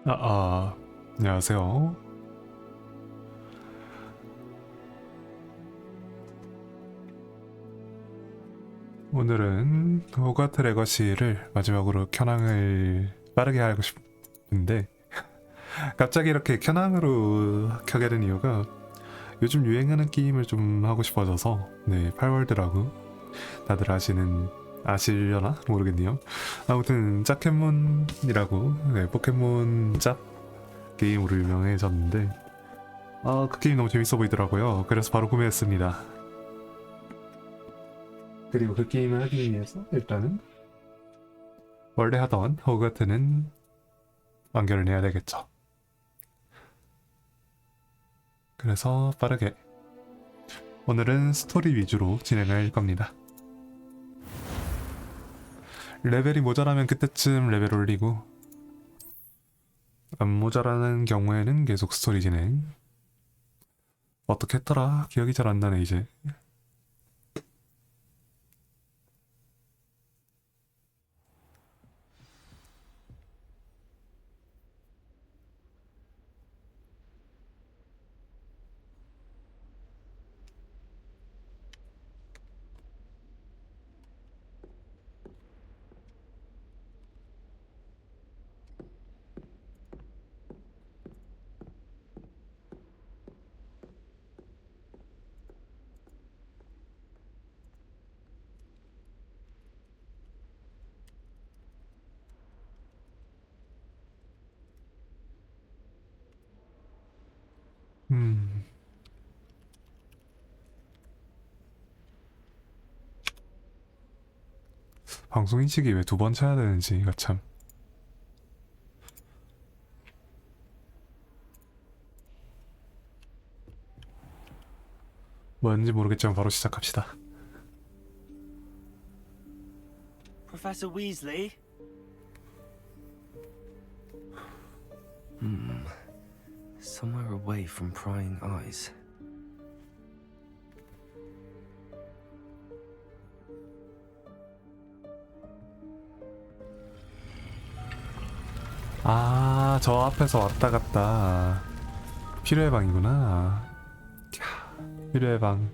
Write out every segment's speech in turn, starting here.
안녕하세요. 오늘은 호그와트 레거시를 마지막으로 켜낭을 빠르게 하고 싶은데 갑자기 이렇게 켜낭으로 켜게 된 이유가 요즘 유행하는 게임을 좀 하고 싶어져서 네, 팔월드라고 다들 아시려나 모르겠네요. 아무튼 짝켓몬이라고 네, 포켓몬 짝 게임으로 유명해졌는데 그 게임 너무 재밌어 보이더라고요. 그래서 바로 구매했습니다. 그리고 그 게임을 하기 위해서 일단은 원래 하던 호그와트는 완결을 내야 되겠죠. 그래서 빠르게 오늘은 스토리 위주로 진행할 겁니다. 레벨이 모자라면 그때쯤 레벨 올리고 안 모자라는 경우에는 계속 스토리 진행. 어떻게 했더라? 기억이 잘 안 나네 이제. 음... 방송 인식이 왜 두 번 쳐야 되는지 이거 참. 뭔지 모르겠지만 바로 시작합시다. Professor Weasley? Somewhere away from prying eyes. 저 앞에서 왔다 갔다 필요의 방이구나. 필요의 방.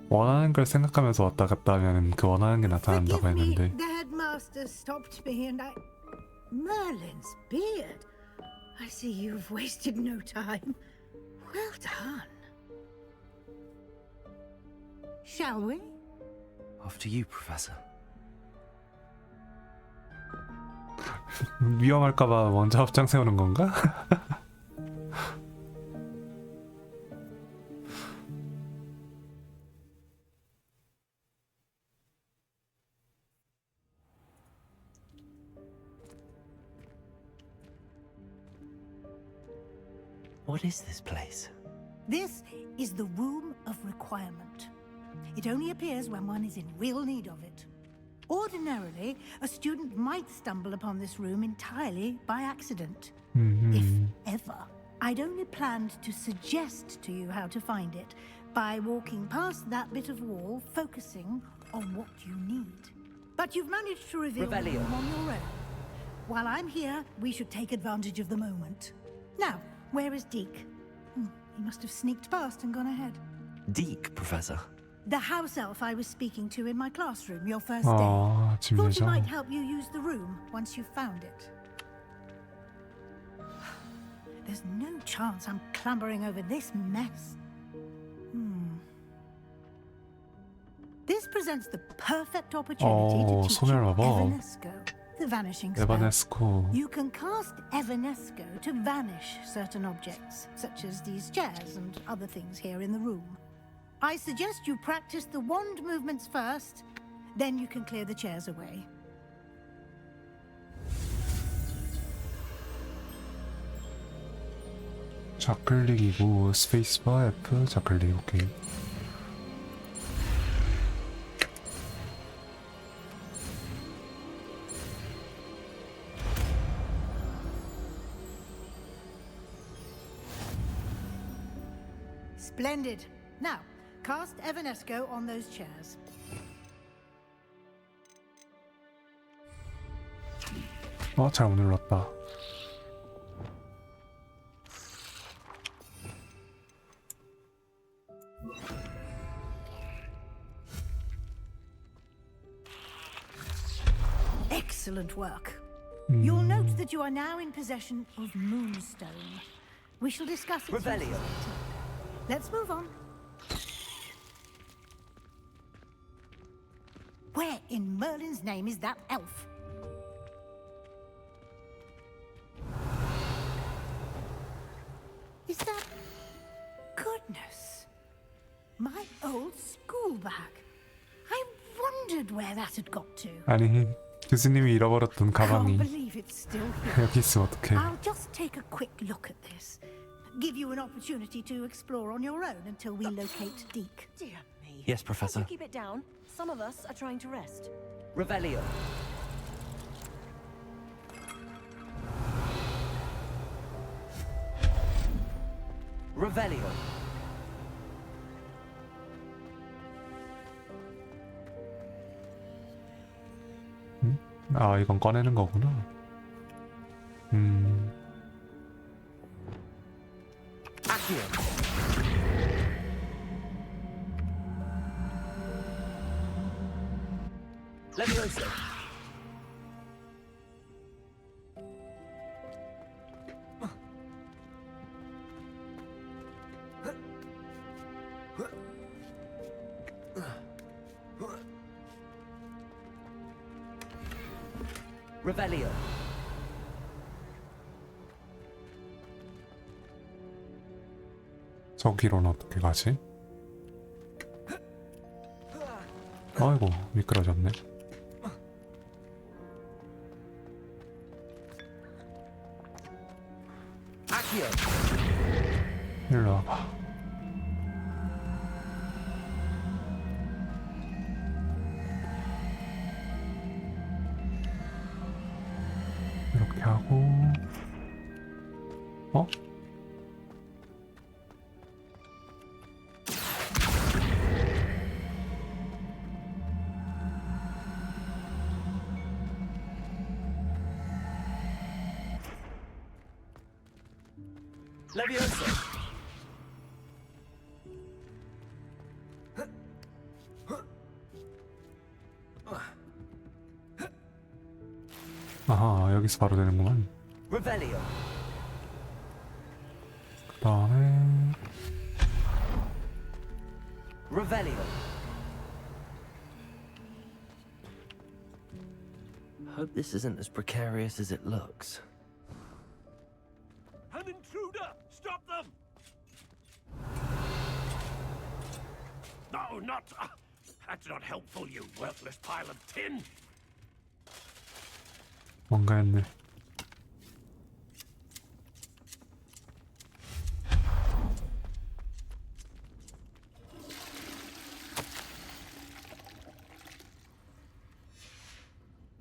원하는 걸 생각하면서 왔다 갔다 하면 그 원하는 게 나타난다고 Forgive me, 했는데. the headmaster stopped me and I... Merlin's beard. I see you've wasted no time. Well done. Shall we? After you, Professor. 위험할까봐 먼저 앞장 세우는 건가? What is this place? This is the Room of Requirement. It only appears when one is in real need of it. Ordinarily, a student might stumble upon this room entirely by accident. If ever. I'd only planned to suggest to you how to find it by walking past that bit of wall, focusing on what you need. But you've managed to reveal the room on your own. While I'm here, we should take advantage of the moment. Now, where is Deke? He must have sneaked past and gone ahead. Deke, Professor. The house elf I was speaking to in my classroom your first day. 아, 지금 Thought he 예정. might help you use the room once you've found it. There's no chance I'm clambering over this mess. This presents the perfect opportunity to teach you 소멸 마법. Evanesco, the vanishing spell. 에바네스코. You can cast Evanesco to vanish certain objects, such as these chairs and other things here in the room. I suggest you practice the wand movements first, then you can clear the chairs away. 좌클릭이고 스페이스바 F 좌클릭. 오케이. Splendid. Now, cast Evanesco on those chairs. 잘못 눌렀다. Excellent work. You'll note that you are now in possession of Moonstone. We shall discuss its Revelio. uses later. Let's move on. Where in Merlin's name is that elf? Is that... Goodness. My old school bag. I wondered where that had got to. 아니 교수님이 잃어버렸던 Can't 가방이 believe it's still here. 여기 있으면 어떡해. I'll just take a quick look at this. Give you an opportunity to explore on your own until we locate Deke. Dear me. Yes, Professor. Can't you keep it down? Some of us are trying to rest. Revelio. Revelio. 이건 꺼내는 거구나. Accio. Levioso. Revelio. 저기로는 어떻게 가지? 아이고 미끄러졌네. Accio. 일로 와봐. 이렇게 하고 Levioso. 아하 여기서 바로 되는구만. Revelio. 그 다음에 Revelio. Hope this isn't as precarious as it looks. An intruder! Stop them! No, not... that's not helpful, you worthless pile of tin! 뭔가 했네.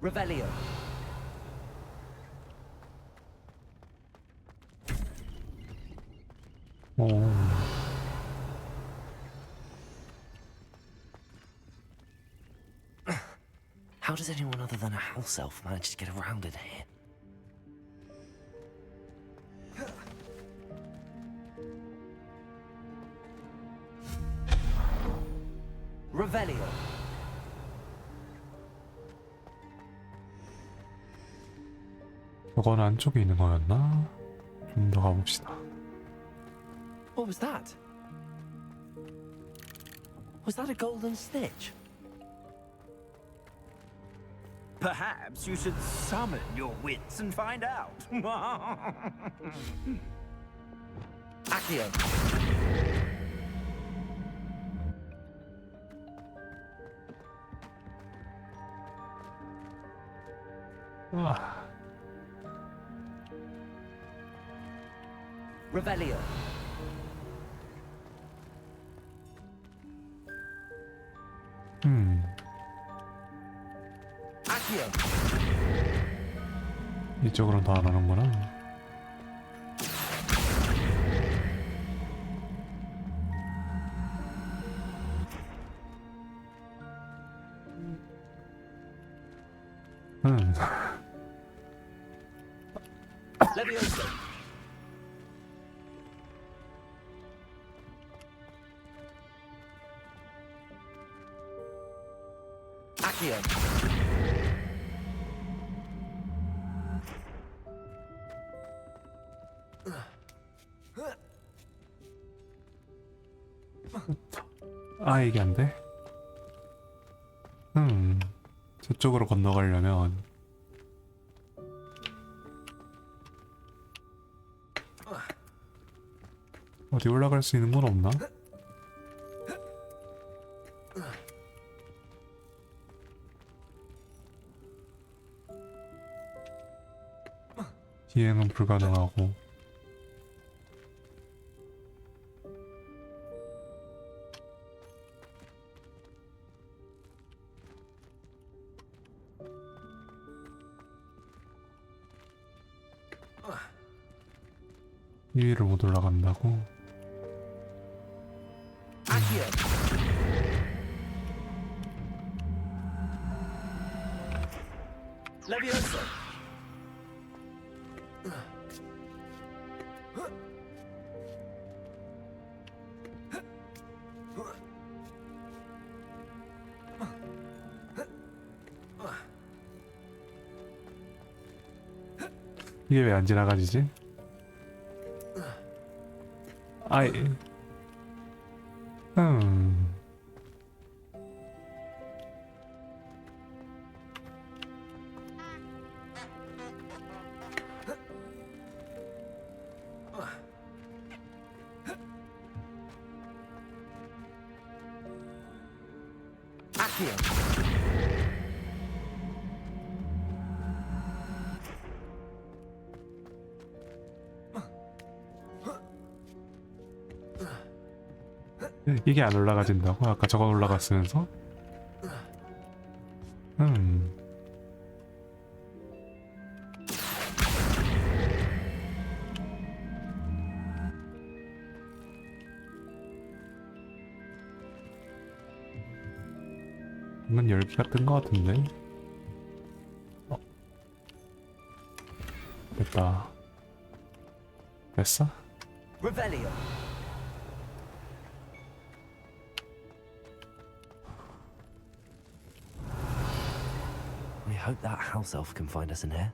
Revelio. 오. How does anyone other than a house elf manage to get around in here? Revelio. 저건 안쪽에 있는 거였나? 좀 더 가봅시다. What was that? Was that a golden snitch? Perhaps you should summon your wits and find out. Accio. 아, Revelio. Accio. 이쪽으로는 더 안 오는구나. Levioso. Accio. 아 이게 안 돼? 저쪽으로 건너가려면 어디 올라갈 수 있는 건 없나? 비행은 불가능하고 이 위를 못 올라간다고? Accio. Levioso. 이게 왜 안 지나가지지? 아이 Accio. 이게 안 올라가진다고? 아까 저거 올라갔으면서? 이건 열기가 뜬 것 같은데? 됐다. 됐어? Revelio. We hope that house elf can find us in here.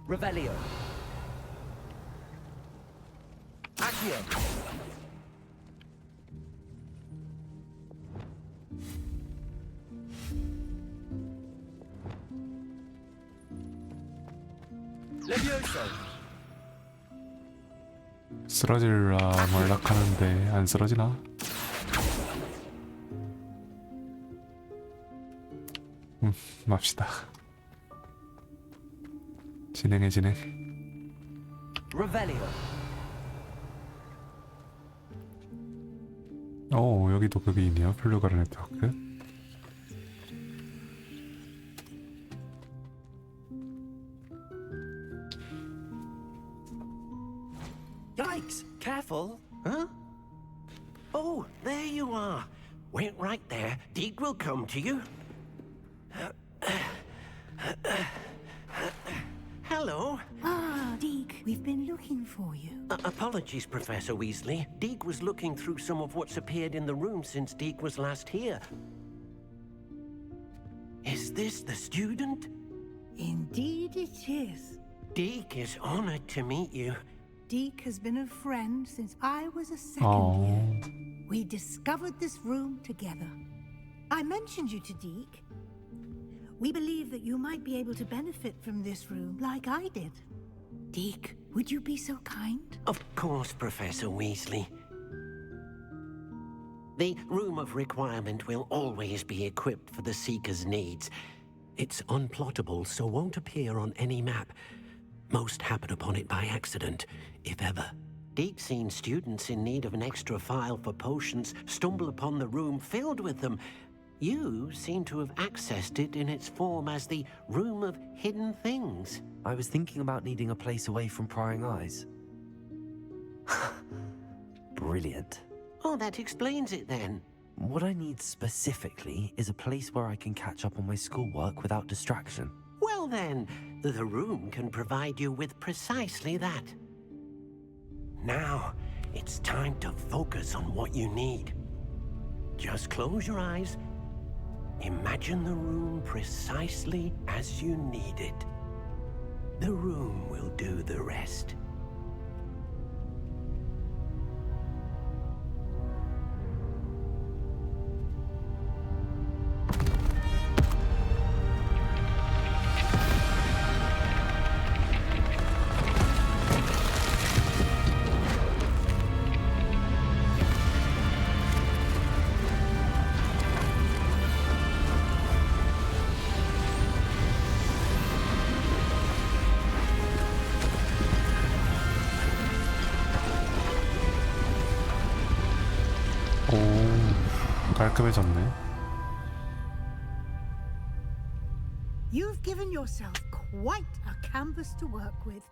Revelio. Accio. Levioso. 쓰러질라 몰락하는데 안 쓰러지나? 맙시다. 진행해 진행. Revelio. 오 여기도 그게 있네요. 플루가르 네트워크. Yikes! Careful! Huh? Oh, there you are. Wait right there. Deke will come to you. Hello. Ah, Deke, we've been looking for you. Apologies, Professor Weasley. Deke was looking through some of what's appeared in the room since Deke was last here. Is this the student? Indeed it is. Deke is honored to meet you. Deke has been a friend since I was a second 어. year. We discovered this room together. I mentioned you to Deke. We believe that you might be able to benefit from this room like I did. Deke, would you be so kind? Of course, Professor Weasley. The Room of Requirement will always be equipped for the Seeker's needs. It's unplottable, so won't appear on any map. Most happen upon it by accident, if ever. Deke's seen students in need of an extra file for potions stumble upon the room filled with them. You seem to have accessed it in its form as the Room of Hidden Things. I was thinking about needing a place away from prying eyes. Brilliant. Oh, that explains it then. What I need specifically is a place where I can catch up on my schoolwork without distraction. Well then, the room can provide you with precisely that. Now, it's time to focus on what you need. Just close your eyes. Imagine the room precisely as you need it. The room will do the rest. 오, 깔끔해졌네. You've given yourself quite a canvas to work with.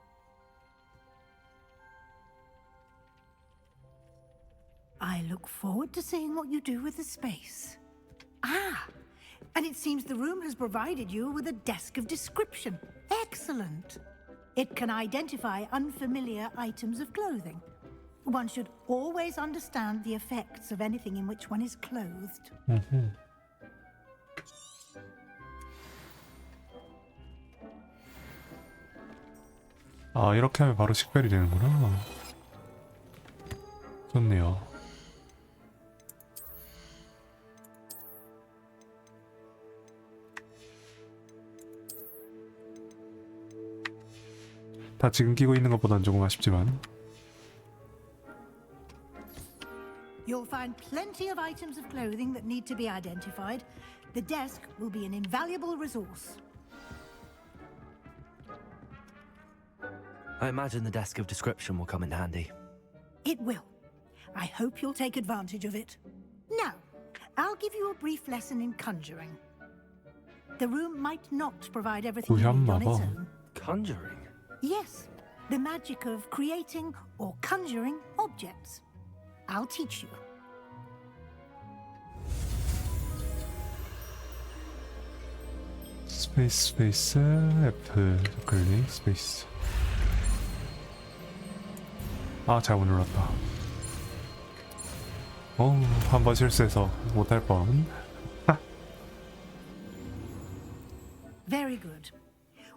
I look forward to seeing what you do with the space. Ah, and it seems the room has provided you with a desk of description. Excellent. It can identify unfamiliar items of clothing. One should always understand the effects of anything in which one is clothed. 아, 이렇게 하면 바로 식별이 되는구나. 좋네요. 다 지금 끼고 있는 것보단 조금 아쉽지만. You'll find plenty of items of clothing that need to be identified. The desk will be an invaluable resource. I imagine the desk of description will come in handy. It will. I hope you'll take advantage of it. Now, I'll give you a brief lesson in conjuring. The room might not provide everything you need on its own. Conjuring? Yes, the magic of creating or conjuring objects. I'll teach you. 스페이스 F 클릭 스페이스. 아, 잘못 눌렀다. 한 번 실수해서 못할 뻔. Very good.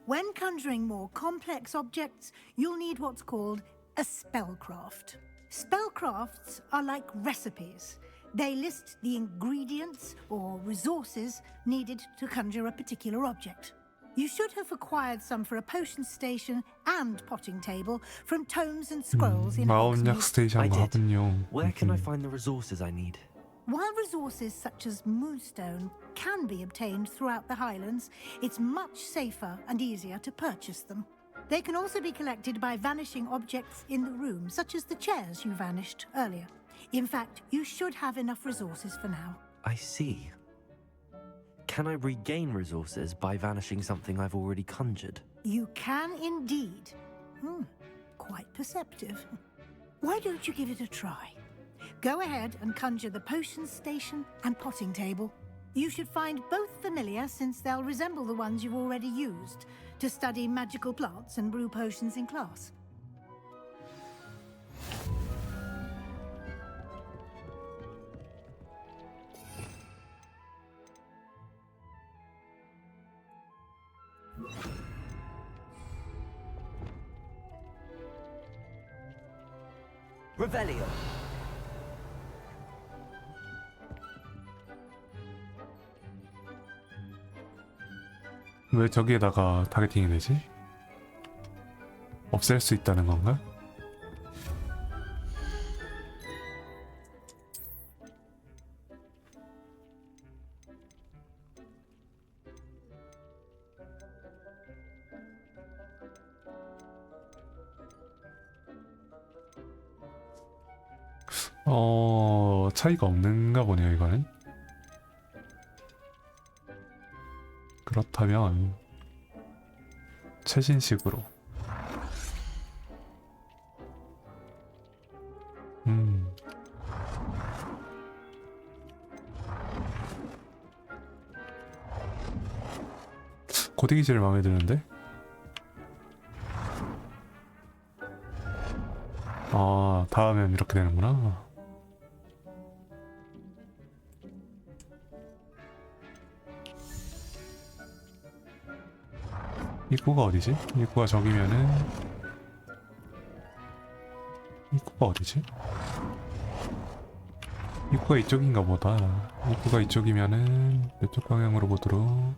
When conjuring more complex objects, you'll need what's called a spellcraft. Spellcrafts are like recipes. They list the ingredients or resources needed to conjure a particular object. You should have acquired some for a potion station and potting table from tomes and scrolls in 마법약 Hogsmeade. 스테이션과 I did. 하군요. Where can I find the resources I need? While resources such as moonstone can be obtained throughout the Highlands, it's much safer and easier to purchase them. They can also be collected by vanishing objects in the room, such as the chairs you vanished earlier. In fact, you should have enough resources for now. I see. Can I regain resources by vanishing something I've already conjured? You can indeed. Quite perceptive. Why don't you give it a try? Go ahead and conjure the potion station and potting table. You should find both familiar, since they'll resemble the ones you've already used to study magical plants and brew potions in class. Revelio. 왜 저기에다가 타겟팅이 되지? 없앨 수 있다는 건가? 차이가 없는가 보네요, 이거는. 그렇다면 최신식으로. 고데기 제일 마음에 드는데? 아, 다음엔 이렇게 되는구나. 입구가 어디지? 입구가 저기면은 입구가 어디지? 입구가 이쪽인가 보다. 입구가 이쪽이면은 이쪽 방향으로 보도록.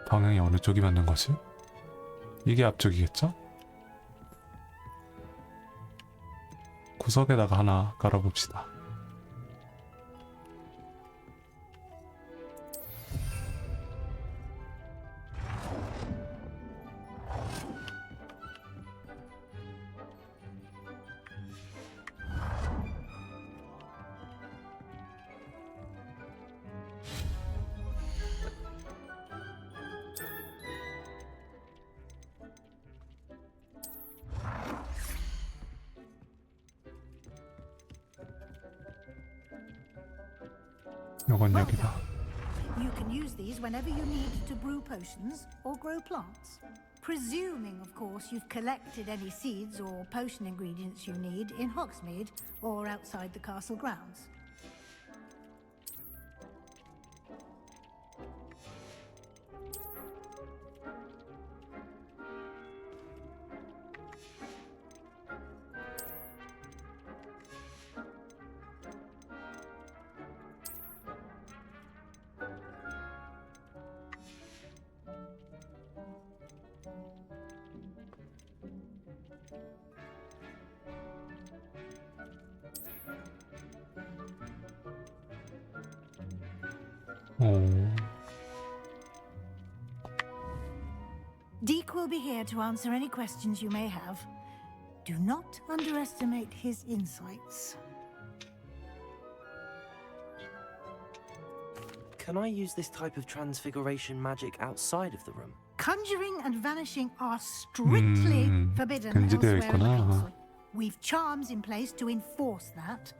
방향이 어느 쪽이 맞는 거지? 이게 앞쪽이겠죠? 구석에다가 하나 깔아봅시다. 요건 여기다. You can use these whenever you need to brew potions or grow plants. Presuming, of course, you've collected any seeds or potion ingredients you need in Hogsmeade or outside the castle grounds. Deke will be here to answer any questions you may have. Do not underestimate his insights. Can I use this type of transfiguration magic outside of the room? Conjuring and vanishing are strictly forbidden 금지되어 elsewhere in the 있구나. castle. We've charms in place to enforce that.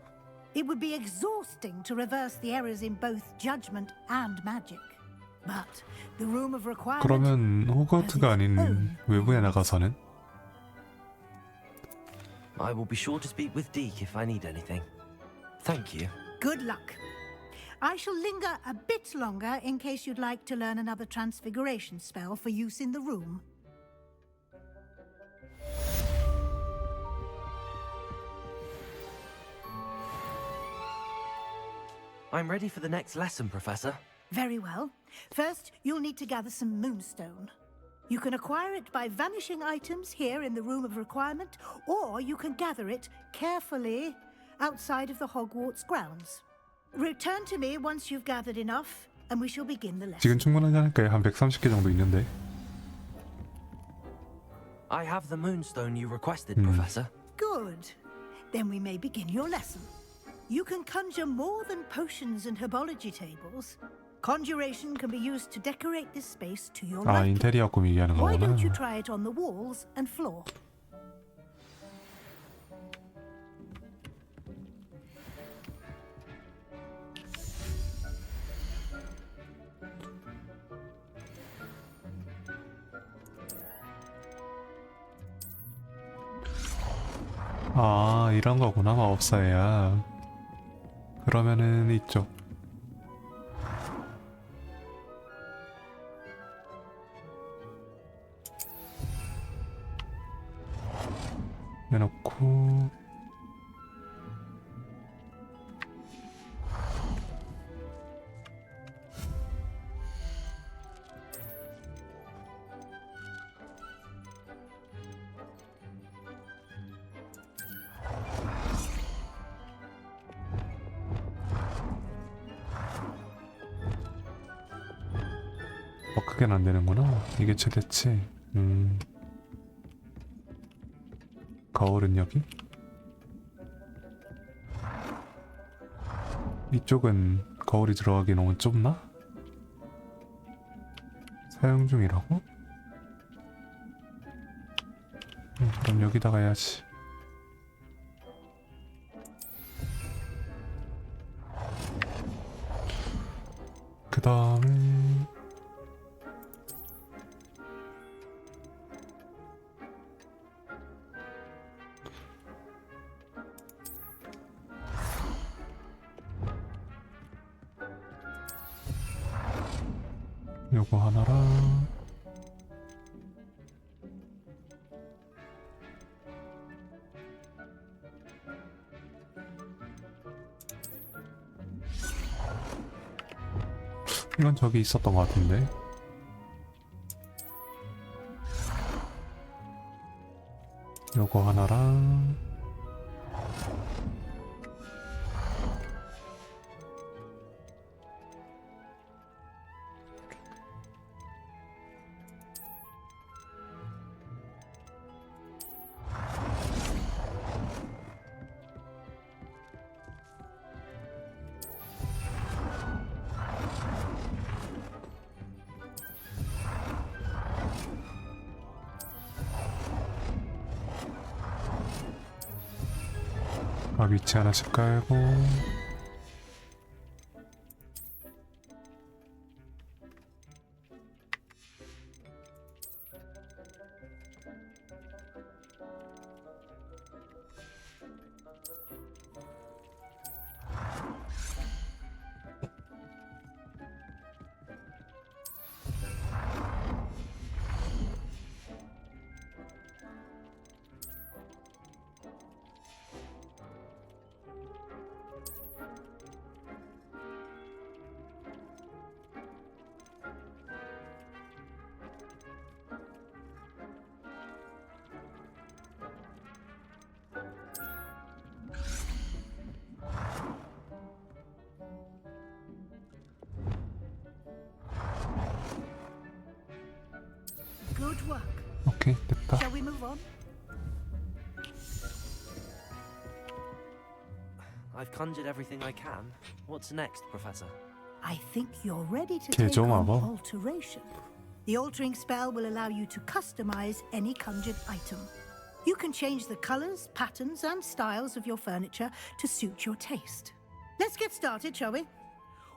It would be exhausting to reverse the errors in both judgment and magic. But the room of requirement. 그러면 호그와트가 아닌 외부에 나가서는? I will be sure to speak with Deke if I need anything. Thank you. Good luck. I shall linger a bit longer in case you'd like to learn another transfiguration spell for use in the room. I'm ready for the next lesson, Professor. Very well. First, you'll need to gather some moonstone. You can acquire it by vanishing items here in the Room of Requirement, or you can gather it carefully outside of the Hogwarts grounds. Return to me once you've gathered enough, and we shall begin the lesson. 지금 충분하지 않을까요? 한 130개 정도 있는데. I have the moonstone you requested, Professor. Good. Then we may begin your lesson. You can conjure more than potions and herbology tables. Conjuration can be used to decorate this space to your 아, liking. 인테리어 꾸미기 하는 Why 거구나. don't you try it on the walls and floor? 아, 이런 거구나, 마법사야. 그러면은 이쪽. 해놓고 크게는 안 되는구나. 이게 최대치. 거울은 여기? 이쪽은 거울이 들어가기 너무 좁나? 사용 중이라고? 그럼 여기다가 해야지. 그 다음에 요거 하나랑 이건 저기 있었던 것 같은데. 요거 하나랑 위치 하나씩 깔고 Good work. 오케이 됐다. Shall we move on? I've conjured everything I can. What's next, Professor? I think you're ready to take 개종 on 마법. alteration. The altering spell will allow you to customize any conjured item. You can change the colors, patterns, and styles of your furniture to suit your taste. Let's get started, shall we?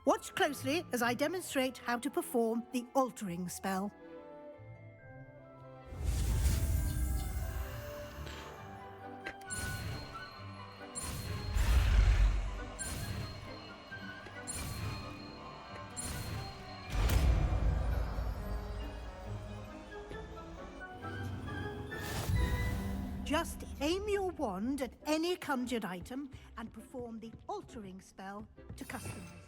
Watch closely as I demonstrate how to perform the altering spell. Just aim your wand at any conjured item and perform the altering spell to customize it.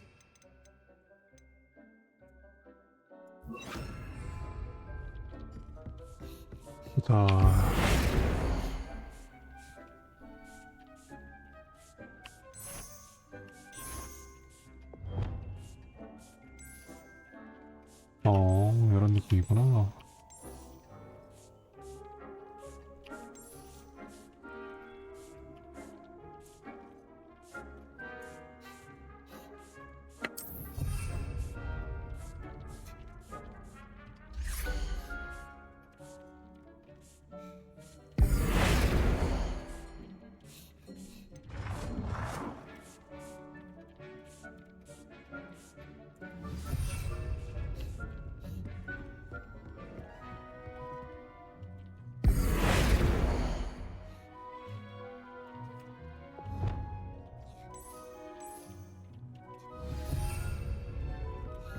자, 이런 느낌이구나.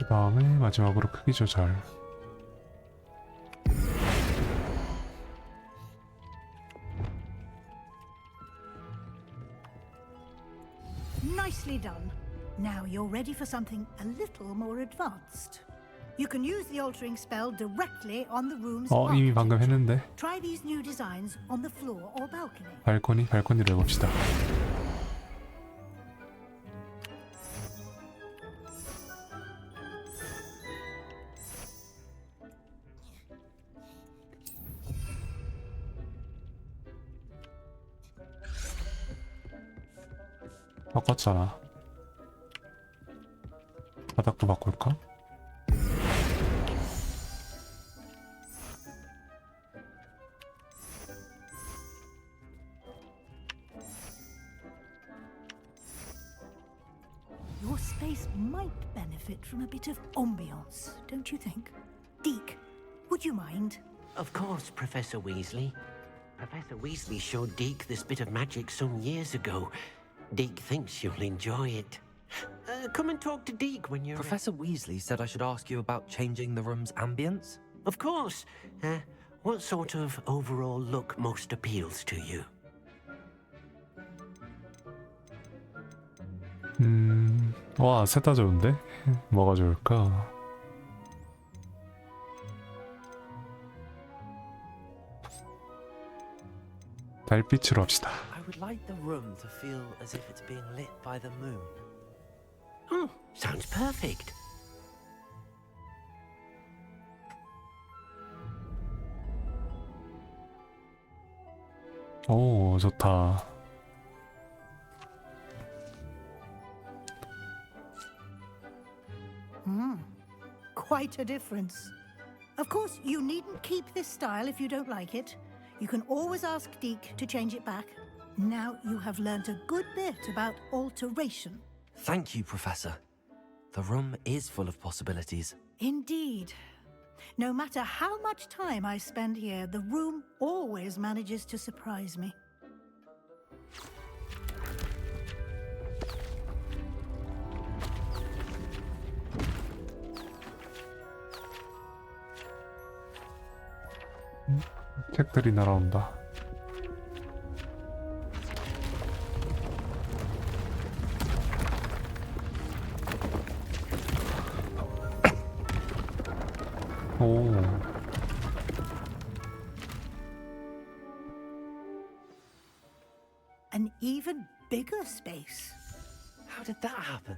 그 다음에 마지막으로 크기 조절. Nicely done. Now you're ready for something a little more advanced. You can use the altering spell directly on the room's 이미 방금 architecture. 했는데. Try these new designs on the floor or balcony. 발코니를 해봅시다. 바꿨잖아. 바닥도 바꿀까? Your space might benefit from a bit of ambiance, don't you think? Deke, would you mind? Of course, Professor Weasley. Professor Weasley showed Deke this bit of magic some years ago. Deke thinks you'll enjoy it. Come and talk to Deke when you're... Professor Weasley said I should ask you about changing the room's ambience. Of course. What sort of overall look most appeals to you? 와, 셋 다 좋은데? 뭐가 좋을까? 달빛으로 합시다. I would like the room to feel as if it's being lit by the moon. Oh, sounds perfect. 오, 좋다. Quite a difference. Of course, you needn't keep this style if you don't like it. You can always ask Deke to change it back. Now you have learnt a good bit about alteration. Thank you, Professor. The room is full of possibilities. Indeed. No matter how much time I spend here, the room always manages to surprise me. 책들이 날아온다. 오. An even bigger space. How did that happen?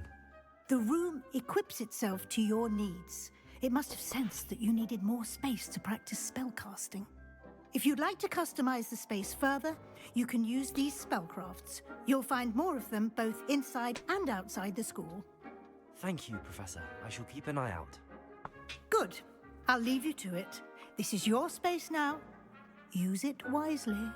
The room equips itself to your needs. It must have sensed that you needed more space to practice spellcasting. If you'd like to customize the space further, you can use these spellcrafts. You'll find more of them both inside and outside the school. Thank you, Professor. I shall keep an eye out. Good. I'll leave you to it. This is your space now. Use it wisely.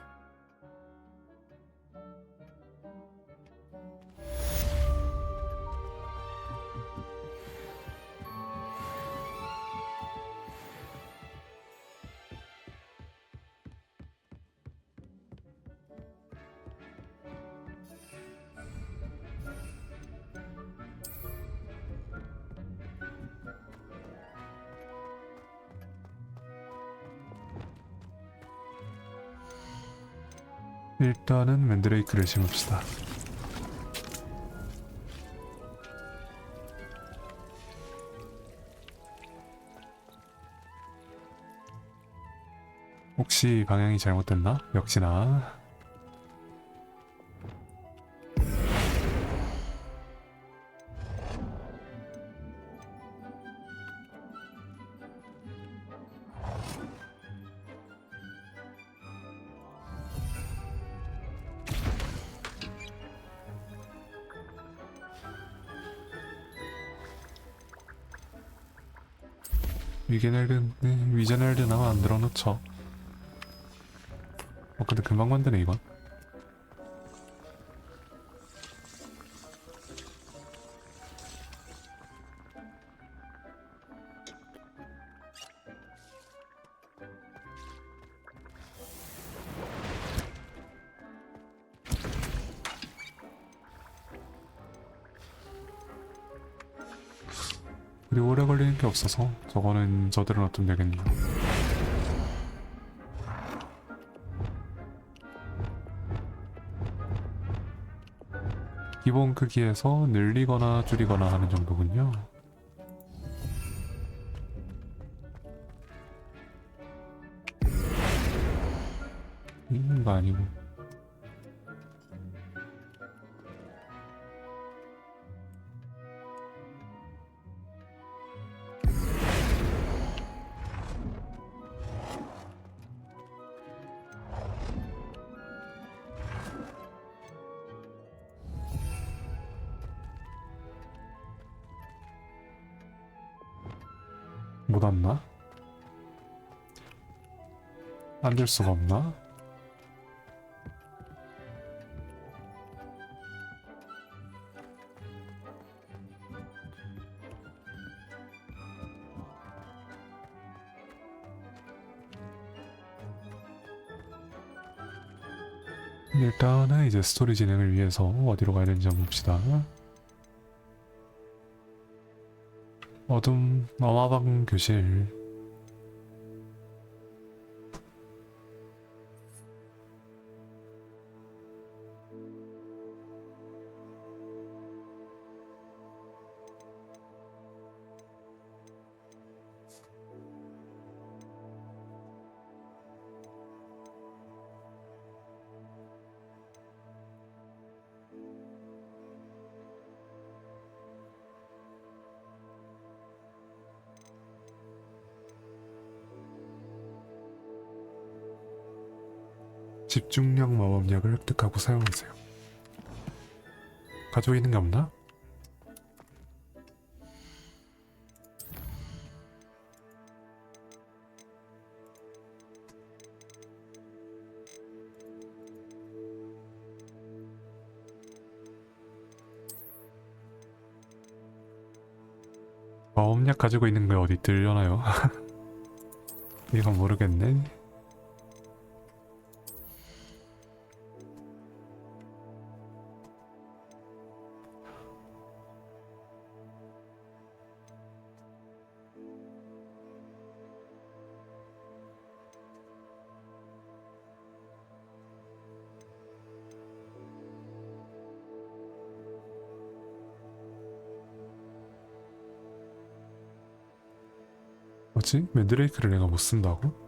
일단은 맨드레이크를 심읍시다. 혹시 방향이 잘못됐나? 역시나. 위제넬드 나만 안 들어놓죠. 근데 금방 만드네 이건. 그리고 오래 걸리는 게 없어서 저거는 저대로 놔두면 되겠네요. 기본 크기에서 늘리거나 줄이거나 하는 정도군요. 이거 아니고. 못 왔나? 앉을 수가 없나? 일단은 이제 스토리 진행을 위해서 어디로 가야 되는지 한번 봅시다. 어둠 어마방 교실. 집중력 마법약을 획득하고 사용하세요. 가지고 있는 게 없나? 마법약 가지고 있는 게 어디 들려나요? 이건 모르겠네. 뭐지? 맨드레이크를 내가 못 쓴다고?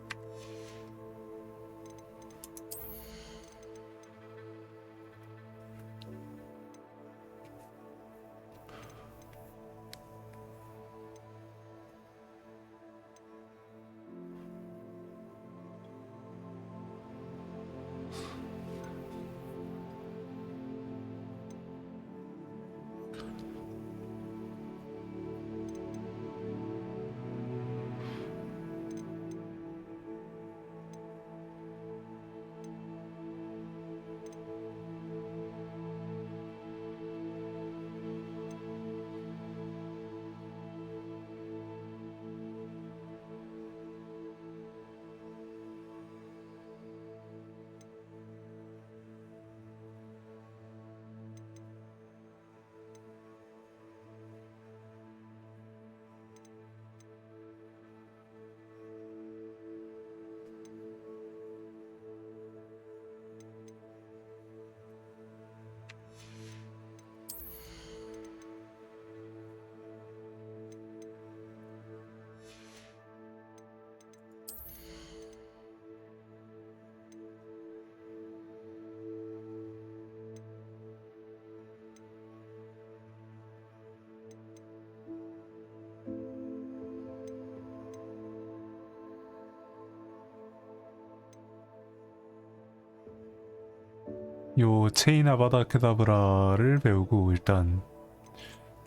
요 체인 아바다 케다브라를 배우고 일단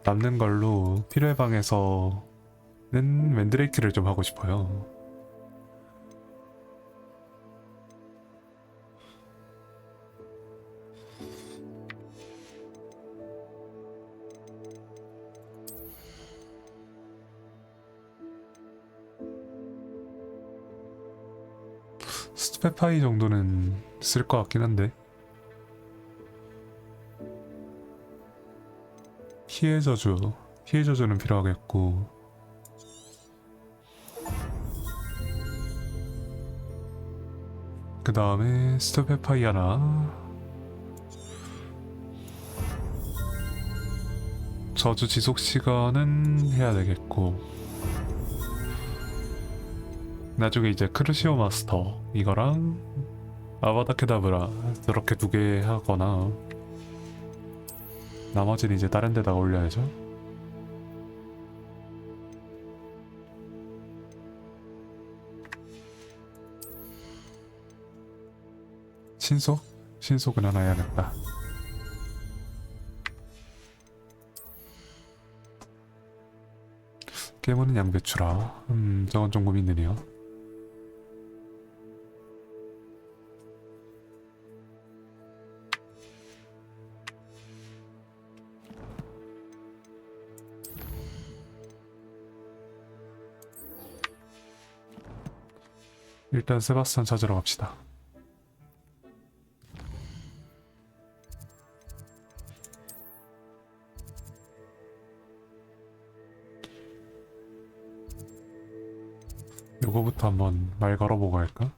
남는 걸로 필요의 방에서는 맨드레이크를 좀 하고 싶어요. 스페파이 정도는 쓸 것 같긴 한데 피해 저주는 필요하겠고 그 다음에 스토페파이 하나 저주 지속 시간은 해야 되겠고 나중에 이제 크루시오 마스터 이거랑 아바다 케다브라 저렇게 두 개 하거나 나머지는 이제 다른 데다가 올려야죠. 신속은 하나 해야겠다. 깨무는 양배추라. 저건 좀 고민되네요. 일단 세바스찬 찾으러 갑시다. 요거부터 한번 말 걸어보고 할까?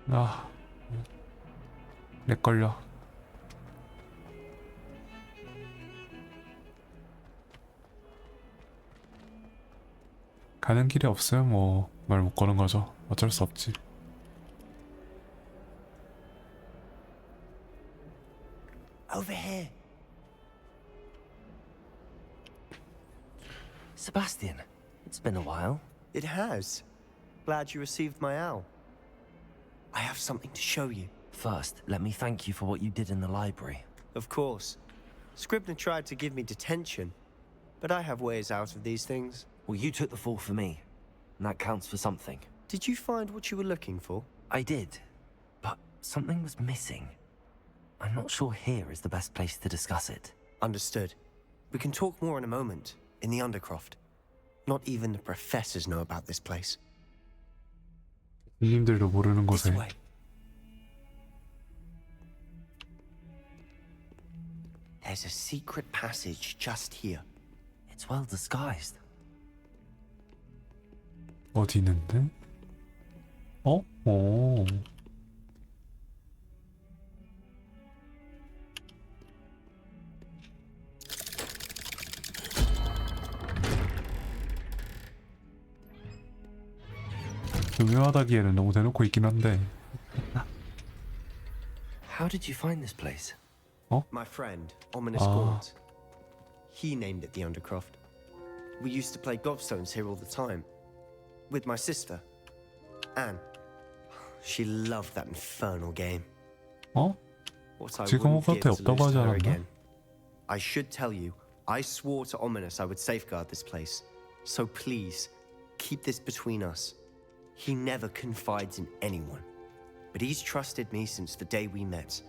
아, 렉 걸려. 가는 길이 없어요. 뭐 말 못 거는 거죠. 어쩔 수 없지. Over here. Sebastian, it's been a while. It has. Glad you received my owl. I have something to show you. First, let me thank you for what you did in the library. Of course. Scribner tried to give me detention, but I have ways out of these things. Well, you took the fall for me, and that counts for something. Did you find what you were looking for? I did, but something was missing. I'm not sure here is the best place to discuss it. Understood. We can talk more in a moment, in the Undercroft. Not even the professors know about this place. 님들도 모르는 This 곳에 way. There's a secret passage just here. It's well disguised. 어디 있는데? 어? 오. 중요하다기에는 너무 대놓고 있긴 한데. How did you find this place? My friend, Ominous Ah. Gaunt. He named it the Undercroft. We used to play gobstones here all the time. With my sister, Anne. She loved that infernal game. 어? What I 지금 wouldn't give 호그와트에 to 없다고 lose 하지 to her 않았나? again. I should tell you, I swore to Ominous I would safeguard this place. So please, keep this between us. He never confides in anyone. But he's trusted me since the day we met.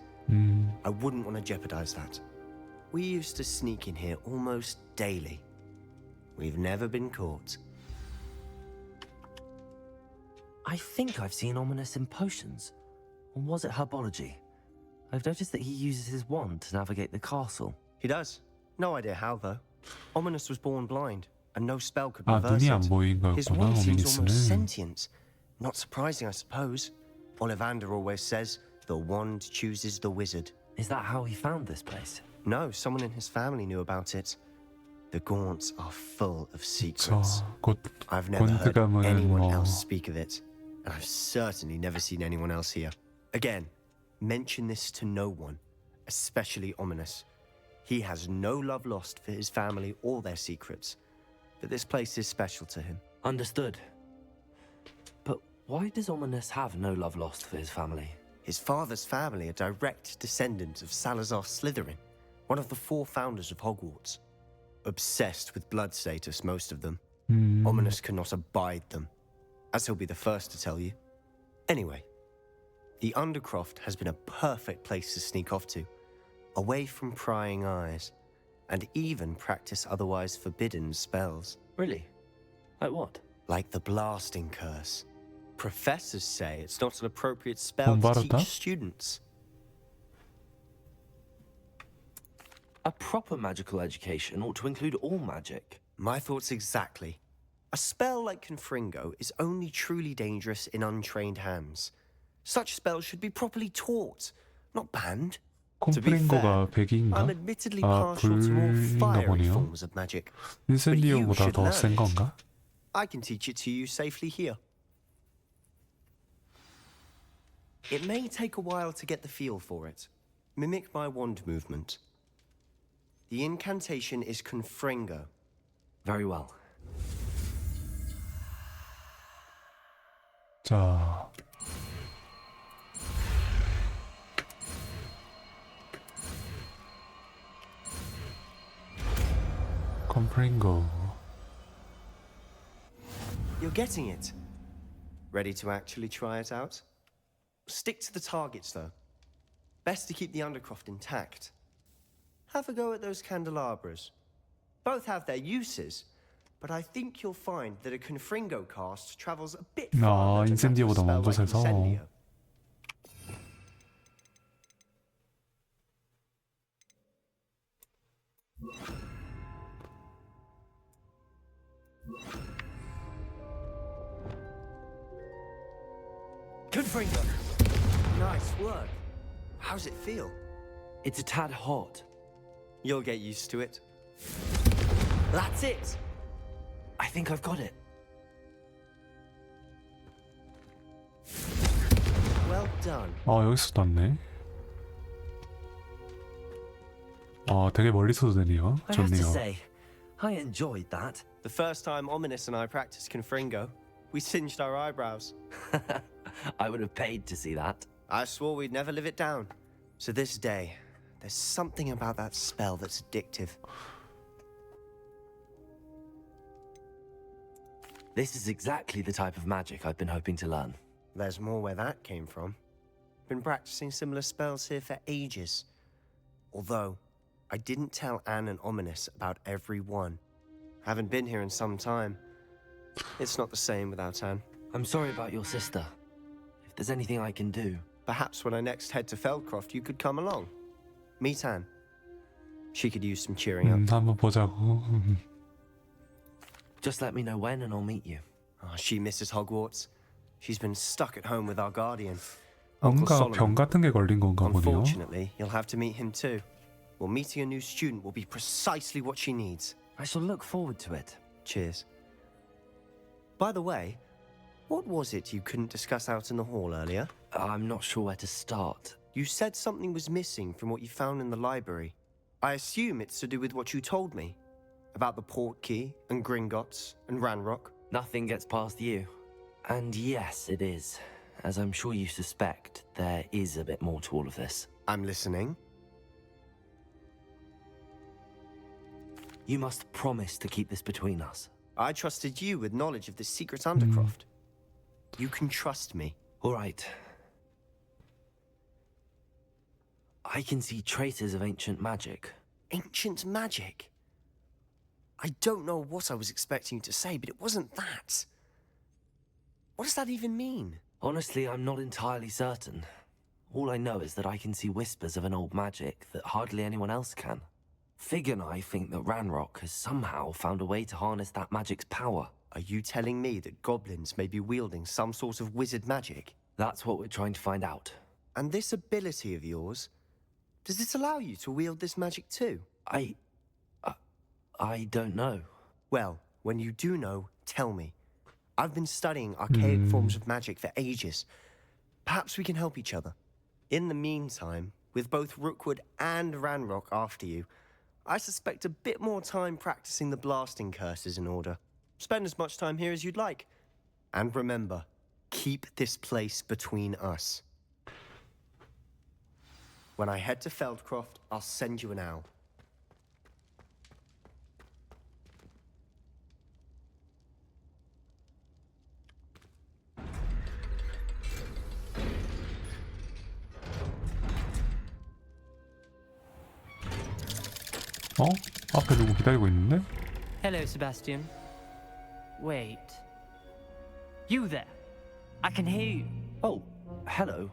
I wouldn't want to jeopardize that. We used to sneak in here almost daily. We've never been caught. I think I've seen Ominous in potions. Or was it herbology? I've noticed that he uses his wand to navigate the castle. He does. No idea how, though. Ominous was born blind, and no spell could 아, reverse 눈이 안 it. 보인 His 거였구나, wand seems almost 오미니스는. sentient. Not surprising, I suppose. Ollivander always says, the wand chooses the wizard. Is that how he found this place? No, someone in his family knew about it. The Gaunts are full of 저, secrets. 곧 I've never heard 곤드감은 anyone 뭐 else speak of it, and I've certainly never seen anyone else here. Again, mention this to no one, especially Ominous. He has no love lost for his family or their secrets, but this place is special to him. Understood. But why does Ominous have no love lost for his family? His father's family are direct descendants of Salazar Slytherin, one of the 4 founders of Hogwarts. Obsessed with blood status, most of them. Ominous cannot abide them, as he'll be the first to tell you. Anyway, the Undercroft has been a perfect place to sneak off to, away from prying eyes, and even practice otherwise forbidden spells. Really? Like what? Like the blasting curse. Professors say it's not an appropriate spell to Bombarda? teach students. A proper magical education ought to include all magic. My thoughts exactly. A spell like Confringo is only truly dangerous in untrained hands. Such spells should be properly taught, not banned. To be 콤프링고가 fair, 100인가? I'm admittedly 아, partial to more 불인가 fiery 보네요. forms of magic. 인센디오보다 should 더 learn 센 it. 건가? I can teach it to you safely here. It may take a while to get the feel for it. Mimic my wand movement. The incantation is Confringo. Very well. 자, 컴프링고. You're getting it. Ready to actually try it out? Stick to the targets, though. Best to keep the Undercroft intact. Have a go at those candelabras. Both have their uses, but I think you'll find that a Confringo cast travels a bit farther than that of a 인센디오보다 먼 spell like 곳에서. Incendio. Confringo! Nice work. How's it feel? It's a tad hot. You'll get used to it. That's it! I think I've got it. Well done. 여기서 났네. 되게 멀리서도 되네요. I have to 좋네요. say, I enjoyed that. The first time Ominous and I practiced Confringo, we singed our eyebrows. I would have paid to see that. I swore we'd never live it down. So this day, there's something about that spell that's addictive. This is exactly the type of magic I've been hoping to learn. There's more where that came from. Been practicing similar spells here for ages. Although, I didn't tell Anne and Ominous about every one. Haven't been here in some time. It's not the same without Anne. I'm sorry about your sister. If there's anything I can do... Perhaps when I next head to Feldcroft, you could come along. Meet Anne. She could use some cheering up. 한번 보자고. Just let me know when and I'll meet you. Oh, she misses Hogwarts. She's been stuck at home with our guardian. 뭔가 병 같은 게 걸린 건가 보네요. Unfortunately, you'll have to meet him too. Well, meeting a new student will be precisely what she needs. I shall look forward to it. Cheers. By the way, what was it you couldn't discuss out in the hall earlier? I'm not sure where to start. You said something was missing from what you found in the library. I assume it's to do with what you told me. About the port key, and Gringotts, and Ranrock. Nothing gets past you. And yes, it is. As I'm sure you suspect, there is a bit more to all of this. I'm listening. You must promise to keep this between us. I trusted you with knowledge of the secret Undercroft. You can trust me. All right. I can see traces of ancient magic. Ancient magic? I don't know what I was expecting you to say, but it wasn't that. What does that even mean? Honestly, I'm not entirely certain. All I know is that I can see whispers of an old magic that hardly anyone else can. Fig and I think that Ranrock has somehow found a way to harness that magic's power. Are you telling me that goblins may be wielding some sort of wizard magic? That's what we're trying to find out. And this ability of yours, does it allow you to wield this magic too? I don't know. Well, when you do know, tell me. I've been studying archaic forms of magic for ages. Perhaps we can help each other. In the meantime, with both Rookwood and Ranrock after you, I suspect a bit more time practicing the blasting curse is in order. Spend as much time here as you'd like. And remember, keep this place between us. When I head to Feldcroft, I'll send you an owl. 앞에 누구 기다리고 있는데? Hello, Sebastian. Wait. You there? I can hear you. Oh, hello.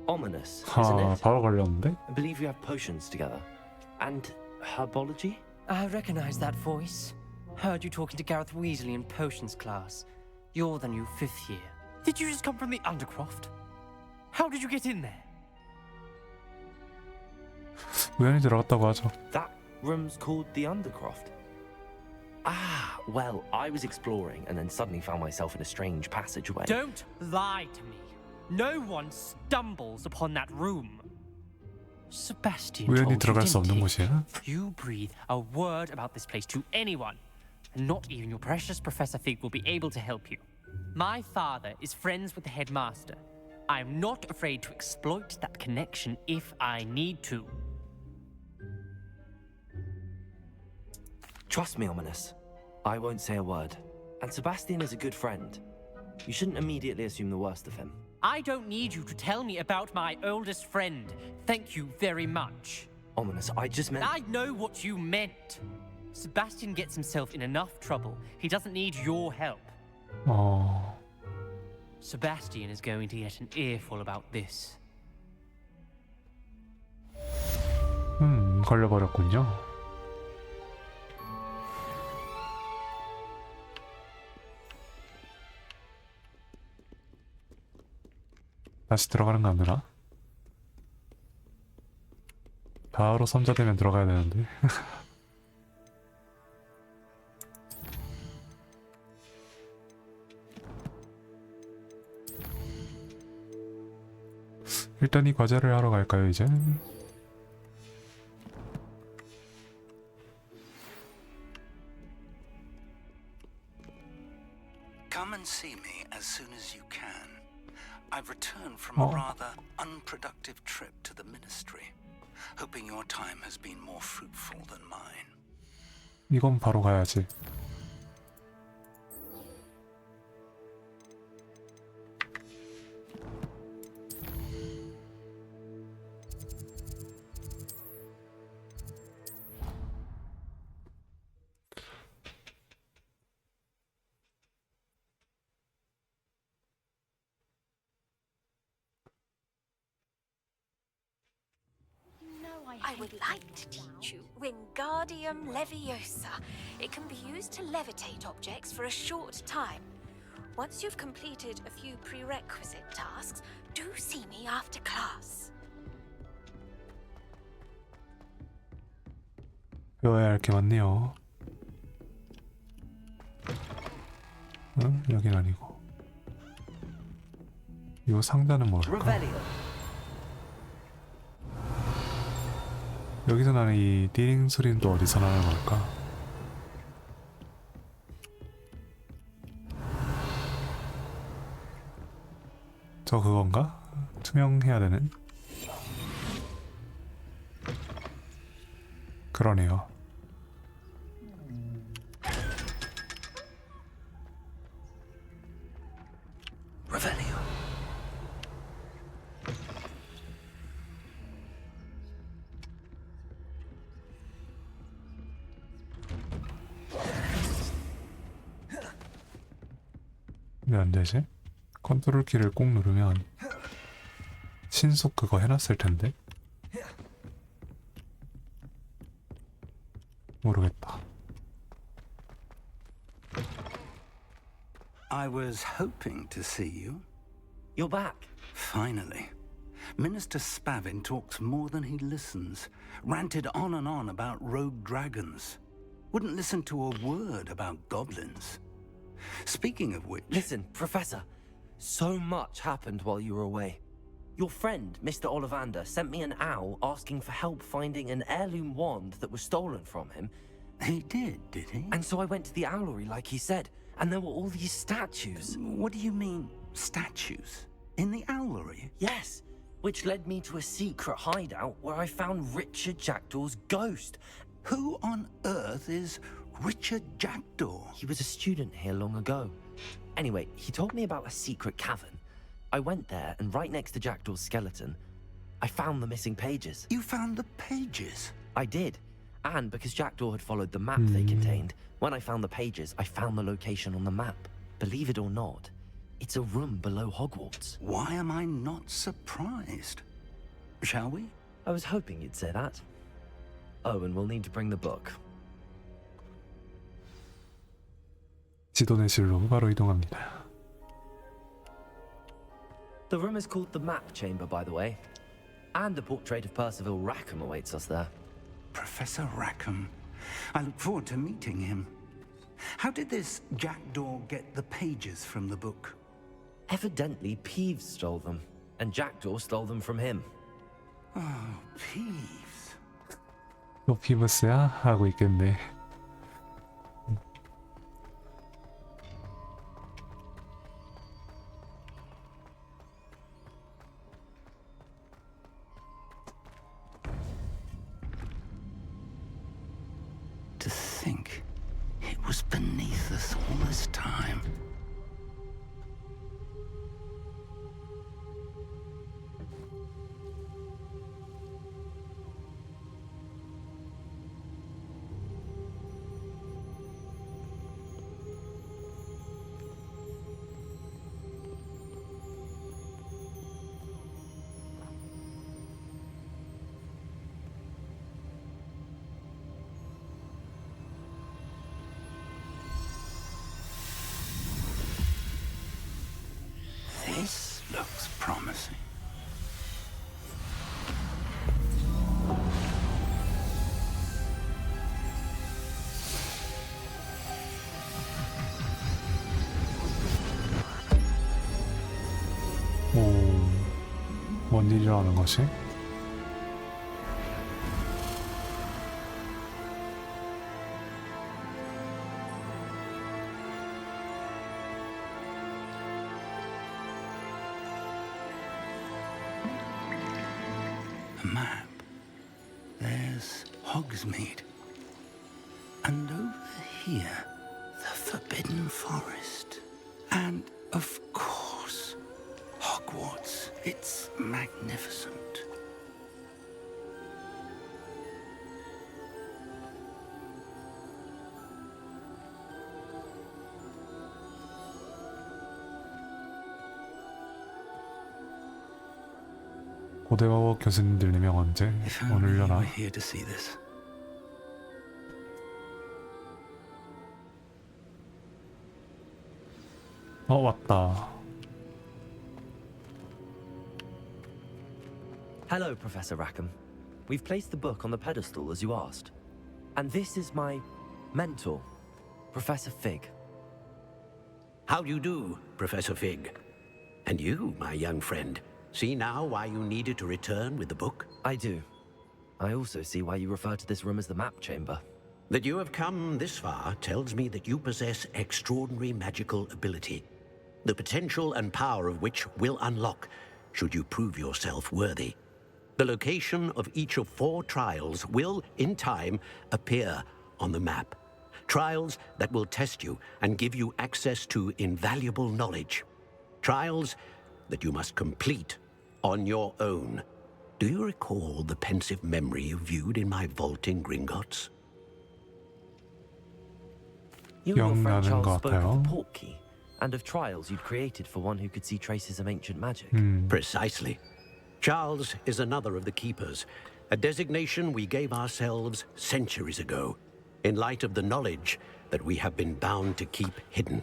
Ominous, isn't it? 바로 걸렸는데? I believe we have potions together. And herbology? I recognize that voice. Heard you talking to Gareth Weasley in potions class. You're the new 5th year. Did you just come from the Undercroft? How did you get in there? 우연히 들어갔다고 하죠. That room's called the Undercroft. Ah, well, I was exploring and then suddenly found myself in a strange passageway. Don't lie to me. No one stumbles upon that room. Sebastian 우연히 told 들어갈 you, 수 없는 didn't he? 곳이야? You breathe a word about this place to anyone, and not even your precious Professor Fig will be able to help you. My father is friends with the headmaster. I'm not afraid to exploit that connection if I need to. Trust me, Ominous. I won't say a word. And Sebastian is a good friend. You shouldn't immediately assume the worst of him. I don't need you to tell me about my oldest friend. Thank you very much. Ominous, I just meant... I know what you meant. Sebastian gets himself in enough trouble. He doesn't need your help. 어... Sebastian is going to get an earful about this. 걸려버렸군요. 다시 들어가는 거 안 되나? 바로 선자되면 들어가야 되는데. 일단 이 과제를 하러 갈까요, 이제? Come and see me as soon as you can. I've returned from a rather unproductive trip to the ministry, hoping your time has been more fruitful than mine. 이건 바로 가야지. I would like to teach you Wingardium Leviosa. It can be used to levitate objects for a short time. Once you've completed a few prerequisite tasks, do see me after class. 배워야 할 게 많네요. 응? 여긴 아니고. 이 상자는 뭘까? 여기서 나는 이 띠링 소리는 또 어디서 나는 걸까? 저 그건가? 투명해야 되는? 그러네요. 왜 안 되지? 컨트롤 키를 꼭 누르면 신속 그거 해놨을 텐데. 모르겠다. I was hoping to see you. You're back. Finally. Minister Spavin talks more than he listens. Ranted on and on about rogue dragons. Wouldn't listen to a word about goblins. Speaking of which... Listen, Professor. So much happened while you were away. Your friend, Mr. Ollivander, sent me an owl asking for help finding an heirloom wand that was stolen from him. He did he? And so I went to the owlery like he said, and there were all these statues. What do you mean, statues? In the owlery? Yes, which led me to a secret hideout where I found Richard Jackdaw's ghost. Who on earth is Richard Jackdaw? He was a student here long ago. Anyway, he told me about a secret cavern. I went there, and right next to Jackdaw's skeleton, I found the missing pages. You found the pages? I did. And because Jackdaw had followed the map they contained, when I found the pages, I found the location on the map. Believe it or not, it's a room below Hogwarts. Why am I not surprised? Shall we? I was hoping you'd say that. Oh, and we'll need to bring the book. 지도내실로 바로 이동합니다. The room is called the Map Chamber, by the way. And a portrait of Percival Rackham awaits us there. Professor Rackham. I look forward to meeting him. How did this Jackdaw get the pages from the book? Evidently, Peeves stole them, and Jackdaw stole them from him. Peeves. 또 피부스야? 하고 있겠네. To think it was beneath us all this time. This looks promising. 오, 뭔 일이라는 것이? A map. There's Hogsmeade. And over here, the Forbidden Forest. And, of course, Hogwarts. It's magnificent. 고대화워 교수님들 4명 언제? If only you 오늘려나? were here to see this. 왔다. Hello, Professor Rackham. We've placed the book on the pedestal as you asked. And this is my mentor, Professor Fig. How do you do, Professor Fig? And you, my young friend, see now why you needed to return with the book? I do. I also see why you refer to this room as the map chamber. That you have come this far tells me that you possess extraordinary magical ability, the potential and power of which will unlock should you prove yourself worthy. The location of each of 4 trials will, in time, appear on the map. Trials that will test you and give you access to invaluable knowledge. Trials that you must complete on your own. Do you recall the pensive memory you viewed in my vault in Gringotts? You and your friend 기억나는 Charles 것 spoke of 같아요. the portkey and of trials you'd created for one who could see traces of ancient magic. Precisely. Charles is another of the Keepers, a designation we gave ourselves centuries ago, in light of the knowledge that we have been bound to keep hidden.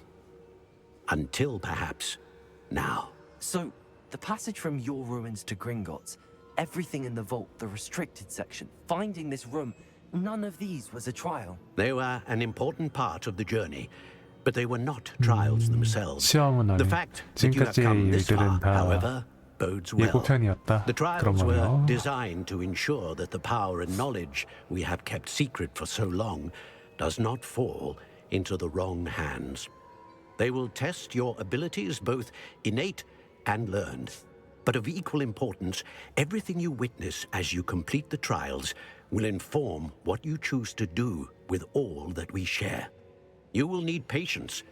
Until, perhaps, now. So, the passage from your ruins to Gringotts, everything in the vault, the restricted section, finding this room, none of these was a trial. They were an important part of the journey, but they were not trials themselves. 시험은 The 아니. fact that you have 지금까지 come this far, 일들은 다 however, bodes well. 예고편이었다. The 그런 trials were 거네요. designed to ensure that the power and knowledge we have kept secret for so long does not fall into the wrong hands. They will test your abilities, both innate and learned. But of equal importance, everything you witness as you complete the trials will inform what you choose to do with all that we share. You will need patience.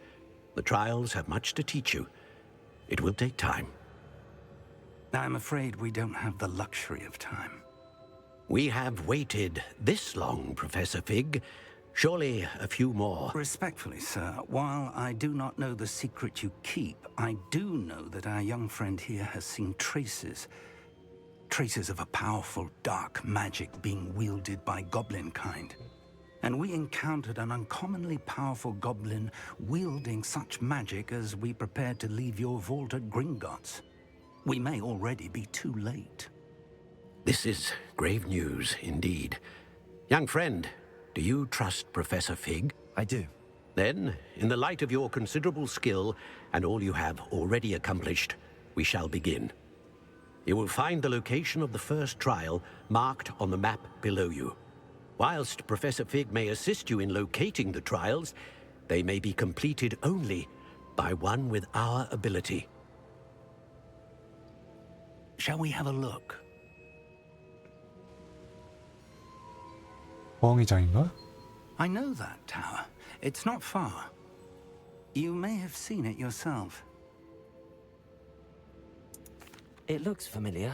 The trials have much to teach you. It will take time. I'm afraid we don't have the luxury of time. We have waited this long, Professor Fig. Surely a few more. Respectfully, sir, while I do not know the secret you keep, I do know that our young friend here has seen traces of a powerful dark magic being wielded by goblin kind. And we encountered an uncommonly powerful goblin wielding such magic as we prepared to leave your vault at Gringotts. We may already be too late. This is grave news indeed. Young friend, do you trust Professor Fig? I do. Then, in the light of your considerable skill and all you have already accomplished, we shall begin. You will find the location of the first trial marked on the map below you. Whilst Professor Fig may assist you in locating the trials, they may be completed only by one with our ability. Shall we have a look? 호황이장인가? I know that tower. It's not far. You may have seen it yourself. It looks familiar.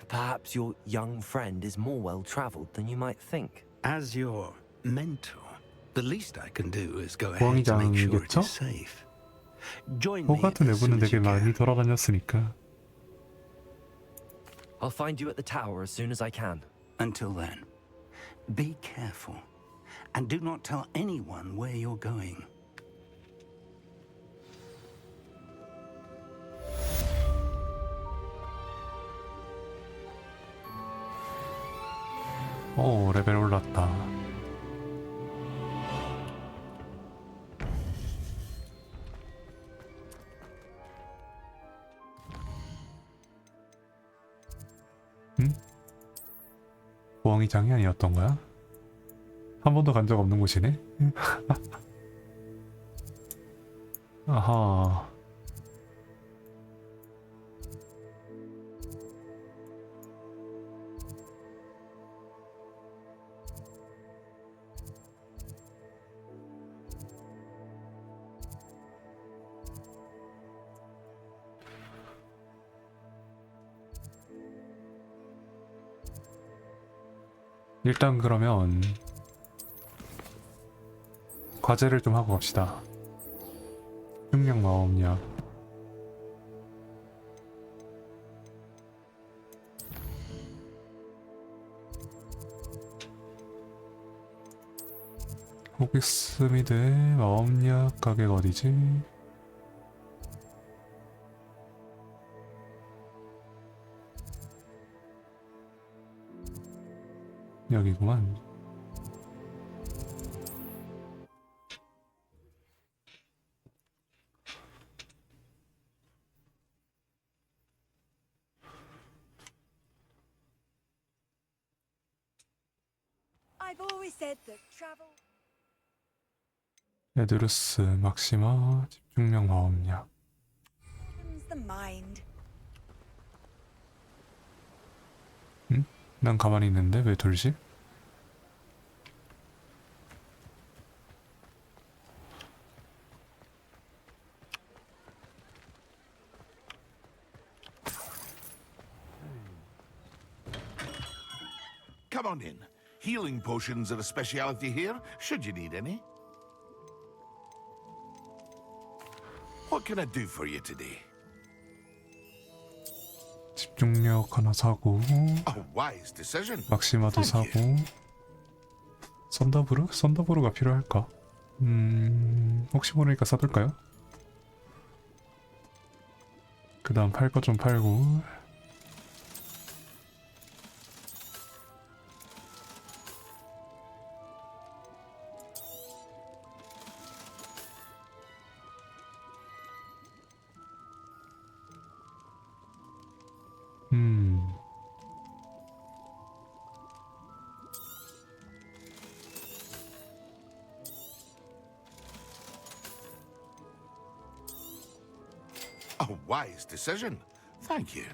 Perhaps your young friend is more well-traveled than you might think. As your mentor, the least I can do is go ahead to make sure it 호황이장이겠죠? is safe. Join me 호그와트 as soon 내부는 as 되게 you 많이 can. 돌아다녔으니까. I'll find you at the tower as soon as I can. Until then, be careful and do not tell anyone where you're going. 오, 레벨 올랐다. 응? 호황이장이 아니었던 거야? 한 번도 간 적 없는 곳이네? 아하. 일단 그러면 과제를 좀 하고 갑시다. 중력 마법약. 호기스미드의 마법약 가게가 어디지? 여기구만. I've always said that travel. 에드루스 막시마 집중력 마법약. Is the mind. 응? 난 가만히 있는데 왜 돌지? Come on in. Healing potions are a speciality here, should you need any. What can I do for you today? 집중력 하나 사고 A wise decision. 막시마도 Thank 사고 썬더브루? 썬더브루가 필요할까? 혹시 모르니까 사둘까요? 그 다음 팔 거 좀 팔고 A wise decision. Thank you.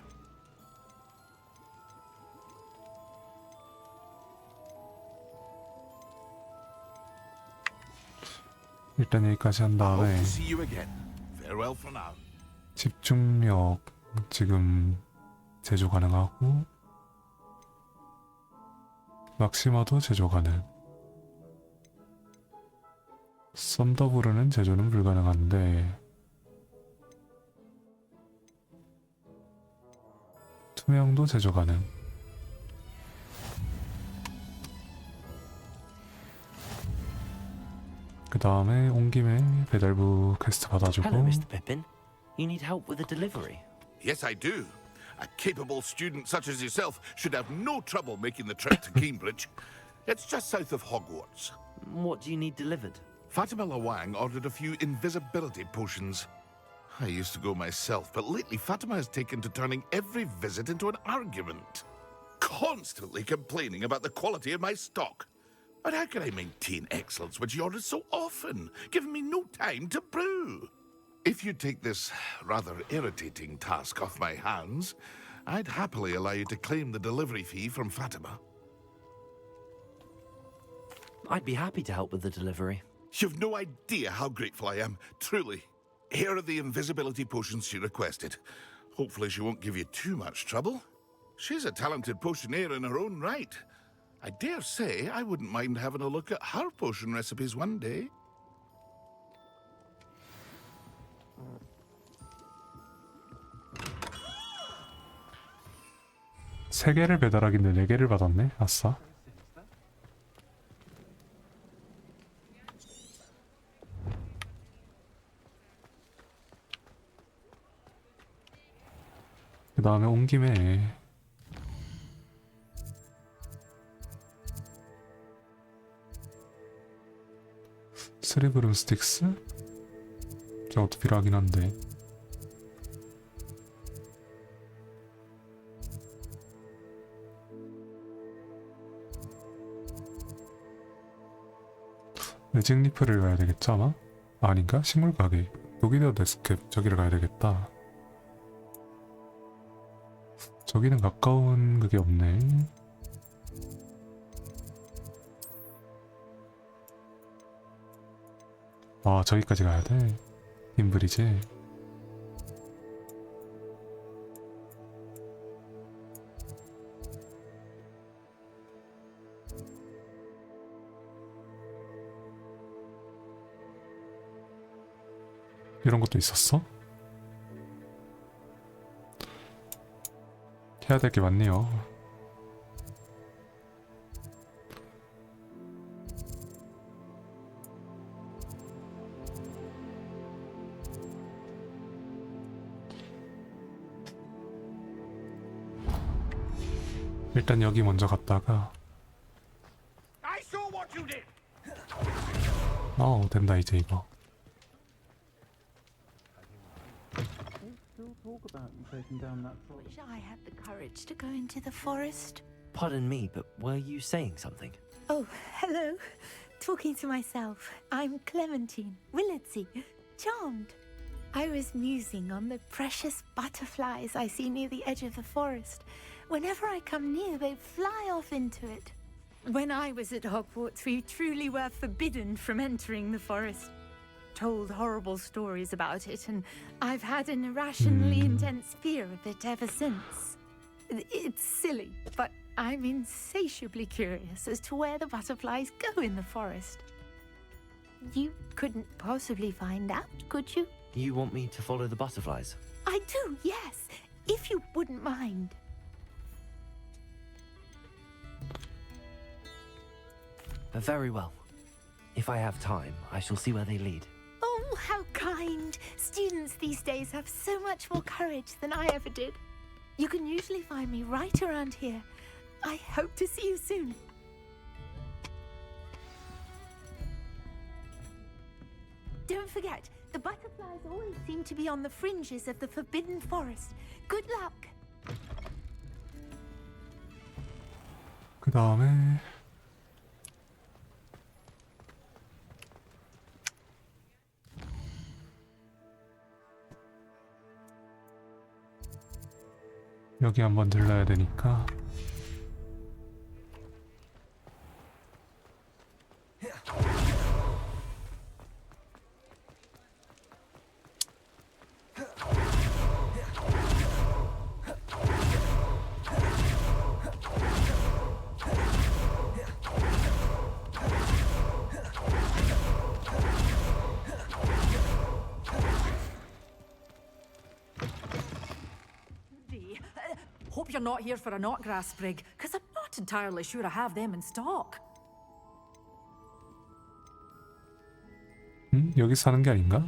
일단 여기까지 한 I hope 다음에 to see you again. Farewell for now. 집중력 지금 제조 가능하고 막시마도 제조 가능. 썬더브루는 제조는 불가능한데 투명도 제조 가능. 그 다음에 온 김에 배달부 퀘스트 받아주고. Hello, Mr. Pippin. You need help with a delivery? Yes, I do. A capable student such as yourself should have no trouble making the trip to Cambridge. It's just south of Hogwarts. What do you need delivered? Fatima Lawang ordered a few invisibility potions. I used to go myself, but lately Fatima has taken to turning every visit into an argument. Constantly complaining about the quality of my stock. But how can I maintain excellence when she orders so often, giving me no time to brew? If you take this rather irritating task off my hands, I'd happily allow you to claim the delivery fee from Fatima. I'd be happy to help with the delivery. You've no idea how grateful I am, truly. Here are the invisibility potions she requested. Hopefully she won't give you too much trouble. She's a talented potioneer in her own right. I dare say I wouldn't mind having a look at her potion recipes one day. 세 개를 배달하길래 4개를 받았네. 아싸. 그 다음에 온 김에 스리브룸 스틱스? 저것도 필요하긴 한데 매직 리프를 가야 되겠죠 아마? 아닌가? 식물 가게 도기더 데스캡 저기를 가야 되겠다. 저기는 가까운 그게 없네. 아 저기까지 가야 돼. 인브리지. 이런 것도 있었어? 해야 될 게 많네요. 일단 여기 먼저 갔다가 된다 이제 이거. Wish I had the courage to go into the forest. Pardon me, but were you saying something? Oh, hello. Talking to myself. I'm Clementine, Willardsey, charmed. I was musing on the precious butterflies I see near the edge of the forest. Whenever I come near, they fly off into it. When I was at Hogwarts, we truly were forbidden from entering the forest. Told horrible stories about it, and I've had an irrationally intense fear of it ever since. It's silly, but I'm insatiably curious as to where the butterflies go in the forest. You couldn't possibly find out, could you? You want me to follow the butterflies? I do, yes, if you wouldn't mind. Very well. If I have time, I shall see where they lead. Oh, how kind! Students these days have so much more courage than I ever did. You can usually find me right around here. I hope to see you soon. Don't forget, the butterflies always seem to be on the fringes of the Forbidden Forest. Good luck! 그 다음에 여기 한번 들러야 되니까 Hope you're not here for a knotgrass sprig, because I'm not entirely sure I have them in stock. 여기 사는 게 아닌가?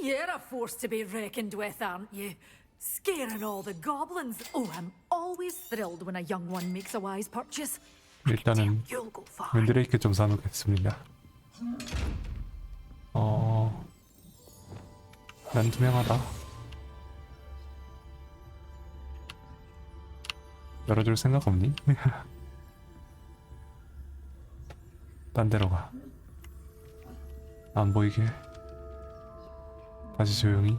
You're a force to be reckoned with, aren't you? Scaring all the goblins. Oh, I'm always thrilled when a young one makes a wise purchase. 일단은 You'll go far. 맨드레이크 좀 사놓겠습니다. 난 투명하다. 열어줄 생각 없니? 딴 데로 가. 안 보이게. 다시 조용히.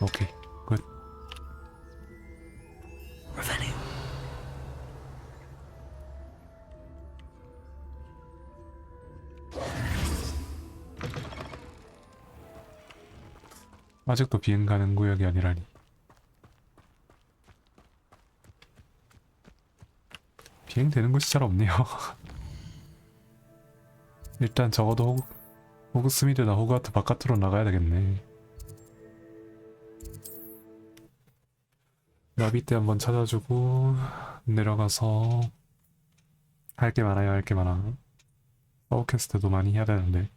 오케이, 굿. 아직도 비행 가능 구역이 아니라니. 비행되는 곳이 잘 없네요. 일단 적어도 호그스미드나 호그와트 바깥으로 나가야 되겠네. 나비 때 한번 찾아주고 내려가서 할 게 많아요. 할 게 많아. 서브퀘스트도 많이 해야 되는데.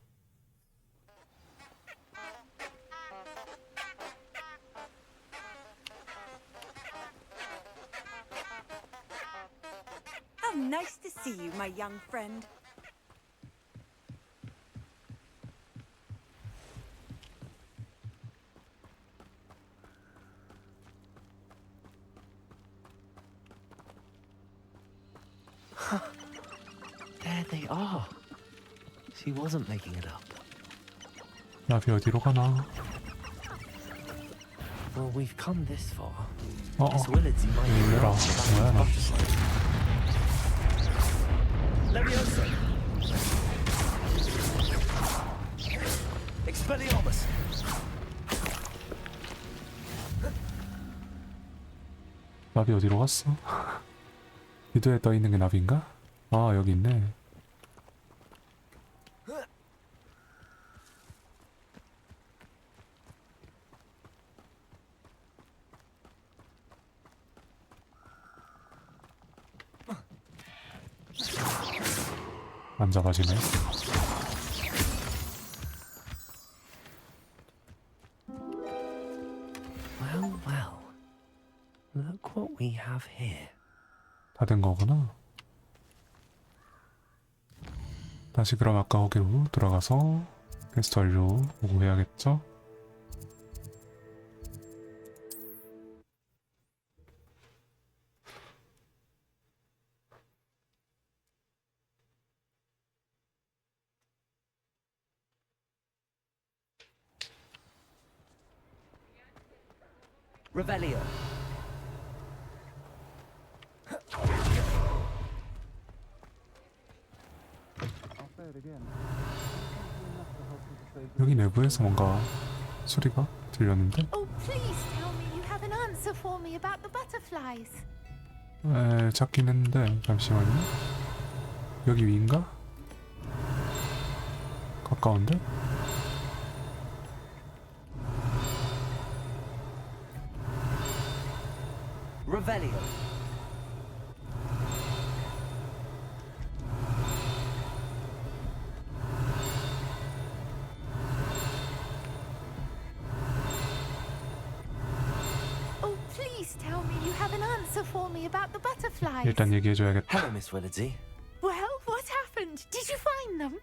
How nice to see you, my young friend. There they are. She wasn't making it up. 나비 어디로 가나? Well, we've come this far. Miss Willardsy might be 얘들아, wrong about 뭐야 the 나. Leviosa! Expelliarmus! 나비 어디로 갔어? 기도에 떠 있는 게 나비인가? 아, 여기 있네. 안 잡아지네. Well, well. Look what we have here. 다 된 거구나. 다시 그럼 아까 거기로 돌아가서 퀘스트 완료 보고 해야겠죠? Revelio. 여기 내부에서 뭔가 소리가 들렸는데? Oh, please tell me you have an answer for me about the butterflies. 찾긴 했는데 잠시만요. 여기 위인가? 가까운데? Revelio. Oh, please tell me you have an answer for me about the butterflies. 일단 얘기해줘야겠다. Hello, Miss Willardsy. Well, what happened? Did you find them?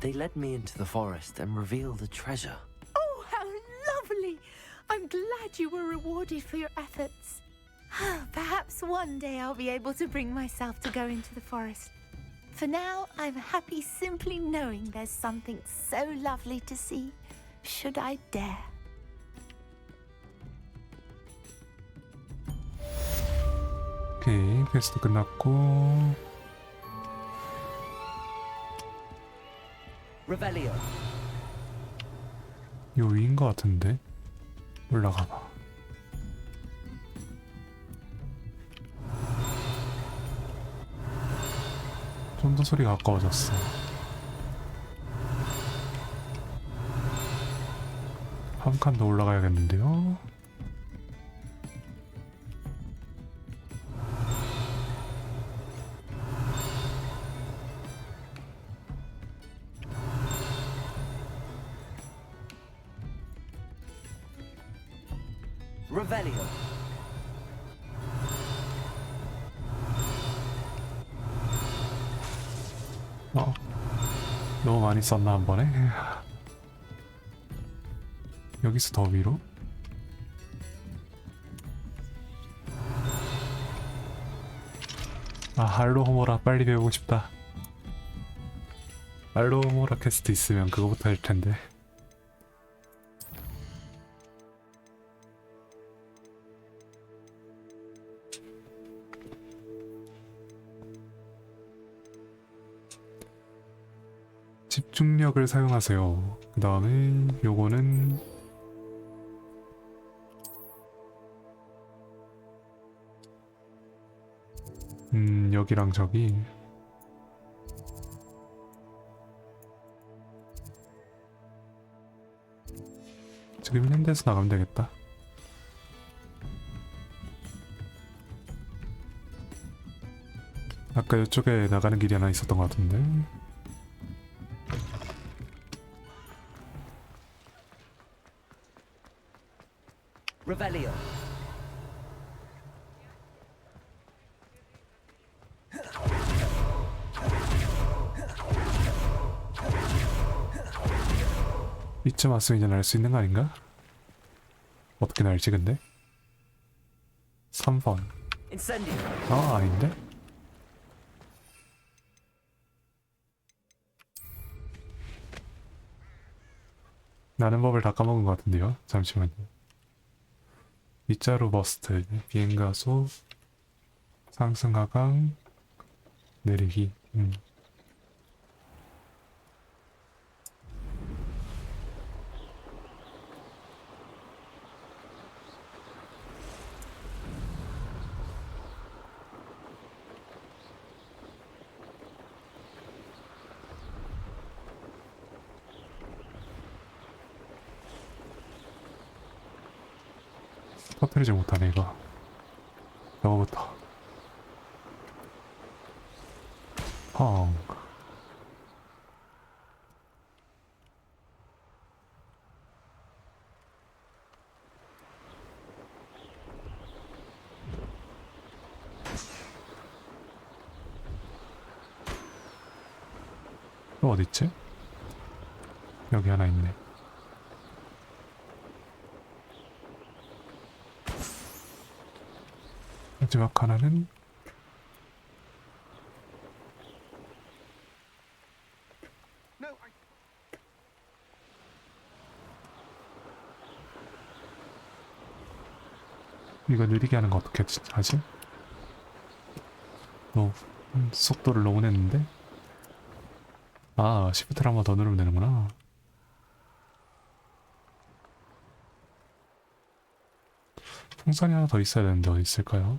They led me into the forest and revealed a treasure. Oh, how lovely! I'm glad you were rewarded for your efforts. Perhaps one day I'll be able to bring myself to go into the forest. For now, I'm happy simply knowing there's something so lovely to see, should I dare. 오케이, 퀘스트 끝났고 Revelio. 요 위인 것 같은데? 올라가봐. 좀 더 소리가 가까워졌어. 한 칸 더 올라가야겠는데요? Revelio. 너무 많이 썼나 한 번에? 여기서 더 위로? 아, 할로호모라 빨리 배우고 싶다. 할로호모라 퀘스트 있으면 그거부터 할 텐데. 집중력을 사용하세요. 그 다음에 요거는 여기랑 저기 지금 있는 데서 나가면 되겠다. 아까 이쪽에 나가는 길이 하나 있었던 것 같은데. Revelio. 이쯤 왔으면 이제 날 수 있는 거 아닌가? 어떻게 날지 근데? 3번. Incendio. 아, 아닌데? 나는 법을 다 까먹은 것 같은데요? 잠시만요. 밑자루 버스트, 비행가소, 상승 하강, 내리기. 터뜨리지 못하네 이거. 저거부터. 펑. 또 어딨지? 여기 하나 있네. 마지막 하나는 이거 느리게 하는 거 어떻게 하지? 속도를 너무 냈는데? 아, 시프트를 한 번 더 누르면 되는구나. 풍선이 하나 더 있어야 되는데 어디 있을까요?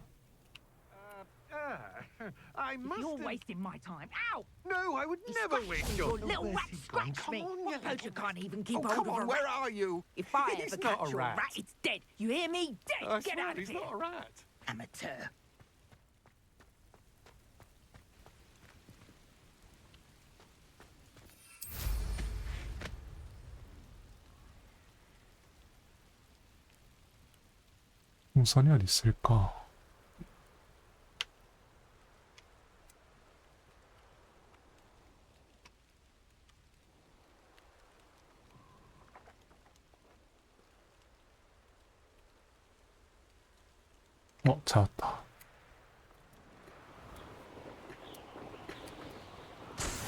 I must. You're wasting my time. Ow! No, I would never waste your. Little rat scratch me. What poacher can't even keep hold Come of a on, where rat? are you? If I He's ever not catch a your rat. rat, it's dead. You hear me? Dead. I Get swear out of he's here. not a rat. Amateur. 풍선이 어디 있을까? 찾았다.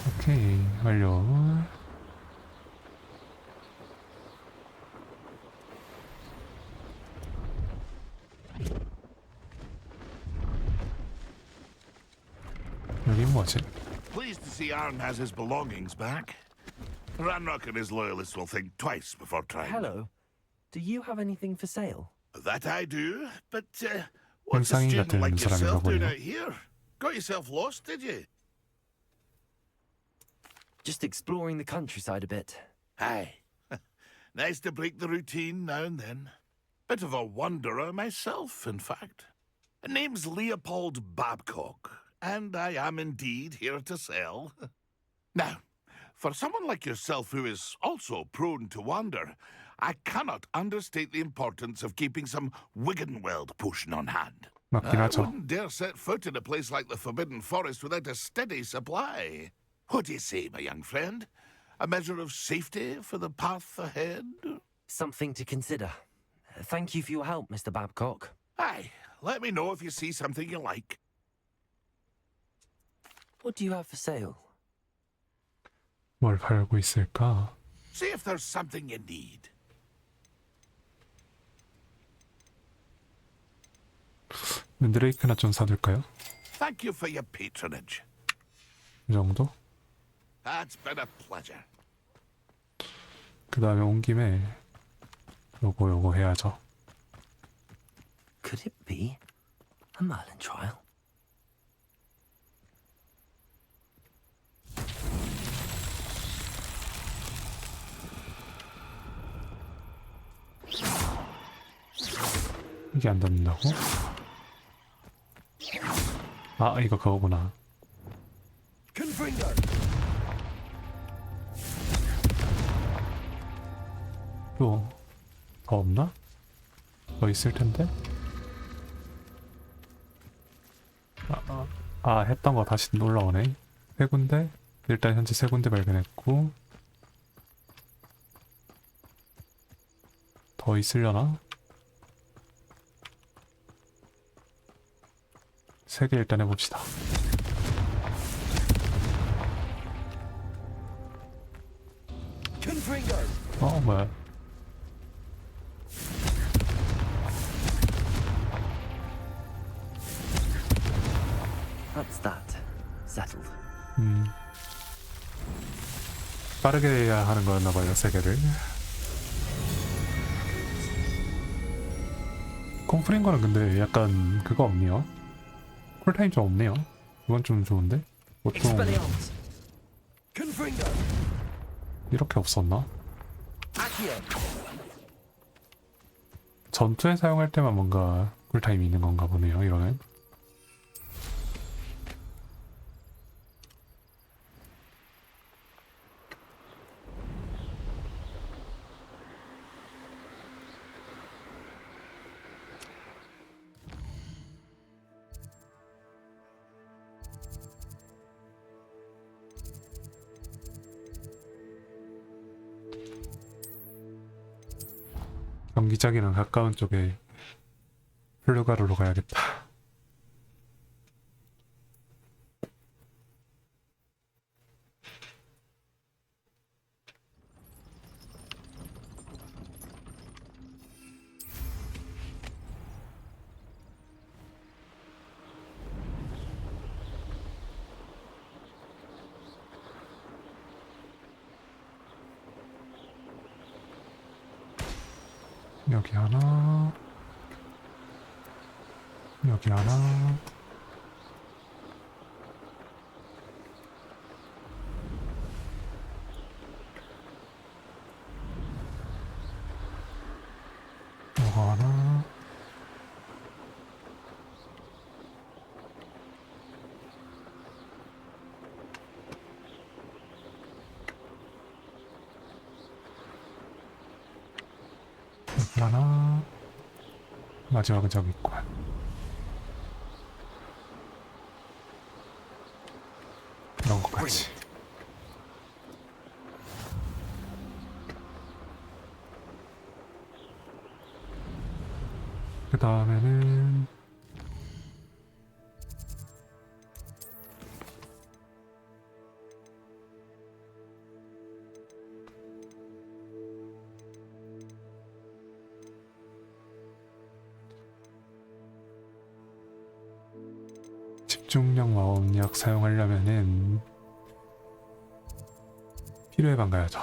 오케이, 완료. 여긴 뭐지? Pleased to see Aaron has his belongings back. Ranrock and his loyalists will think twice before trying. Hello. Do you have anything for sale? That I do, but what's a 현상인 student 같은 like 사람인가 yourself doing 보네요. out here? Got yourself lost, did you? Just exploring the countryside a bit. Aye. Nice to break the routine now and then. Bit of a wanderer myself, in fact. Name's Leopold Babcock, and I am indeed here to sell. Now, for someone like yourself who is also prone to wander, I cannot understate the importance of keeping some Wiggenweld potion on hand. 맞긴 I 하죠. wouldn't dare set foot in a place like the Forbidden Forest without a steady supply. What do you say, my young friend? A measure of safety for the path ahead? Something to consider. Thank you for your help, Mr. Babcock. Aye, let me know if you see something you like. What do you have for sale? 뭘 팔고 있을까? See if there's something you need. 맨드레이크나 좀 사둘까요? Thank you for your patronage. 이 정도? That's been a pleasure. 그 다음에 온 김에 요거 해야죠. Could it be a Merlin trial? 이게 안 닿는다고? 아, 이거 그거구나. 또 더 없나? 더 있을 텐데? 했던 거 다시 올라오네. 세 군데? 일단 현재 세 군데 발견했고, 더 있으려나? 세 개 일단 해봅시다. 뭐야? That's that. Settled. 빠르게 해야 하는 거였나봐요, 세 개를. 콤프린 거는 근데 약간 그거 없네요. 쿨타임 좀 없네요. 이건 좀 좋은데? 보통 이렇게 없었나? 전투에 사용할 때만 뭔가 쿨타임이 있는 건가 보네요, 이러면. 경기장이랑 가까운 쪽에 플루가루로 가야겠다. 여기 하나, 여기 하나, 요거 하나, 여기 하나, 마지막은 저기 있구만. 이런 것까지. 그 다음에는 집중력 마법약 사용하려면은 필요해방 가야죠.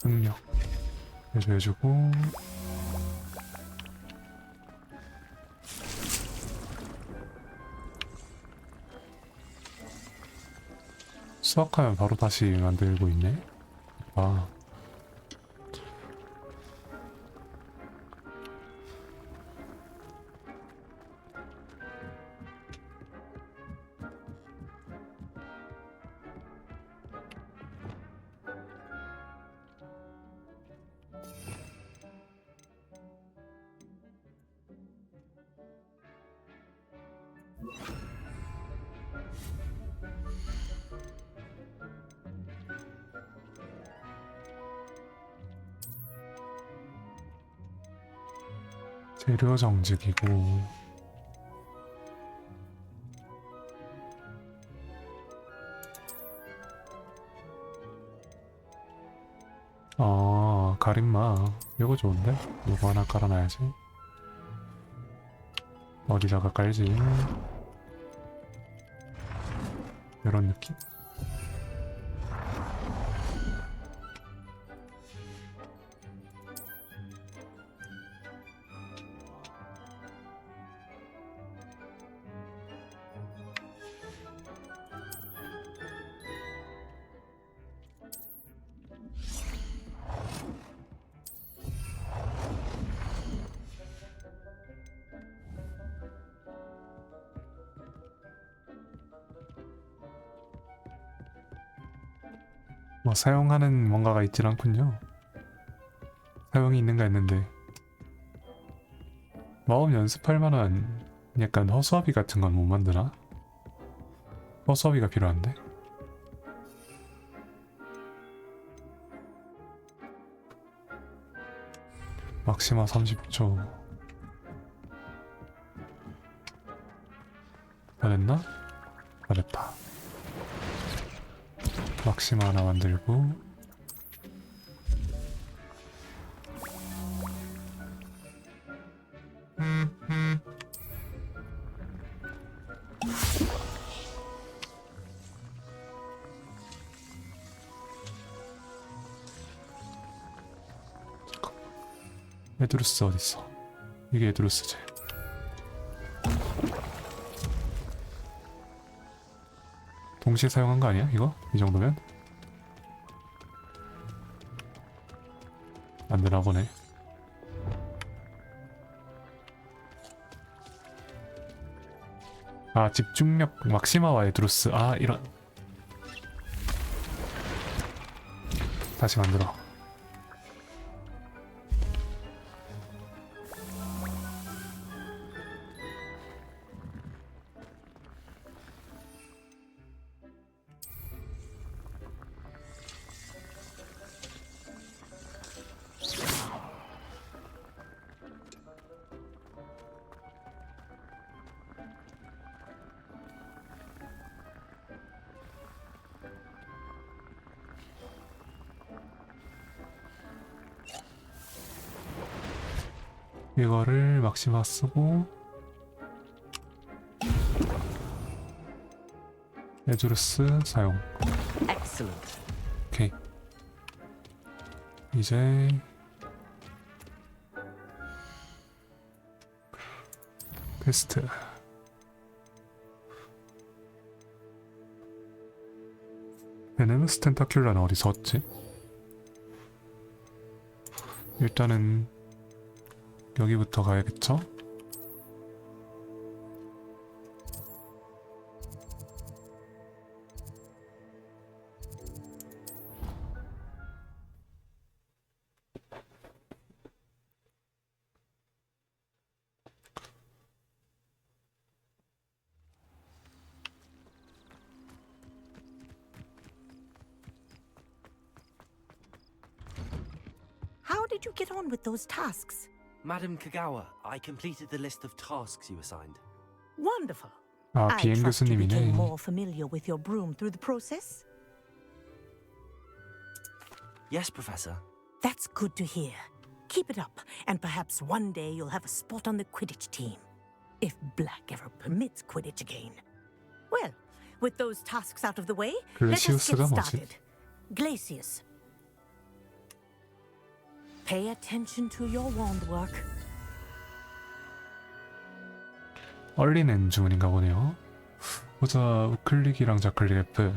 능력 해주고 수확하면 바로 다시 만들고 있네. 아, 재료 정직이고 가림마 이거 좋은데? 이거 하나 깔아놔야지. 어디다가 깔지? 이런 느낌? 뭐 사용하는 뭔가가 있진 않군요. 사용이 있는가 했는데 마법 연습할 만한 약간 허수아비 같은 건 못 만드나? 허수아비가 필요한데? 막시마 30초 다 됐나? 다 됐다. 막시마 하나 만들고 에드루스 어딨어? 이게 에드루스지. 동시에 사용한 거 아니야? 이거? 이 정도면? 안 되나 보네. 아, 집중력 막시마와 에드루스. 아, 이런. 다시 만들어. 이거를 막시마 쓰고 에드루스 사용. 오케이. 이제 퀘스트. 베네무스 텐타큘라는 어디서 얻지? 일단은 여기부터 가야겠죠? How did you get on with those tasks? Madam Kagawa, I completed the list of tasks you assigned. Wonderful. 아, I 비행 trust you became 교수님이네. more familiar with your broom through the process? Yes, Professor. That's good to hear. Keep it up, and perhaps one day you'll have a spot on the Quidditch team. If Black ever permits Quidditch again. Well, with those tasks out of the way, let us get 글래시우스가 뭐지? started. Glacius. Pay attention to your wand work. 얼린 주문인가 보네요. 보자, 우클릭이랑 좌클릭 F.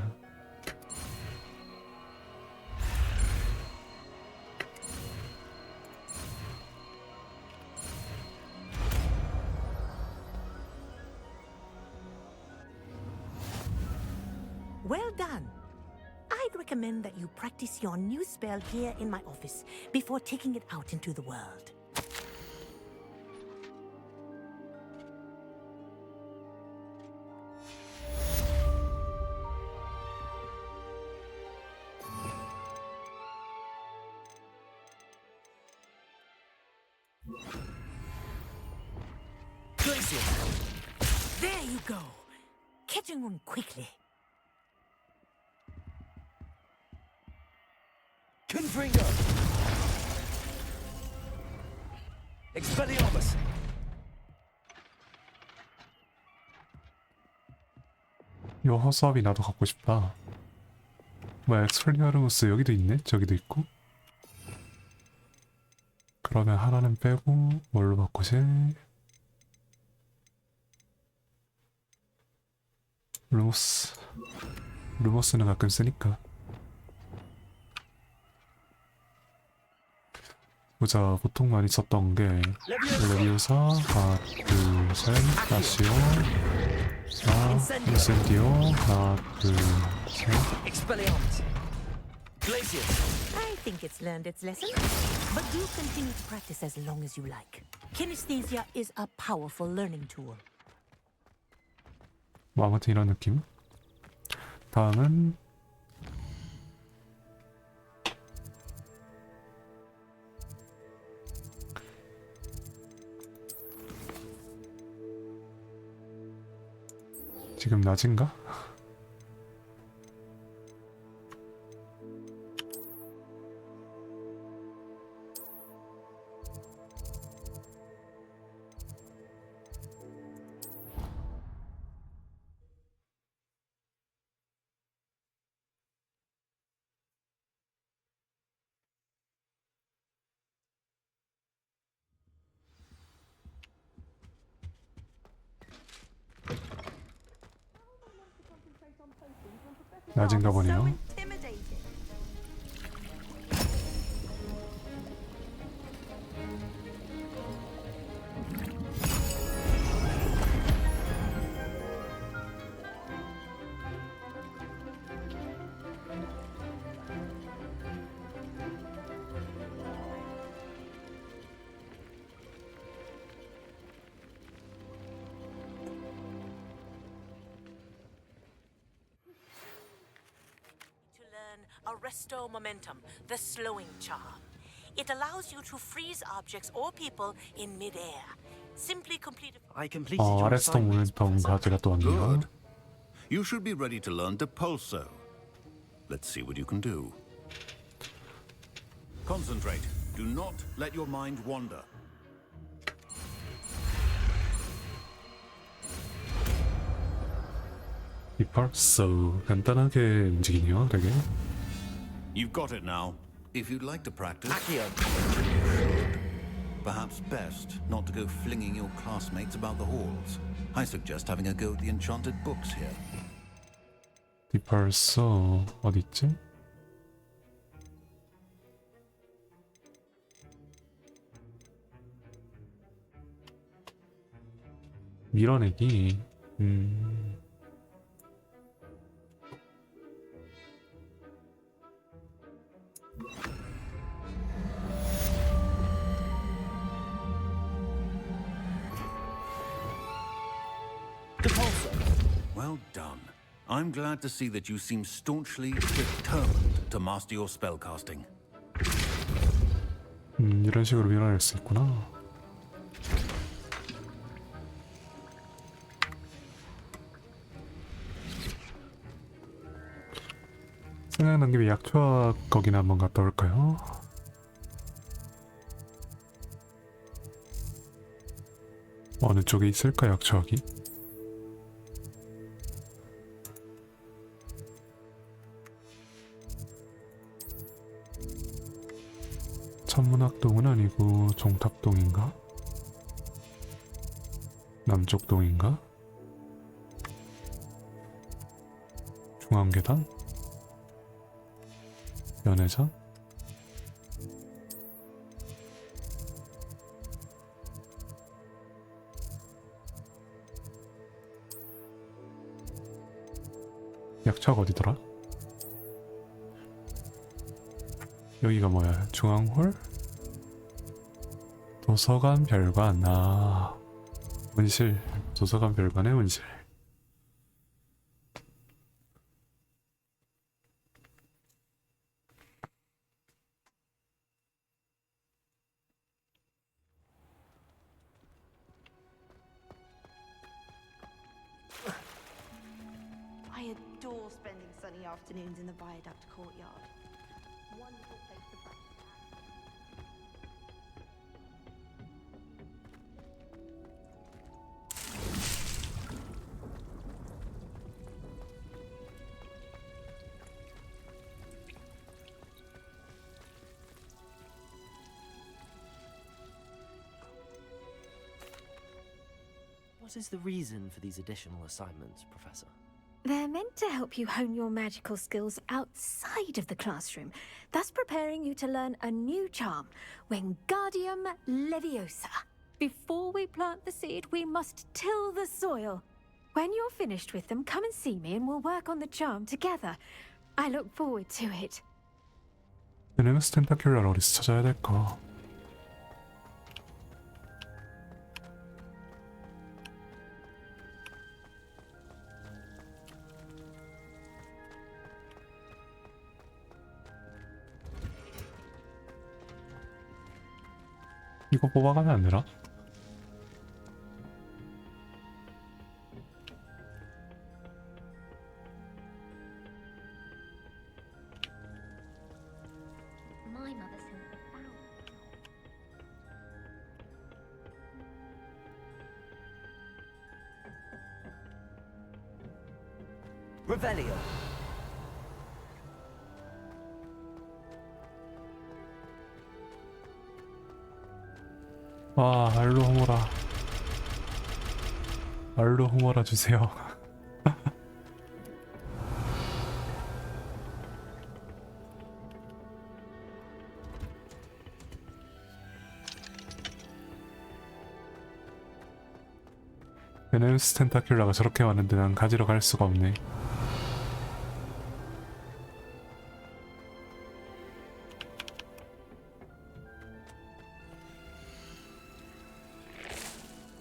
Well done. I'd recommend that you practice your new spell here in my office before taking it out into the world. Glacius. There you go. Catching one quickly. Confringo. Expelliarmus. 요 허수아비 나도 갖고 싶다. 뭐야, 엑스플리아르무스 여기도 있네? 저기도 있고. 그러면 하나는 빼고 뭘로 바꾸지? 루모스. 루모스는 가끔 쓰니까. 보자, 보통 많이 썼던 게 레비오사, 하나, 둘, 셋, 라시오, 인센디오, 하나, 둘, 셋. Expelliarmus. Glacius. I think it's learned its lesson. But do continue to practice as long as you like. Kinesthesia is a powerful learning tool. 뭐 아무튼 이런 느낌. 다음은 지금 낮인가? 낮인가 보네요. Arresto momentum, the slowing charm. It allows you to freeze objects or people in midair. Simply complete. I completed your 아레스토 assignment, 모멘텀 가지가 또 왔네요. Good. You should be ready to learn Depulso. Let's see what you can do. Concentrate. Do not let your mind wander. 이펄소 간단하게 움직이네요, 되게. You've got it now. If you'd like to practice, Accio. perhaps best not to go flinging your classmates about the halls. I suggest having a go at the enchanted books here. 이펄소 어디 있지? 밀어내기. Well done. I'm glad to see that you seem staunchly determined to master your spellcasting. 이런 식으로 밀어낼 수 있구나. 생각난 김에 약초학 거기나 한번 갔다 올까요? 어느 쪽에 있을까, 약초학이? 천문학동은 아니고 종탑동인가? 남쪽동인가? 중앙계단? 연회장? 약초가 어디더라? 여기가 뭐야? 중앙홀? 도서관 별관. 아, 문실. 도서관 별관의 문실. adore spending sunny afternoons in the viaduct courtyard. Wonderful place to practice. What is the reason for these additional assignments, Professor? They're meant to help you hone your magical skills outside of the classroom, thus preparing you to learn a new charm, Wingardium Leviosa. Before we plant the seed, we must till the soil. When you're finished with them, come and see me and we'll work on the charm together. I look forward to it. 베네무스 텐타큘라를 어디서 찾아야 될까? 이거 뽑아가면 안 되나? My mother sent the fowl. Revelio. 아, 알로 후모라. 알로 후모라 주세요. 베네무스 텐타큘라가 저렇게 많은데 난 가지러 갈 수가 없네.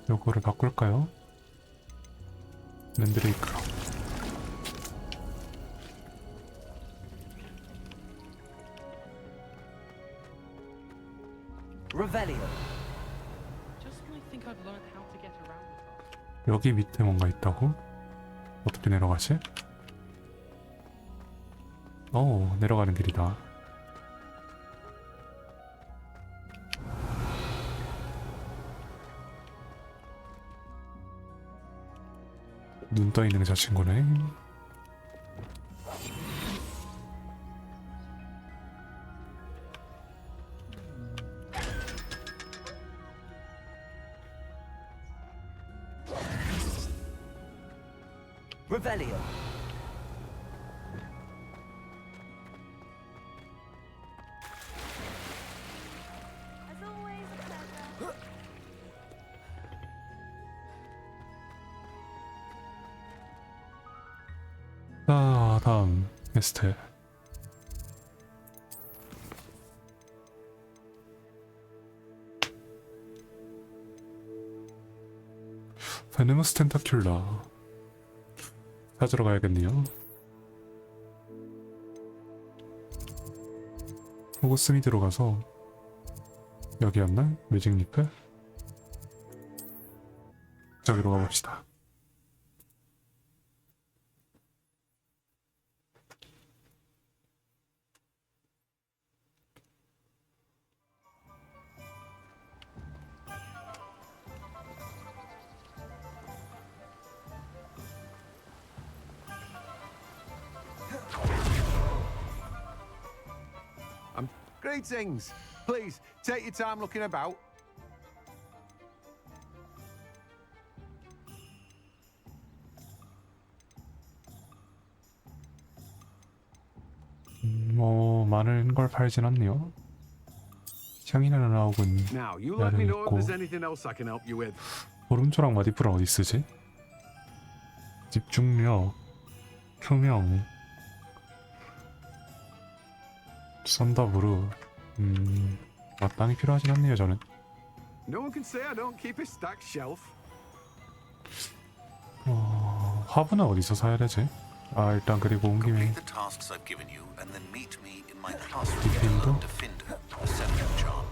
요거를 바꿀까요? 랜드레이크로. Revelio. Just when I think I've learned how to get around this art. 여기 밑에 뭔가 있다고? 어떻게 내려가지? 내려가는 길이다. 눈 떠 있는 저 친구네. Revelio. As always, a pleasure. 자, 다음 퀘스트. 베네무스 텐타큘라 찾으러 가야겠네요. 호그스미 들어가서 여기였나? 매직 리프? 저기로 가봅시다. Greetings. Please, take your time looking about. 뭐 많은 걸 팔진 않네요. 향이나는 아욱은 Now, you let me 야는 know if 있고 there's anything else I can help you with. 보름초랑 마디프랑 어디 쓰지? 집중력, 투명, 썬더브루. 마땅히 필요하진 않네요 저는. No one can say I don't keep a stacked shelf. 화분은 어디서 사야 되지? 아 일단 그리고 온 김에 Complete the tasks I've given you and then meet me in my classroom. Defender, a separate charm.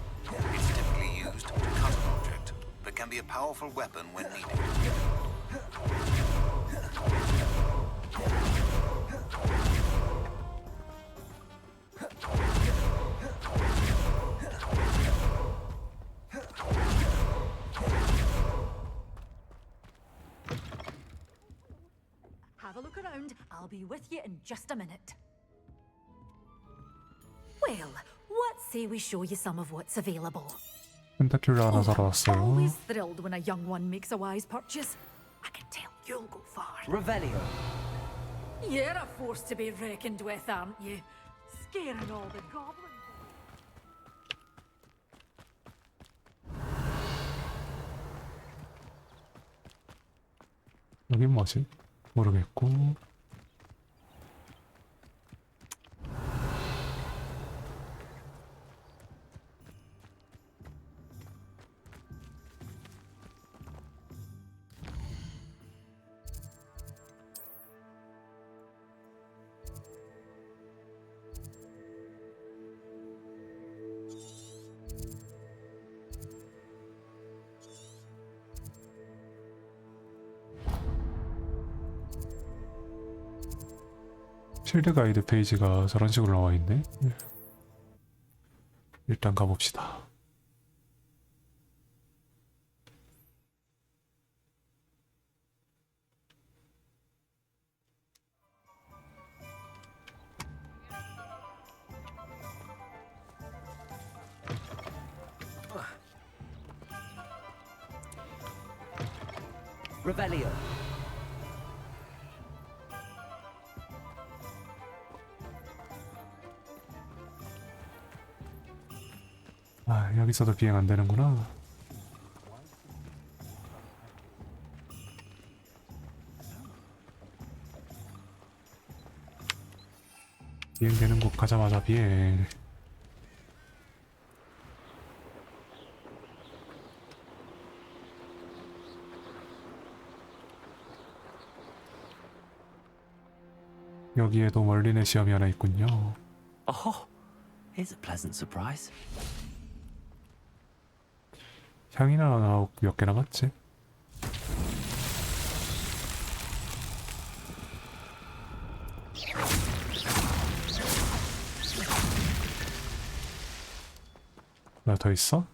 It's typically used to cut an object, but can be a powerful weapon when needed. mind. I'll be with you in just a minute. Well, what say we show you some of what's available? 펜타큘러 하나 사러 왔어요. Always thrilled when a young one makes a wise purchase. I can tell you'll go far. Revelio. You're a force to be reckoned with, aren't you? Scaring all the goblins. 여긴 뭐지? 모르겠고. 필드 가이드 페이지가 저런 식으로 나와 있네. 일단 가봅시다. Revelio. 아, 여기서도 비행 안 되는구나. 비행되는 곳 가자마자 비행. 여기에도 멀린의 시험이 하나 있군요. Oh, here's a pleasant surprise. 향이나 나오고 몇 개 남았지? 나 더 있어?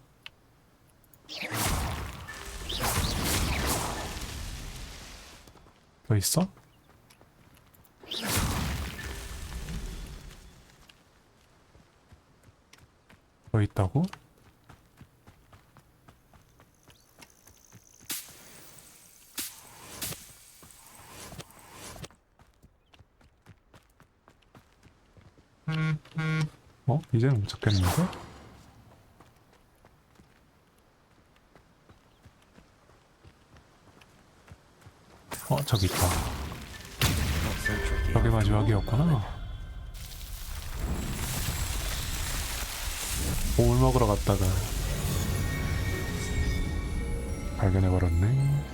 더 있어? 더 있다고? 어? 이제는 못 찾겠는데? 어, 저기 있다. 저게 마지막이었구나. 보물 먹으러 갔다가 발견해버렸네.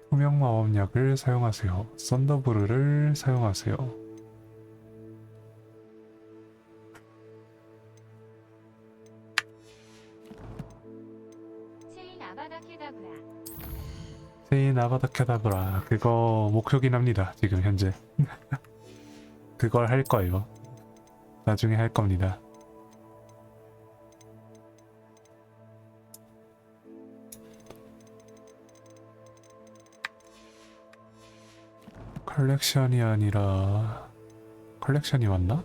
투명 마법약을 사용하세요. 썬더브르를 사용하세요. 세인 아바다 케다브라. 그거 목표긴 합니다. 지금 현재. 그걸 할 거예요. 나중에 할 겁니다. 컬렉션이 아니라 컬렉션이 맞나?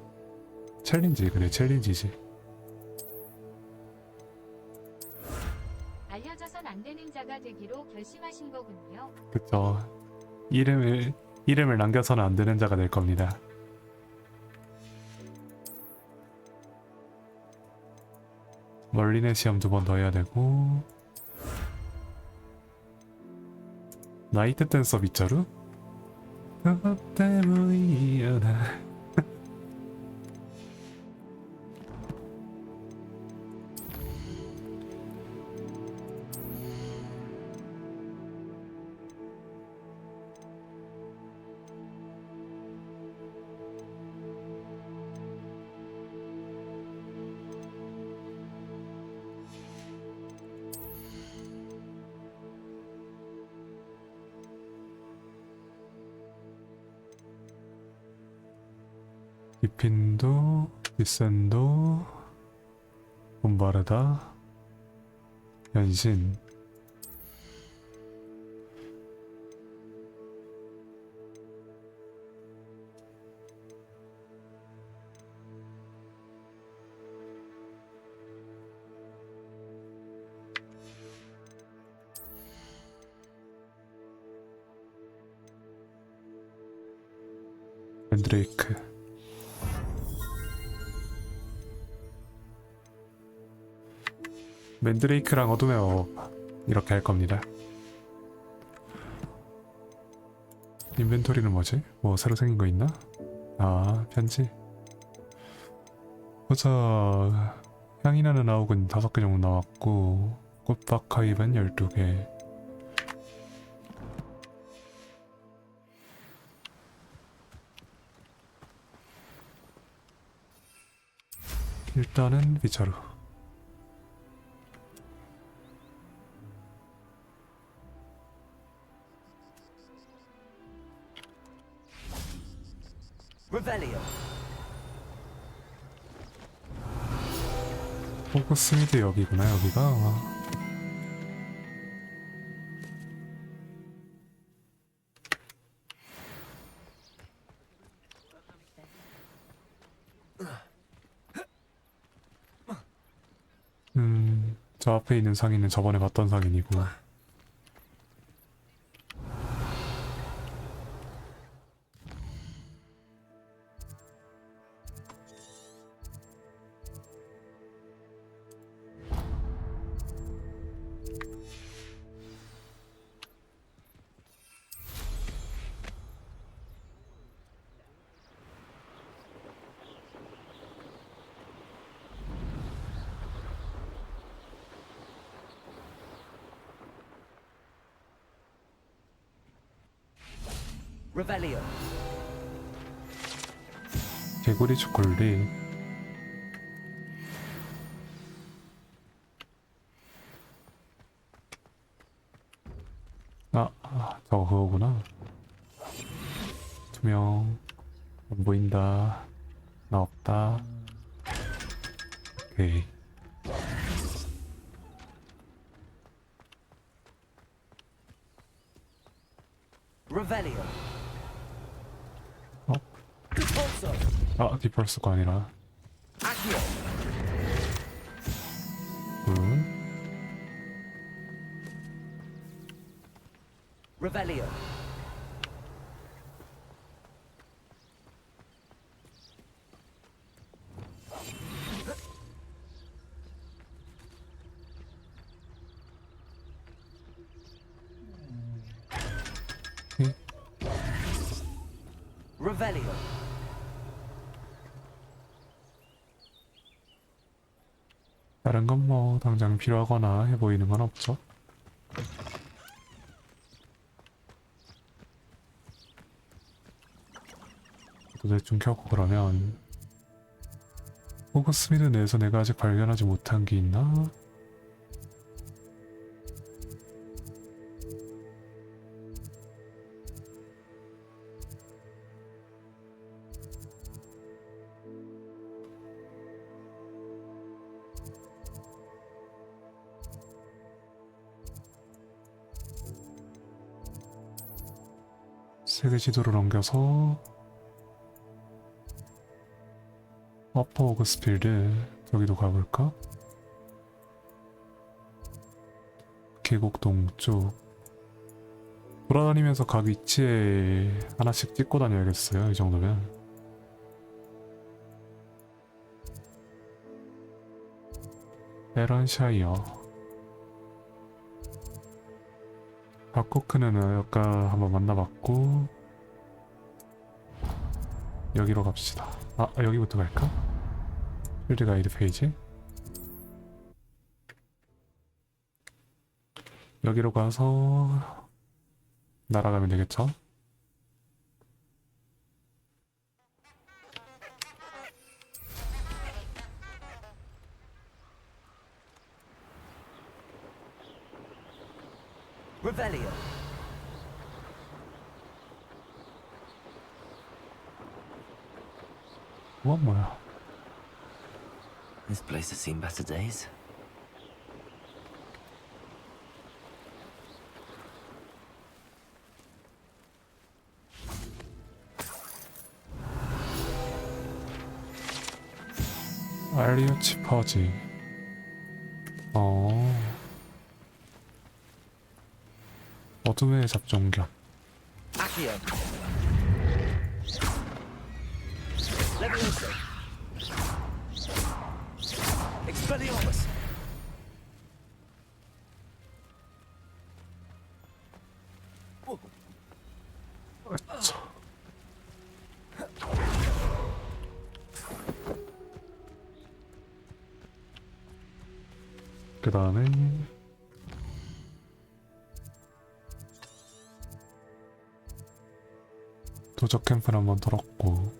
챌린지. 그래, 챌린지지. 알려져선 안 되는 자가 되기로 결심하신 거군요. 그쵸. 이름을 남겨서는 안 되는 자가 될 겁니다. 멀린의 시험 2번 더 해야 되고. 나이트 댄서 빗자루? 그것 때문이야. 디핀도, 디센도, 본바르다 연신 맨드레이크 맨드레이크랑 어둠의 업 이렇게 할 겁니다. 인벤토리는 뭐지? 뭐 새로 생긴 거 있나? 아 편지 보자. 향이 나는 아욱은 5개 정도 나왔고 꽃박하입은 12개. 일단은 비차루. Revelio. 호그스미드 여기구나. 여기가 저 앞에 있는 상인은 저번에 봤던 상인이고 Revelio. 개구리 초콜릿. 저거 그거구나. 투명. 안 보인다. 나 없다. 오케이. Revelio. 디펄스가 아니라. Revelio. Revelio. 다른 건 뭐 당장 필요하거나 해 보이는 건 없죠. 또 대충 켜고 그러면 호그스미드 내에서 내가 아직 발견하지 못한 게 있나? 세계 지도를 넘겨서 어퍼 오그스필드 여기도 가볼까? 계곡 동쪽 돌아다니면서 각 위치에 하나씩 찍고 다녀야겠어요. 이 정도면 에런샤이어 바코크는 아까 한번 만나봤고 여기로 갑시다. 여기부터 갈까? 필드 가이드 페이지 여기로 가서 날아가면 되겠죠? Revelio. 뭐야? This place has seen better days. 알리오치 퍼지. 어둠의 잡종격. Accio. Levioso. Expelliarmus. 그 다음에 도적 캠프를 한번 털었고,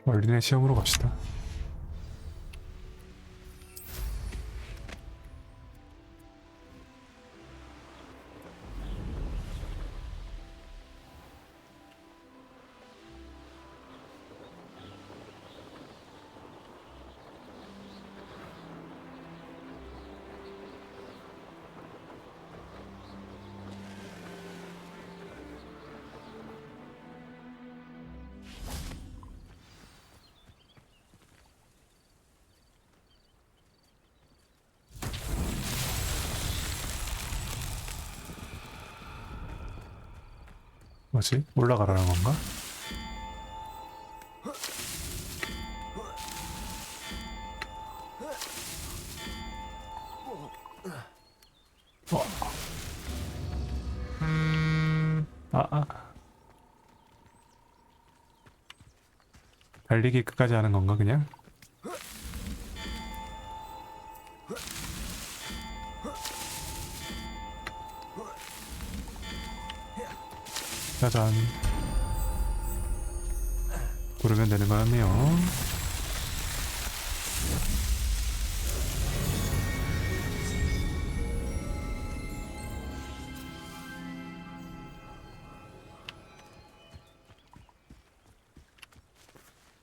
얼린의 시험으로 갑시다. 뭐지? 올라가라는 건가? 달리기 끝까지 하는 건가 그냥? 짜잔. 고르면 되는 거였네요.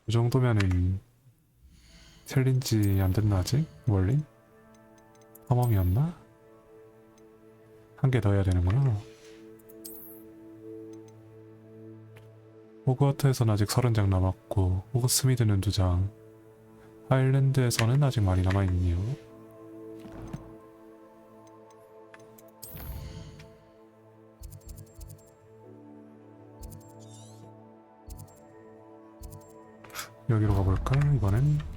이 정도면은 챌린지 안 됐나 아직? 원래? 탐험이었나? 한 개 더 해야 되는구나. 호그와트에서는 아직 30장 남았고, 호그스미드는 2장, 아일랜드에서는 아직 많이 남아있네요. 여기로 가볼까 이번엔?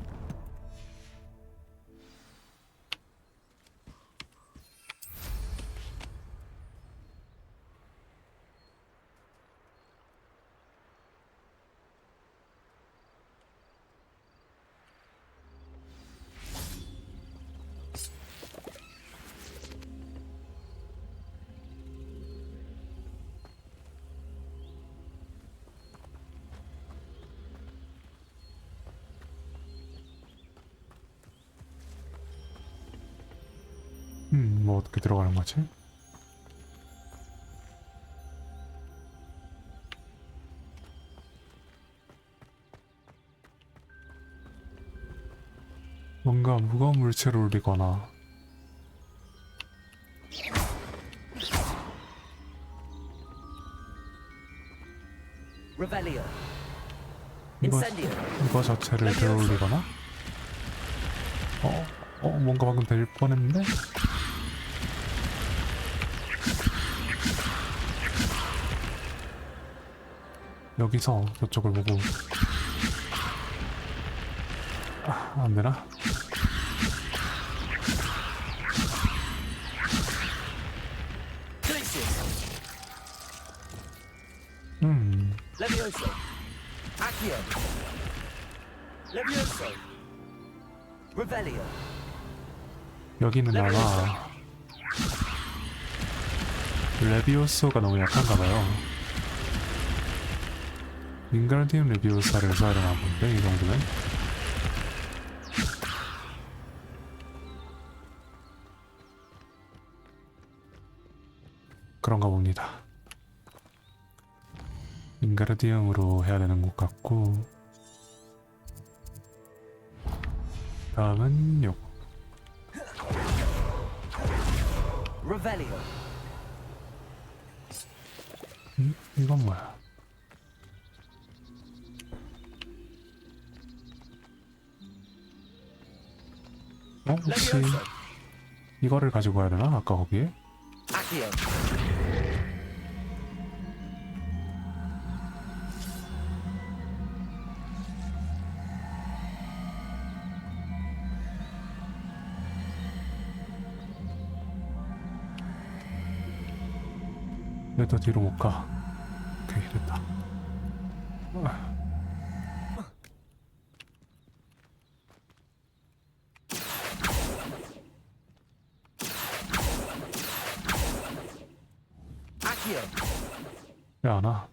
뭐 어떻게 들어가는 거지? 뭔가 무거운 물체를 올리거나 Revelio. 이거 Incendio. 자체를 들어 올리거나 뭔가 방금 될 뻔했는데? 여기서 저쪽을 보고 안되나? Levioso. Accio. Levioso. Revelio. 여기는 아마 레비오스가 너무 약한가봐요. 윙가르디움 레비오사를 써야 되나 본데, 이 정도면? 그런가 봅니다. 윙가르디움으로 해야 되는 것 같고, 다음은 요거. Revelio. 이건 뭐야? 혹시 이거를 가지고 가야 되나? 아까 거기에? Accio. 왜 더 뒤로 못 가? 오케이, 됐다. Accio. 왜 안 와?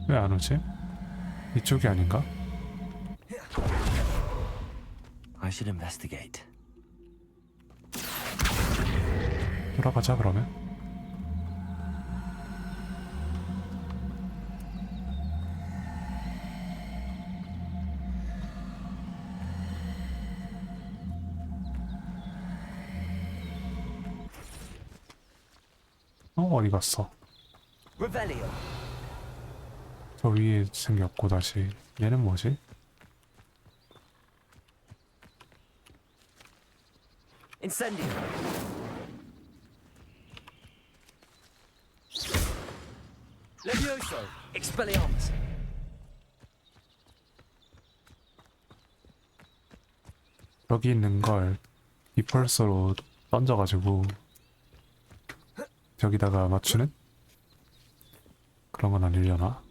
왜 안 오지? 이쪽이 아닌가? I should investigate. 돌아가자 그러면. 어디 갔어? Revelio. 저 위에 생겼고 다시. 얘는 뭐지? Incendio. Levioso. Expelliarmus. 여기 있는 걸 디펄서로 던져가지고 여기다가 맞추는? 그런 건 아니려나?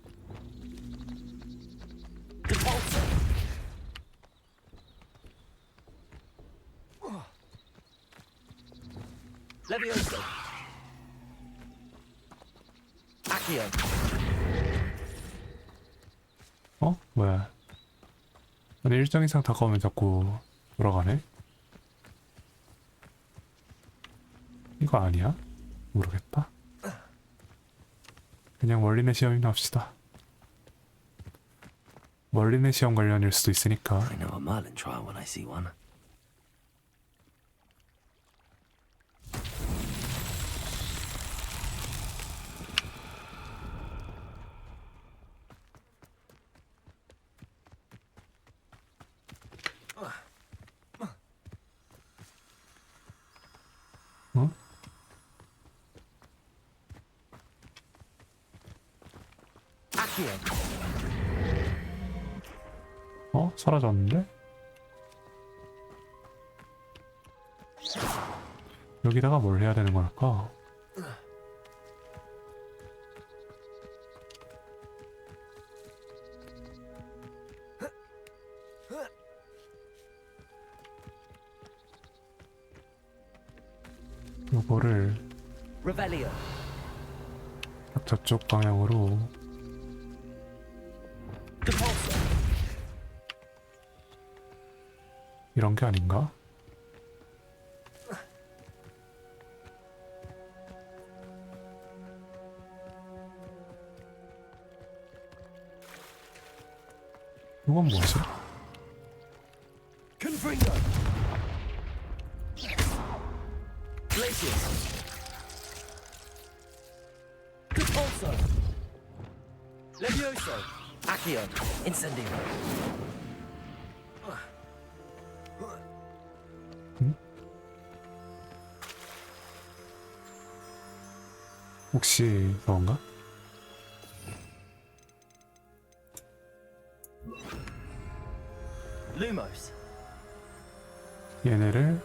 Levioso. Accio. 어? 뭐야? 아니 일정 이상 다가오면 자꾸 돌아가네? 이거 아니야? 모르겠다. 그냥 멀리내 시험이나 합시다. 멀리내 시험 관련일 수도 있으니까. I know a Merlin trial when I see one. 어? Accio. 어? 사라졌는데? 여기다가 뭘 해야 되는 걸까? 요거를 Revelio. 딱 저쪽 방향으로 이런 게 아닌가? 이건 뭐지? Confringo. Glacius. Repulso. Levioso. Accio. Incendio. 혹시 그건가? Lumos. 얘네를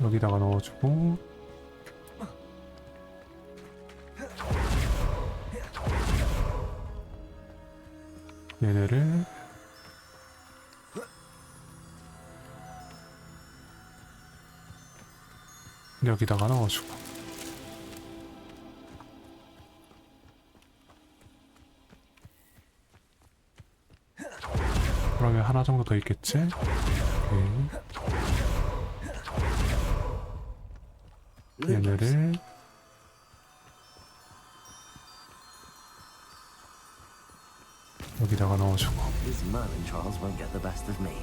여기다가 넣어주고 얘네를 여기다가 넣어주고. 그러면 하나 정도 더 있겠지? 오케이. 얘네를 여기다가 넣어주고. These Merlin trials won't get the best of me.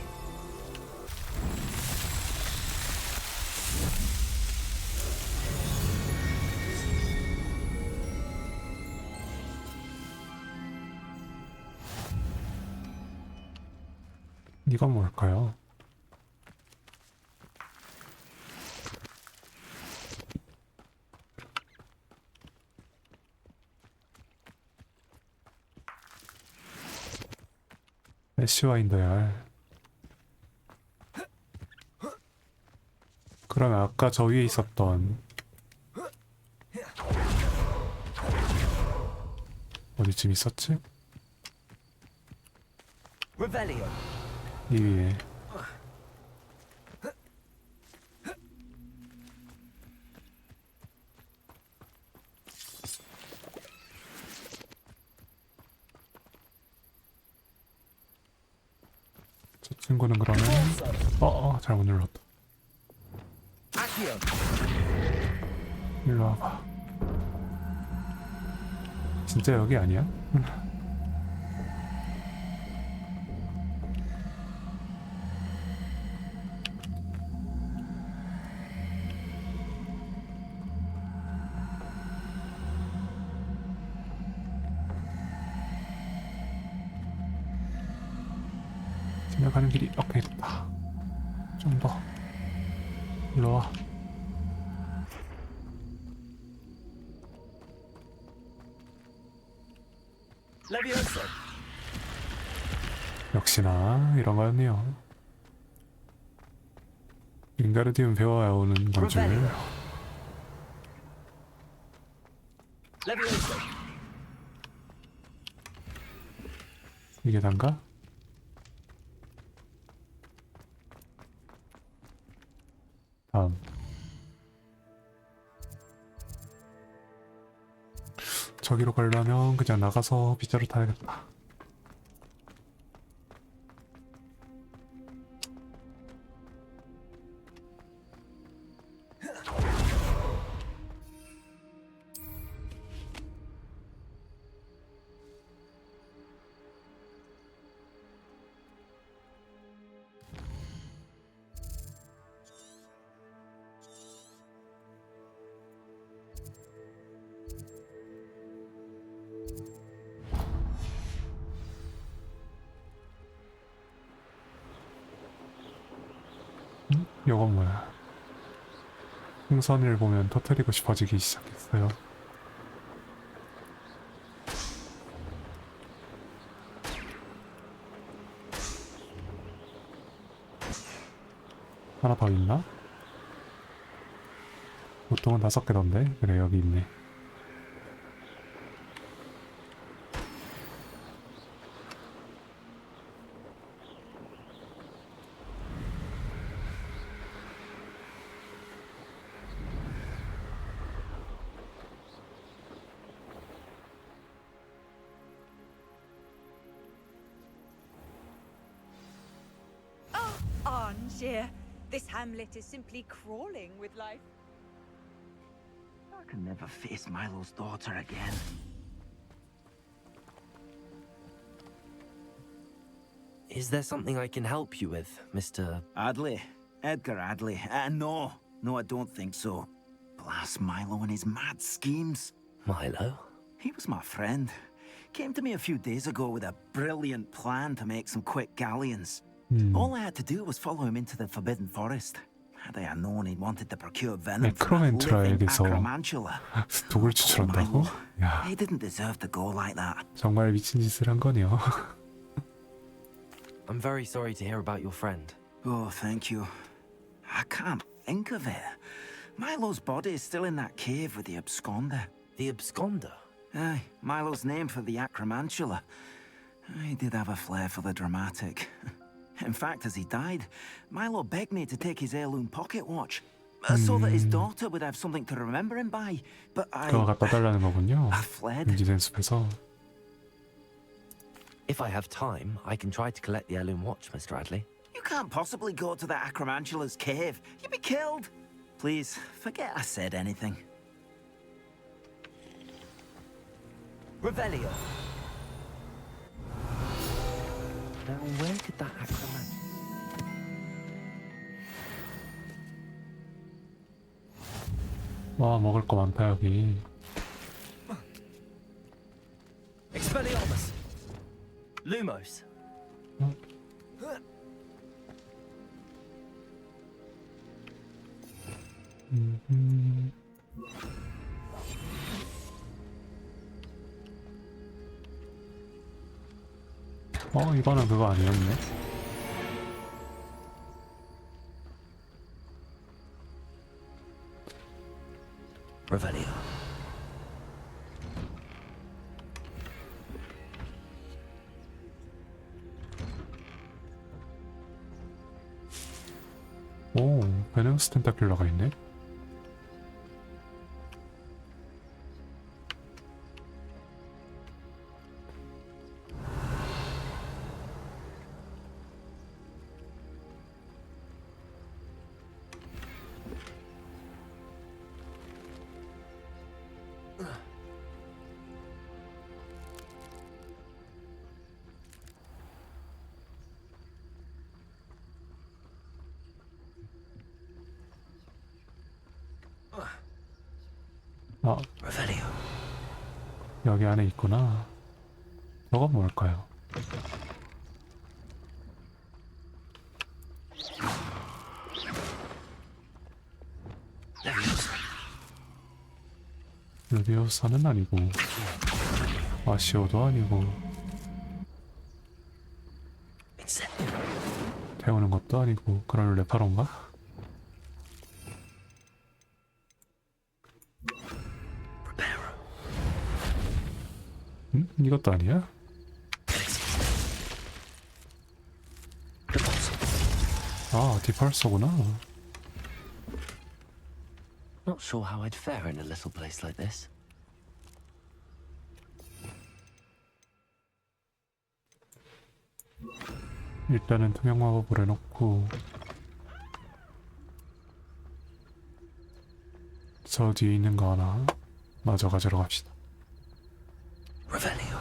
이건 뭘까요? 애쉬와인더야. 그러면 아까 저 위에 있었던 어디쯤 있었지? Revelio. 이 위에. 저 친구는 그러면 잘못 눌렀다. Accio. 일로 와봐. 진짜 여기 아니야? 지나가는 길이 오케이 됐다. 좀 더 일로 와. Levioso. 역시나 이런 거였네요. 윙가르디움 배워야 오는 건 줄. Levioso. 이게 단가? 다음. 저기로 가려면 그냥 나가서 빗자루 타야겠다. 요건 뭐야? 풍선을 보면 터뜨리고 싶어지기 시작했어요. 하나 더 있나? 보통은 5개던데? 그래 여기 있네. Angier, this hamlet is simply crawling with life. I can never face Milo's daughter again. Is there something I can help you with, Mr. Adley? Edgar Adley? No, I don't think so. Blast Milo and his mad schemes. Milo? He was my friend. Came to me a few days ago with a brilliant plan to make some quick galleons. All I had to do was follow him into the Forbidden Forest. Had I known he wanted to procure venom from a living acromantula. 독을 추출한다고? 야, He didn't deserve to go like that. 정말 미친 짓을 한 거네요. I'm very sorry to hear about your friend. Oh, thank you. I can't think of it. Milo's body is still in that cave with the absconder. The absconder? Aye, Milo's name for the acromantula. He did have a flair for the dramatic. In fact, as he died, Milo begged me to take his heirloom pocket watch. so that his daughter would have something to remember him by. But 그거 갖다 달라는 거군요. I fled. 인지된 숲에서. If I have time, I can try to collect the heirloom watch, Mr. Radley. You can't possibly go to the Acromantula's cave. You'd be killed. Please, forget I said anything. Revelio. Now, where could that acroman... 와, 먹을 거 많다 여기. Expelliarmus. Lumos. 이거는 그거 아니었네. Revelio. 오, 베네우스 텐타큘러가 있네. 아, Revelio. 여기 안에 있구나. 저건 뭘까요? 레비오사는 아니고, 아시오도 아니고, 태우는 것도 아니고, 그럴 레파론가? 이것도 아니야? 아, 디펄서구나. Not sure how I'd fare in a little place like this. 일단은 투명 마법을 해놓고 저 뒤에 있는 거 하나 마저 가지러 갑시다. Revelio.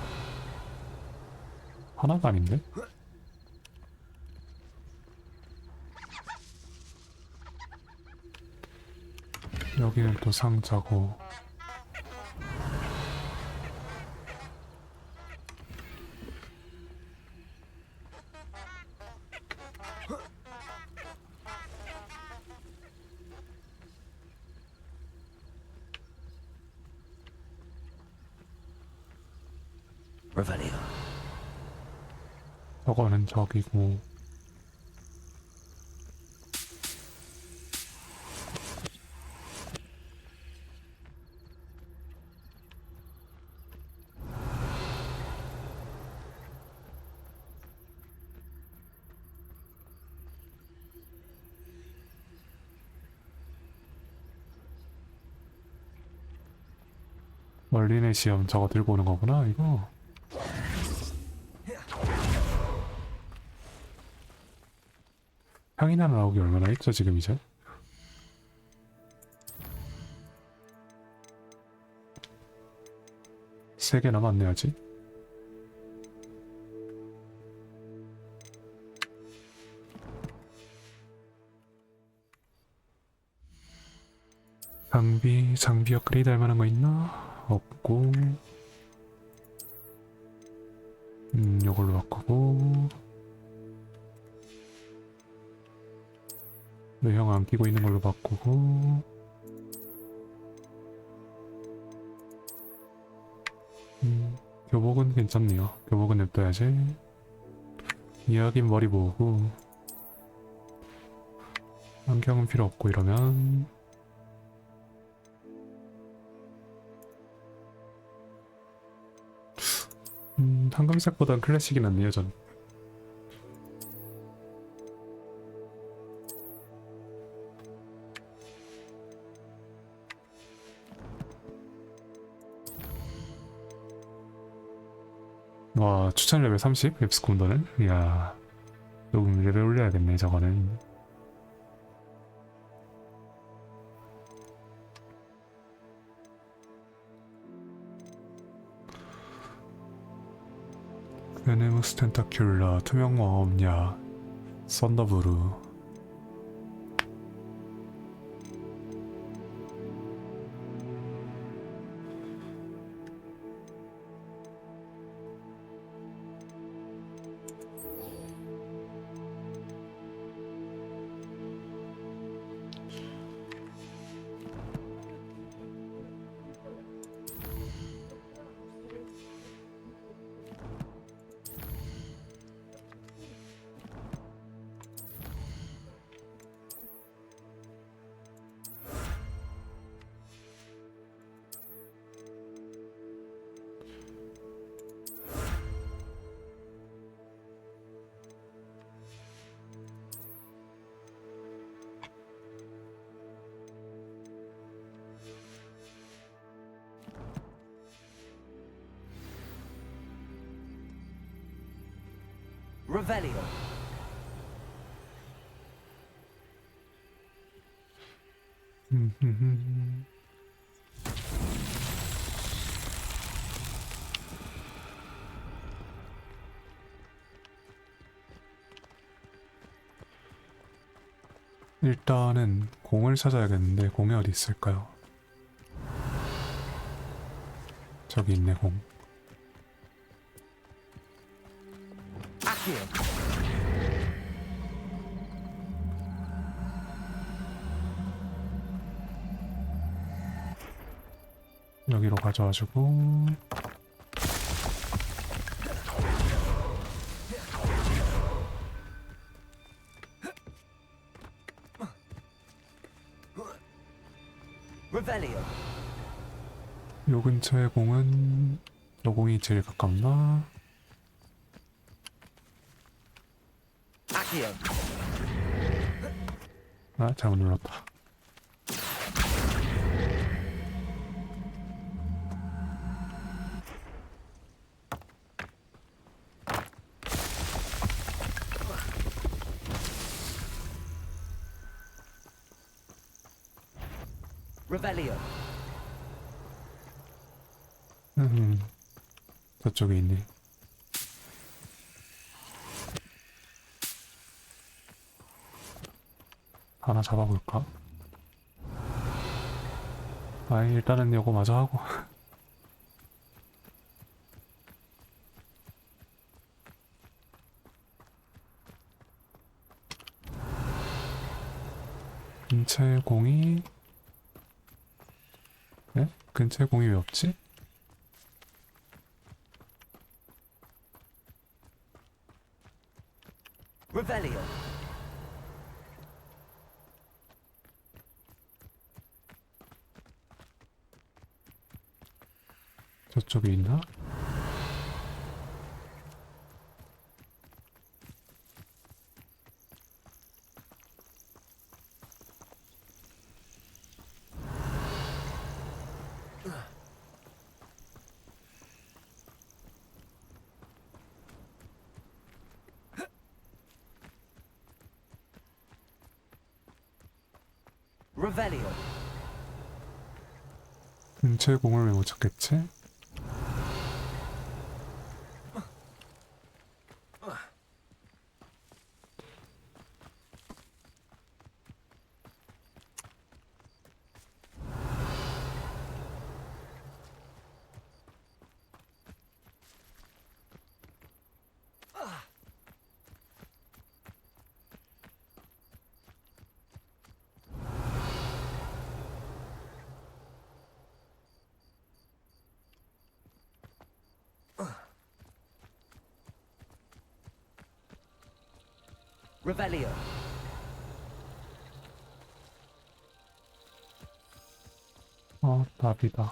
하나가 아닌데? 여기는 또 상자고. Revelio. 저거는 저기고. 멀린의 시험 저거 들고 오는 거구나 이거. 향이 나는 나오기 얼마나 있죠 지금 이제? 세 개 남았네 아직. 장비 업그레이드 할 만한 거 있나? 없고. 요걸로 바꾸고. 형 안 끼고 있는 걸로 바꾸고. 교복은 괜찮네요. 교복은 냅둬야지. 이야기 머리 모으고. 안경은 필요 없고 이러면. 황금색보단 클래식이 낫네요 전. 와, 추천 레벨 30? 앱스콘더는? 이야, 조금 레벨 올려야겠네 저거는. 베네무스 텐타큘라, 투명왕 없냐, 썬더브루. Revelio. 일단은 공을 찾아야겠는데 공이 어디 있을까요? 저기 있네 공. 여기로 가져와주고 Revelio. 요 근처의 공은 요 공이 제일 가깝나? Accio. 아, 잘못 눌렀다. Revelio. 저쪽에 있네. 하나 잡아볼까? 아이, 일단은 요거 마저 하고. 근처에 공이... 네? 근처에 공이 왜 없지? Revelio. 저쪽에 있나? Revelio. 근처에 공을 왜 못 찾겠지? Revelio. 답이다.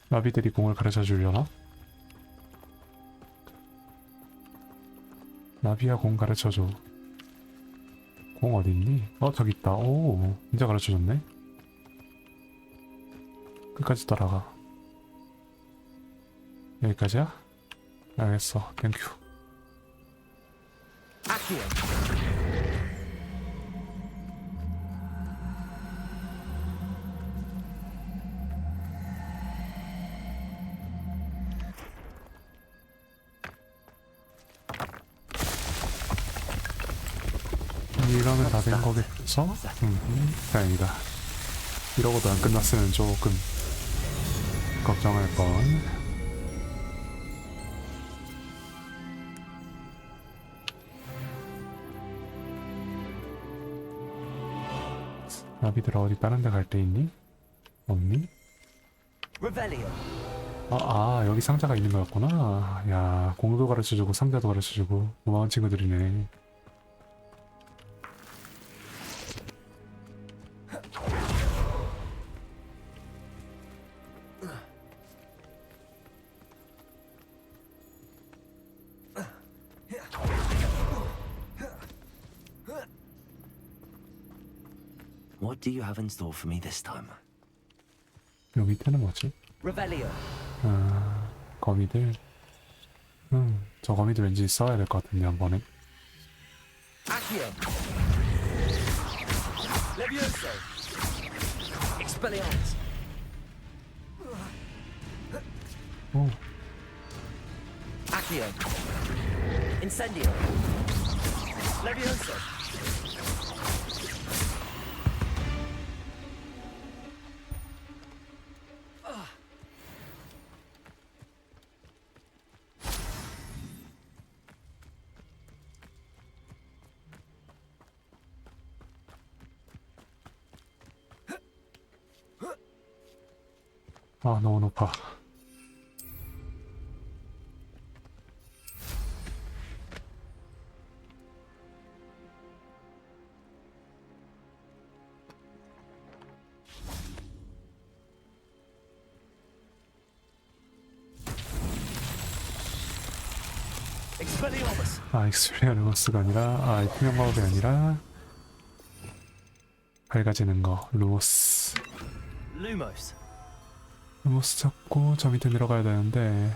나비들이 공을 가르쳐 주려나? 나비야 공 가르쳐줘. 공 어딨니? 저기 있다. 오, 진짜 가르쳐줬네. 끝까지 따라가. 여기까지야? 알겠어. 땡큐. 이러면 다 된 거겠어? 다행이다. 이러고도 안 끝났으면 조금 걱정할 뻔. 나비들아 어디 다른 데 갈 데 있니? 없니? 여기 상자가 있는 거였구나. 야, 공도 가르쳐주고 상자도 가르쳐주고 고마운 친구들이네. What do you have in store for me this time? 요 밑에는 뭐지? 거미들. 저 거미들 왠지 써야 될 것 같은데 한 번에. 오. 너무 높아. 익스펠리아르머스가 아니라, 투명 마법이 아니라 밝아지는 거, 루모스. 루모스 잡고 저 밑에 내려가야 되는데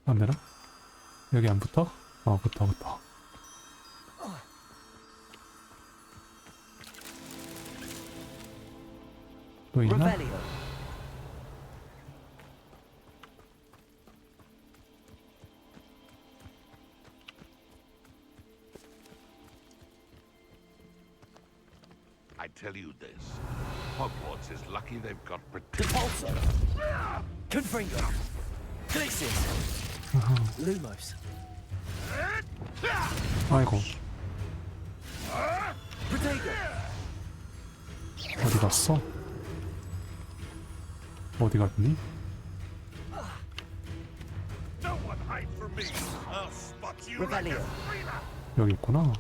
안 되나? 여기 안 붙어? 붙어. 또 있나? I tell you this, Hogwarts is lucky they've got protection. Confringo. Glixis. Lumos. 아이고. Protego. 어디 갔어? 어디 갔니? 여기 있구나.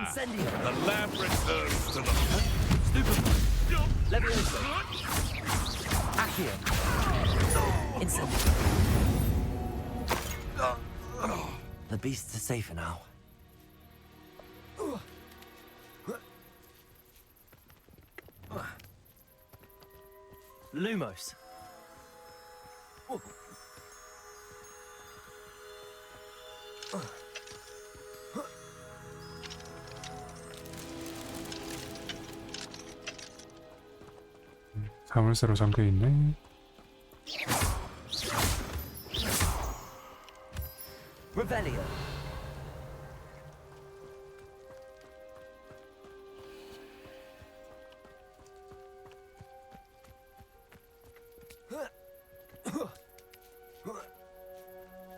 The lamp returns to the Leviosa. Accio. Incendio. The beasts are safer now. Lumos. 자물쇠로 잠겨있네. Revelio.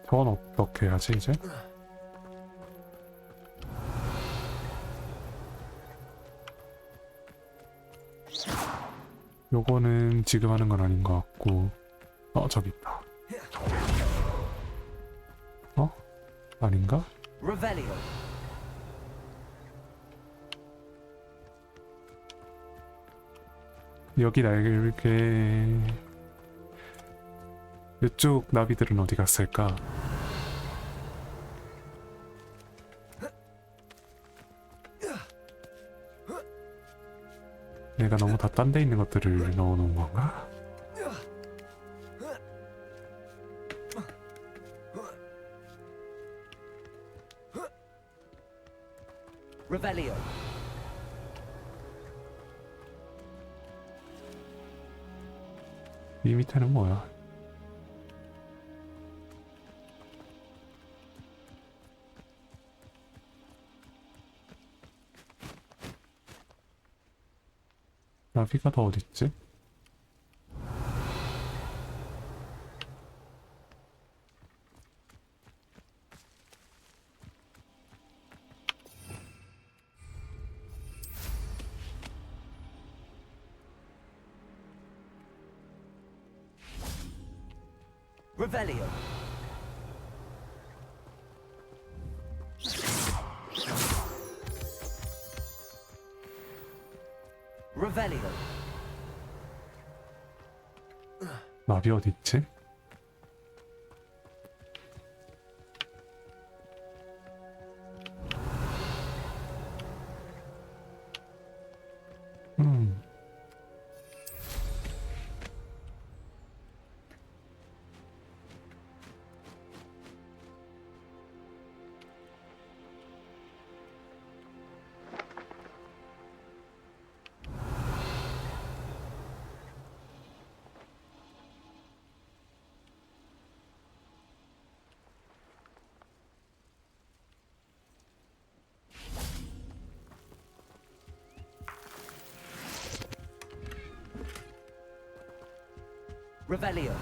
저건 어떻게 하지 이제? 요거는 지금 하는 건 아닌 것 같고. 저기 있다. 아닌가? Revelio. 여기 날개. 이쪽 나비들은 어디 갔을까? 내가 너무 다 딴 데 있는 것들을 넣어놓은 건가? Revelio. 이 밑에는 뭐야? 나비가 더 어딨지? Revelio. Revelio. 나비 어딨지? Revelio.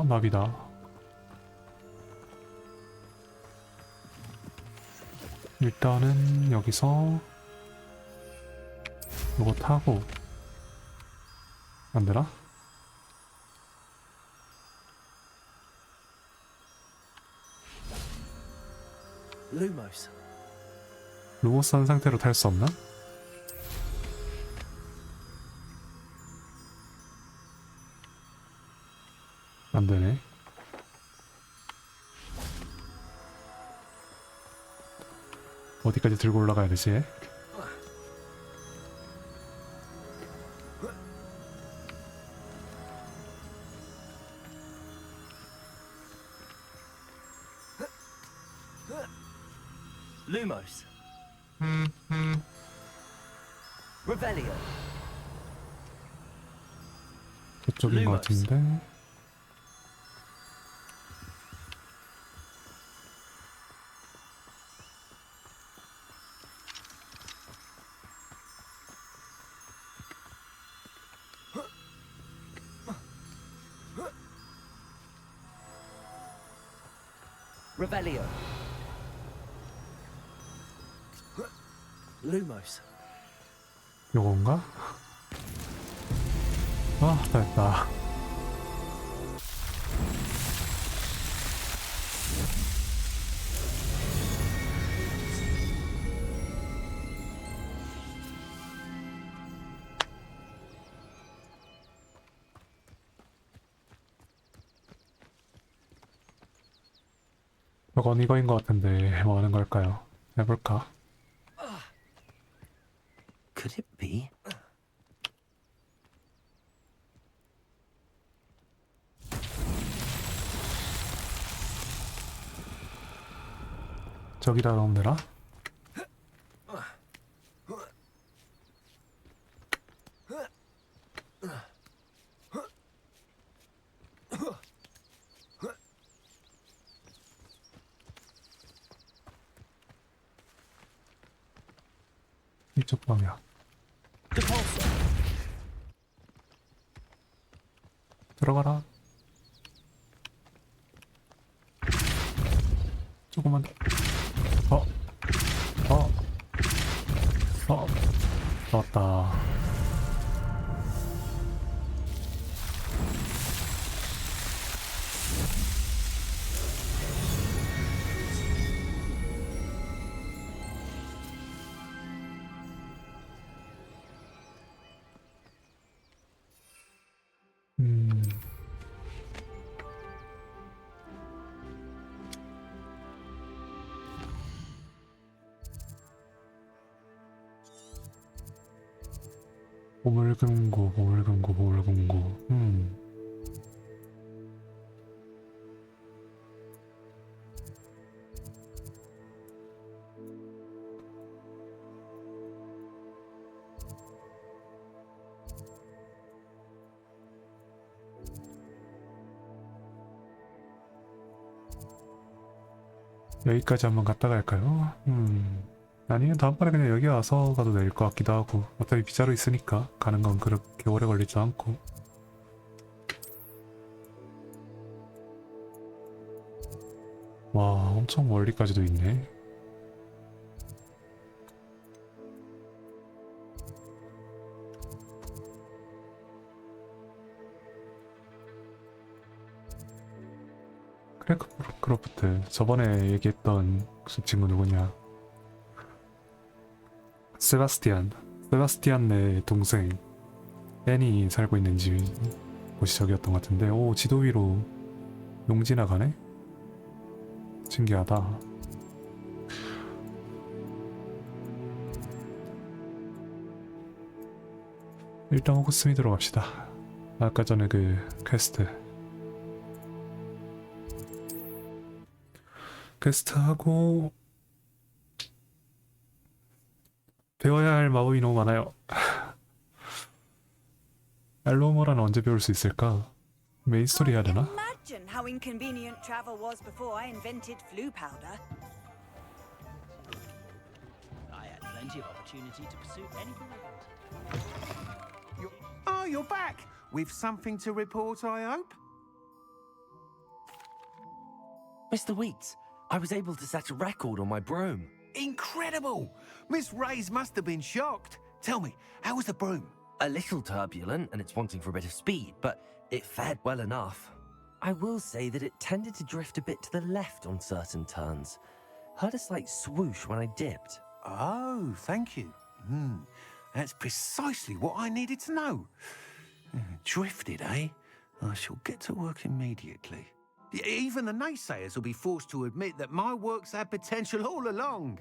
나비다. 일단은 여기서 이거 타고 안 되나? Lumos. 루모스한 상태로 탈 수 없나? 안 되네. 어디까지 들고 올라가야 되지? Lumos. Revelio. 저쪽인 것 같은데. Revelio. Lumos. 요건가? 다 됐다. 저건 이거인 것 같은데 뭐 하는 걸까요? 해볼까? Could it be? 저기다 넣으면 되나? 이쪽 방향. 들어가라. 조금만 더. 나왔다. 보물금고, 보물금고, 보물금고. 여기까지 한번 갔다 갈까요? 아니면 다음번에 그냥 여기 와서 가도 될 것 같기도 하고, 어차피 빗자루 있으니까 가는 건 그렇게 오래 걸리지 않고. 와, 엄청 멀리까지도 있네. 크래크크로프트, 저번에 얘기했던 그 친구 누구냐? 세바스티안의 동생 앤이 살고 있는 곳이 저기였던 것 같은데, 오, 지도 위로 용 지나가네? 신기하다. 일단 호그스미드로 갑시다. 아까 전에 그 퀘스트하고 배워야 할 마법이 너무 많아요. 알로모라는 언제 배울 수 있을까? 메인 스토리 해야 되나? Imagine how inconvenient travel was before I invented flu powder. I had plenty of opportunity to pursue anything I wanted. Oh, you're back! With something to report, I hope? Mr. Wheats, I was able to set a record on my broom. Incredible! Miss Reyes must have been shocked. Tell me, how was the broom? A little turbulent and it's wanting for a bit of speed, but it fared well enough. I will say that it tended to drift a bit to the left on certain turns. Heard a slight swoosh when I dipped. Oh, thank you. That's precisely what I needed to know. Drifted, eh? I shall get to work immediately. Even the naysayers will be forced to admit that my work's had potential all along.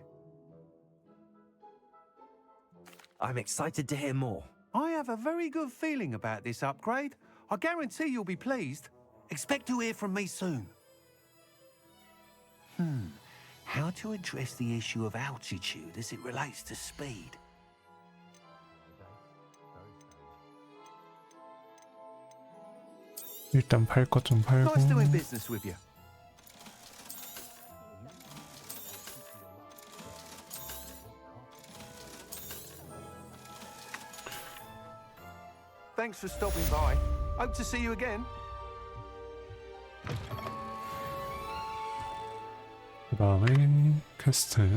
I'm excited to hear more. I have a very good feeling about this upgrade. I guarantee you'll be pleased. Expect to hear from me soon. How to address the issue of altitude as it relates to speed? 일단 팔 것 좀 팔고. Nice doing business with you. Thanks for stopping by. Hope to see you again. 그 다음에 퀘스트.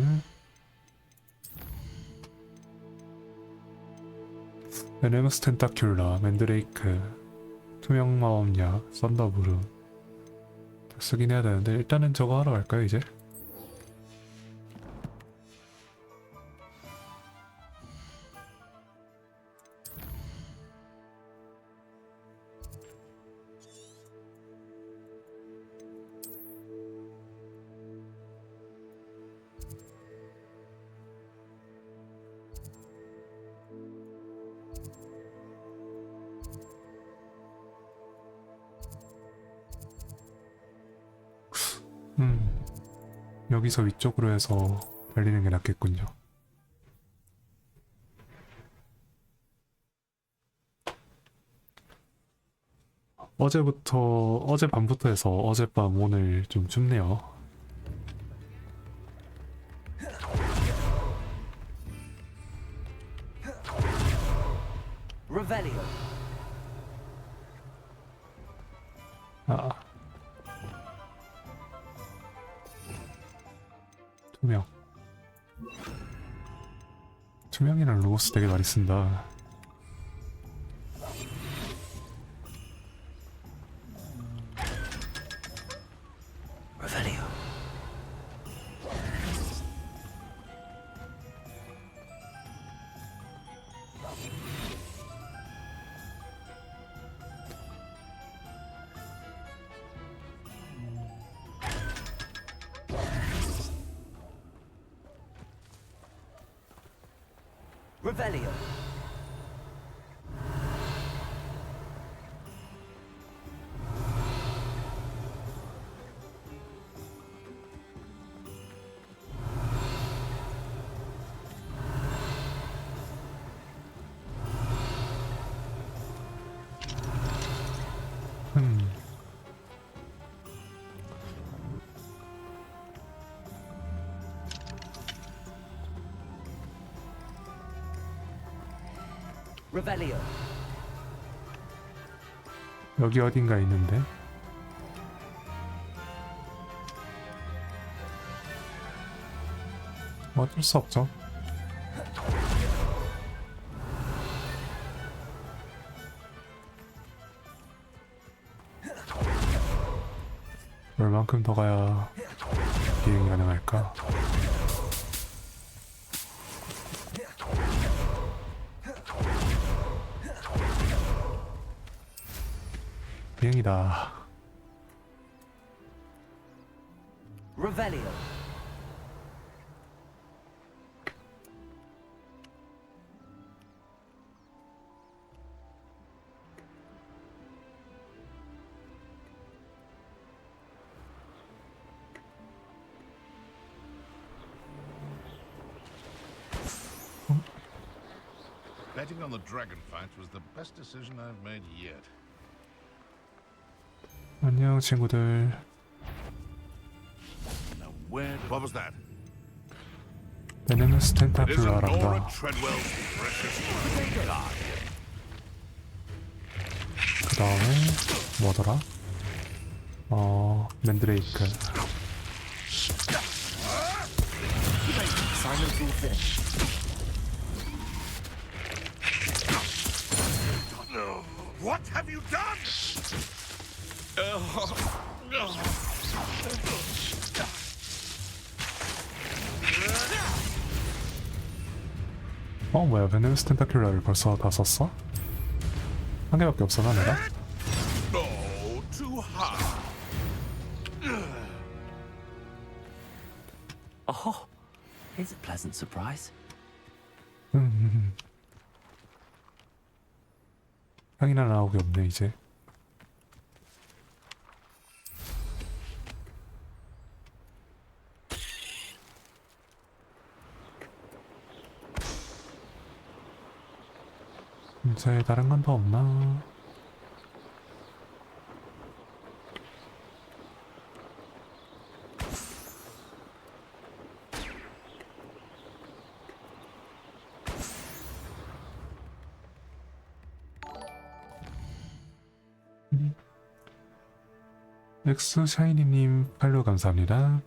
베네무스 텐타큘라, 맨드레이크, 투명 마법약, 썬더브루. 쓰긴 해야 되는데 일단은 저거 하러 갈까요 이제? 여기서 위쪽으로 해서 달리는 게 낫겠군요. 어젯밤부터 해서 어젯밤 오늘 좀 춥네요. Revelio. 투명이랑 로고스 되게 많이 쓴다. Revelio. Revelio. Revelio. 여기 어딘가 있는데. 어쩔 수 없죠. 얼만큼 더 가야 비행이 가능할까? 비행이다. Revelio. Betting on the dragon fight was the best decision I've made yet. 안녕 친구들. Now where? What was that? 베네머스 It isn't Nora 텐타큘라란다. Treadwell's precious guard. 그 다음에 뭐더라? 맨드레이크. Simon's all finished. What have you done? 뭐야, 베네머스 텐타큘라를 벌써 다 썼어? 한 개밖에 없어나 내가? Oh, too hard. Oh, here's a pleasant surprise. 향이나 나오기 없네 이제. 이제 다른 건 더 없나? 엑스 샤이니님 팔로우 감사합니다.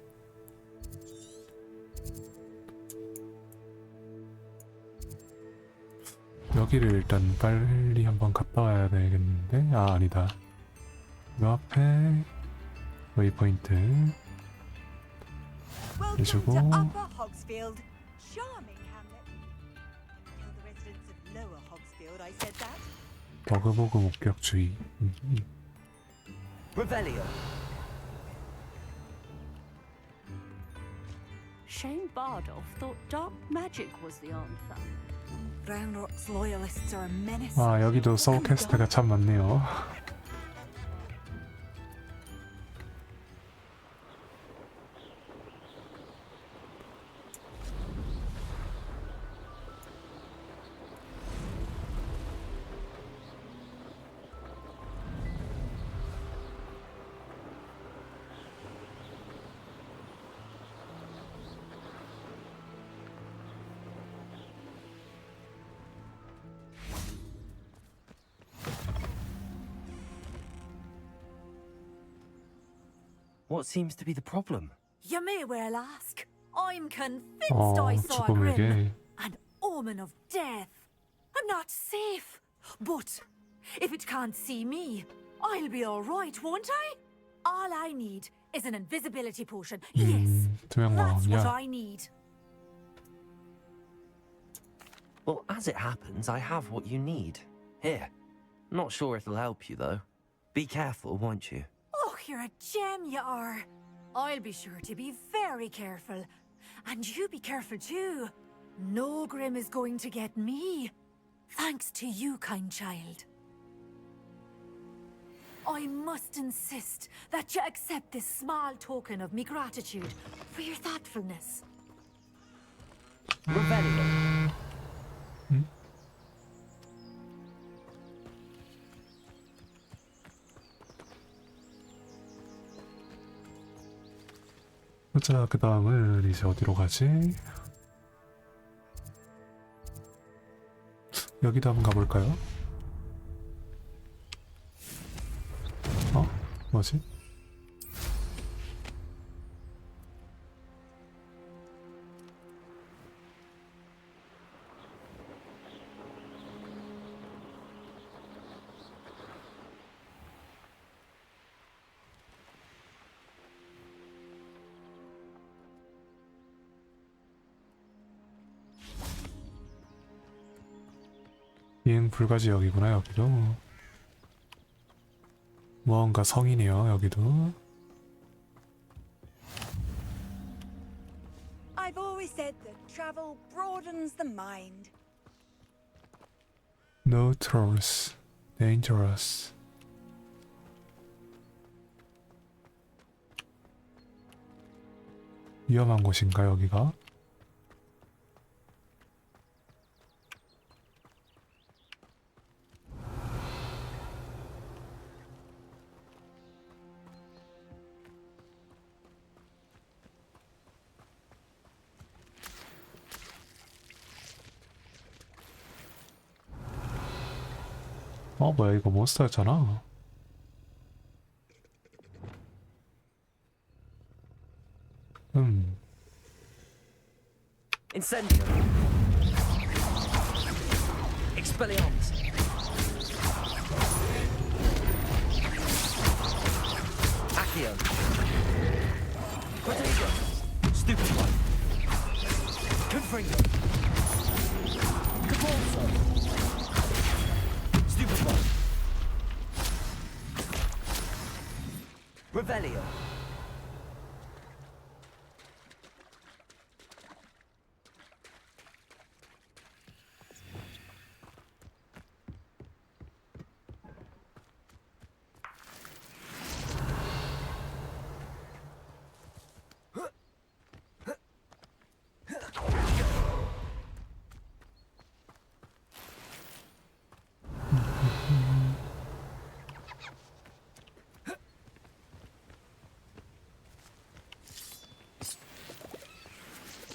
여기를 일단 빨리 한번 갔다 와야 되겠는데? 아니다. 요 앞에 웨이포인트 해주고 Upper Hogsfield. Charming hamlet. Tell the residents of Lower Hogsfield I said that. 버그보그 목격주의. Revelio. Shane Bardolph thought dark magic was the answer. Ranrock's loyalists are a menace. 여기도 소울캐스트가 참 많네요. What seems to be the problem? You may well ask. I'm convinced I saw a 죽음에게 grim, an omen of death. I'm not safe. But if it can't see me, I'll be all right, won't I? All I need is an invisibility potion. Yes, that's what I need. Well, as it happens, I have what you need. Here. Not sure it'll help you, though. Be careful, won't you? Oh, you're a gem, you are. I'll be sure to be very careful. And you be careful too. No Grim is going to get me. Thanks to you, kind child. I must insist that you accept this small token of me gratitude for your thoughtfulness. Revelio. 자, 그 다음은 이제 어디로 가지? 여기도 한번 가볼까요? 뭐지? 비행 불가 지역이구나. 여기도 무언가 성이네요. 여기도. I've always said that travel broadens the mind. No tours. Dangerous. 위험한 곳인가 여기가? 뭐야 이거 몬스터였잖아. Incendio. Expelliarmus. Accio. Protego. Stupefy. Confringo. Capulso. Stupefy. Revelio.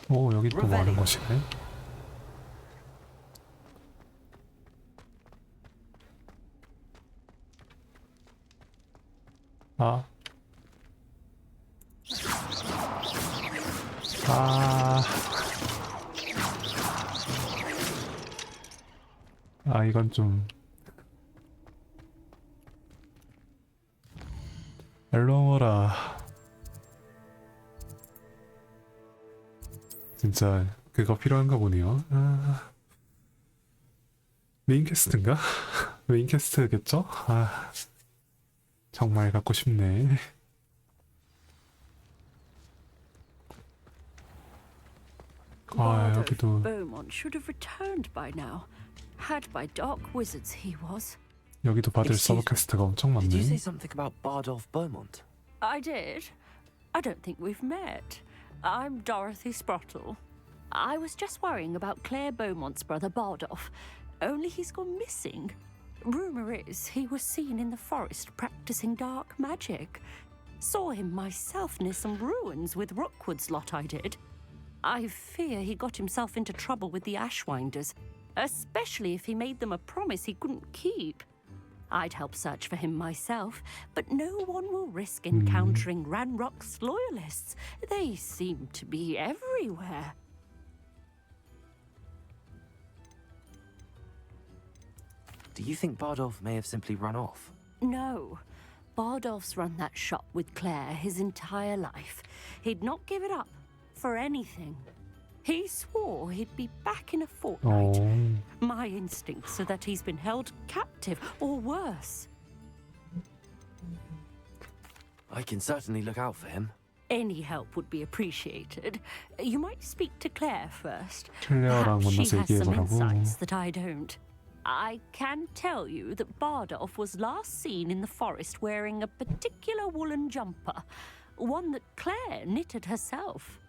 오, 여기 또 많은 것이네. 이건 좀 엘로모라. 진짜 그거 필요한가 보네요. 메인 캐스트인가? 메인 캐스트겠죠? 정말 갖고 싶네. 여기도 Beaumont should have returned by now. Had by dark wizards he was. 여기도 받을 서브 퀘스트가 엄청 많네. Did you say something about Bardolph Beaumont? I did. I don't think we've met. I'm Dorothy Sprottle. I was just worrying about Claire Beaumont's brother Bardolph, only he's gone missing. Rumour is he was seen in the forest practicing dark magic. Saw him myself near some ruins with Rookwood's lot I did. I fear he got himself into trouble with the Ashwinders, especially if he made them a promise he couldn't keep. I'd help search for him myself, but no one will risk encountering Ranrock's loyalists. They seem to be everywhere. Do you think Bardolph may have simply run off? No. Bardolph's run that shop with Claire his entire life. He'd not give it up for anything. He swore he'd be back in a fortnight. My instincts are that he's been held captive, or worse. I can certainly look out for him. Any help would be appreciated. You might speak to Claire first. 클레어랑 Perhaps she 만나서 has some 얘기해보라고. insights that I don't. I can tell you that Bardolph was last seen in the forest wearing a particular woolen jumper, one that Claire knitted herself.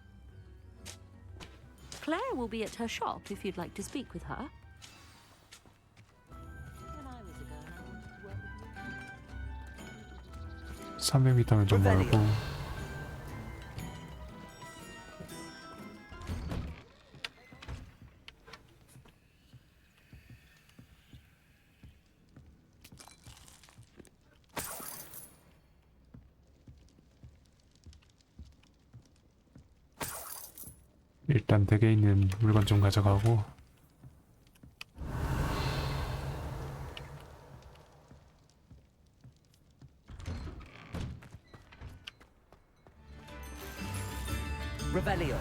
Claire will be at her shop if you'd like to speak with her. When I was a girl, I wanted to work with 300m면 좀 멀고. 일단 덱에 있는 물건 좀 가져가고. Revelio.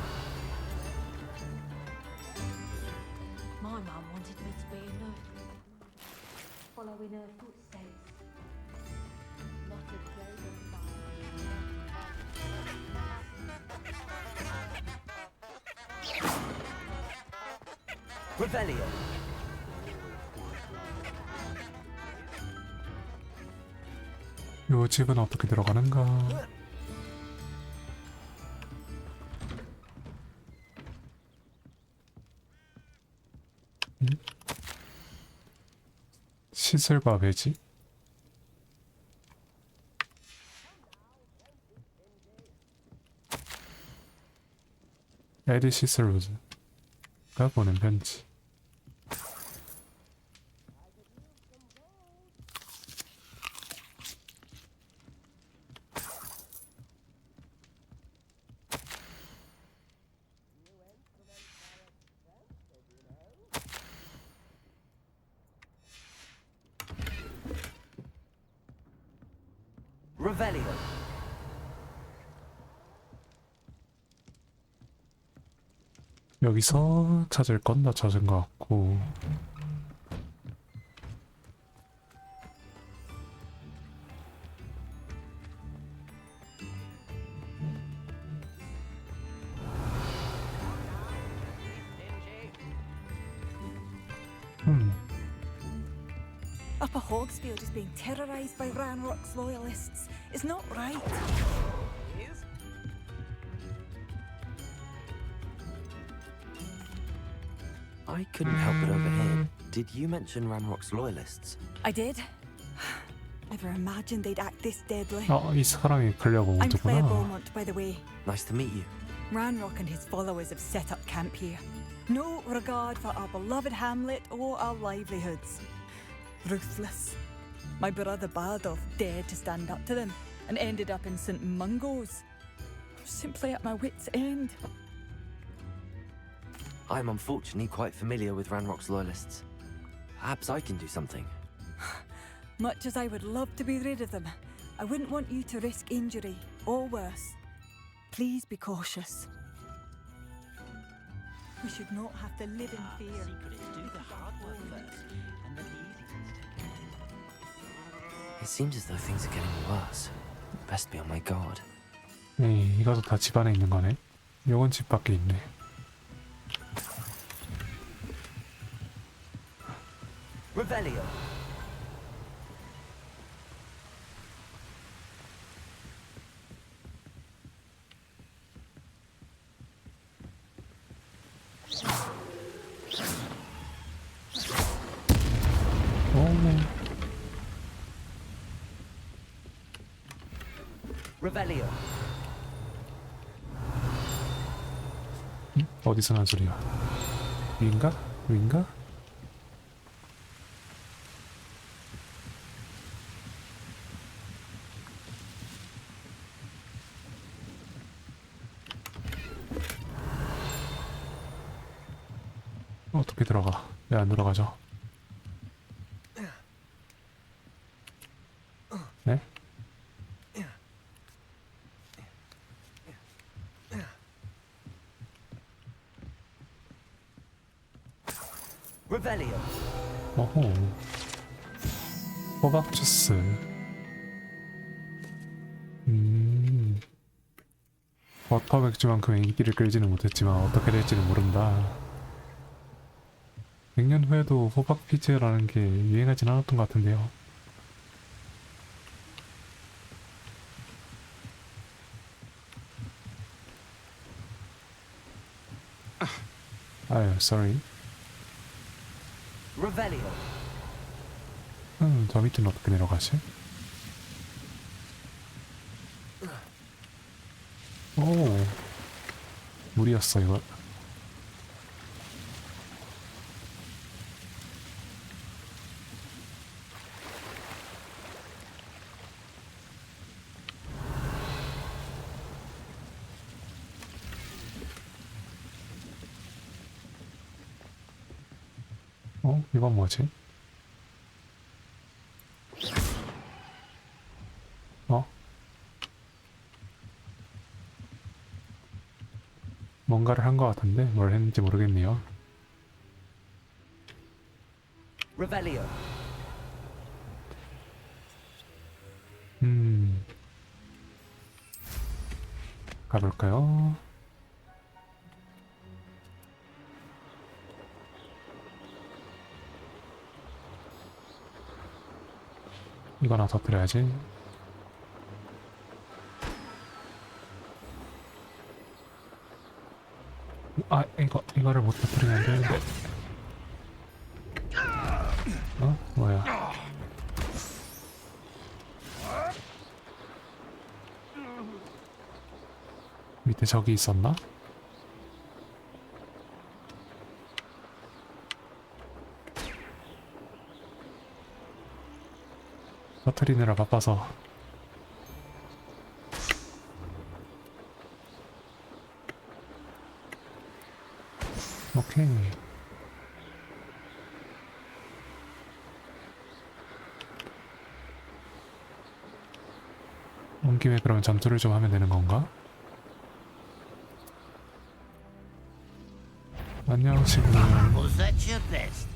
My mum wanted me to be a nurse, following her footsteps. Not a day Revelio. 요 집은 어떻게 들어가는가? 시설과 배지? 에디 시설로즈가 보낸 편지. Revelio. 여기서 찾을 건 다 찾은 것 같고. Upper Hogsfield is being terrorised by Ranrock's loyalists. It's not right. I couldn't help but overhear. Did you mention Ranrock's loyalists? I did. Never imagined they'd act this deadly. 이 사람이 가려고 I'm Claire 오더구나. Beaumont, by the way. Nice to meet you. Ranrock and his followers have set up camp here. No regard for our beloved hamlet or our livelihoods. Ruthless. My brother Bardolph dared to stand up to them and ended up in St. Mungo's. Simply at my wit's end. I'm unfortunately quite familiar with Ranrock's loyalists. Perhaps I can do something. Much as I would love to be rid of them, I wouldn't want you to risk injury or worse. Please be cautious. We should not have to live in fear. Do the hard work first, and then the easy ones take care. It seems as though things are getting worse. Best be on my guard. 네, 이것도 다 집 안에 있는 거네. 요건 집 밖에 있네. Revelio. Revelio. 어디서 난 소리야? 위인가? 위인가? 어떻게 들어가? 왜 안 들어가죠? 네? Revelio. 어호. 호박 주스. 버터 맥주만큼의 인기를 끌지는 못했지만 어떻게 될지는 모른다. 100년 후에도 호박 피즈라는 게 유행하진 않았던 것 같은데요. 아유, sorry. Revelio. 저 밑에는 어떻게 내려가지? 오, 물이었어 이거. 이건 뭐지? 뭔가를 한 것 같은데 뭘 했는지 모르겠네요. Revelio. 가볼까요? 이거나 터뜨려야지. 이거를 못 터뜨리면 안 되는데. 뭐야? 밑에 적이 있었나? 터뜨리느라 바빠서. 오케이. 온 김에 그러면 전투를 좀 하면 되는 건가? 안녕 친구. Was that your best?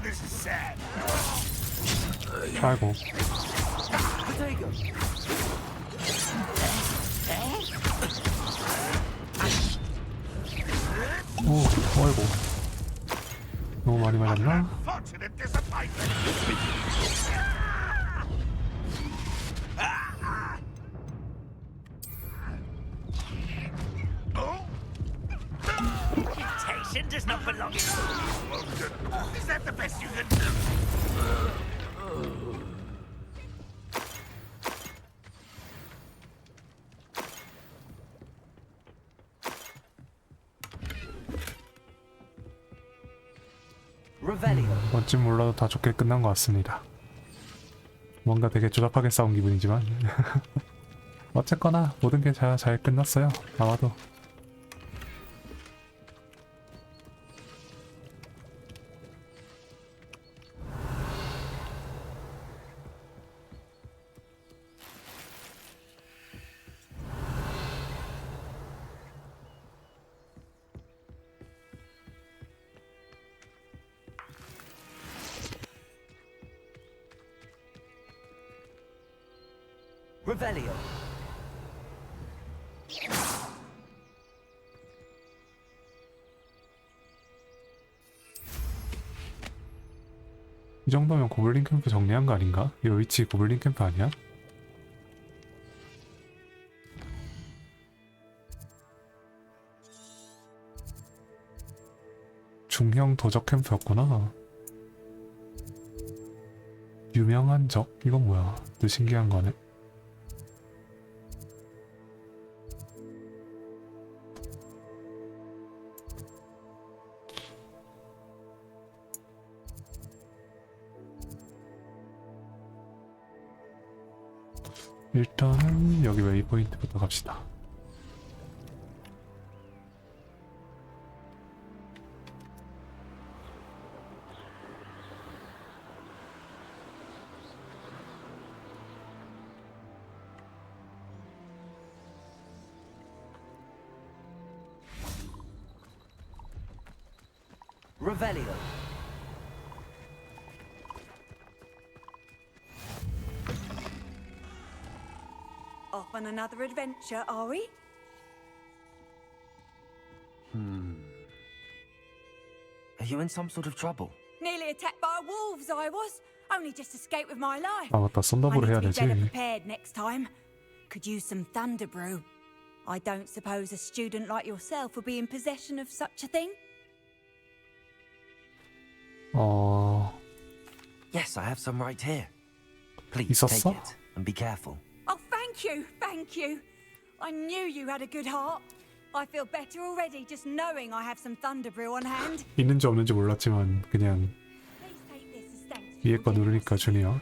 This is sad. 아이고. 어이구. 너무 많이 맞았나? Fortunate disappointment. Reputation does not belong in. Is that the best you can do? Revelio. 뭔지 몰라도 다 좋게 끝난 것 같습니다. 뭔가 되게 조잡하게 싸운 기분이지만 어쨌거나 모든 게 잘 끝났어요. 아마도. Revelio. 이 정도면 고블린 캠프 정리한 거 아닌가? 이 위치 고블린 캠프 아니야? 중형 도적 캠프였구나. 유명한 적? 이건 뭐야? 또 신기한 거네. 일단은 여기 웨이포인트부터 갑시다. Revelio. Off on another adventure, are we? Are you in some sort of trouble? Nearly attacked by wolves, I was. Only just escaped with my life. 아 맞다, 썬더볼을 해야 I need to be better 되지. prepared next time. Could use some thunder brew. I don't suppose a student like yourself would be in possession of such a thing? Yes, I have some right here. Please 있었어? take it and be careful. Oh, thank you, thank you. I knew you had a good heart. I feel better already just knowing I have some thunder brew on hand. 있는지 없는지 몰랐지만 그냥 위에 거 누르니까 주네요.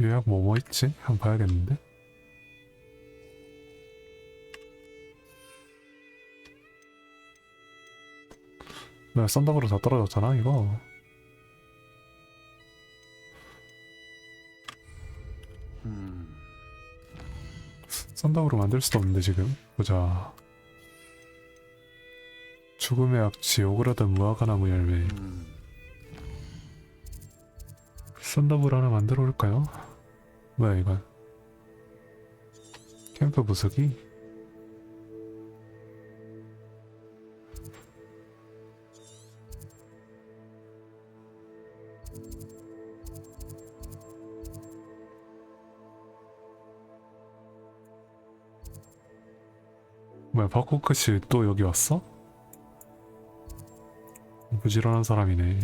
요약 뭐 있지? 한번 봐야겠는데? 왜 썬더브로 다 떨어졌잖아 이거. 썬더브로 만들 수도 없는데 지금. 보자. 죽음의 악취, 오그라든 무화과나무 열매. 썬더브로 하나 만들어 올까요? 뭐야 이건? 캠프 부수기? 뭐야 버코크씨 또 여기 왔어? 부지런한 사람이네.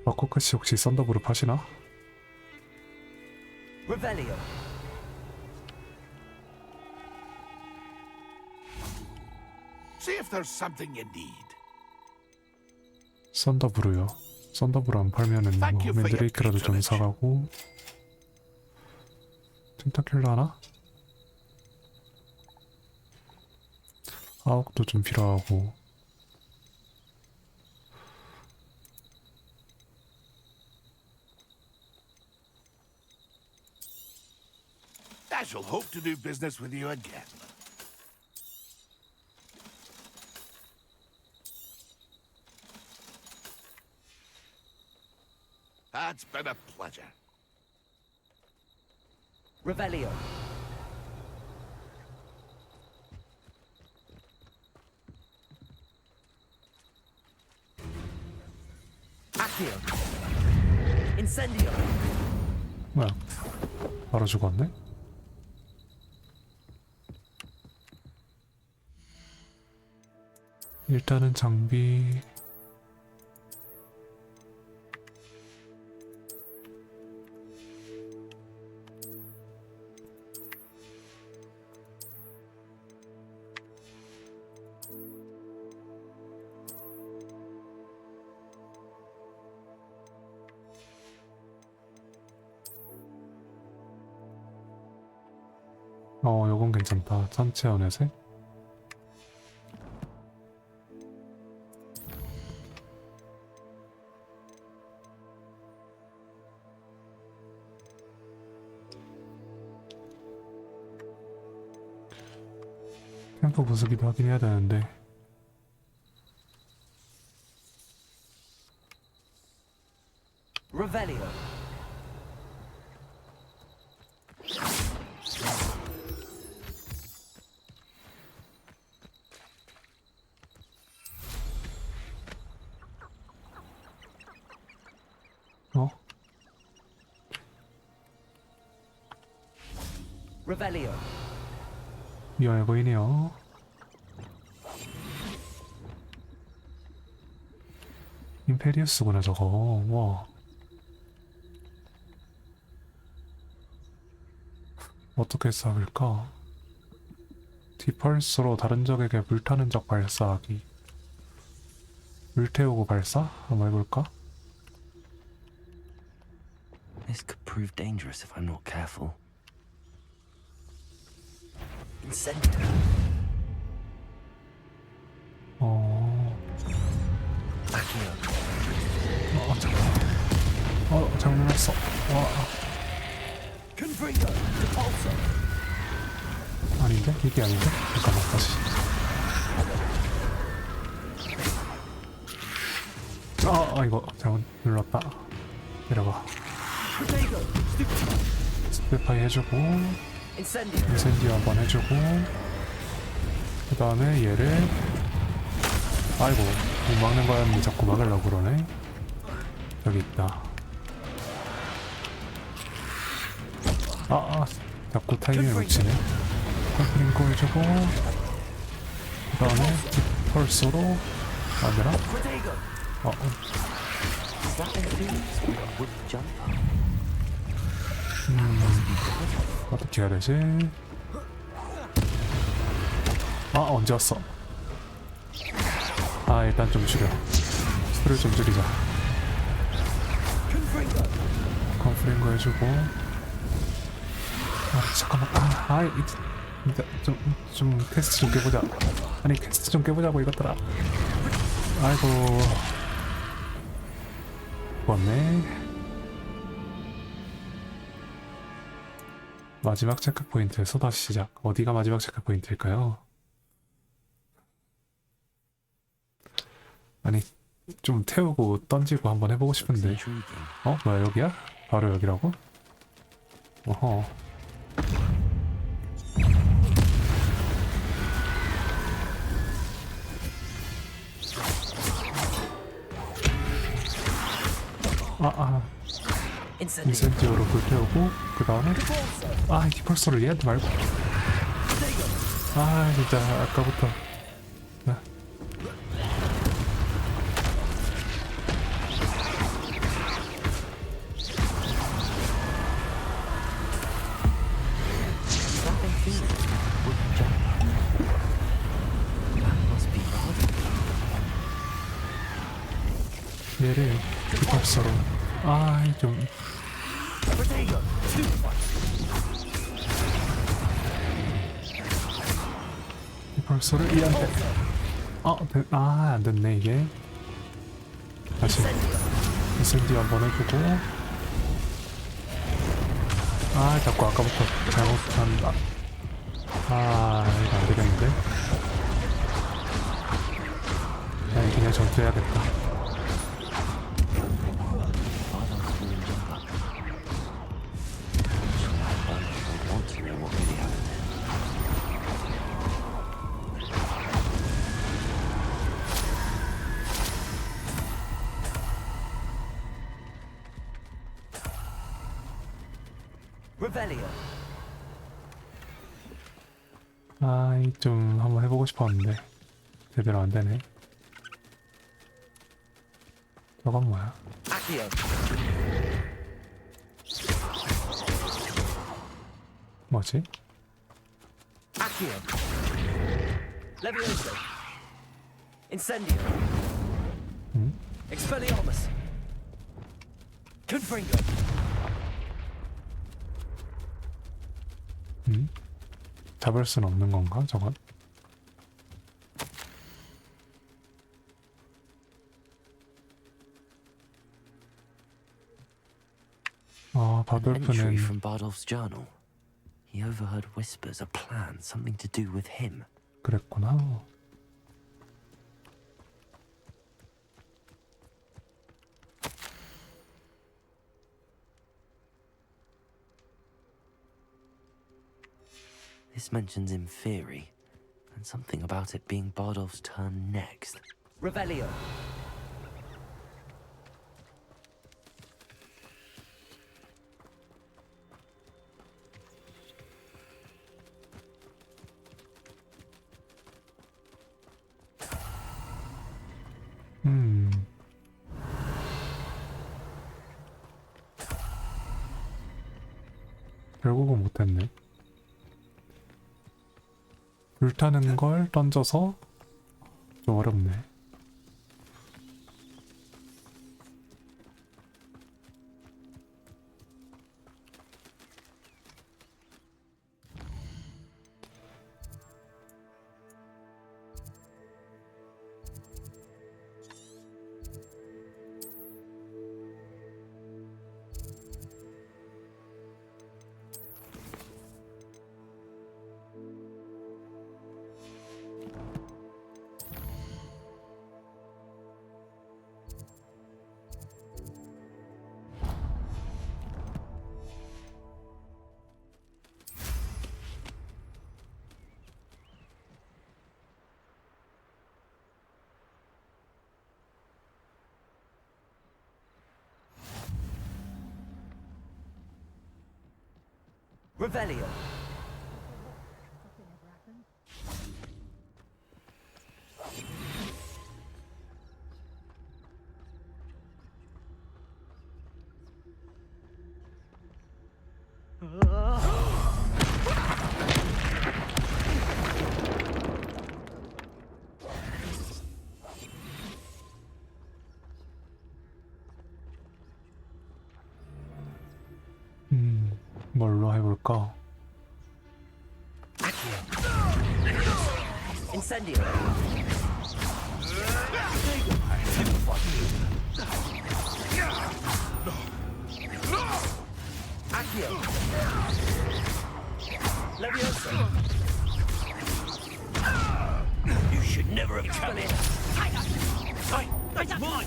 버코크씨 혹시 썬더브루 파시나? Revelio. See if there's something you need. 썬더브루요. 썬더브루 안 팔면은 뭐 맨드레이크라도 좀 사가고. 텐타킬러 하나? 아욱도 좀 필요하고. I shall hope to do business with you again. It's been a pleasure. Revelio. Accio. Incendio. 뭐야? 바로 죽었네? 일단은 장비. 요건 괜찮다. 산채 연애색. 캠프 부수기도 하긴 해야 되는데. Revelio. Revelio. 위험해 보이네요. 임페리우스구나 저거. 와. 어떻게 쏴볼까? 디펄스로 다른 적에게 불타는 적 발사하기. 불태우고 발사? 한번 해볼까? This could prove dangerous if I'm not careful. Incendio. 잠깐만. 장난했어. 와. Confringo. Depulso. 아닌데? 이게 아닌데? 잠깐만 다시. 이거 잘못 눌렀다. 내려가. 스페파이 해주고, 인센디오 한번 해주고, 그 다음에 얘를, 아이고 못 막는 바람에 자꾸 막으려고 그러네. 여기 있다. 자꾸 타이밍을 놓치네. 컴프링고 해주고 그 다음에 펄스로 안되나? 어떻게 해야 되지? 언제 왔어? 일단 좀 줄여. 수를 좀 줄이자. 컴프링고 해주고 잠깐만 좀 퀘스트 좀 깨보자. 아니 퀘스트 좀 깨보자고 이것들아. 아이고 죽었네. 마지막 체크 포인트에서 다시 시작. 어디가 마지막 체크 포인트일까요? 아니 좀 태우고 던지고 한번 해보고 싶은데. 뭐야 여기야? 바로 여기라고? 어허. 인센티어로 불태우고 그 다음에 디펄서를 얘한테 말고 진짜 아까부터 얘를 디펄서로 좀 디펄서를 얘한테 안됐네 이게. 다시 인센디 한번 해주고 자꾸 아까부터 잘못한다. 이거 안되겠는데. 그냥 전투해야겠다. 좀 한번 해보고 싶었는데 제대로 안되네. 저건 뭐야? 뭐지? 잡을 수는 없는 건가, 저건? Entry from Bardolph's journal. He overheard whispers, a plan, something to do with him. 그랬구나. This mentions Inferi, and something about it being Bardolph's turn next. Revelio. 결국은 못했네. 불타는 걸 던져서 좀 어렵네. Revelio. 뭘로 해볼까? Incendio. Accio. Leviosa. You should never have come in. That's mine.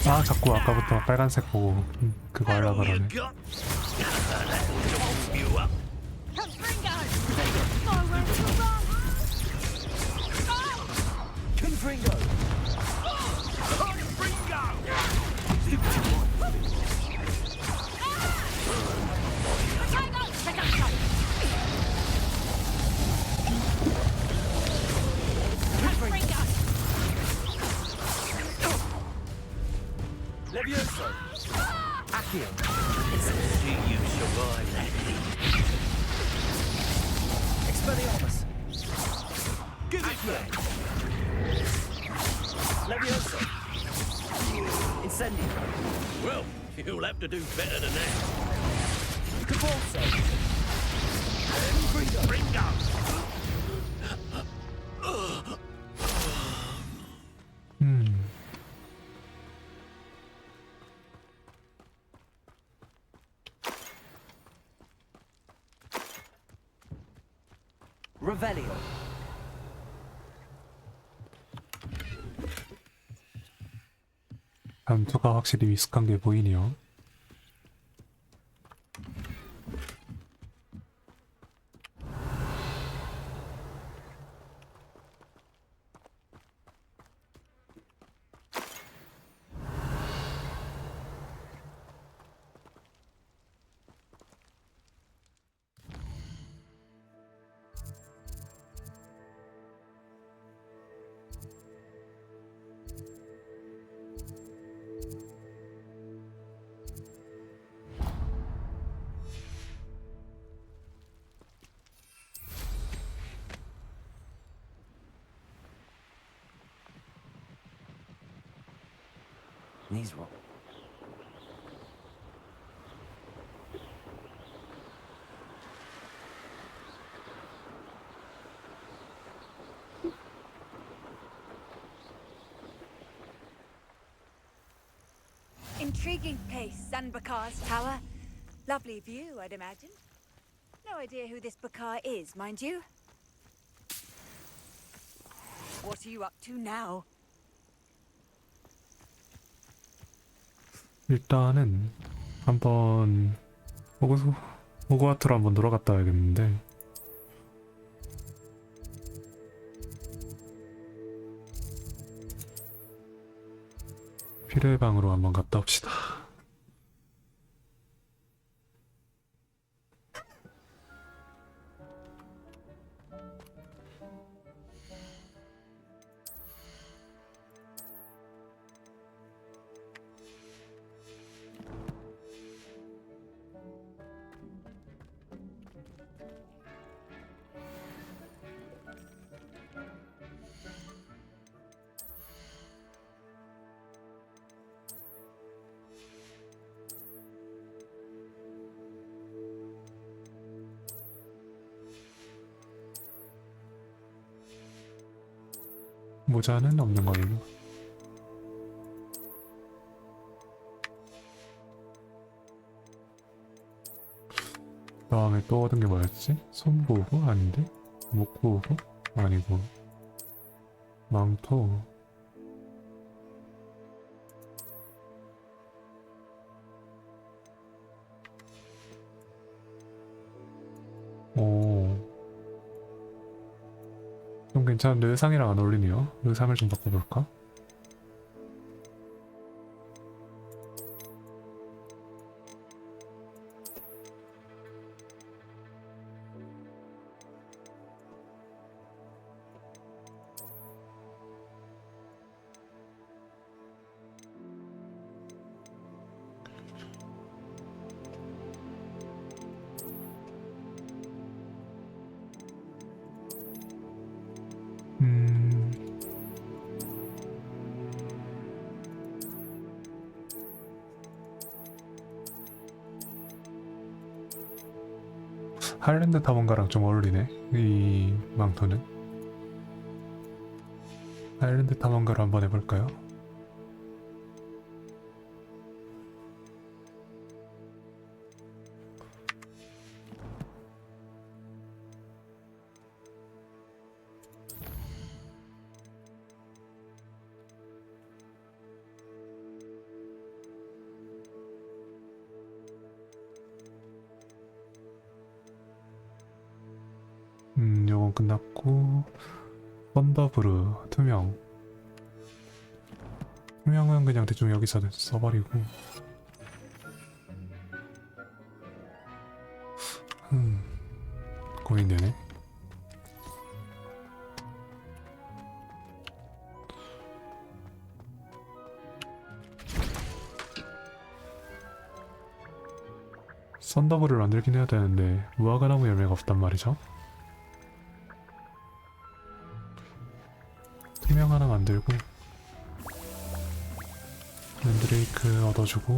아 자꾸 아까부터 빨간색 보고 그거 하려고 You 그러네. got. That'll jump you up. Confringo. Levioso. Accio. Do you survive that? Expelliarmus. Give it back. Levioso. Incendio. Well, you'll have to do better than that. Convulso. Ringo. Revelio. 감투가 확실히 미숙한 게 보이네요. These rocks. Intriguing place, Sanbakar's tower. Lovely view, I'd imagine. No idea who this Bakar is, mind you. What are you up to now? 일단은 한번 호그와트로 한번 돌아갔다 와야겠는데 피르의 방으로 한번 갔다 옵시다. 모자는 없는 걸로. 다음에 또 얻은 게 뭐였지? 손보호? 아닌데? 목보호? 아니고 망토. 오, 좀 괜찮은데 의상이랑 안 어울리네요. 의상을 좀 바꿔볼까? 하일랜드 탐험가랑 좀 어울리네. 이 망토는. 하일랜드 탐험가로 한번 해볼까요? 요건 끝났고 썬더브루 투명. 투명은 그냥 대충 여기서 써버리고. 고민되네. 썬더브루를 만들긴 해야 되는데 무화과나무 열매가 없단 말이죠. 투명 하나 만들고 맨드레이크 얻어주고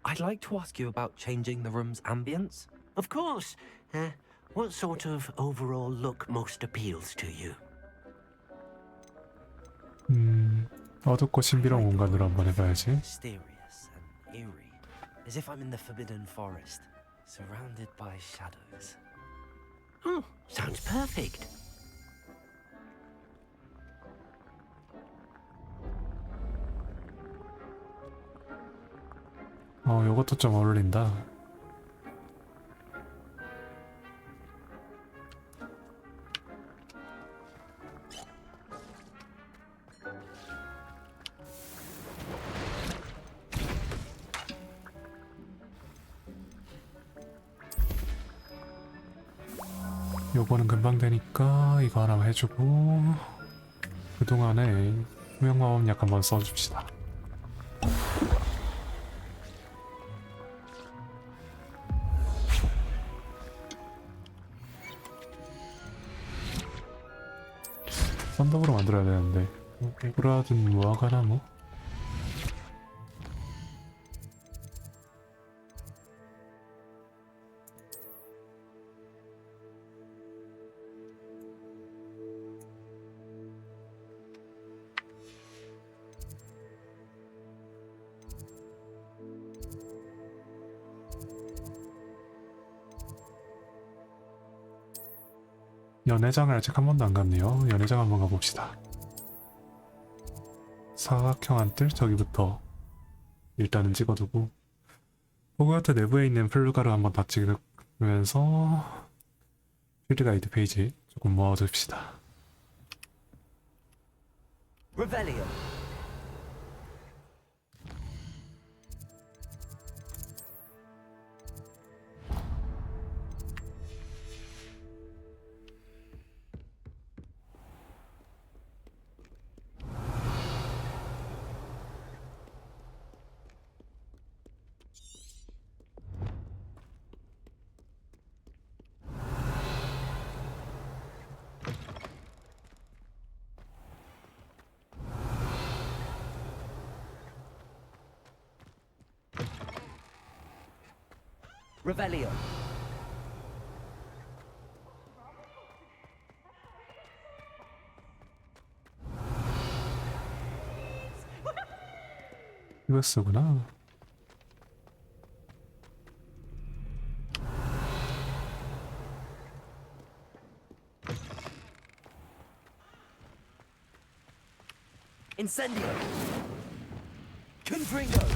I'd like to ask you about changing the room's ambience. Of course. What sort of overall look most appeals to you? 어둡고 신비로운 공간으로 한번 해봐야지. Mysterious and eerie, as if I'm in the Forbidden Forest, surrounded by shadows. Oh, sounds perfect. 요것도 좀 어울린다. 요거는 금방 되니까 이거 하나 해주고 그동안에 투명마법 한번 써줍시다. 썬더브로 만들어야 되는데 오그라든 무화과나무? 연회장을 아직 한 번도 안 갔네요. 연회장 한번 가봅시다. 사각형 안뜰 저기부터 일단은 찍어두고 호그와트 내부에 있는 플루가를 한번 다 찍으면서 필드 가이드 페이지 조금 모아둡시다. Revelio. Revelio. 이거 쓰구나. Incendio. Confringo.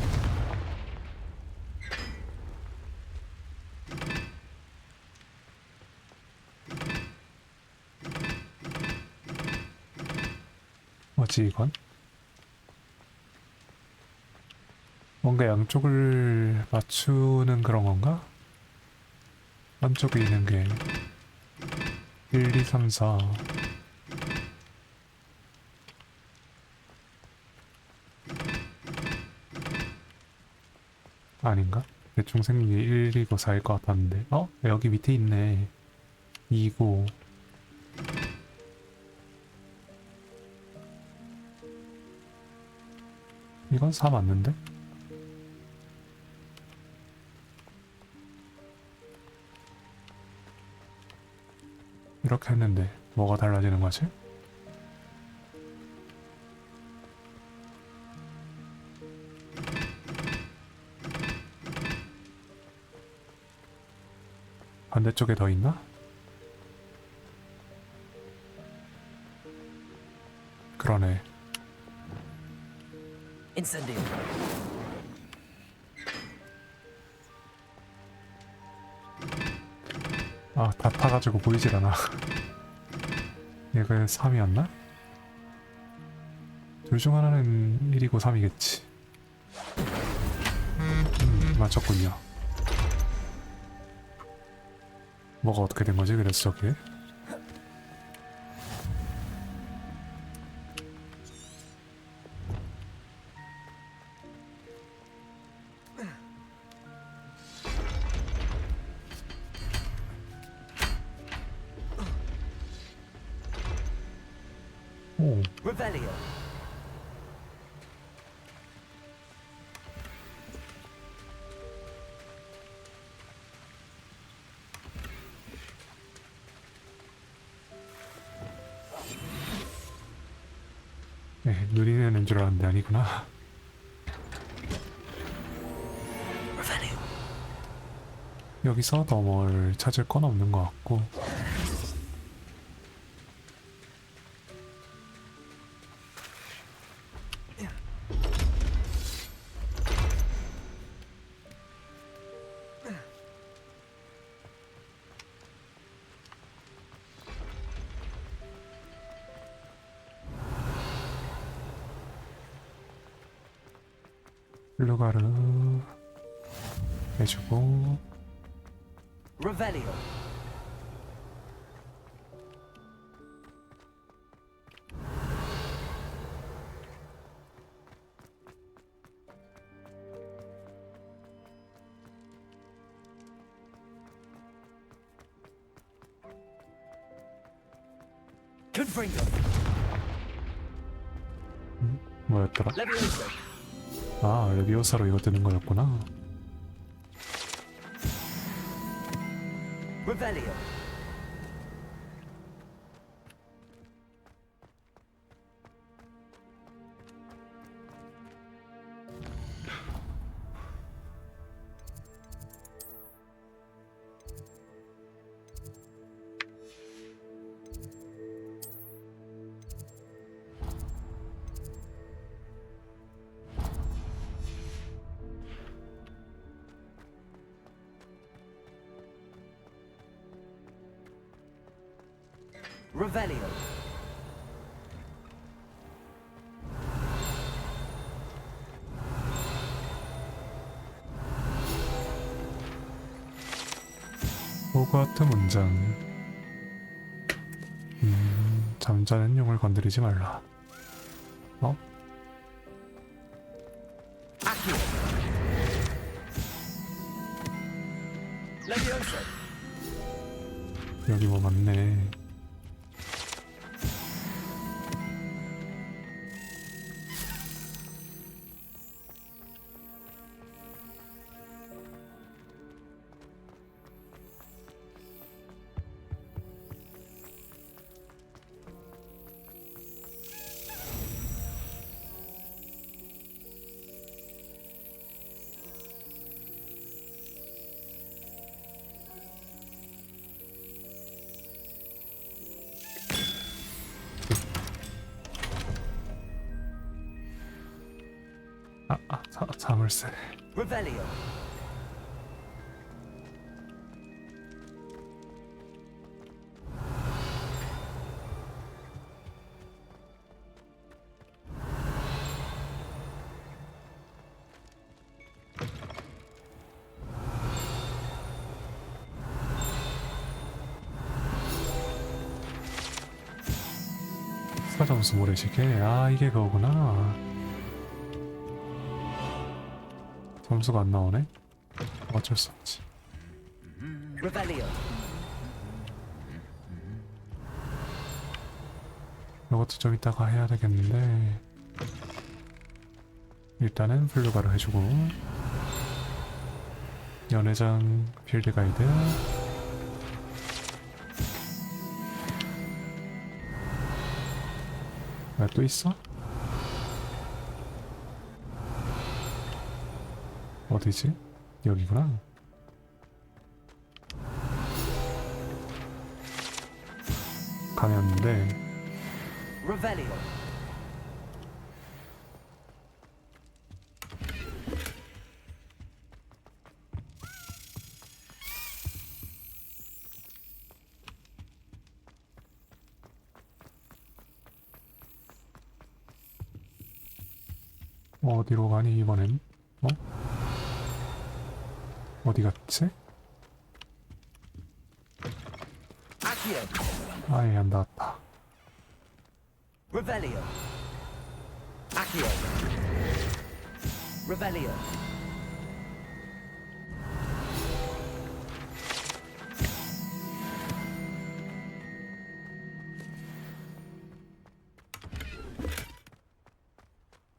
뭐지 이건? 뭔가 양쪽을 맞추는 그런 건가? 한쪽에 있는 게 1, 2, 3, 4 아닌가? 대충 생긴 게 1, 2고 4일 것 같았는데 여기 밑에 있네. 2고 이건 4 맞는데? 이렇게 했는데 뭐가 달라지는 거지? 반대쪽에 더 있나? 그러네. Incendio. 아, 다 타가지고 보이질 않아. 얘가 3이었나? 둘 중 하나는 1이고 3이겠지. 맞췄군요. 뭐가 어떻게 된 거지? 그래서 저게? 오. Revelio. 네, 누리는 줄 알았는데 아니구나. 여기서 더 뭘 찾을 건 없는 것 같고. 블루가르 해주고 Revelio. Confringo. 뭐였더라? Levioso. 아, 레비오사로 이거 뜨는 거였구나. Revelio. Revelio. 호그와트 문장. 잠자는 용을 건드리지 말라. 어? Accio. Levioso. 여기 뭐 많네. 사물쇠. Revelio. 추가 점수 모래시계. 아, 이게 그거구나. 점수가 안 나오네. 어쩔 수 없지. Revelio. 이것도 좀 이따가 해야 되겠는데 일단은 플루가로 해주고 연회장 필드 가이드 왜 또 있어? 어디지? 여기구나. 가면인데 Revelio. 어디로 가니 이번엔? 어? 어디 갔지? Accio. 아예 안 닿았다. Revelio. Accio. Revelio.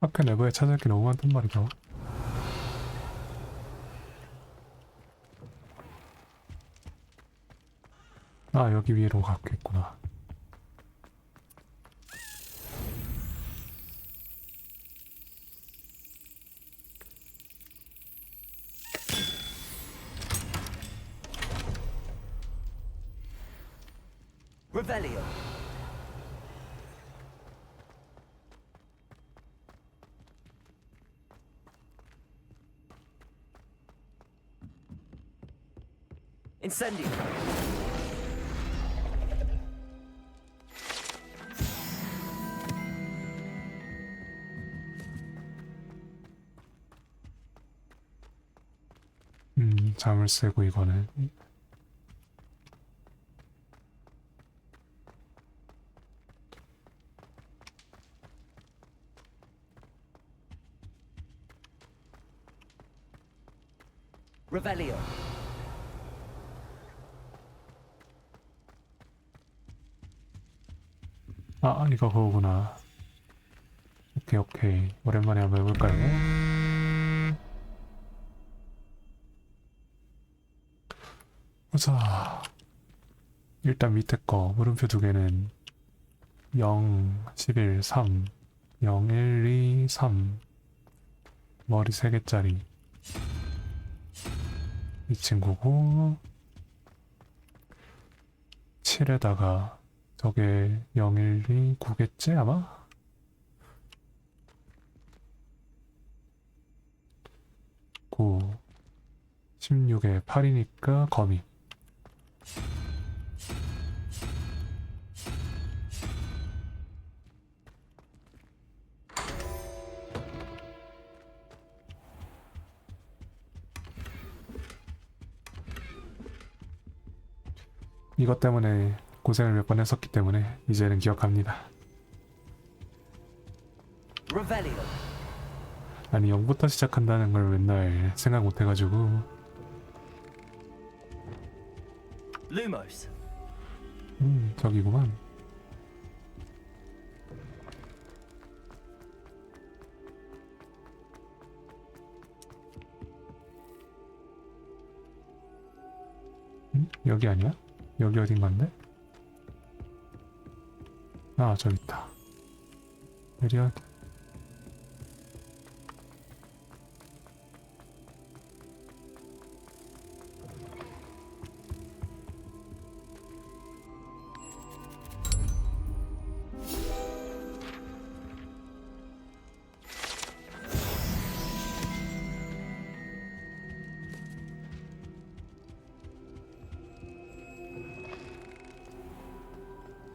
학교 내부에 찾을 게 너무 많단 말이다. 아 여기 위로 갔겠구나. Revelio. Incendio. 잠을 새고 이거는 Revelio. 아 이거 그거구나. 오케이 오케이 오랜만에 한번 해볼까요? 보자. 일단 밑에 거 물음표 두 개는 0, 11, 3 0, 1, 2, 3 머리 3개짜리 이 친구고 7에다가 저게 0, 1, 2, 9겠지 아마? 고 16에 8이니까 거미. 이것 때문에 고생을 몇 번 했었기 때문에 이제는 기억합니다. Revelio. 아니 0부터 시작한다는 걸 맨날 생각 못 해가지고. Lumos. 저기구만. 여기 아니야? 여기 어딘간데? 아 저기 있다. 느려.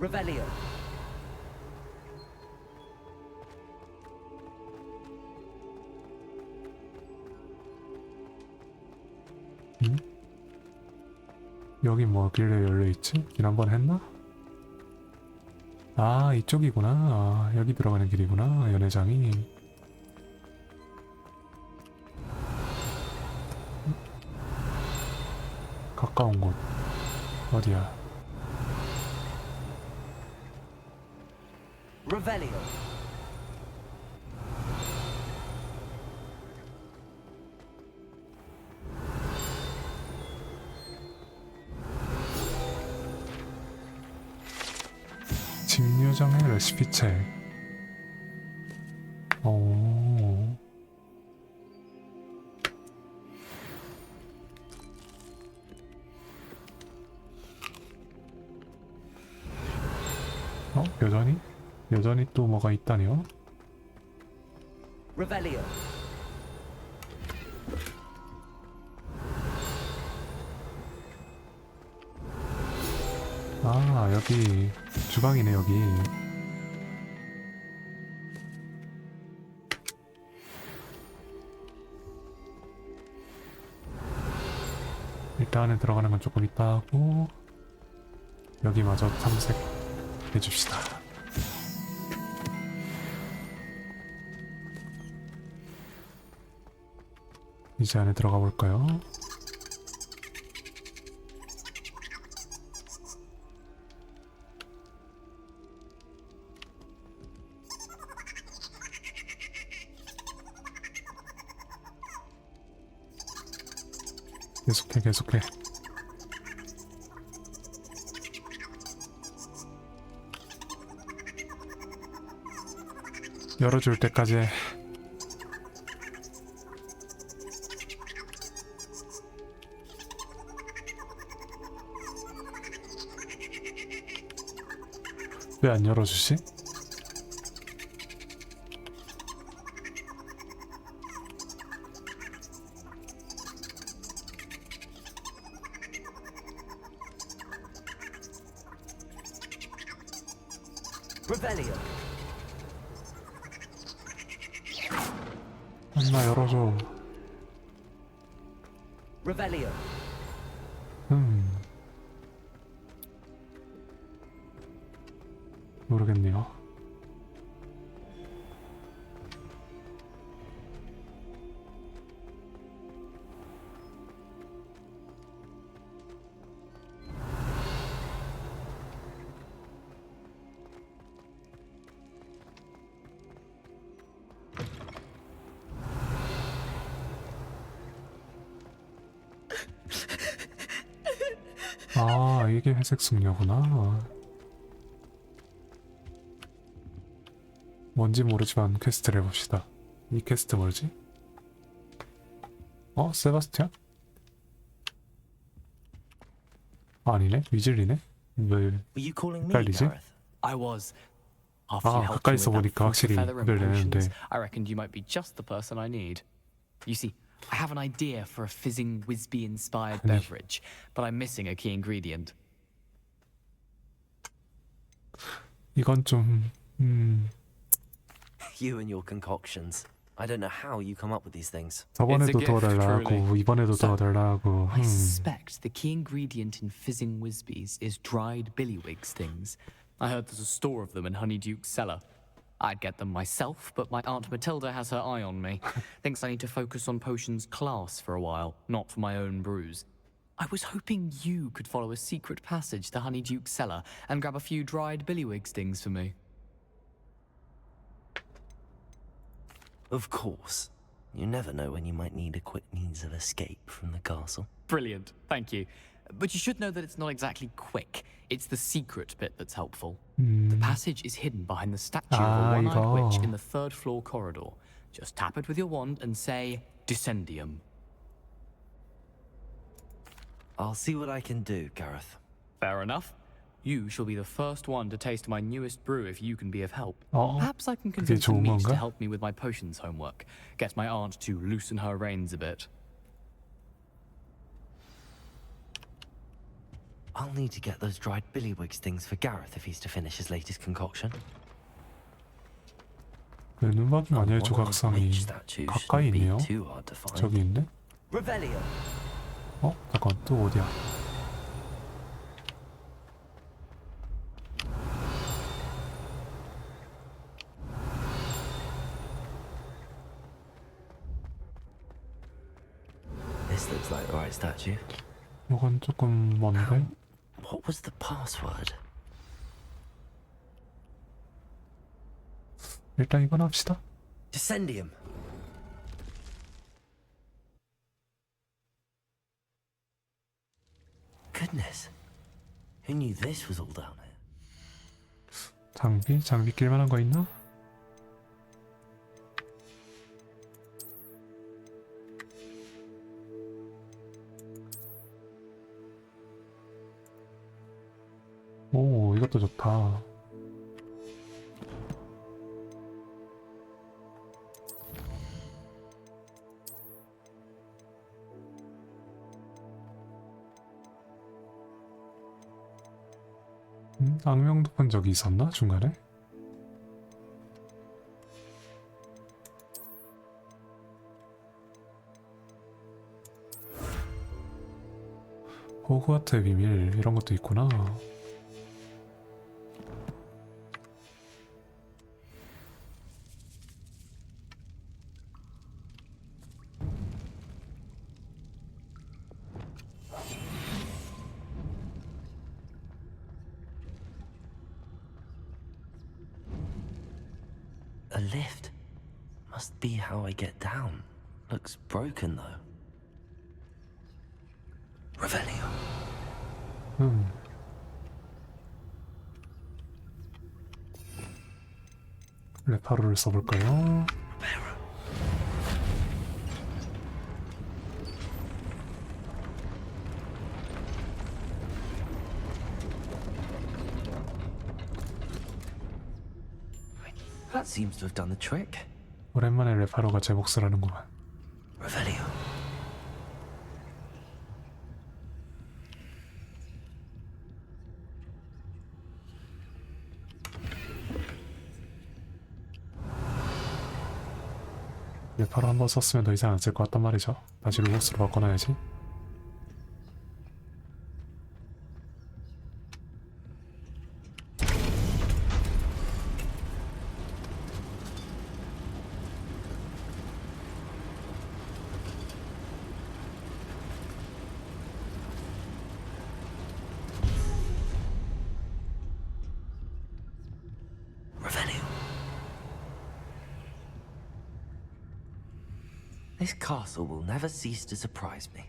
Revelio. 여기 뭐길래 열려있지? 지난번에 했나? 아 이쪽이구나. 아, 여기 들어가는 길이구나 연회장이. 가까운 곳 어디야? Revelio. 직류정의 레시피책. 오. 여전히 또 뭐가 있다니요? Revelio. 아, 여기 주방이네, 여기. 일단 안에 들어가는 건 조금 있다 하고 여기마저 탐색해 줍시다. 이제 안에 들어가 볼까요? 계속해. 열어줄 때까지 해. 왜 안 열어주지? Revelio. 엄마 열어줘. Revelio. 모르겠네요. 아, 이게 회색 숙녀구나. 뭔지 모르지만 퀘스트를 해봅시다. 이 퀘스트 뭐지? 세바스티안? 아니네, 위즐리네? 왜 헷갈리지? I was. 아, After you helped me 가까이서 with that 보니까 확실히 feather and 구별되는데. potions, I reckoned you might be just the person I need. You see, I have an idea for a fizzing Whizbee-inspired beverage, but I'm missing a key ingredient. 이건 좀 You and your concoctions. I don't know how you come up with these things. 저번에도 도와달라고 이번에도 도와달라고. I suspect the key ingredient in fizzing Whizbees is dried billywig stings. I heard there's a store of them in Honeyduke's cellar. I'd get them myself, but my Aunt Matilda has her eye on me. Thinks I need to focus on potions class for a while, not for my own brews. I was hoping you could follow a secret passage to Honeyduke's cellar and grab a few dried billywig stings for me. Of course. You never know when you might need a quick means of escape from the castle. Brilliant, thank you. But you should know that it's not exactly quick. It's the secret bit that's helpful. The passage is hidden behind the statue of a one-eyed witch in the third floor corridor. Just tap it with your wand and say, Descendium. I'll see what I can do, Gareth. Fair enough. You shall be the first one to taste my newest brew if you can be of help. Perhaps I can convince the meat to help me with my potions homework. Get my aunt to loosen her reins a bit. I'll need to get those dried billywig stings for Gareth if he's to finish his latest concoction. 눈박이 마녀의 조각상이 가까이 있네요. 저기 있네? Revelio. 잠깐, 또 어디야? This looks like the right statue. 이건 조금 먼데. What was the password? 일단 이건 합시다. Descendium. Goodness. Who knew this was all down here? 장비 낄만한 거 있나? 오, 이것도 좋다. 악명도 본 적이 있었나? 중간에? 호그와트의 비밀 이런 것도 있구나. A lift. Must be how I get down. Looks broken though. Revelio. 레파로를 써볼까요? That seems to have done the trick. 오랜만에 레파로가 제 몫을 하는구만. Revelio. 레파로 한번 썼으면 더 이상 안 쓸 것 같단 말이죠. 다시 로봇으로 바꿔놔야지. This castle will never cease to surprise me.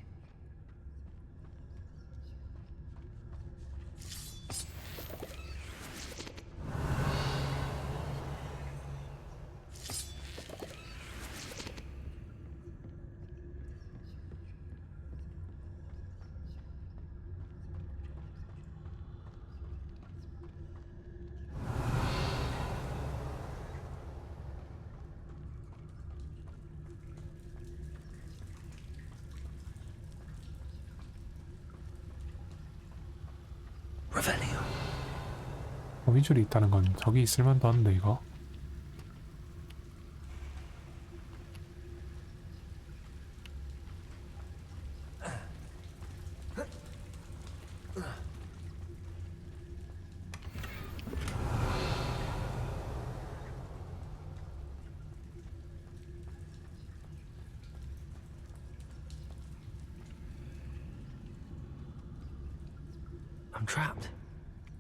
Revelio. 거미줄이 있다는 건 저기 있을 만도 한데 이거. I'm trapped.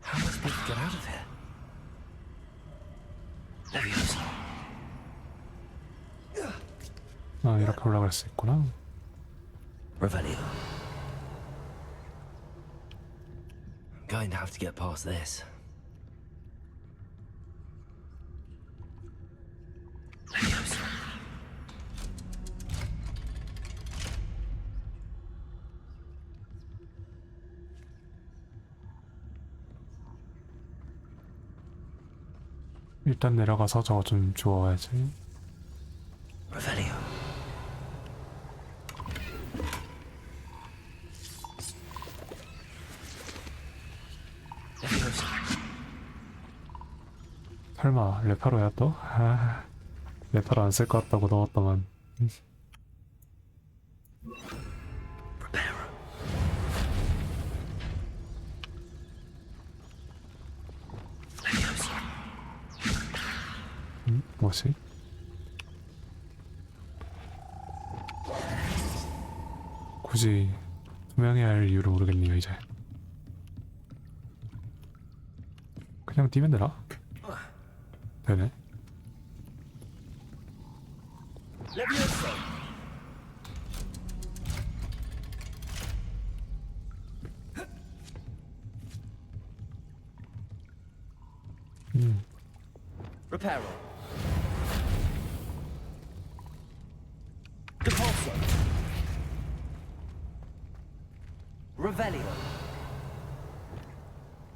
How am I supposed to get out of here? Leviosa. 아, 이렇게 올라갈 수 있구나. Revelio. I'm going to have to get past this. Leviosa. 일단 내려가서 저거 좀 주워야지. Revelio. Leviosa. 설마 레파로야 또? 아, 레파로 안 쓸 것 같다고 넣었더만. 뭐지? 굳이 분명해야 할 이유를 모르겠네요 이제. 그냥 뛰면 되나? 되네. Reparo. Depulso. Revelio.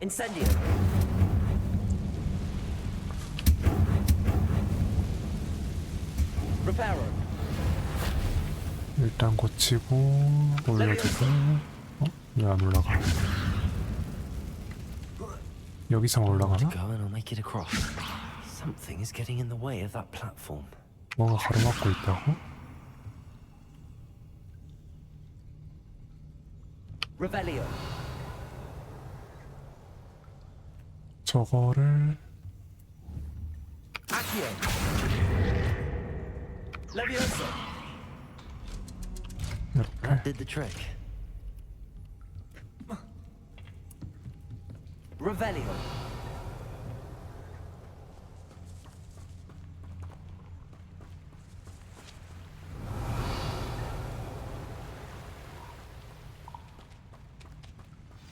Incendio. Reparo. 일단 고치고 올려주고. 어? 왜 안 올라가? 여기서 올라가나? Go and I'll make it across. Something is getting in the way of that platform. 뭐가 가로막고 있다고? Revelio. 저거를 Accio. Levioso. That did the trick. Revelio.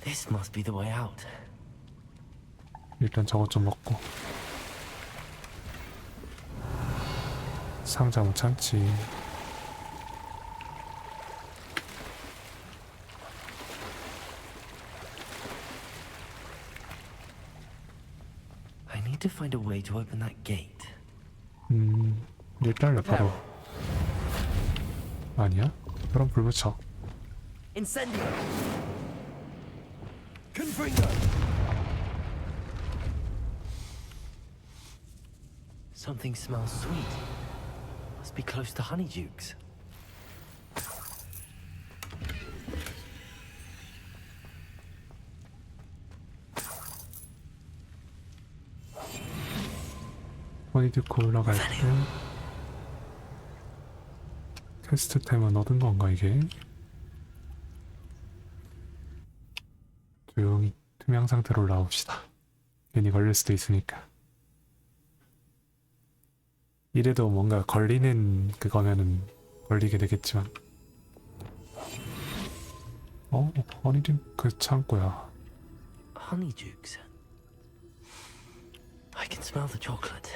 This must be the way out. 일단 저것 좀 먹고. 상자 못 참지. I need to find a way to open that gate. 일단 바로. 아니야? 그럼 불 붙여. Incendio. Confringo. Something smells sweet. Must be close to Honeydukes. 허니듀크 올라갈 때 테스트템은 얻은 건가 이게? 조용히 투명 상태로 나옵시다. 괜히 걸릴 수도 있으니까. 이래도 뭔가 걸리는 그거면은 걸리게 되겠지만. 허니듀크 창고야. Honeydukes. I can smell the chocolate.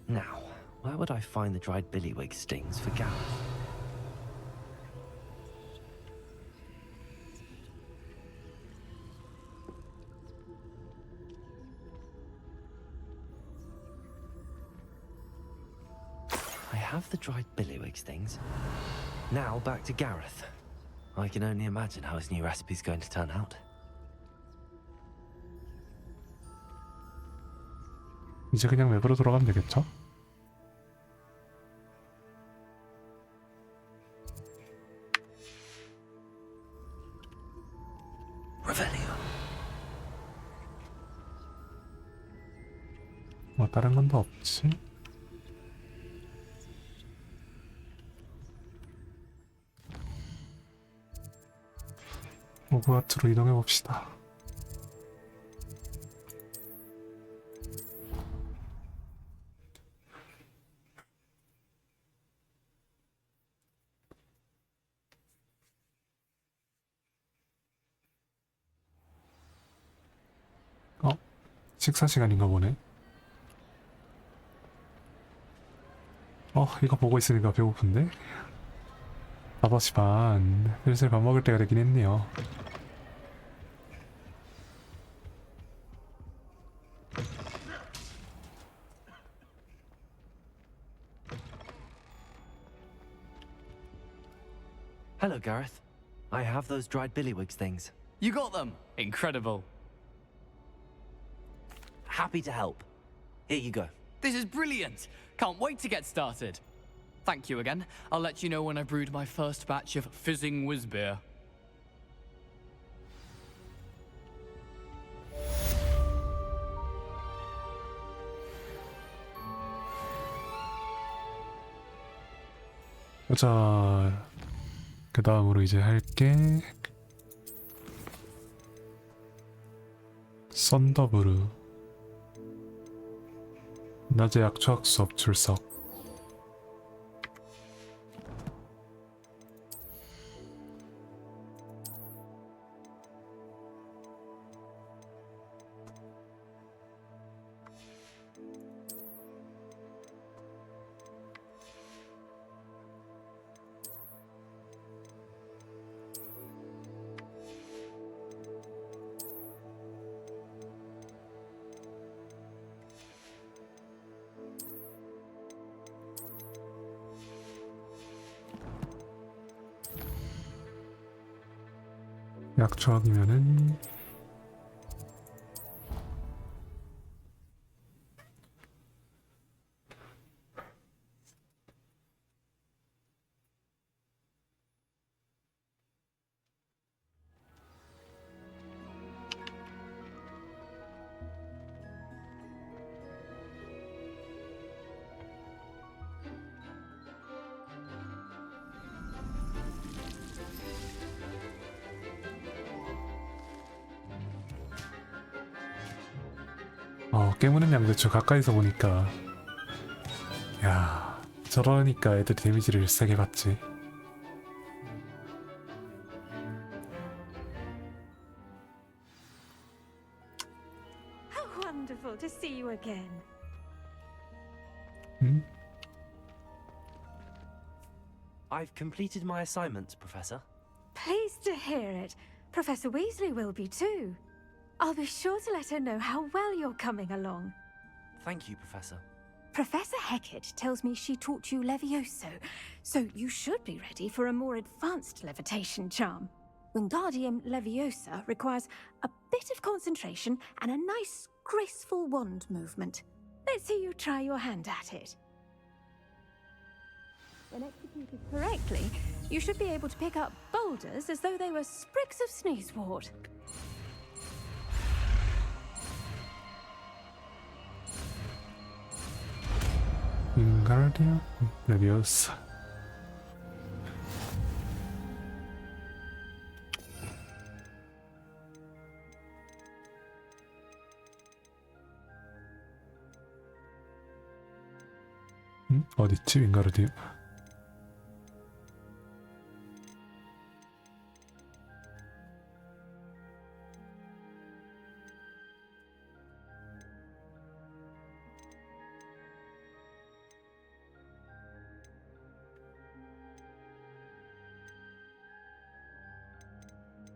Now, where would I find the dried billywig stings for Gareth? I have the dried billywig stings. Now back to Gareth. I can only imagine how his new recipe's going to turn out. 이제 그냥 맵으로 돌아가면 되겠죠? Revelio. 뭐 다른 건 더 없지? 호그와트로 이동해 봅시다. 식사 시간인가 보네. 이거 보고 있으니까 배고픈데? 5시 반. 슬슬 밥 먹을 때가 되긴 했네요. Hello, Gareth. I have those dried billywig things. You got them! Incredible. Happy to help. Here you go. This is brilliant! Can't wait to get started. Thank you again. I'll let you know when I brewed my first batch of fizzing whiz beer. 자, 그 다음으로 이제 할게 썬더브루. 낮에 약초학 수업 출석. 약초학이면은 깨무는 양배추 가까이서 보니까 야 저러니까 애들이 데미지를 세게 받지. How wonderful to see you again. I've completed my assignments, Professor. Pleased to hear it. Professor Weasley will be too. I'll be sure to let her know how well you're coming along. Thank you, Professor. Professor Hecat tells me she taught you Levioso, so you should be ready for a more advanced levitation charm. Wingardium Leviosa requires a bit of concentration and a nice, graceful wand movement. Let's see you try your hand at it. When executed correctly, you should be able to pick up boulders as though they were sprigs of sneezewort. 윙가르디움 레비오사. 어딨지 윙가르디움?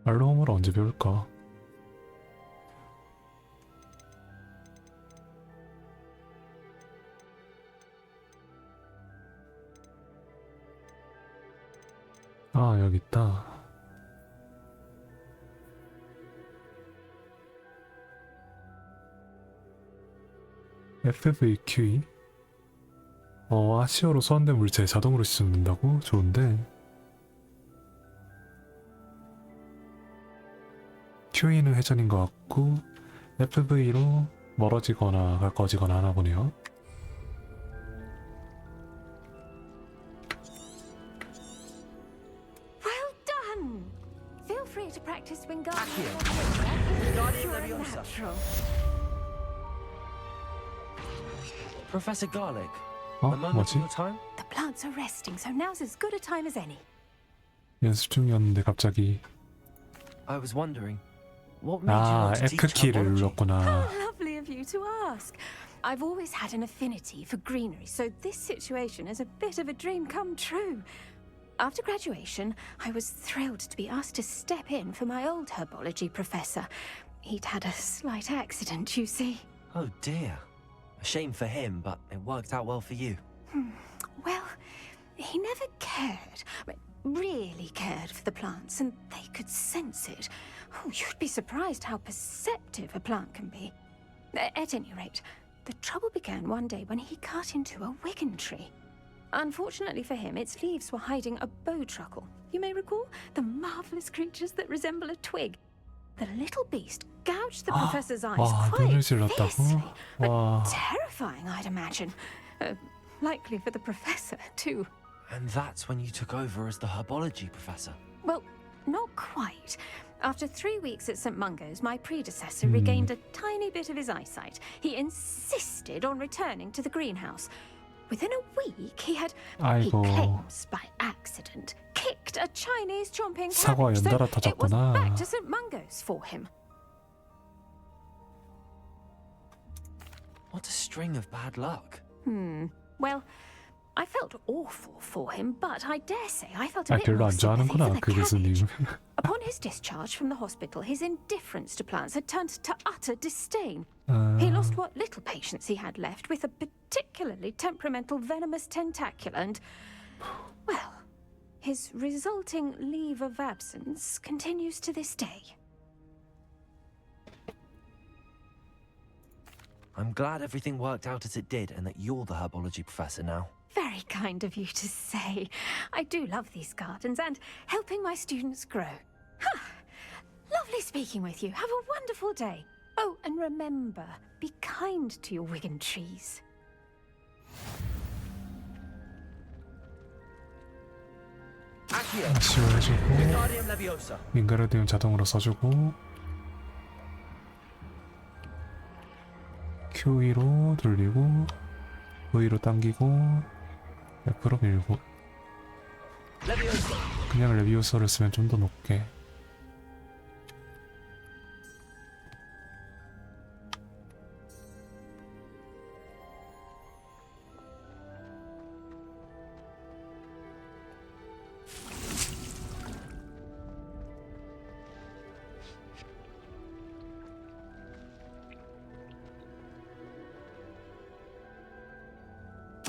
알로홈을 언제 배울까? 아 여기 있다. FVQE? 아시오로 소환된 물체에 자동으로 씻어낸다고? 좋은데 QE는 회전인 것 같고 FV로 멀어지거나 가까워지거나 하나 보네요. Well done! Feel free to practice Wingardium Leviosa. Professor Garlic, a moment of 뭐지? your time? The plants are resting, so now's as good a time as any. 연습 중이었는데 갑자기 I was wondering, what made you want to teach F키를 herbology? 눌렀구나. How lovely of you to ask. I've always had an affinity for greenery, so this situation is a bit of a dream come true. After graduation, I was thrilled to be asked to step in for my old herbology professor. He'd had a slight accident, you see. Oh dear. A shame for him, but it worked out well for you. Well, he never cared, really cared for the plants, and they could sense it. Oh, you'd be surprised how perceptive a plant can be. At any rate, the trouble began one day when he cut into a Wigan tree. Unfortunately for him, its leaves were hiding a bowtruckle. You may recall the marvelous creatures that resemble a twig. The little beast gouged the professor's eyes 와, quite 눈을 찔렀다고? fiercely, but 와. terrifying, I'd imagine. Likely for the professor, too. And that's when you took over as the herbology professor. Well, not quite. After 3 weeks at St. Mungo's, my predecessor regained a tiny bit of his eyesight. He insisted on returning to the greenhouse. Within a week, he 아이고. claims by accident, kicked a Chinese chomping 사과 cabbage, so 연달아 it was 터졌구나. back to St. Mungo's for him. What a string of bad luck. Well, I felt awful for him, but I dare say I felt a 아, bit 별로 more 안 sympathy 좋아하는구나, for the 그 cabbage. 교수님. Upon his discharge from the hospital, his indifference to plants had turned to utter disdain. 아, He lost what little patience he had left with a particularly temperamental venomous tentacula and, well, his resulting leave of absence continues to this day. I'm glad everything worked out as it did and that you're the herbology professor now. Very kind of you to say. I do love these gardens and helping my students grow. Lovely speaking with you. Have a wonderful day. Oh, and remember, be kind to your Wigan trees. 아쉬워 해주고 Wingardium Leviosa. 윙가르디움 자동으로 써주고 Q2로 돌리고 V로 당기고 F로 밀고 Leviosa. 그냥 레비오서를 쓰면 좀 더 높게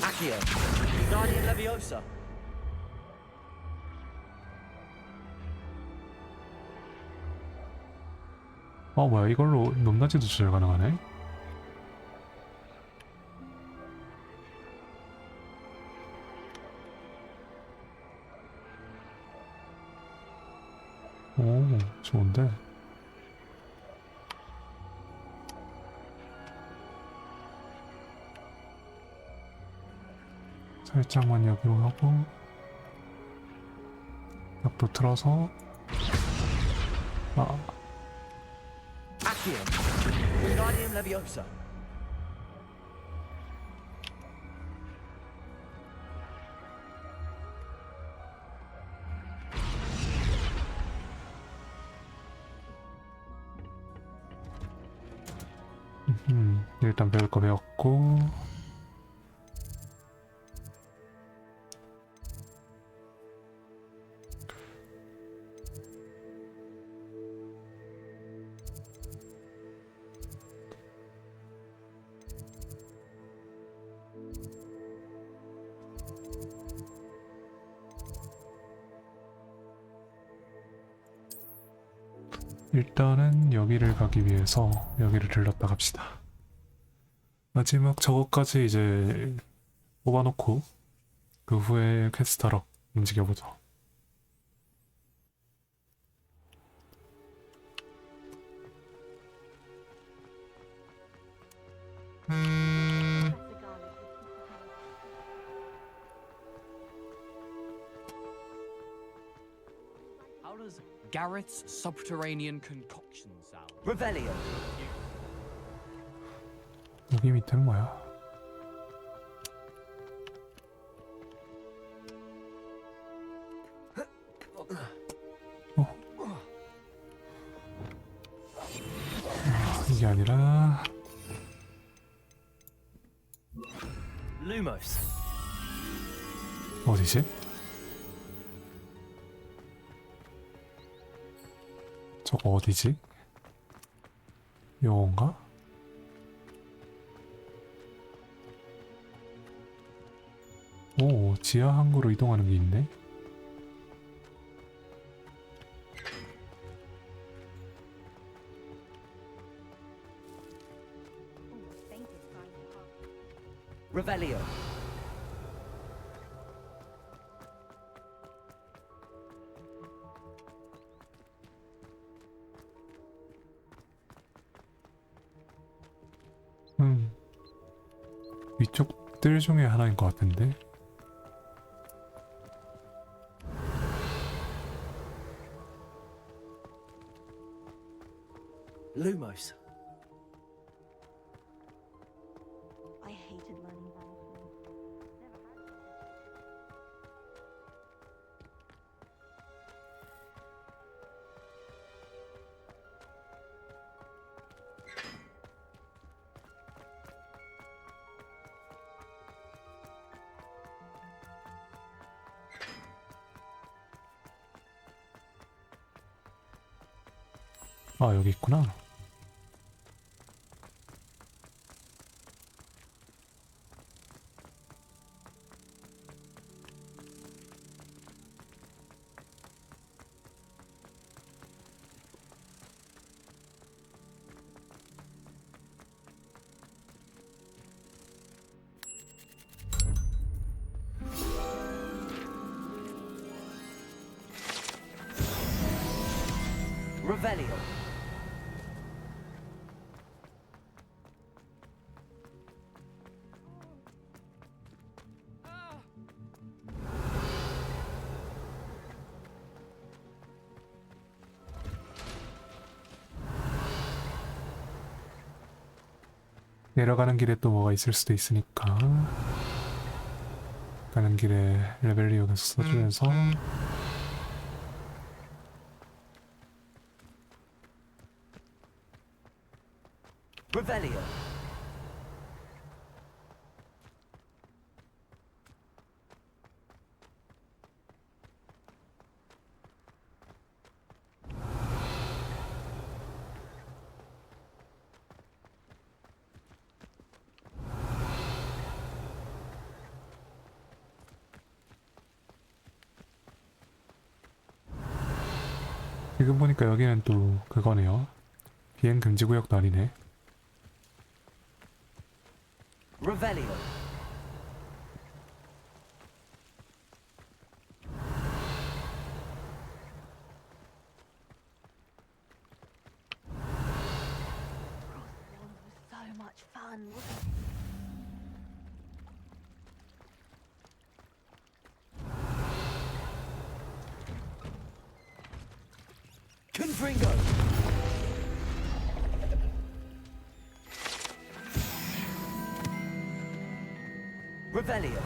Accio. Wingardium Leviosa. 뭐야 이걸로 높낮이도 조절 가능하네? 오 좋은데 살짝만 여기로 하고 옆으로 틀어서 Accio. Wingardium Leviosa. 일단 배울 거 배웠고 일단은 여기를 가기 위해서 여기를 들렀다 갑시다. 마지막 저거까지 이제 뽑아놓고 그 후에 퀘스트하러 움직여보죠. How does Garrett's subterranean concoction sound? Revelio. 여기 밑에는 뭐야? 이게 아니라 Lumos. 어디지? 저거 어디지? 요건가? 오, 지하 항구로 이동하는 게 있네. Revelio. 위쪽 뜰 중에 하나인 것 같은데. Lumos. I hated learning Valkyrie. 아, 여기 있구나. Revelio. 내려가는 길에 또 뭐가 있을 수도 있으니까 가는 길에 레벨리오에서 써주면서 Revelio. 지금 보니까 여기는 또 그거네요. 비행 금지 구역도 아니네. Revelio. So much fun. Confringo. Revelio.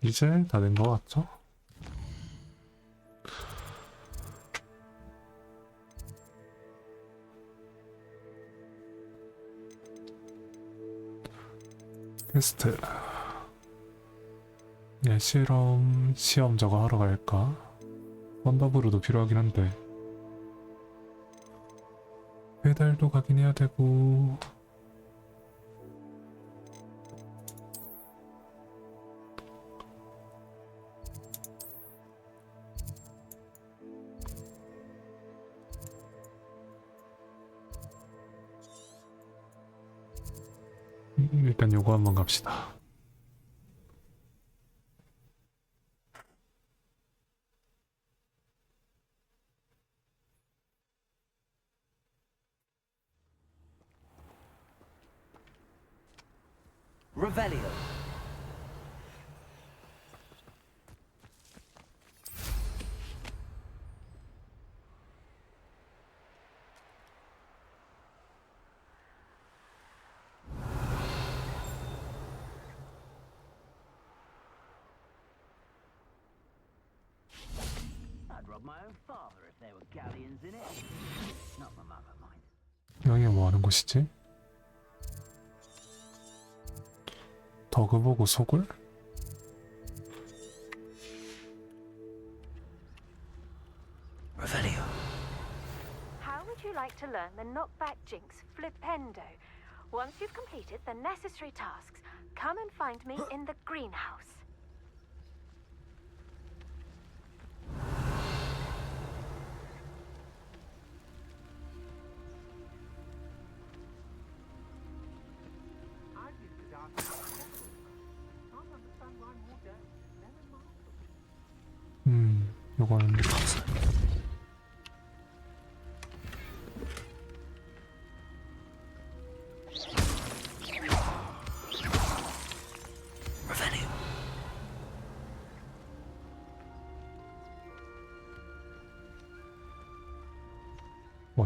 이제 다 된 것 같죠? 퀘스트. 시험 저거 하러 갈까? 썬더브루도 필요하긴 한데 배달도 가긴 해야 되고. 일단 요거 한번 갑시다. Revelio. I'd rob my own father if there were galleons in it. Not my mother, mind. 여기가 뭐 하는 곳이지? 더그 보고 소굴? Revelio. How would you like to learn the knockback jinx flipendo? Once you've completed the necessary tasks, come and find me in the greenhouse. 요거는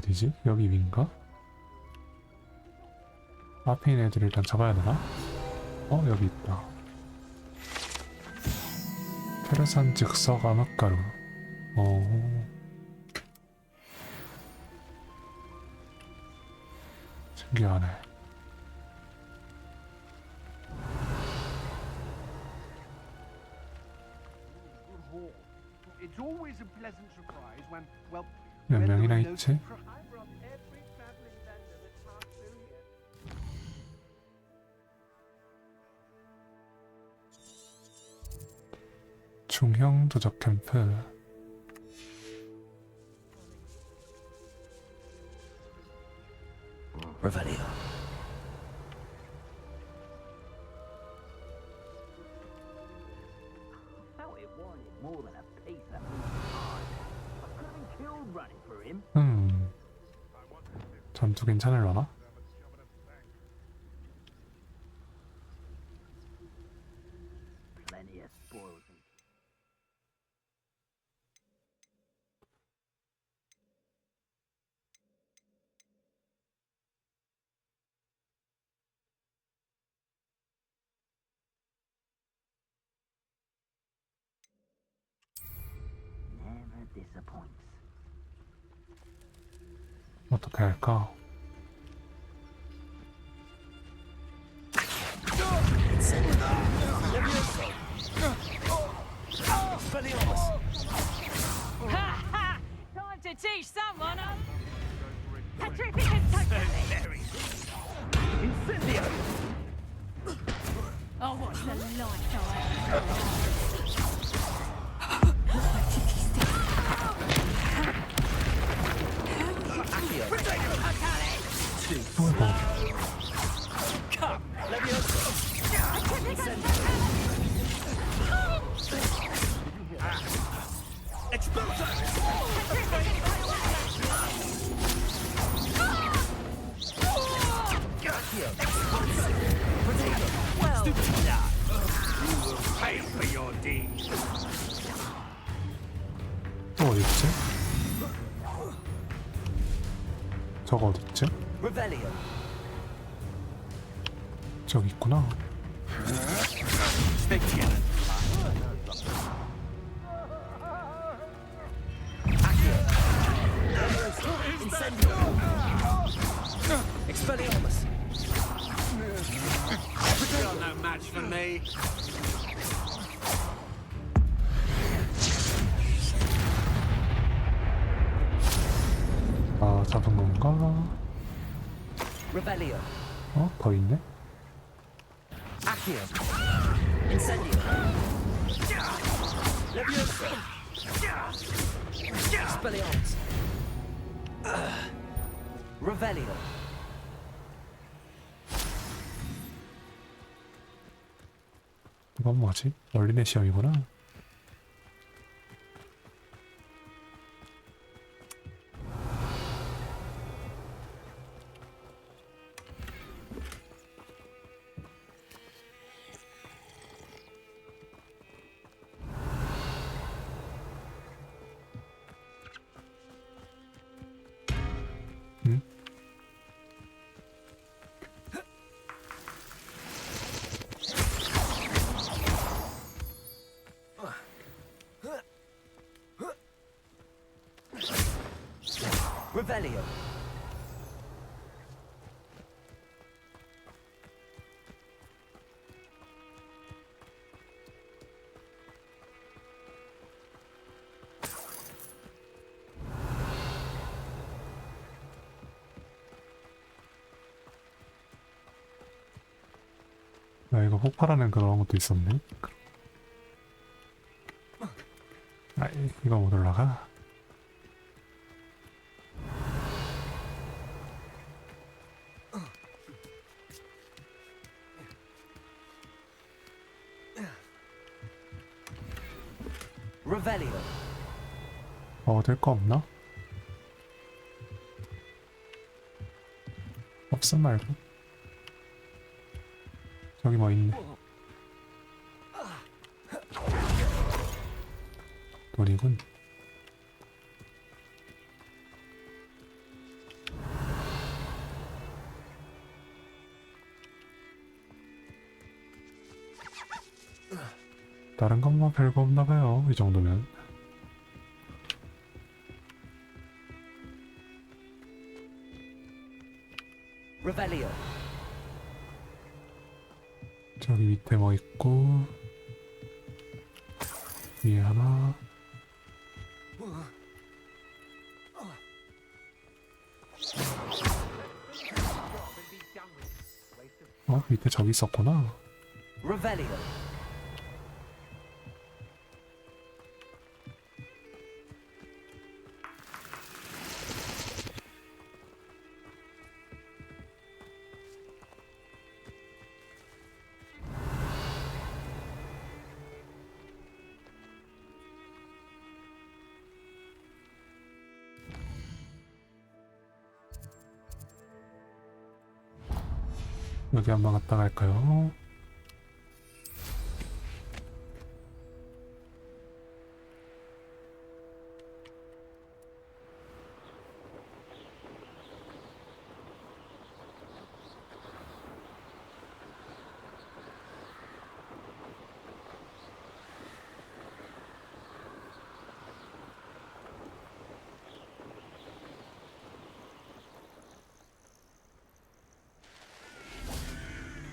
어디지? 여기 위인가? 앞에 있는 애들 일단 잡아야 되나? 여기 있다. 테르산 즉석 암흑가루. 신기하네. 몇 명이나 있지? 중형 도적 캠프. Revelio. Felt it wanted more than a piece of heart. I could have been killed running for him. 전투 괜찮을라나? Plenty of spoils and never disappoints. 어떻게 할까? Time to teach someone a terrific intensity. Incendio! Oh, what a Come, Levioso! 또 어딨지? 저거 어딨지? Revelio. 저기 있구나. Stick together. Incendio. Expelliarmus. You're no match for me. 아, 잡은 건가? Revelio. 더 있네? Accio. Incendio. Levioso. Expelliarmus. Revelio. 이건 뭐지? 원리네 시험이구나. Revelio. 야, 이거 폭발하는 그런 것도 있었네. 아, 이거 못 올라가? Revelio. 얻을 거 없나? 없음 말고. 저기 뭐 있네. 돈이군. 다른 건 뭐 별거 없나봐요. 이 정도면. Revelio. 저기 밑에 뭐 있고 위에 하나. 밑에 저기 있었구나. Revelio. 여기 한번 갔다 갈까요?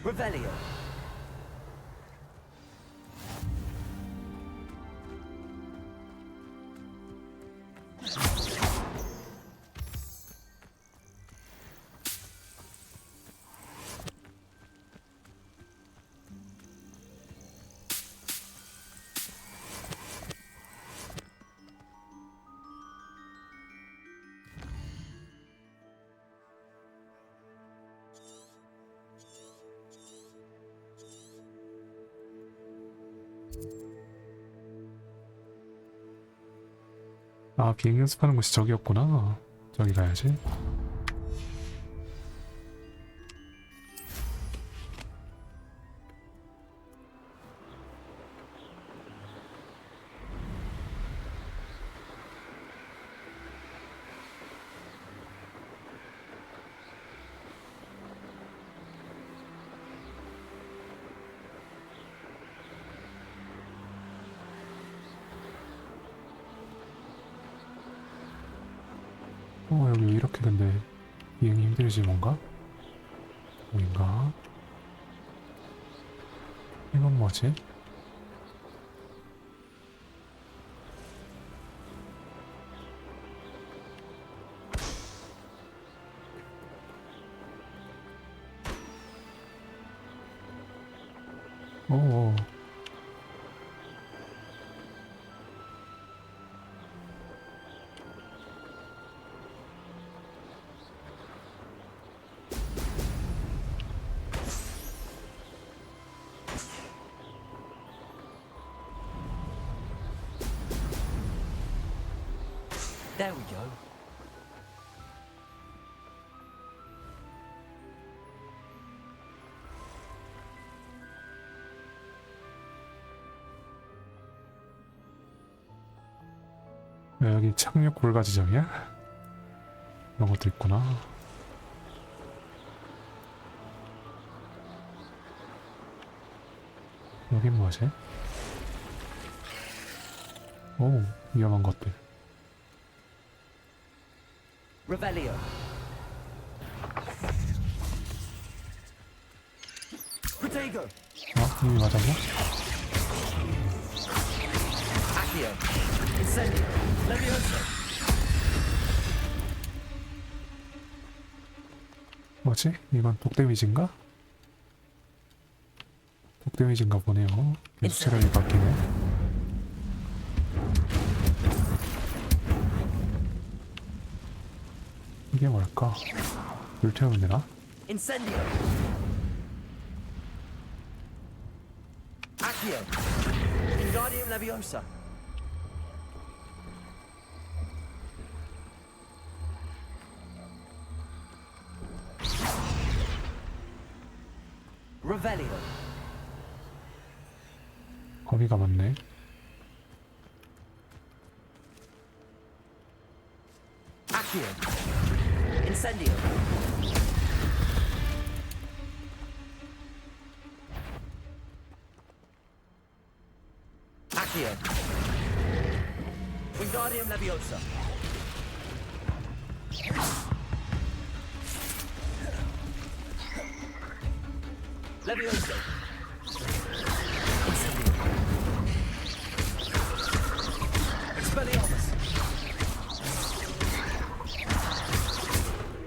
Revelio. 아, 비행 연습하는 곳이 저기였구나. 저기 가야지. 여기 왜 이렇게 근데 비행이 힘들지 뭔가? 뭐인가? 이건 뭐지? 오. There we go. 여기 착륙 골가 지점이야? 이런 것도 있구나. 여긴 뭐지? 오, 위험한 것들. Revelio. Protego. 이미 맞았나? Accio. Incendio. Leviosa. 뭐지? 이건 독 데미지인가? 독 데미지인가 보네요. 계속 체력이 바뀌네. 이게 뭘까? 물 태우면 되나? Incendio. Accio. Wingardium Leviosa. Revelio. 거미가 많네. Accio. Incendio. Accio. Wingardium Leviosa. Leviosa. Incendio. Expelliarmus.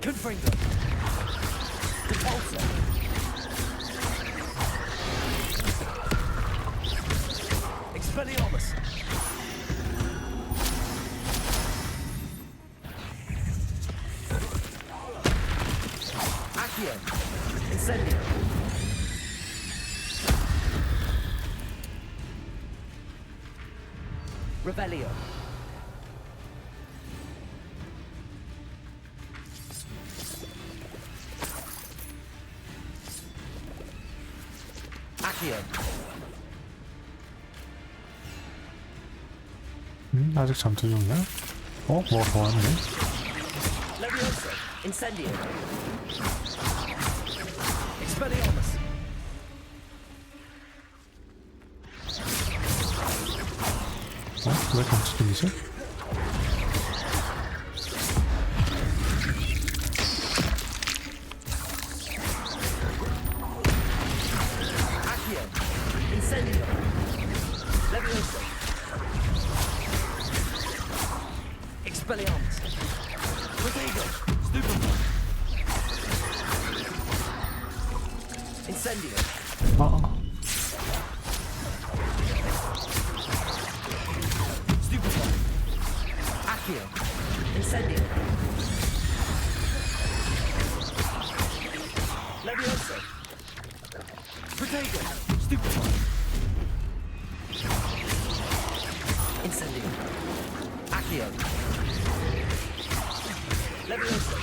Confringo. Repulsor. Expelliarmus. Accio. Incendio. Revelio. Accio. 아직 잠투 중이야? 어? 뭐가 더 왔네? Leviosa. Incendio. Expelliarmus. 어? 왜 잠투 중이지? Accio. Incendio. Leviosa. Expelliarmus. Protego. Stupefy. Incendio. Stupefy. Accio. Incendio. Leviosa. Protego. Stupefy. Incendio. Accio. Leviosa.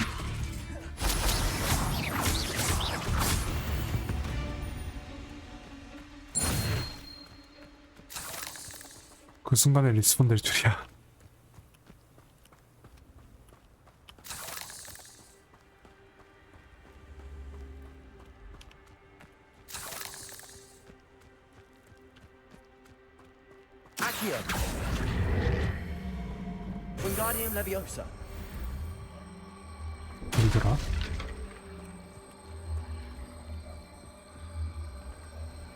그 순간에 리스폰 될 줄이야. Accio. Wingardium Leviosa. 어디더라?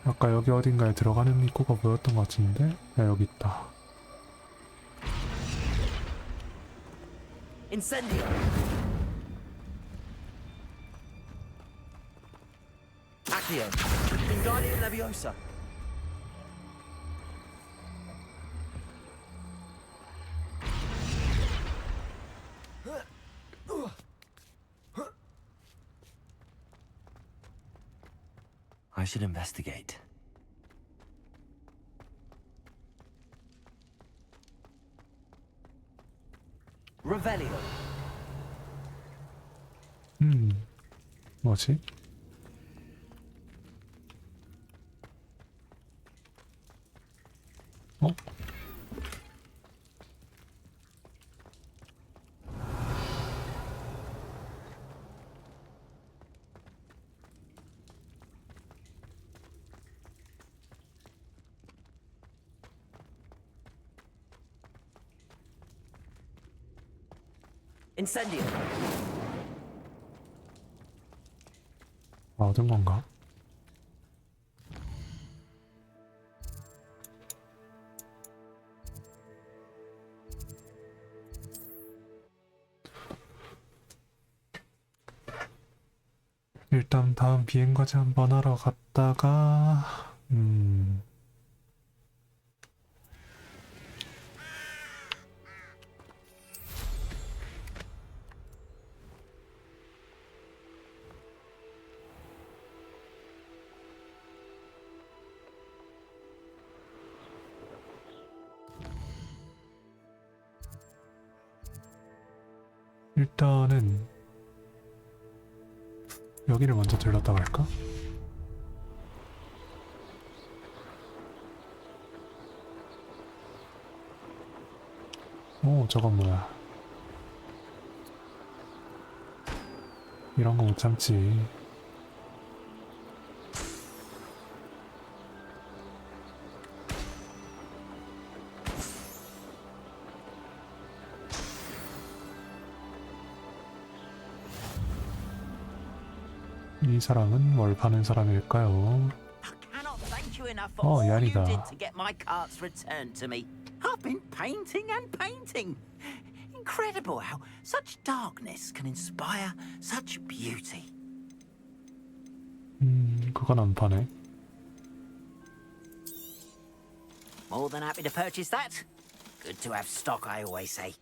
아까 여기 어딘가에 들어가는 입구가 보였던 것 같은데? 야, 여기 있다. Incendio. Accio. Wingardium Leviosa. I should investigate. Revelio. 뭐지? 어? Incendio. 얻은 건가? 일단 다음 비행과제 한번 하러 갔다가 일단은 여기를 먼저 들렀다 갈까? 오, 저건 뭐야? 이런 거 못 참지. 이 사람은 뭘 파는 사람일까요? Cannot thank you enough for all you 야니다. did to get my carts returned to me. I've been painting and painting. Incredible how such darkness can inspire such beauty. 그건 안 파네. More than happy to purchase that. Good to have stock, I always say.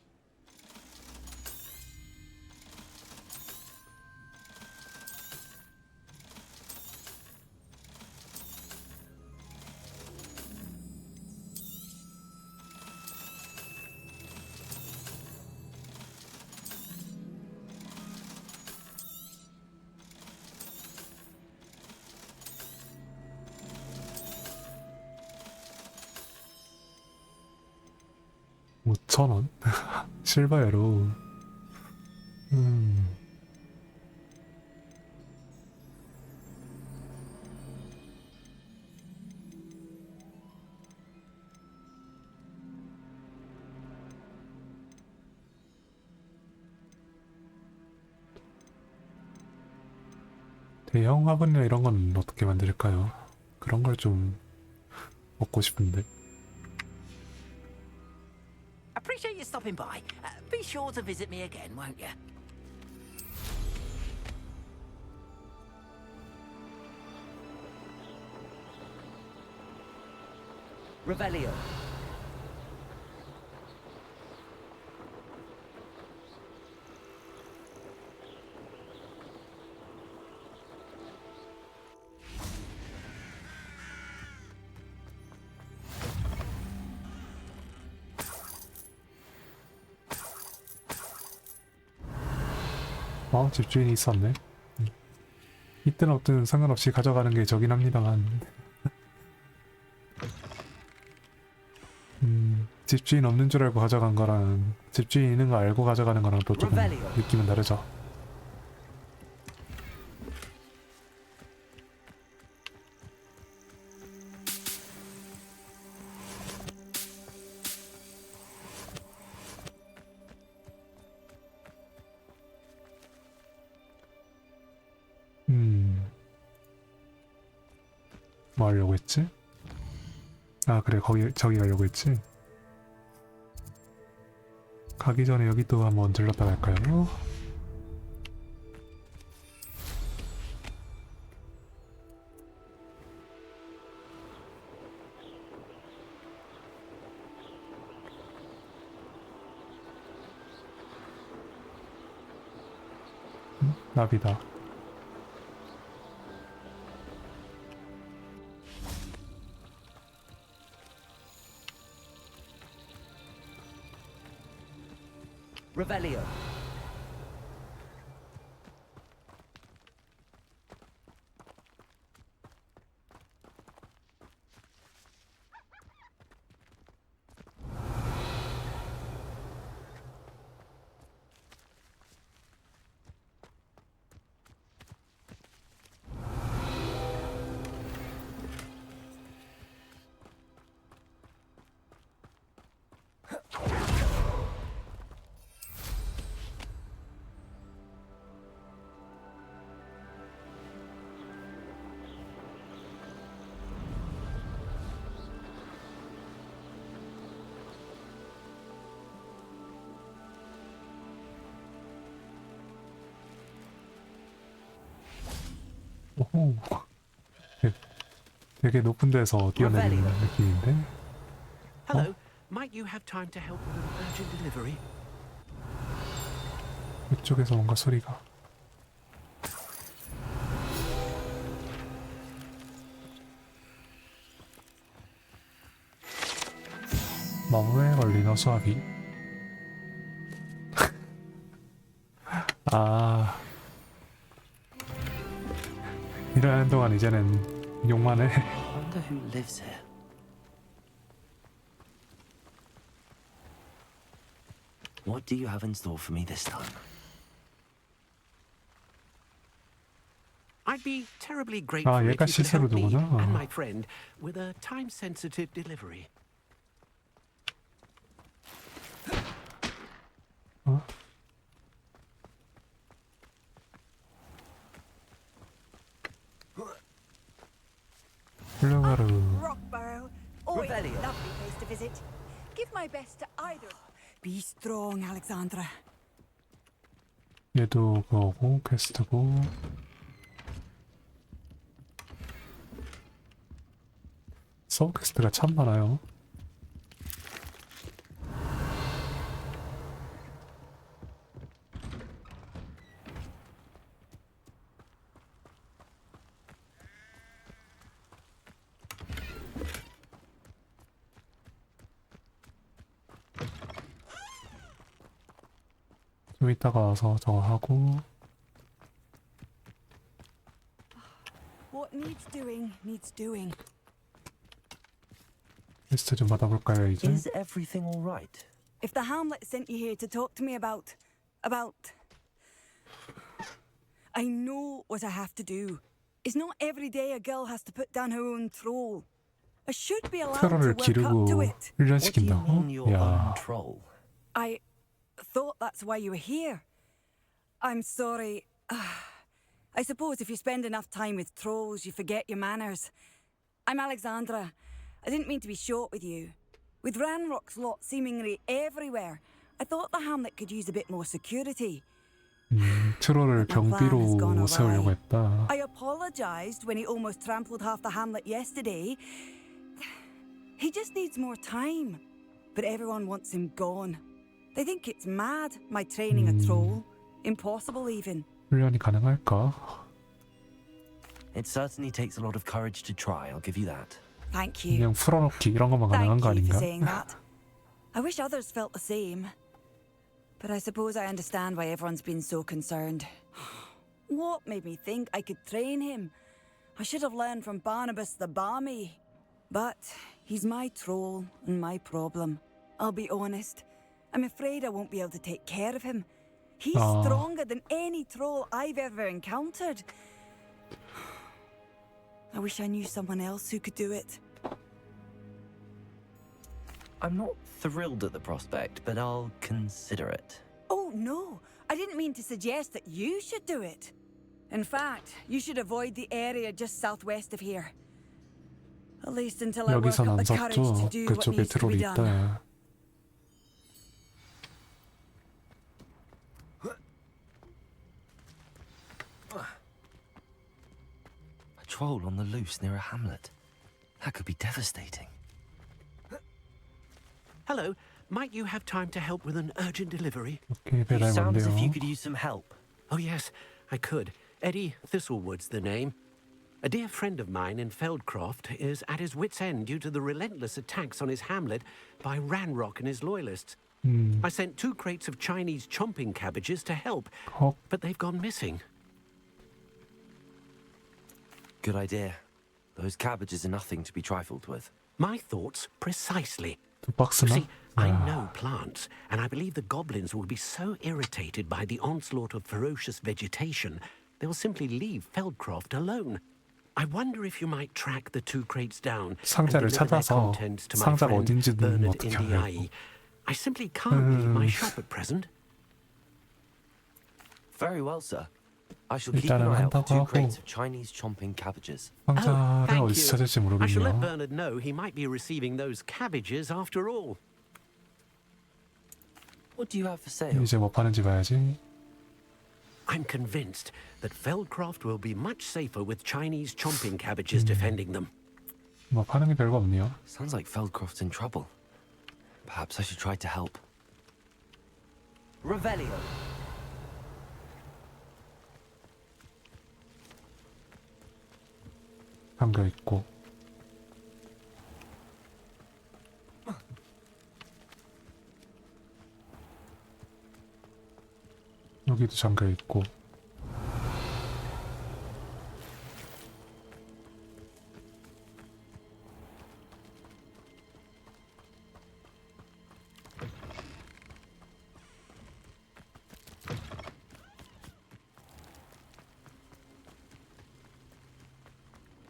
$5,000? 실버에로. 대형 화분이나 이런 건 어떻게 만들까요? 그런 걸 좀 먹고 싶은데. Appreciate you stopping by. Be sure to visit me again, won't you? Revelio. 집주인이 있었네. 있든 없든 상관없이 가져가는 게 저긴 합니다만. 집주인 없는 줄 알고 가져간 거랑 집주인 있는 거 알고 가져가는 거랑 또 조금 느낌은 다르죠. 뭐 하려고 했지? 아 그래 저기 가려고 했지? 가기 전에 여기 또 한번 들렀다 갈까요? 나비다. Revelio. 오호. 되게 높은 데서 뛰어내리는 느낌인데? Hello, might you have time to help with an urgent delivery? 이쪽에서 뭔가 소리가. 나무에 걸린 어수아비. 아. 일하는 동안 이제는 욕만 해. Wonder who lives here. What do you have in store for me this time? I'd be terribly grateful if 얘가 you could 시세로 help me 두구나. and my friend with a time-sensitive delivery. 훌륭하루. Rockbarrow. Oh, Revelio. lovely place to visit. Give my best to either. Be strong, Alexandra. 얘도 그거고 퀘스트고. 서브 퀘스트가 참 많아요. 좀 이따가 와서 저거 하고. What needs doing needs doing. 퀘스트 좀 받아볼까요 이제? Is everything all right? If the Hamlet sent you here to talk to me about... I know what I have to do. It's not every day a girl has to put down her own troll. I should be allowed to 트롤을 work up to 기르고 it. 훈련시킨다고? 야. Troll. I thought that's why you were here. I'm sorry. I suppose if you spend enough time with trolls, you forget your manners. I'm Alexandra. I didn't mean to be short with you. With Ranrock's lot seemingly everywhere, I thought the hamlet could use a bit more security. 트롤을 경비로 세우려고 했다. I apologized when he almost trampled half the hamlet yesterday. He just needs more time. But everyone wants him gone. They think it's mad, my training a troll. Impossible even. 훈련이 가능할까? It certainly takes a lot of courage to try, I'll give you that. Thank you. 그냥 풀어놓기 이런 것만 가능한 Thank 거 you for 아닌가? saying that. I wish others felt the same. But I suppose I understand why everyone's been so concerned. What made me think I could train him? I should have learned from Barnabas the Barmy. But he's my troll and my problem. I'll be honest. I'm afraid I won't be able to take care of him. He's stronger than any troll I've ever encountered. I wish I knew someone else who could do it. I'm not thrilled at the prospect, but I'll consider it. Oh, no. I didn't mean to suggest that you should do it. In fact, you should avoid the area just southwest of here. At least until I work 여기선 up 안 the courage to 섰죠. do what 그쪽에 needs to be 트롤이 done. 있다. A troll on the loose near a hamlet. That could be devastating. Hello, might you have time to help with an urgent delivery? 오케이, You 배달 sound as if you 뭔데요? could use some help. Oh, yes, I could. Eddie Thistlewood's the name. A dear friend of mine in Feldcroft is at his wit's end due to the relentless attacks on his hamlet by Ranrock and his loyalists. I sent 2 crates of Chinese chomping cabbages to help, but they've gone missing. Good idea. Those cabbages are nothing to be trifled with. My thoughts precisely. 두 박스나? See, I know plants, and I believe the goblins will be so irritated by the onslaught of ferocious vegetation, they'll simply leave Feldcroft alone. I wonder if you might track the 2 crates down 상자를 and deliver their 찾아서 contents to my 상자가 friend 어딘지는 Bernard 어떻게 Indiai. 하려고. I simply can't leave my shop at present. Very well, sir. I shall keep an 일단은 eye out for 한다고 2 하고 crates of Chinese chomping cabbages. 상자를 thank 어디서 you. 찾을지 I shall let 모르겠네요. Bernard know he might be receiving those cabbages after all. What do you have for sale? 이제 뭐 파는지 봐야지. I'm convinced that Feldcroft will be much safer with Chinese chomping cabbages defending them. 뭐 파는 게 별거 없네요. Sounds like Feldcroft's in trouble. Perhaps I should try to help. Revelio. 잠겨 있고. 여기도 잠겨 있고.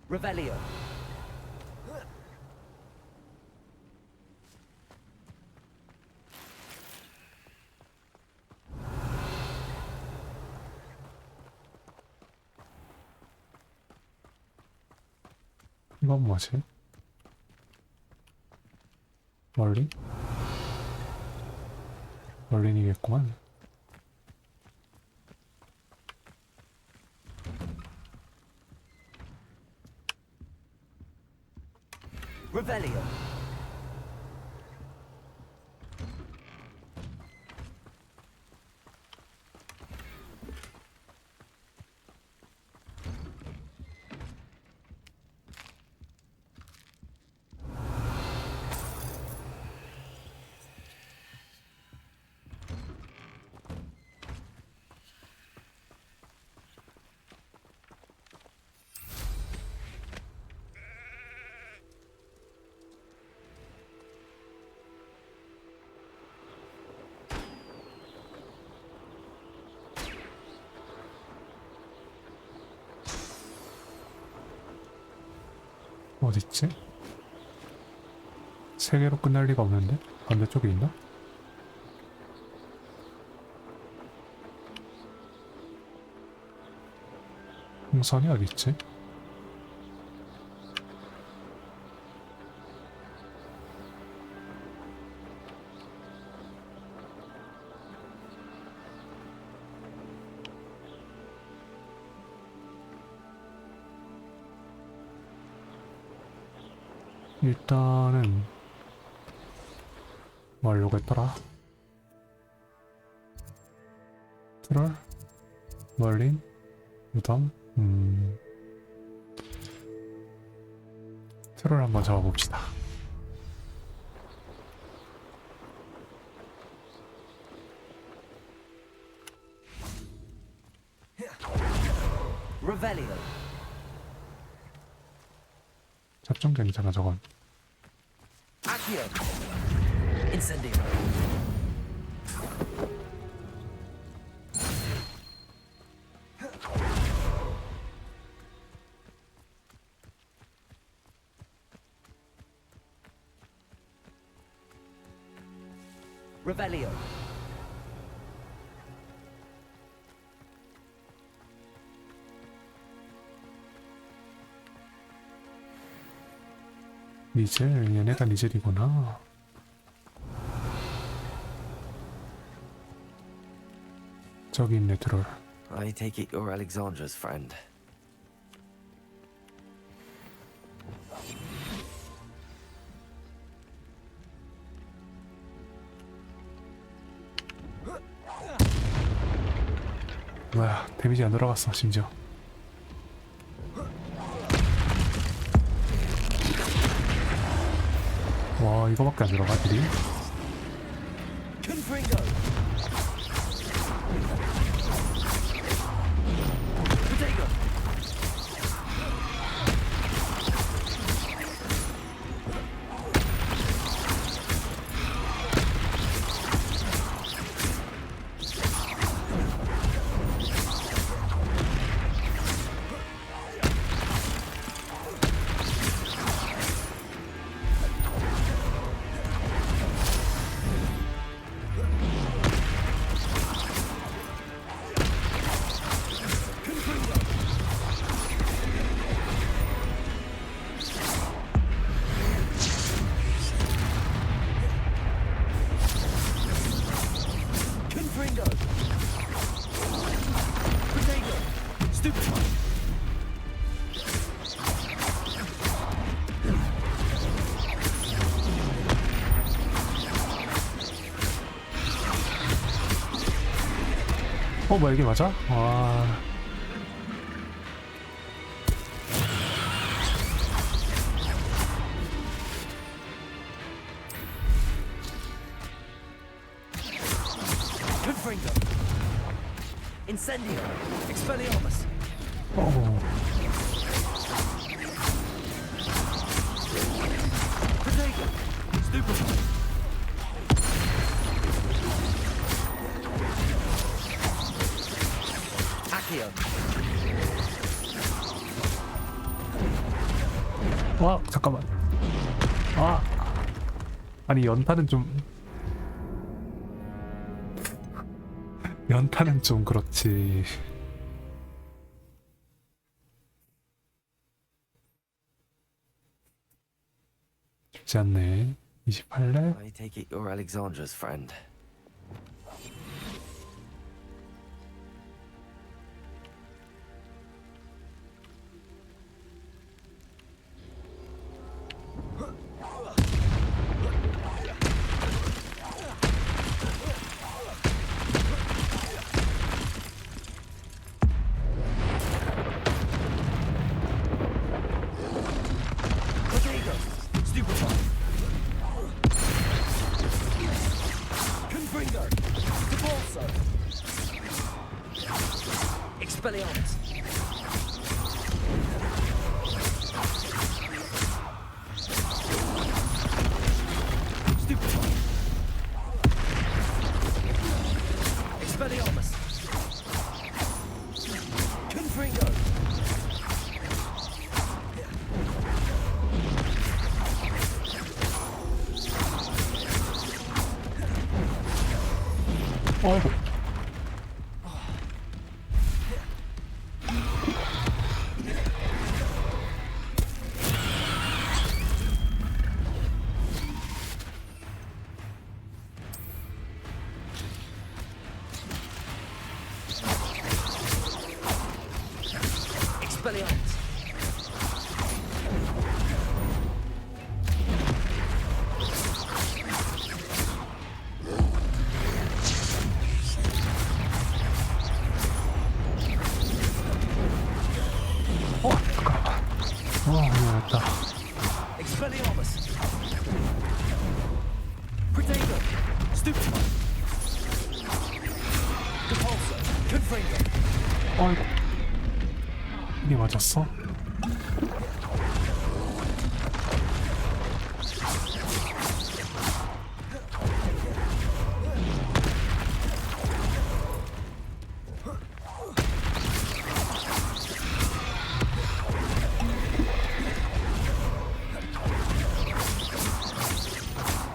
Revelio. 이건 뭐지? 멀린? 멀린이겠구만. Revelio. 어딨지? 세 개로 끝날 리가 없는데? 반대쪽에 있나? 풍선이 어딨지? 일단은 뭐 하려고 했더라? 트롤? 멀린? 무덤? 트롤 한번 잡아봅시다. Revelio. 잡정견이잖아 저건. Accio. Incendio. Revelio. 니젤, 얘네가 니젤이구나. 저기 있네 트롤. I take it you're Alexandra's friend. 뭐야, 데미지 안 들어갔어 심지어. 와, 이거밖에 안 들어가 딜이? Confringo. Potato. Confringo. Potato. Stupefy. 뭐야 이게 맞아? 와. Confringo. Incendio. Expelliarmus. Potato. Stupefy. Accio. 와, 잠깐만. 아, 아니 연타는 좀 연타는 좀 그렇지. 쉽지 않네. 28렙. I take it you're Alexandra's friend. Expelliarmus! Stupefy! Expelliarmus! Confringo! 어이구. Expelliarmus! 미안했다. Expelliarmus! Protego! Stupefy! Depulso! Confringo! 어이구. 이게 맞았어?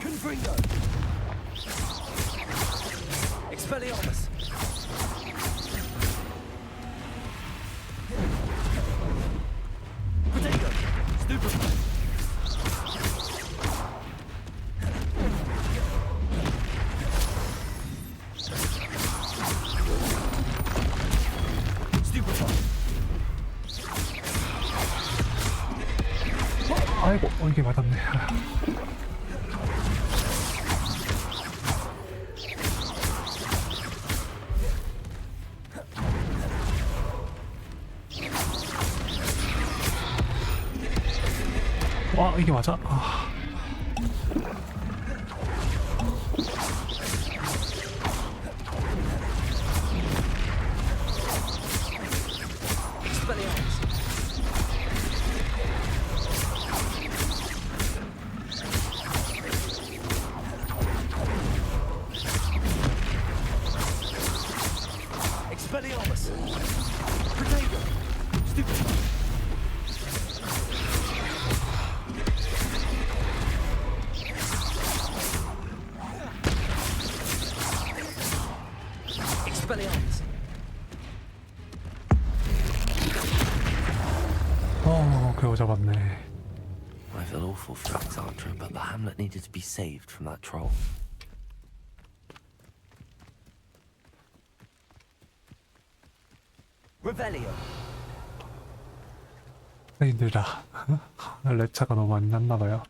Confringo! Expelliarmus! Protego! Stupefy! Stupefy! 아이고, 이게 맞았네. 와, 이게 맞아? 아. Expelliarmus! Expelliarmus! Protego! Stupefy! Expelliarmus! 그거 잡았네. I feel awful for Alexandra, but the hamlet needed to be saved from that troll. Revelio! 힘들다. 랩차가 너무 많이 났나봐요.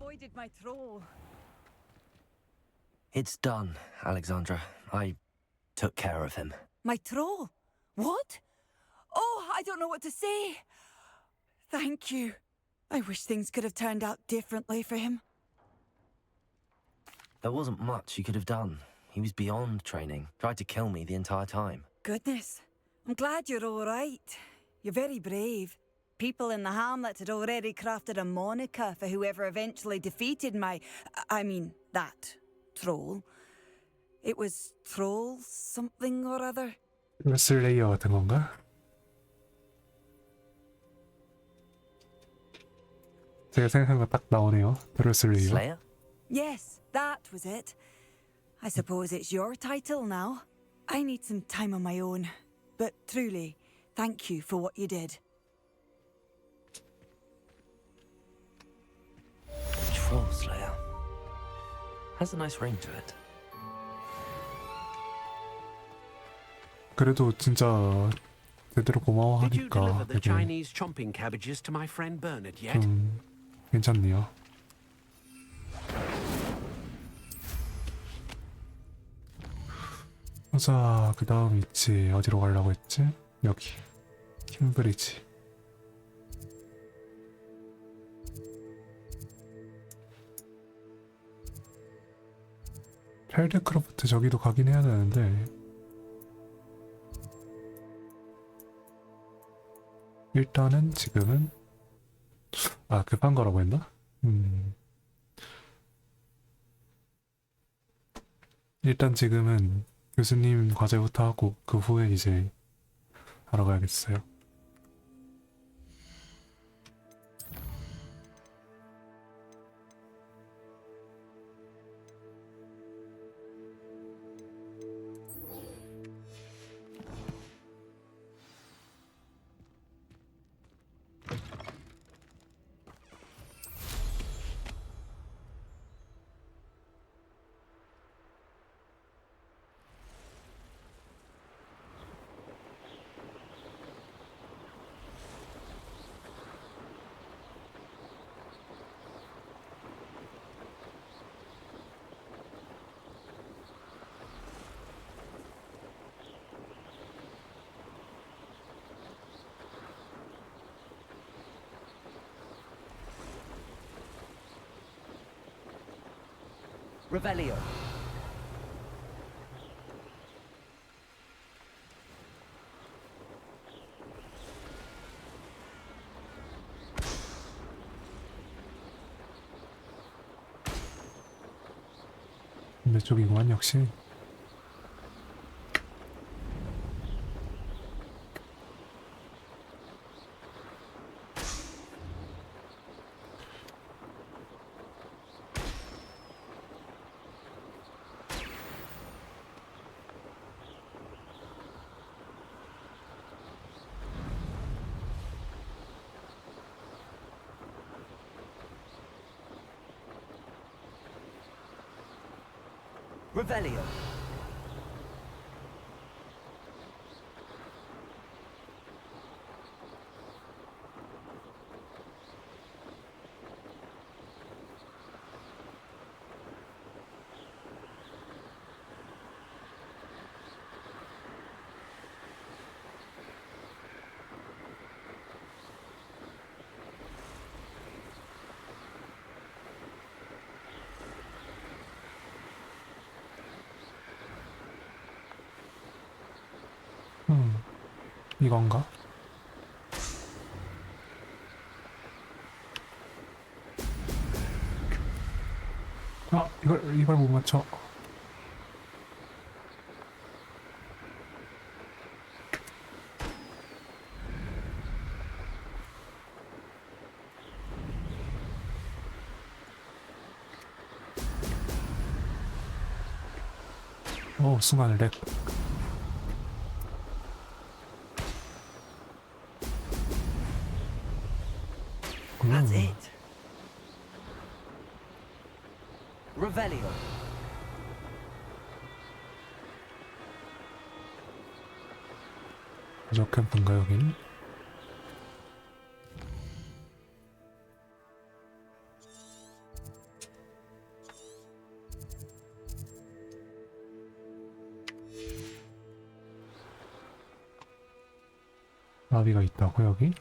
avoided my troll. It's done, Alexandra. I took care of him. My troll? What? Oh, I don't know what to say. Thank you. I wish things could have turned out differently for him. There wasn't much you could have done. He was beyond training. Tried to kill me the entire time. Goodness. I'm glad you're all right. You're very brave. People in the hamlet had already crafted a moniker for whoever eventually defeated that troll. It was Troll something or other. 슬레이어 같은 건가? 제가 생각한 거 딱 나오네요. 드로슬레이어. Slayer? Yes, that was it. I suppose it's your title now. I need some time on my own. But truly, thank you for what you did. Troll Slayer. Has a nice ring to it. 그래도 진짜 제대로 Did you deliver 고마워하니까 the 되게 Chinese chomping cabbages to my friend Bernard yet? 좀 괜찮네요. 자, 그 다음 위치 어디로 가려고 했지? 여기 킴브리지. 펠드크로프트 저기도 가긴 해야 되는데 일단은 지금은 급한 거라고 했나? 일단 지금은 교수님 과제부터 하고 그 후에 이제 하러 가야겠어요. Revelio. 내 쪽이구만 역시. Revelio. 이건가? 이걸 못 맞춰. 순간 렉. That's it. Revelio. 저 캠프인가 여긴? 나비가 있다고 여기?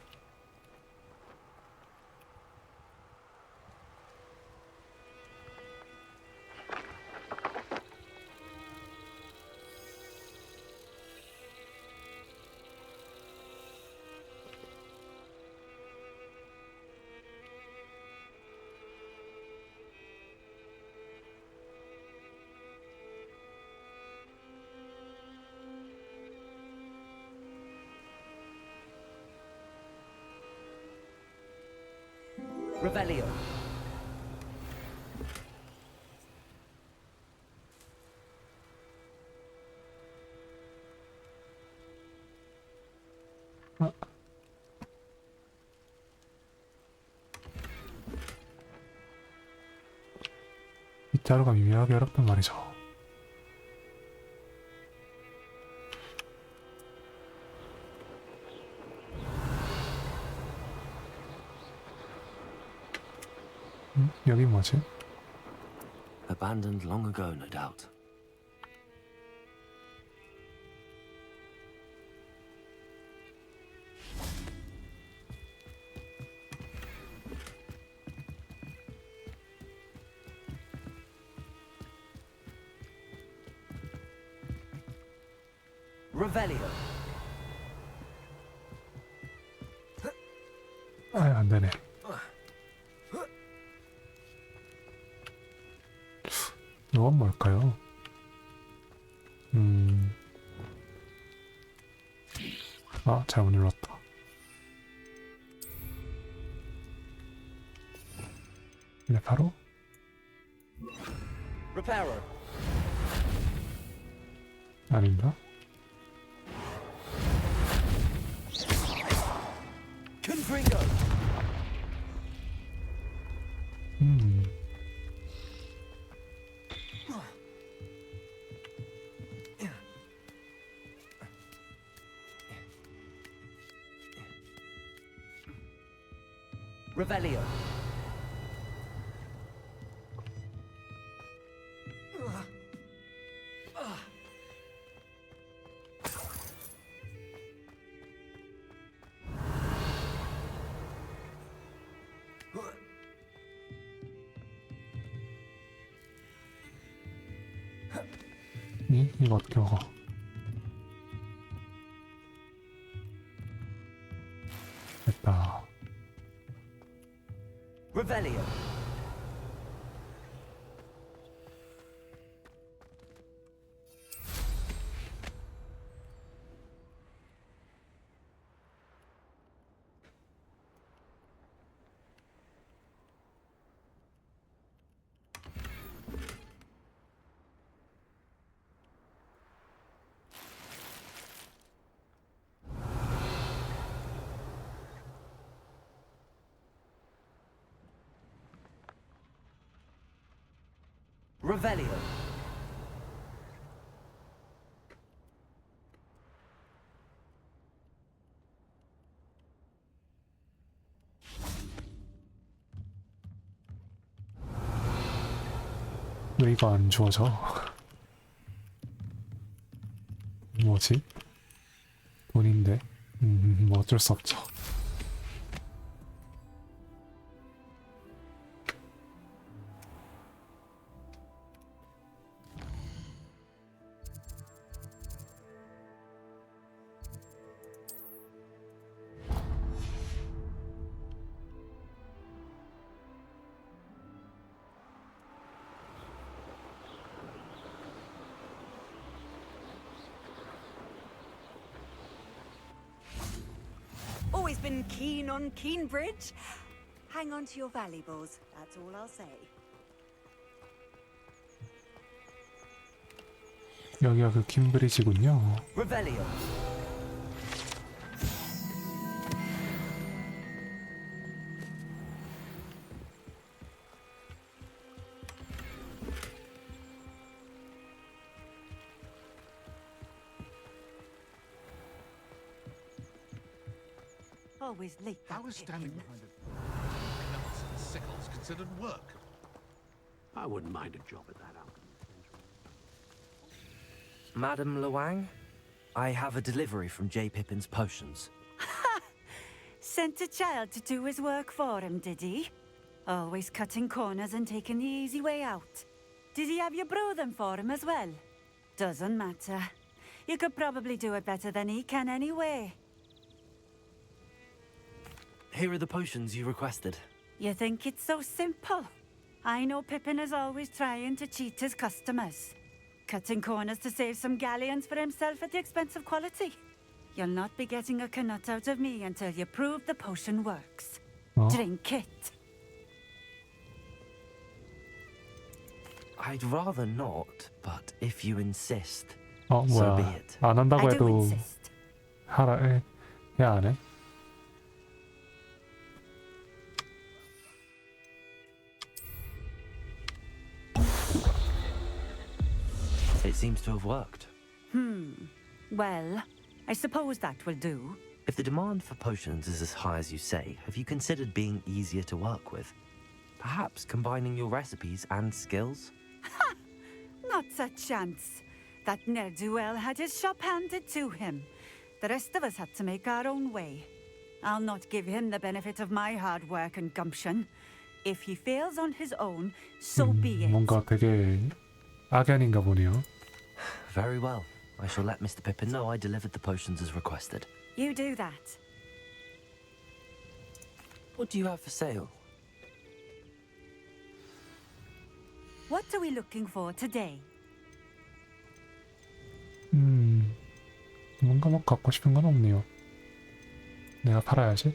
Revelio. 밑에 하루가 미묘하게 어렵단 말이죠. 여기 뭐지? Abandoned long ago, no doubt. Revelio. 안 되네. 이건 뭘까요? 잘못 눌렀다. 네, 바로 Reparo. 아닌가? Confringo. Revelio. 이거 어떻게 먹어? 됐다. Revelio. Revelio. 왜 이거 안 주워져? 뭐지? 돈인데? 뭐 어쩔 수 없죠. Always been keen on Keenbridge. Hang on to your valuables, that's all I'll say. 여기가 그 킴브리지군요. Revelio. Always late. How is standing behind belts and sickles considered work? I wouldn't mind a job at that alchemy. Madame Luang, I have a delivery from J. Pippin's Potions. Sent a child to do his work for him, did he? Always cutting corners and taking the easy way out. Did he have you brew them for him as well? Doesn't matter. You could probably do it better than he can anyway. Here are the potions you requested. You think it's so simple? I know Pippin is always trying to cheat his customers. Cutting corners to save some galleons for himself at the expense of quality. You'll not be getting a canut out of me until you prove the potion works. Drink it. I'd rather not, but if you insist, 어 so be 뭐야? it. 안 한다고 I do 해도 insist. 하라 해야 안 해? It seems to have worked. Well, I suppose that will do. If the demand for potions is as high as you say, have you considered being easier to work with? Perhaps combining your recipes and skills? Not a chance. That ne'er-do-well had his shop handed to him. The rest of us had to make our own way. I'll not give him the benefit of my hard work and gumption. If he fails on his own, so be it. 뭔가 되게 악연인가 보네요. Very well. I shall let Mr. Pippin know I delivered the potions as requested. You do that. What do you have for sale? What are we looking for today? 뭔가 뭐 갖고 싶은 건 없네요. 내가 팔아야지.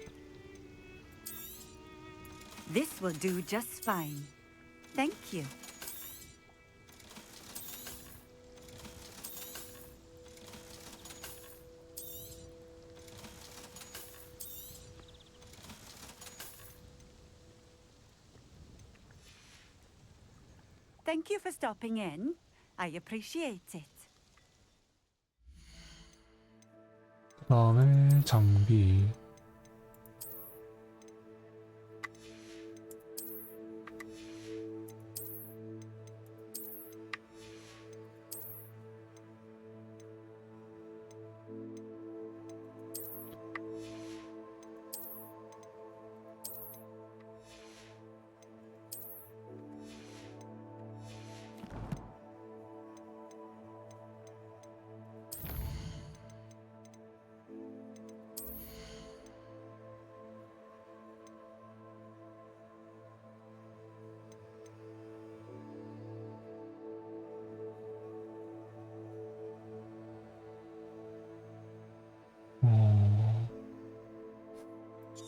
This will do just fine. Thank you. Thank you for stopping in. I appreciate it. 그 다음에 장비.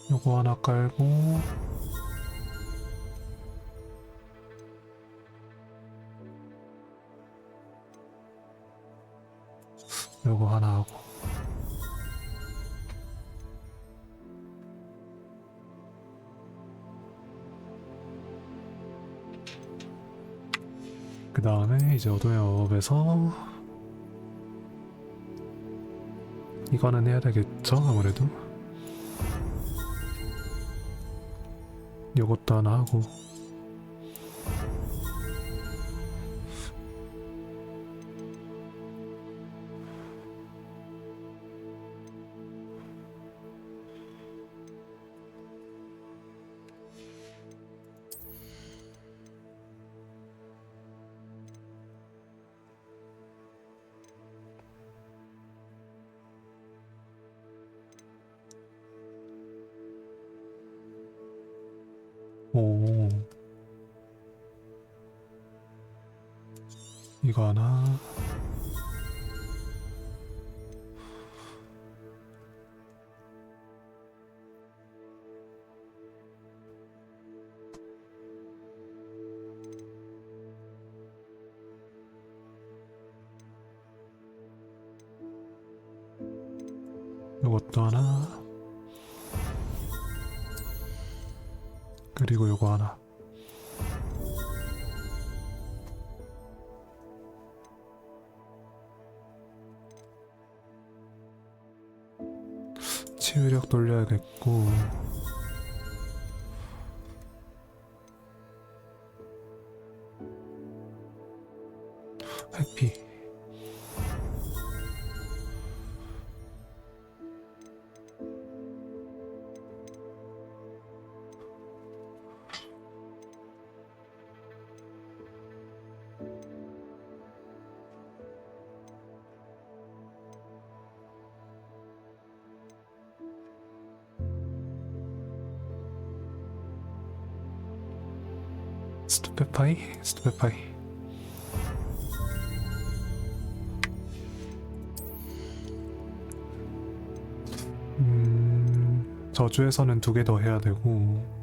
요거 하나 깔고 요거 하나 하고 그 다음에 이제 어도협에서 이거는 해야 되겠죠 아무래도. 요것도 하나 하고 오 이거 하나 요것도 하나 그리고 요거 하나 치유력 돌려야겠고 회피 스투페파이? 스투페파이. 저주에서는 2개 더 해야 되고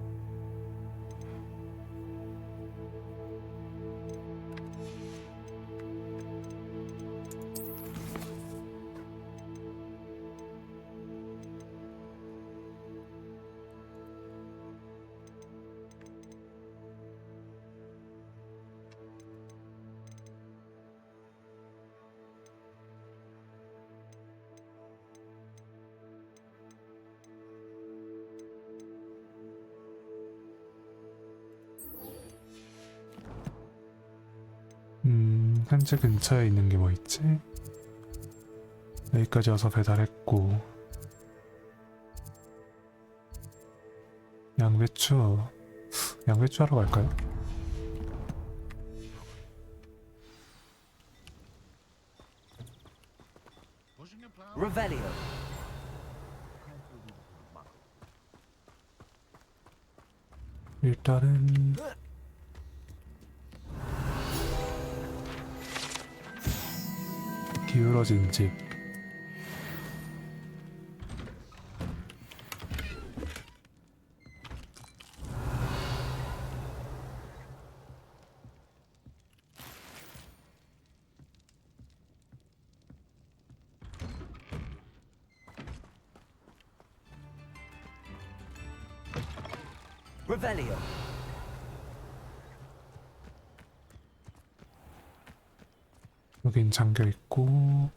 현재 근처에 있는 게 뭐 있지? 여기까지 와서 배달했고 양배추 하러 갈까요? Revelio. 일단은 기울어진 집. Revelio. 여긴 잠겨 있고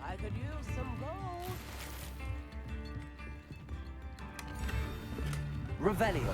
I could use some gold. Revelio.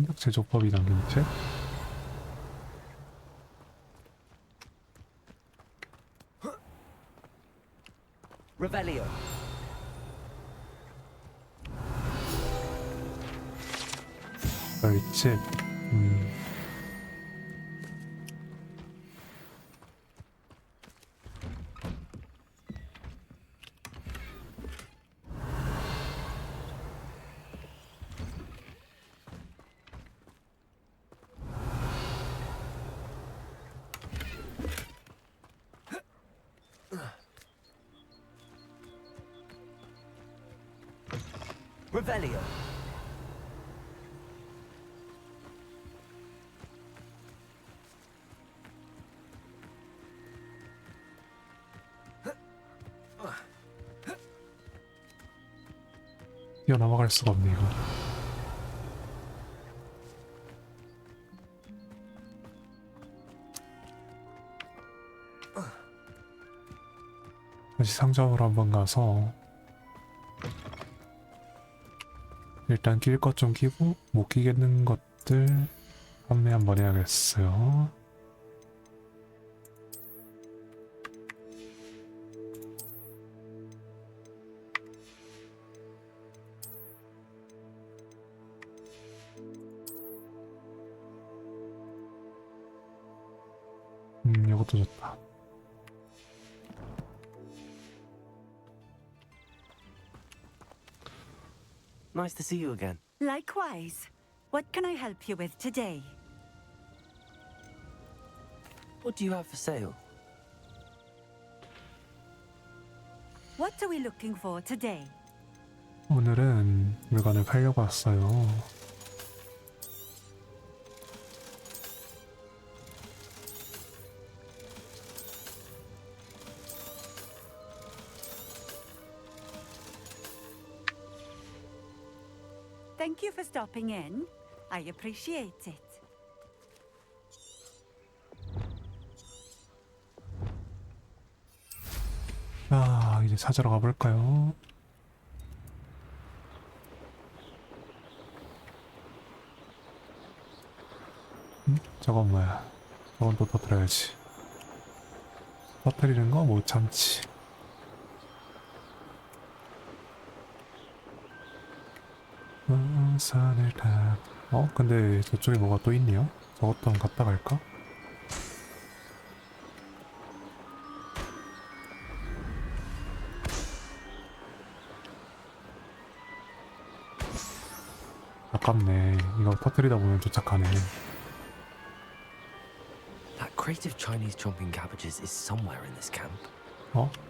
마음력 제조법이 담긴 책? Revelio. 별집. Revelio. 뛰어넘어갈 수가 없네 이거. 다시 상점으로 한번 가서 일단 낄 것 좀 끼고 못 끼겠는 것들 판매 한번 해야겠어요. 이것도 좋다. Nice to see you again. Likewise. What can I help you with today? What do you have for sale? What are we looking for today? 오늘은 물건을 팔려고 왔어요. Thank you for stopping in. I appreciate it. 아, 이제 찾으러 가볼까요? 저건 뭐야? 저건 또 터뜨려야지. 터뜨리는 거 못 참지. 산을 타. 근데 저쪽에 뭐가 또 있네요? 저것도 한번 갔다 갈까? 아깝네. 이거 터뜨리다 보면 도착하네. That crate of Chinese chomping cabbages is somewhere in this camp.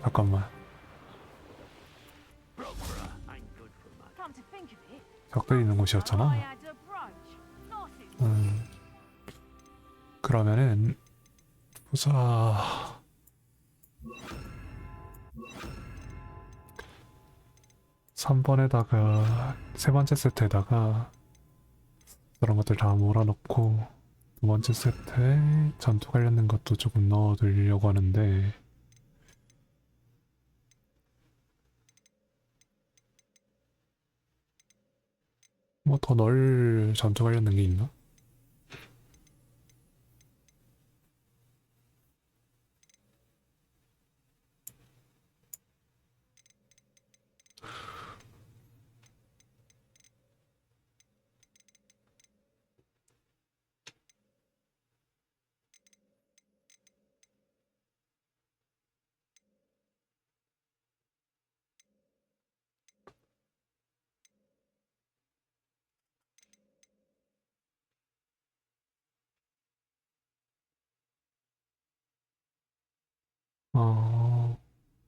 잠깐만. Come to think of it, 적들이 있는 I 곳이었잖아. had a brunch. Nice it 그러면은 보자. (3번에다가) 세 번째 세트에다가 그런 것들 다 몰아넣고 두 번째 세트에 전투 관련된 것도 조금 넣어두려고 하는데, 뭐 더 넣을 전투 관련된 게 있나?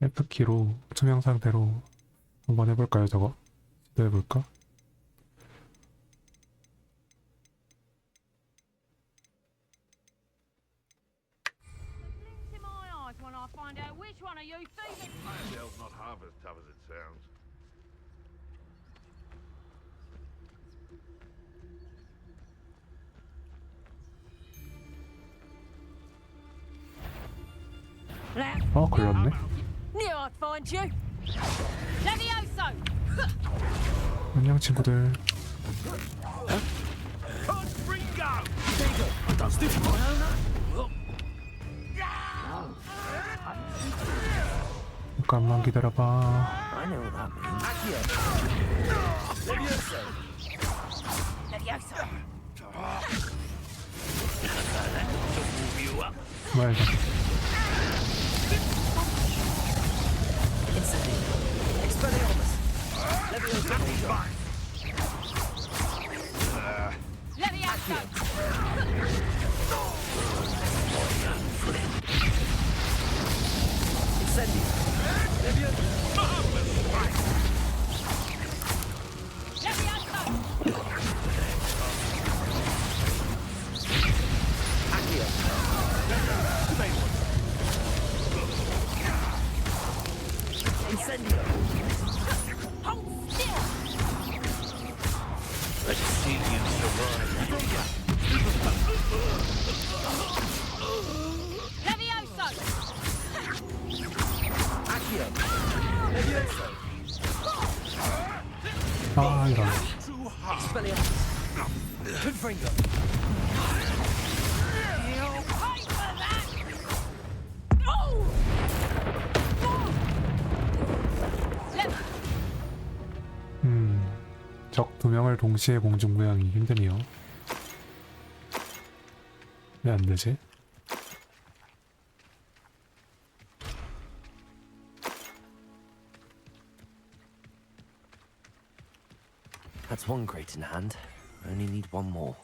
F키로 투명 상태로 한번 해볼까요, 저거? 시도해볼까? to my eyes when I find out which one of you thieving. Hell's not half as tough as it sounds. 걸렸네. Knew I'd find you. Levioso! 안녕 친구들. 잠깐만 기다려봐. I know what that means. Levioso! 뭐야 이거? Let's see you survive. Levioso! 이런. You'll pay for that! 적 2명을 동시에 공중부양이 힘드네요. 왜 안되지? That's one crate in hand. I only need one more.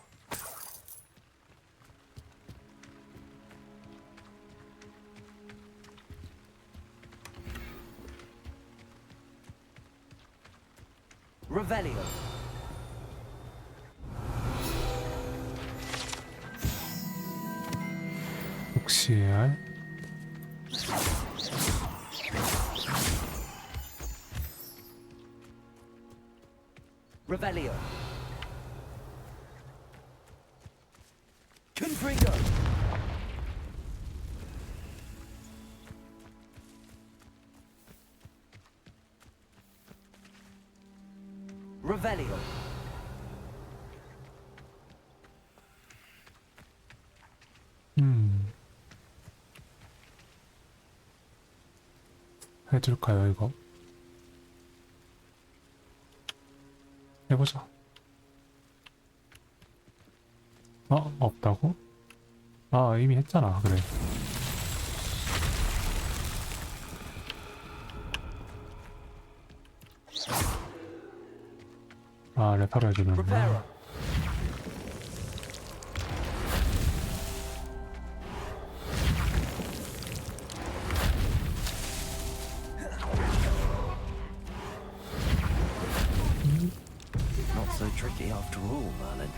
Revelio. 혹시 알? Revelio. Confringo. Revelio. 해줄까요 이거? 해보자. 없다고? 아 이미 했잖아. 그래. 아 레파로 해주는구나. Not so tricky after all, Merlin.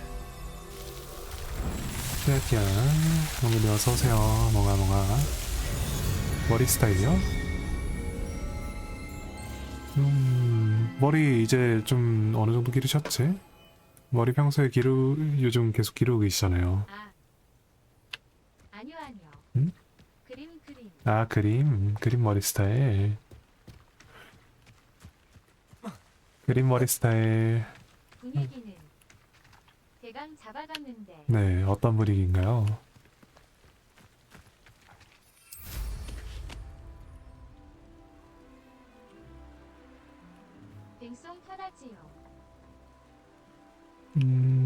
띠아띠아 오늘 어서오세요. 몽아 머리 스타일이요? 머리 이제 좀 어느 정도 기르셨지? 머리 평소에 요즘 계속 기르고 계시잖아요. 아니요. 응? 그림. 아 그림 머리 스타일. 그림 머리 스타일. 분위기는 대강 잡아갔는데. 네, 어떤 분위기인가요? 빙송 편하지요.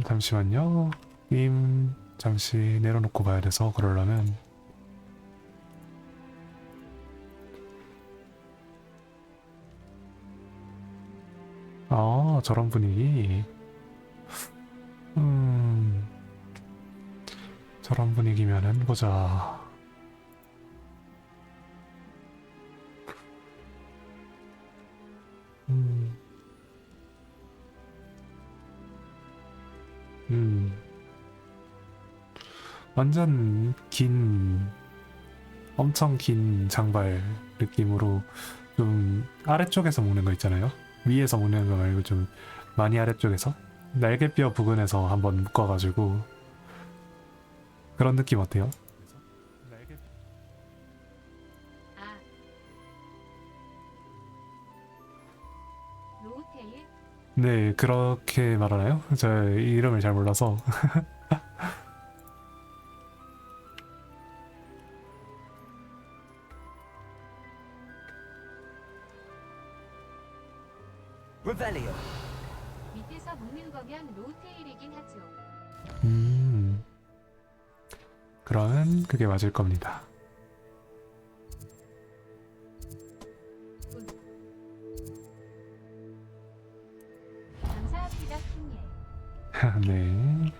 잠시만요. 게임 잠시 내려놓고 봐야 돼서 그러려면 저런 분위기. 저런 분위기면은 보자. 완전 엄청 긴 장발 느낌으로 좀 아래쪽에서 먹는 거 있잖아요. 위에서 먹는 거 말고 좀 많이 아래쪽에서 날개뼈 부근에서 한번 묶어가지고 그런 느낌 어때요? 로우테일? 네, 그렇게 말하나요? 저 이름을 잘 몰라서. Revelio. 밑에서 묶는 거면 로우테일이긴 하죠. 그러면 그게 맞을 겁니다. 감사합니다, 킹예. 네.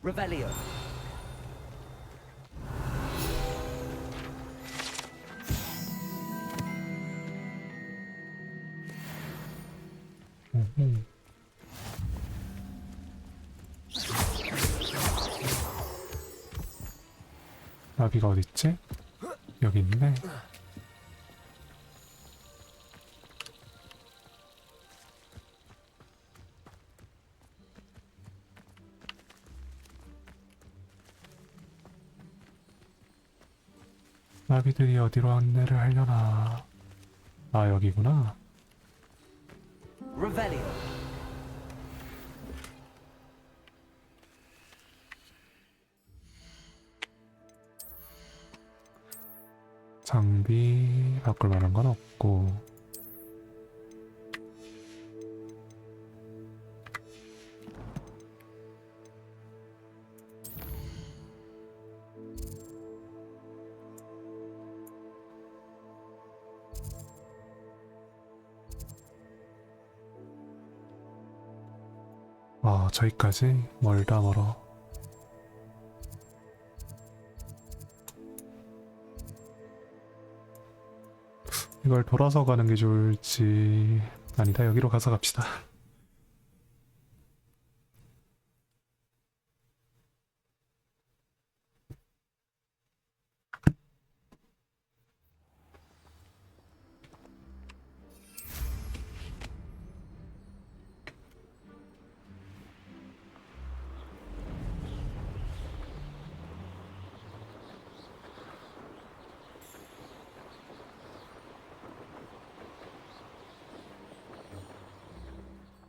Revelio. 나비가 어딨지? 여기 있네. 나비들이 어디로 안내를 하려나. 아 여기구나. Revelio. 장비 바꿀 만한 건 없고. 저기까지 멀다 멀어. 이걸 돌아서 가는 게 좋을지. 아니다, 여기로 가서 갑시다.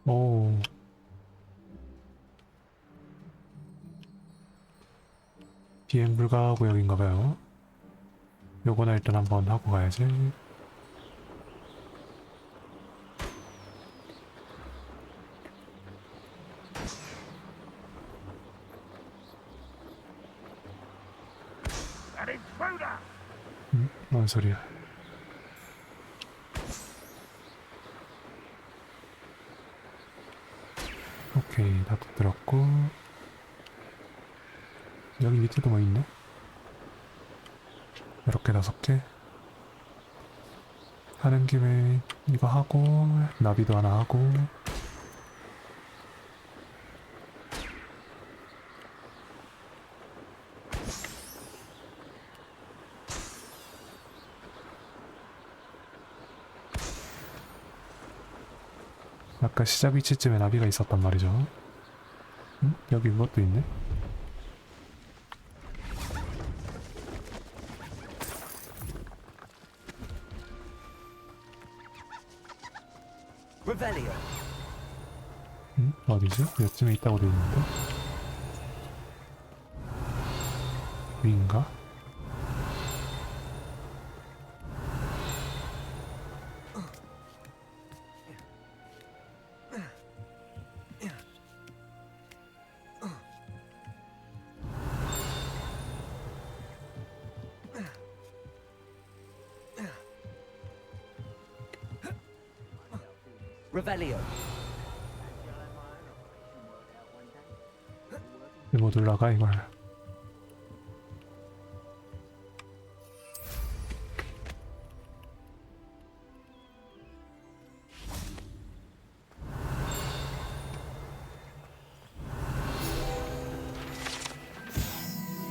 오. 비행 불가 구역인가봐요. 요거나 일단 한번 하고 가야지. 뭔 소리야? 오케이, 다 들었고. 여기 밑에도 뭐 있네? 이렇게 5개. 하는 김에 이거 하고, 나비도 하나 하고. 아까 시작 위치쯤에 나비가 있었단 말이죠. 응? 여기 이것도 있네? Revelio. 응? 어디지? 여쯤에 있다고 돼 있는데? 위인가? Revelio. 못 올라가 이걸.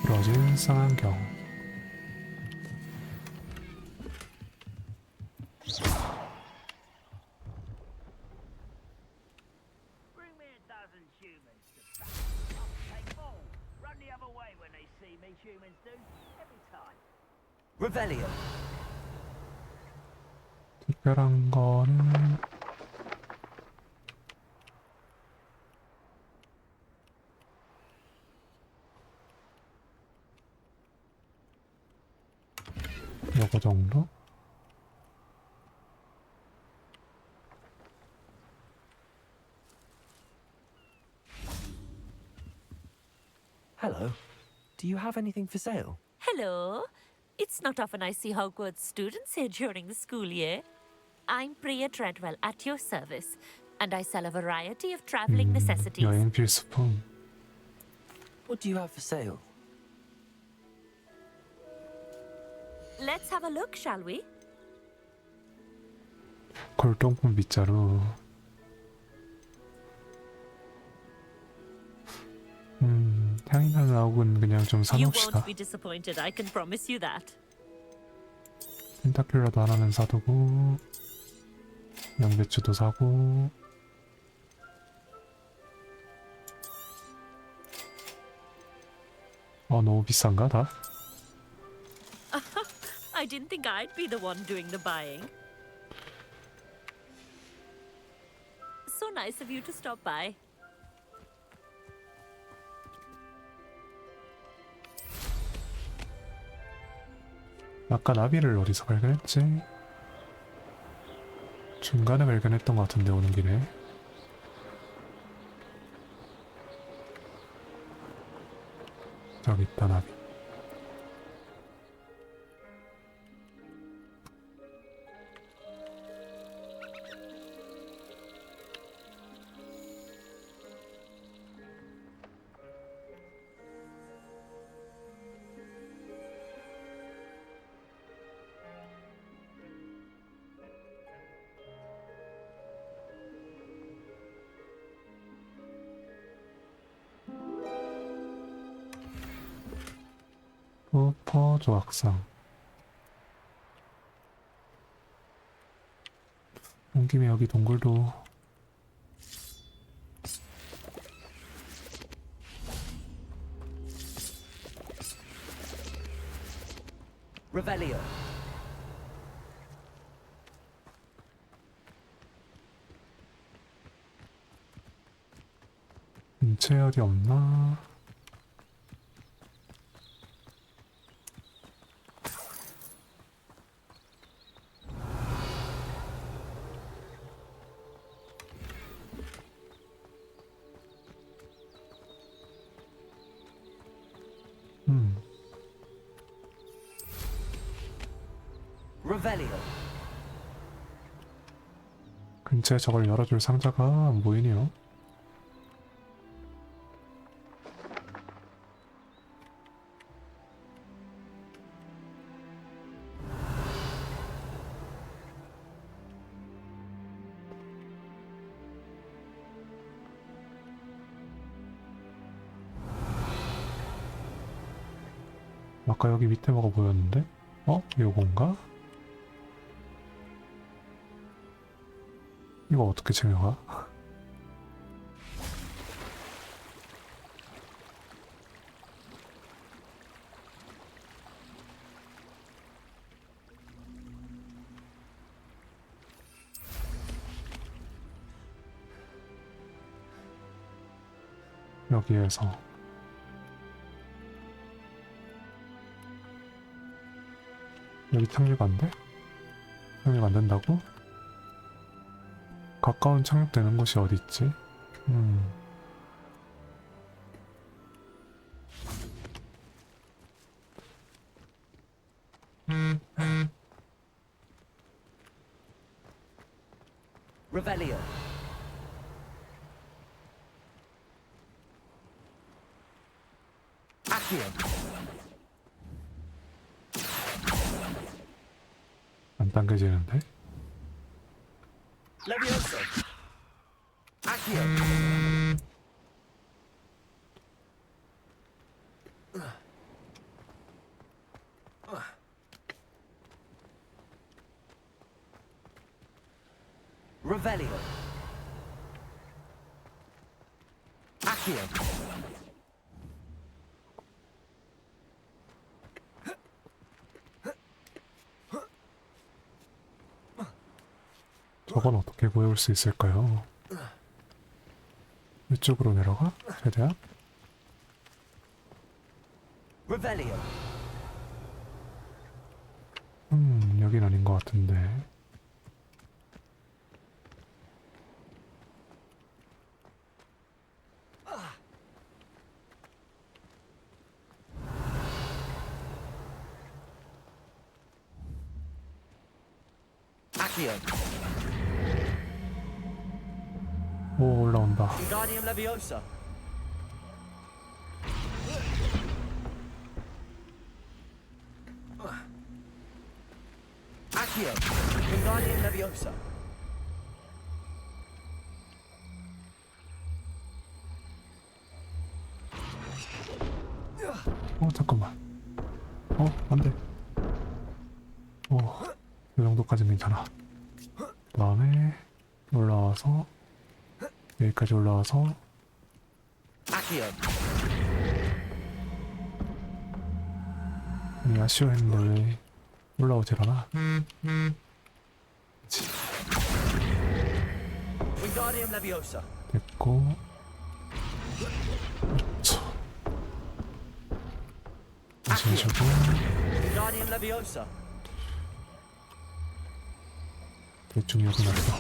부러진 쌍안경. Bring me a dozen humans to take all. Run the other way when they see me, humans do. Every time. Revelio. 특별한 거는 요거 정도? Hello. Do you have anything for sale? Hello. It's not often I see Hogwarts students here during the school year. I'm Priya Treadwell at your service, and I sell a variety of traveling necessities. 여행 필수품. What do you have for sale? Let's have a look, shall we? 골동품 빗자루. 향이나는 아욱은 그냥 좀 You 사놓읍시다. won't be disappointed, I can promise you that. 펜타큘라도 하나는 사두고, 양배추도 사고. 너무 비싼가 다? I didn't think I'd be the one doing the buying. So nice of you to stop by. 아까 나비를 어디서 발견했지? 중간에 발견했던 것 같은데 오는 길에. 저기 있다 나비. 푸퍼 조각상. 온 김에 여기 동굴도 Revelio. 근처에 어디 없나? Revelio. 근처에 저걸 열어줄 상자가 안 보이네요. 아까 여기 밑에 뭐가 보였는데? 요건가? 이거 어떻게 챙겨가? 여기에서 여기 착륙 안 돼? 착륙 안 된다고? 가까운 착륙되는 곳이 어디 있지? Revelio. Accio. 안 당겨지는데? Levioso. Accio. Revelio. Accio. 저건 어떻게 구해올 수 있을까요? 이쪽으로 내려가? 최대한? Revelio. 여긴 아닌 것 같은데. Accio. 오, 올라온다. Wingardium Leviosa. Accio. Wingardium Leviosa. 잠깐만. 안 돼. 이 정도까지는 괜찮아. 그 다음에 올라와서 여기까지 올라와서 Accio. 아니 아쉬워 했는데 왜 올라오질 않아? Wingardium Leviosa. 됐고 다시 해주고 Wingardium Leviosa. 대충 여기 났어.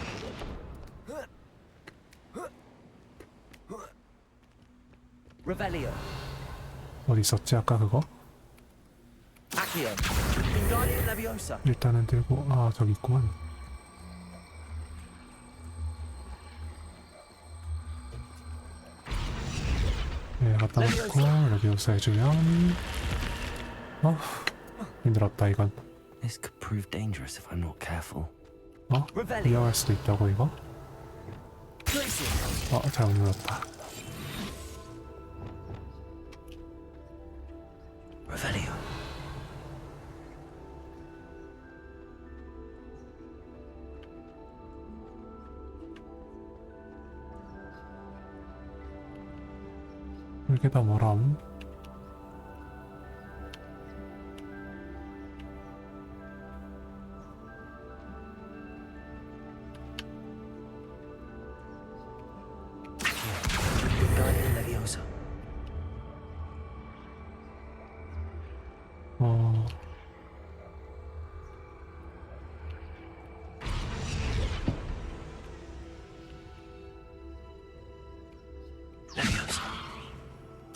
Revelio. 어디 있었지 아까 그거? Accio. Wingardium Leviosa. 일단은 들고 저기 있구만. 네, 갖다 놓고 레비오사 해주면 힘들었다 이건. This could prove dangerous if I'm not careful. 위험할 수도 있다고 이거? 잘못 눌렀다. Revelio. 이게 다 뭐람? Wingardium Leviosa.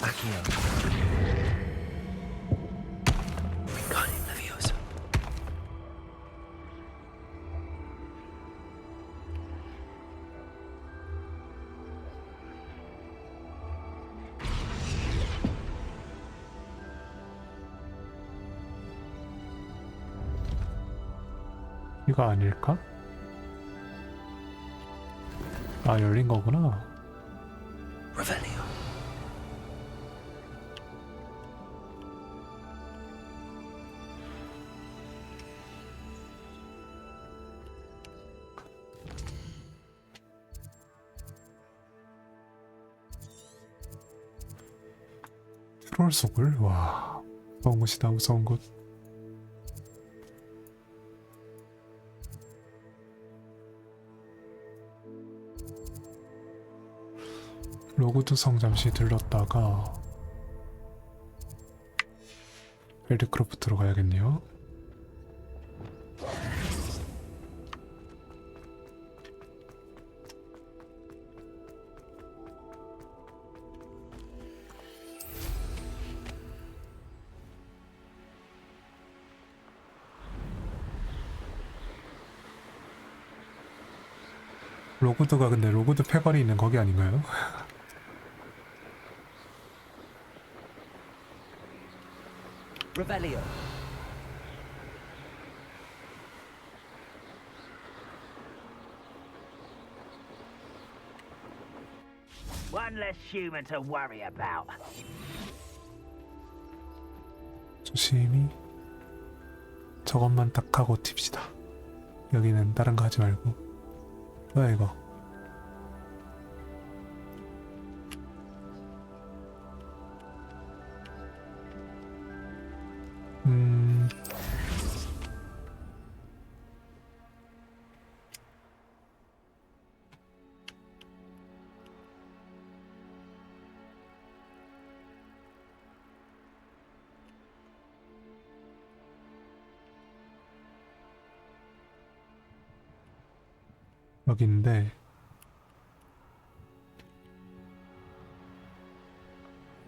Accio. Wingardium Leviosa. 이거 아닐까? 아, 열린 거구나. Revelio. 트롤 속을? 와, 무서운 곳이다, 무서운 곳. 로그드 성 잠시 들렀다가 벨드크로프트로 가야겠네요. 로그드가 근데 로그드 패거리 있는 거기 아닌가요? Revelio. One less human to worry about. 조심히 저것만 딱 하고 튑시다. 여기는 다른 거 하지 말고. 뭐야 이거? 여기인데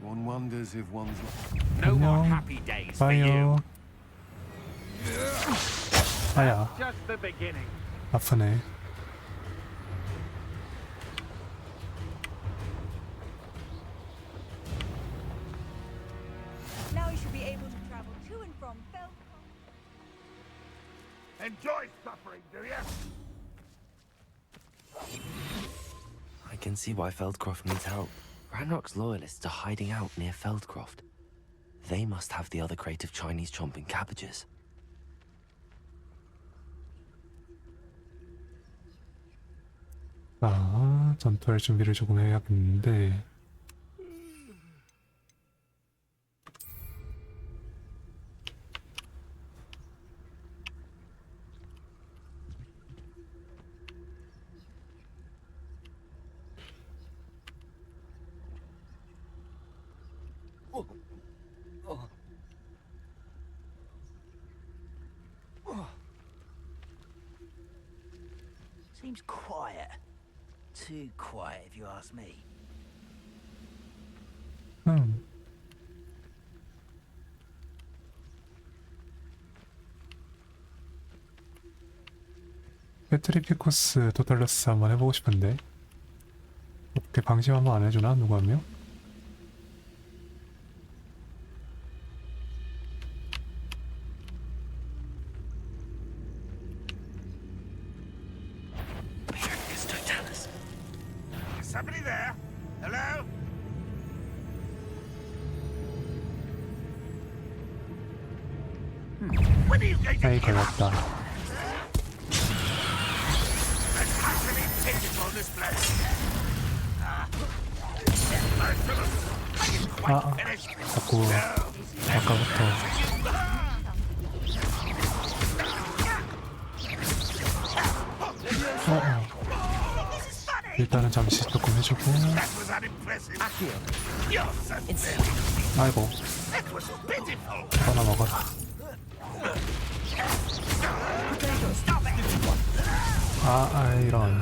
One wonders if one's No more 안녕. happy days for you. 봐요. 아야, Just the beginning. 아프네. Now you should be able to travel to and from Fel. Enjoy suffering, do you? I can see why Feldcroft needs help. Ranrock's loyalists are hiding out near Feldcroft. They must have the other crate of Chinese chomping cabbages. 아, 전투할 준비를 조금 해야겠는데. Seems quiet. Too quiet, if you ask me. 페트리피코스 토탈러스 한번 해보고 싶은데 어떻게 방심 한번 안 해주나? 누구 한 명? Somebody there? Hello? When are you going to 아이, give up? 걸렸다. There's utterly pitiful this place. 아, 자꾸 아까부터 일단은 잠시 조금 해주고. That was unimpressive. You're so silly. 아이고, That was pitiful. 하나 먹어라. 아, 이런.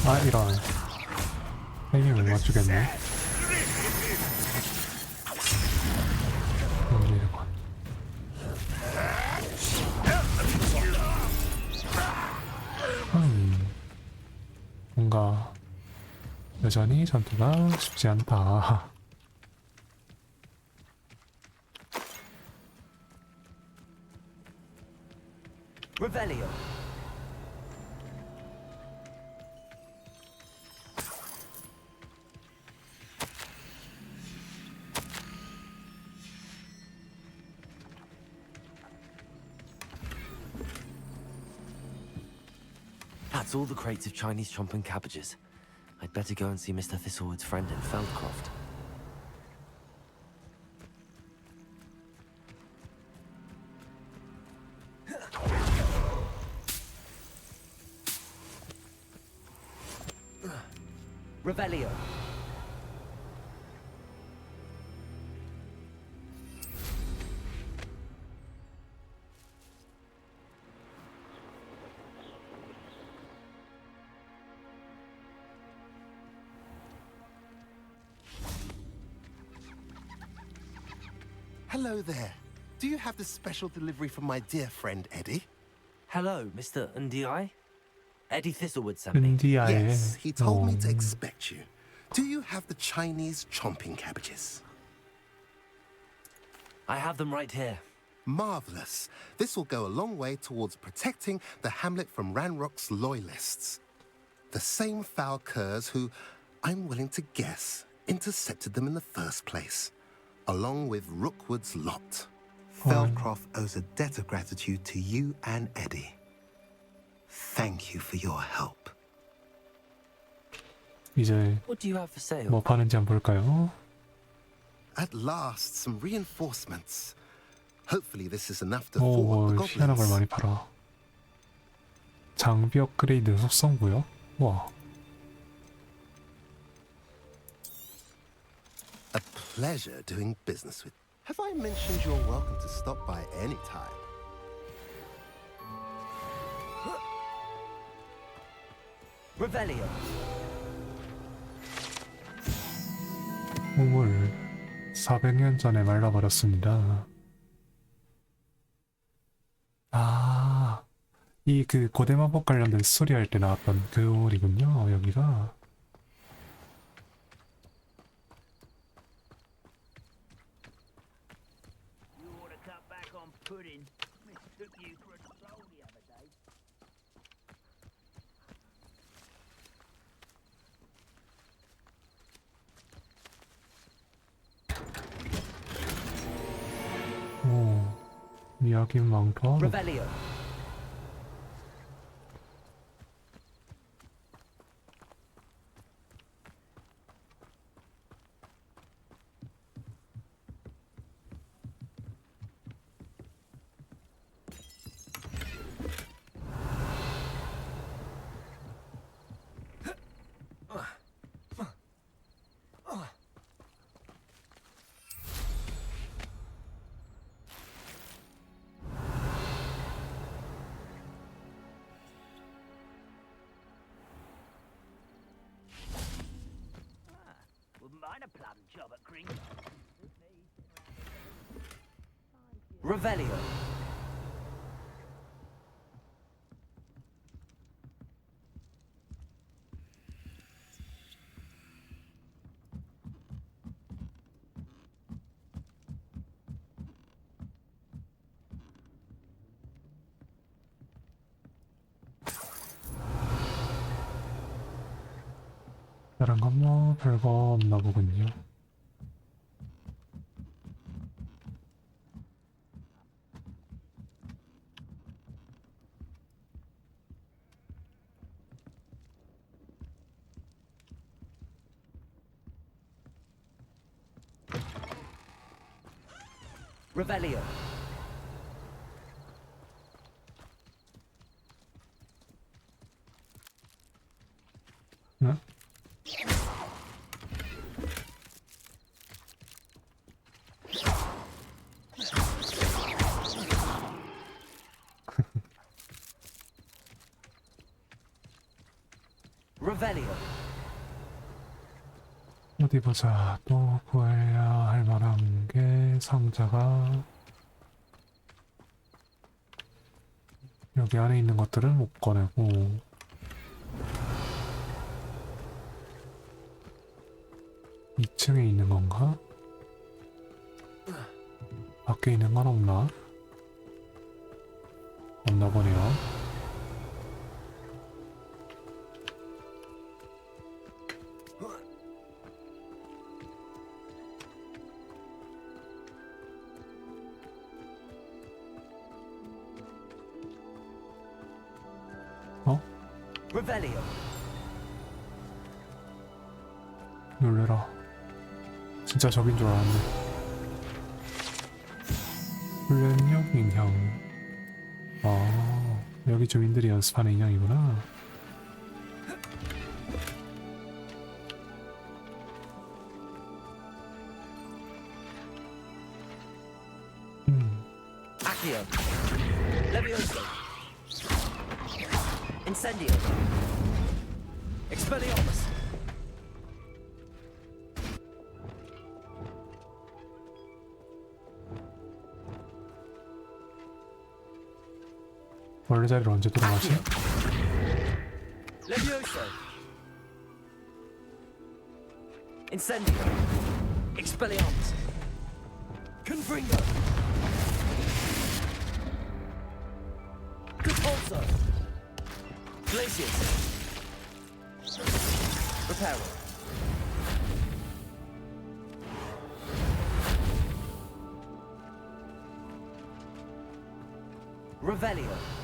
아, 이런. 타이밍 못 맞추겠네. 뭔가 여전히 전투가 쉽지 않다. Revelio. That's all the crates of Chinese chomp and cabbages. I'd better go and see Mr. Thistlewood's friend in Feldcroft. Revelio. Hello there. Do you have the special delivery from my dear friend Eddie? Hello, Mr. Ndi. Eddie Thistlewood sent me. Yes, he told me to expect you. Do you have the Chinese chomping cabbages? I have them right here. Marvelous. This will go a long way towards protecting the hamlet from Ranrock's loyalists. The same foul curs who, I'm willing to guess, intercepted them in the first place, along with Rookwood's lot. Feldcroft owes a debt of gratitude to you and Eddie. Thank you for your help. 이제 What do you have for sale? 뭐 파는지 한번 볼까요? At last, some reinforcements. Hopefully this is enough to thwart the 희한한 걸 goblins. 많이 팔아. 장비 업그레이드 속성구요? 와. A pleasure doing business with. Have I mentioned you're welcome to stop by any time? Revelio. 우물 400년 전에 말라버렸습니다. 아, 이 그 고대 마법 관련된 스토리 할 때 나왔던 그 우물이군요. 여기가. You ought to cut back on pudding. Mistook you for a troll the other day. 오, 이야기 많다. Revelio. Wouldn't mind a plum job at Green. Revelio. 다른 건 뭐 별거 없나 보군요. Revelio. 응? Revelio. 어디 보자. 또 구해야 할 만한 게 상자가 여기 안에 있는 것들은 못 꺼내고 2층에 있는 건가? 밖에 있는 건 없나? 없나 보네요. 어? Revelio. 놀래라. 진짜 적인 줄 알았네. 훈련용 인형. 아, 여기 주민들이 연습하는 인형이구나. Accio. Levioso. Incendio. Expelliarmus. 원래 자리로 언제 돌아가지? Levioso. Incendio. Expelliarmus. Confringo. Compulso. Glacius. Reparo. Revelio.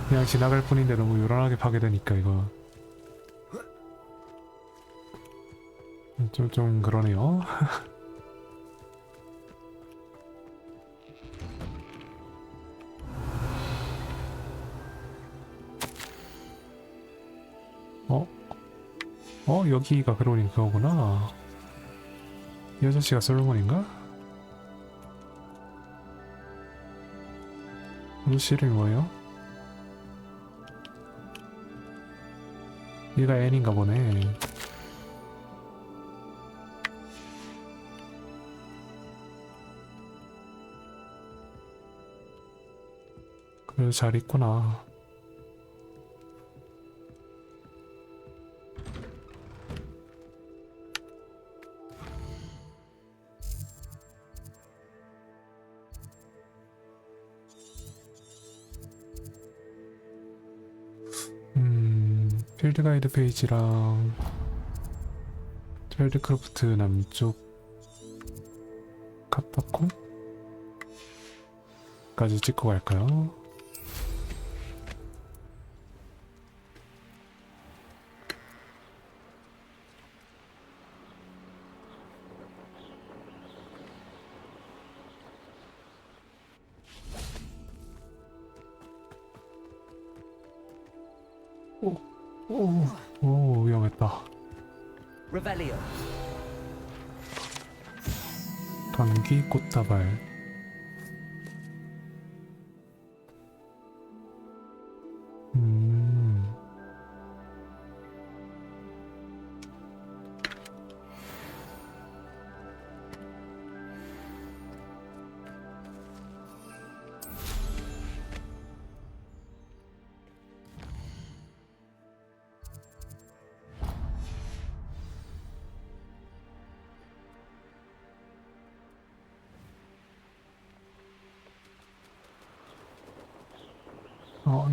그냥 지나갈 뿐인데 너무 요란하게 파괴되니까 이거 좀 그러네요. 여기가 그러니 그거구나. 이 아저씨가 솔로몬인가? 아저씨 이름이 뭐예요? 얘가 앤인가 보네. 그래도 잘 있구나. 필드 가이드 페이지랑 트레일드크래프트 남쪽 카타콤까지 찍고 갈까요? 오, 위험했다. Revelio. 감기 꽃다발.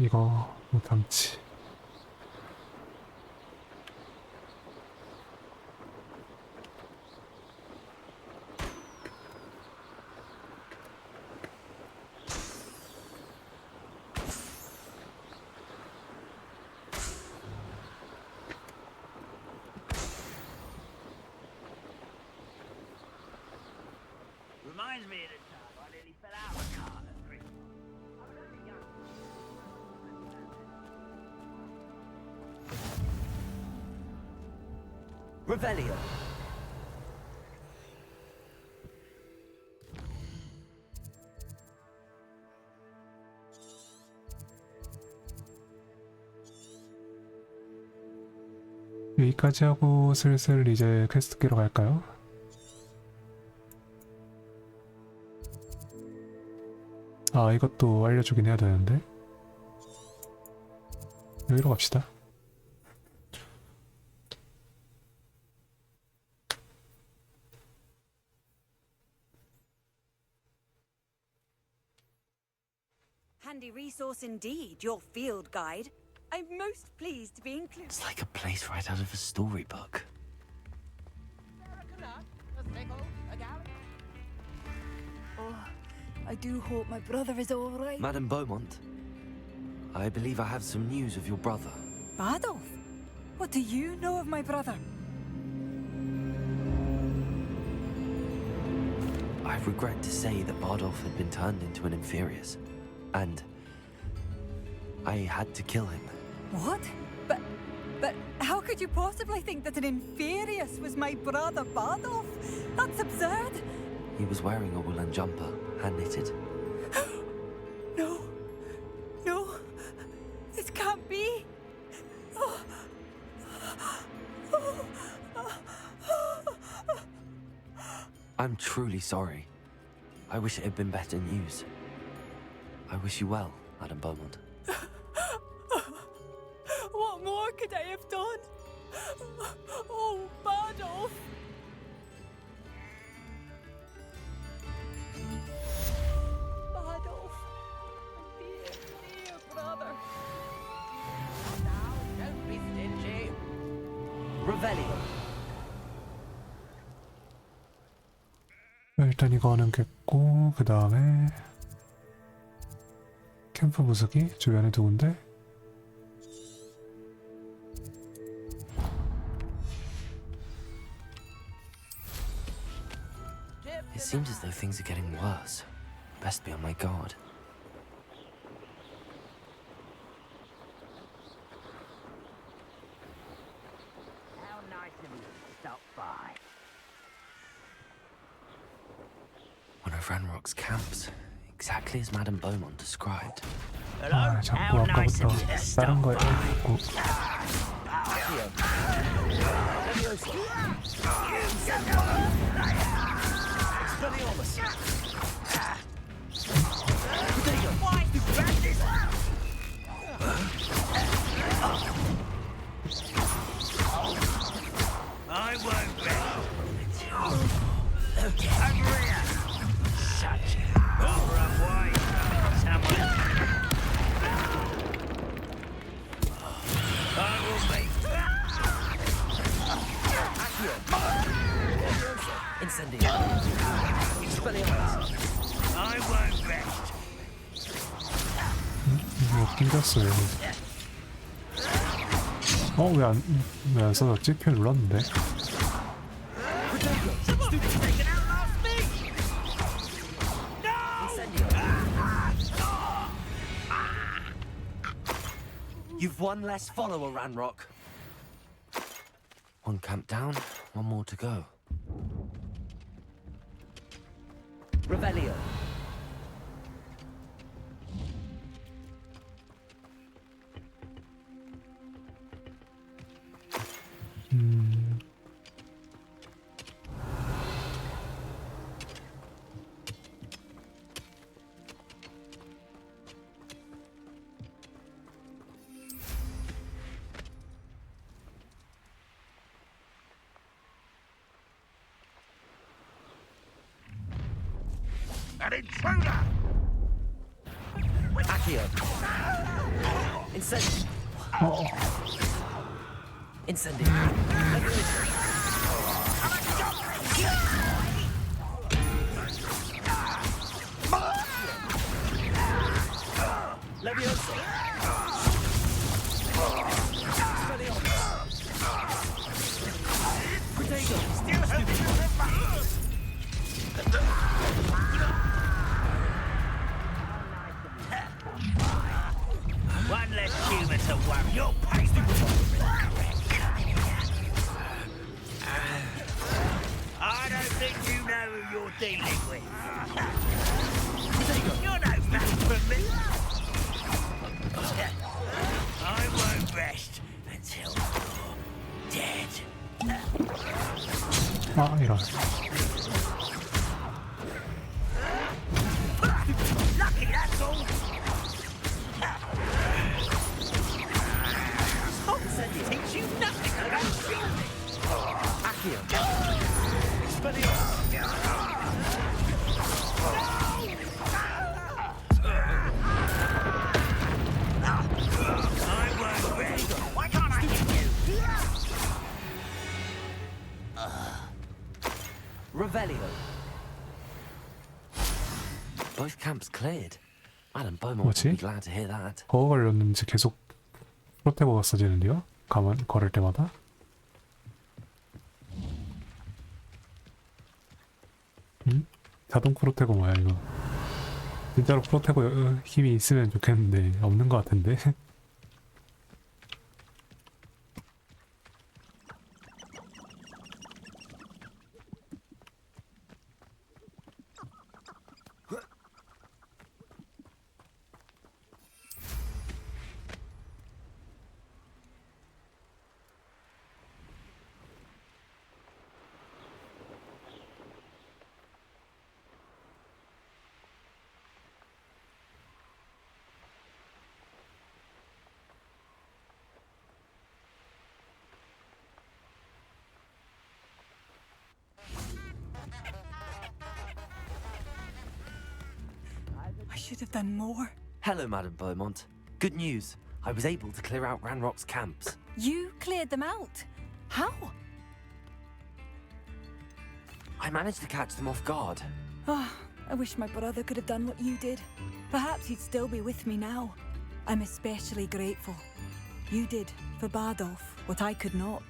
이거 못 담지. Reminds me of the time I nearly fell out of a car at Christmas. I was only young. Revelio. 여기까지 하고 슬슬 이제 퀘스트 깨러 갈까요? 아, 이것도 알려주긴 해야 되는데. 여기로 갑시다. Handy resource indeed, your field guide. I'm most pleased to be included. It's like a place right out of a storybook. Oh, I do hope my brother is all right. Madame Beaumont, I believe I have some news of your brother. Badolf? What do you know of my brother? I regret to say that Bardolph had been turned into an Inferius, and I had to kill him. What? But how could you possibly think that an Inferius was my brother Bardolph? That's absurd. He was wearing a woolen jumper, hand-knitted. No. No. This can't be. Oh. I'm truly sorry. I wish it had been better news. I wish you well, Madame Beaumont. What more could I have done? Oh, Bardolph! Bardolph, dear, dear brother. Now, don't be stingy. Revelio. 일단 이거는 깼고, 그 다음에 캠프 부수기 주변에 두 군데. It seems as though things are getting worse. Best be on my guard. How nice of you to stop by. One of Ranrock's camps, exactly as Madame Beaumont described. 아, 자꾸 아까부터 다른 거에 있고. I won't rest. Over here. Such over a way. Someone. I will be. Incendio. Expelliarmus. I won't rest. 이거 낑겼어요. 왜 안 써졌지? 표 눌렀는데. You've one less follower, Ranrock. One camp down, one more to go. Revelio. An intruder! Accio. Incendio. Incendio. Levioso. One less human to worry. Your pace. Both camps cleared. Madam Beaumont will be glad to hear that. 버거 걸렸는지 계속 프로테버가 써지는데요? 가만 걸을 때마다? 자동 프로테거 뭐야 이거? 진짜로 프로테거 힘이 있으면 좋겠는데 없는 것 같은데? I should have done more. Hello, Madam Beaumont. Good news. I was able to clear out Ranrock's camps. You cleared them out? How? I managed to catch them off guard. Ah, I wish my brother could have done what you did. Perhaps he'd still be with me now. I'm especially grateful. You did, for Bardolph, what I could not.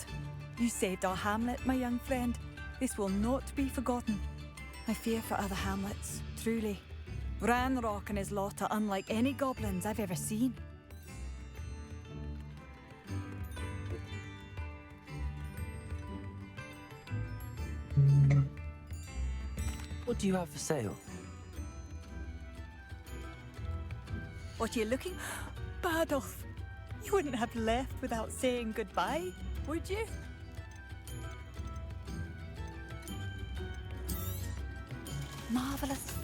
You saved our hamlet, my young friend. This will not be forgotten. I fear for other hamlets, truly. Ranrock and his lot are unlike any goblins I've ever seen. What do you have for sale? What are you looking? Bardolph, you wouldn't have left without saying goodbye, would you? Marvellous.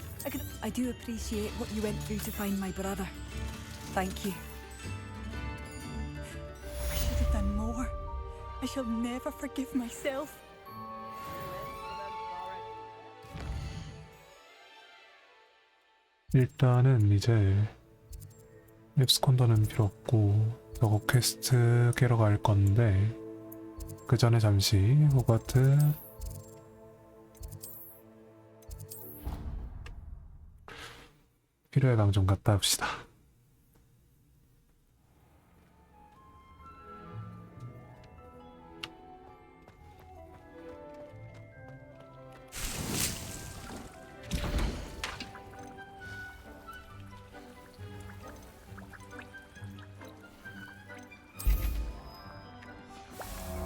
I do appreciate what you went through to find my brother. Thank you. I should have done more. I shall never forgive myself. 일단은 이제 앱스콘더는 필요 없고 저거 퀘스트 깨러 갈 건데 그 전에 잠시 호그와트 필요의 방 좀 갔다 옵시다.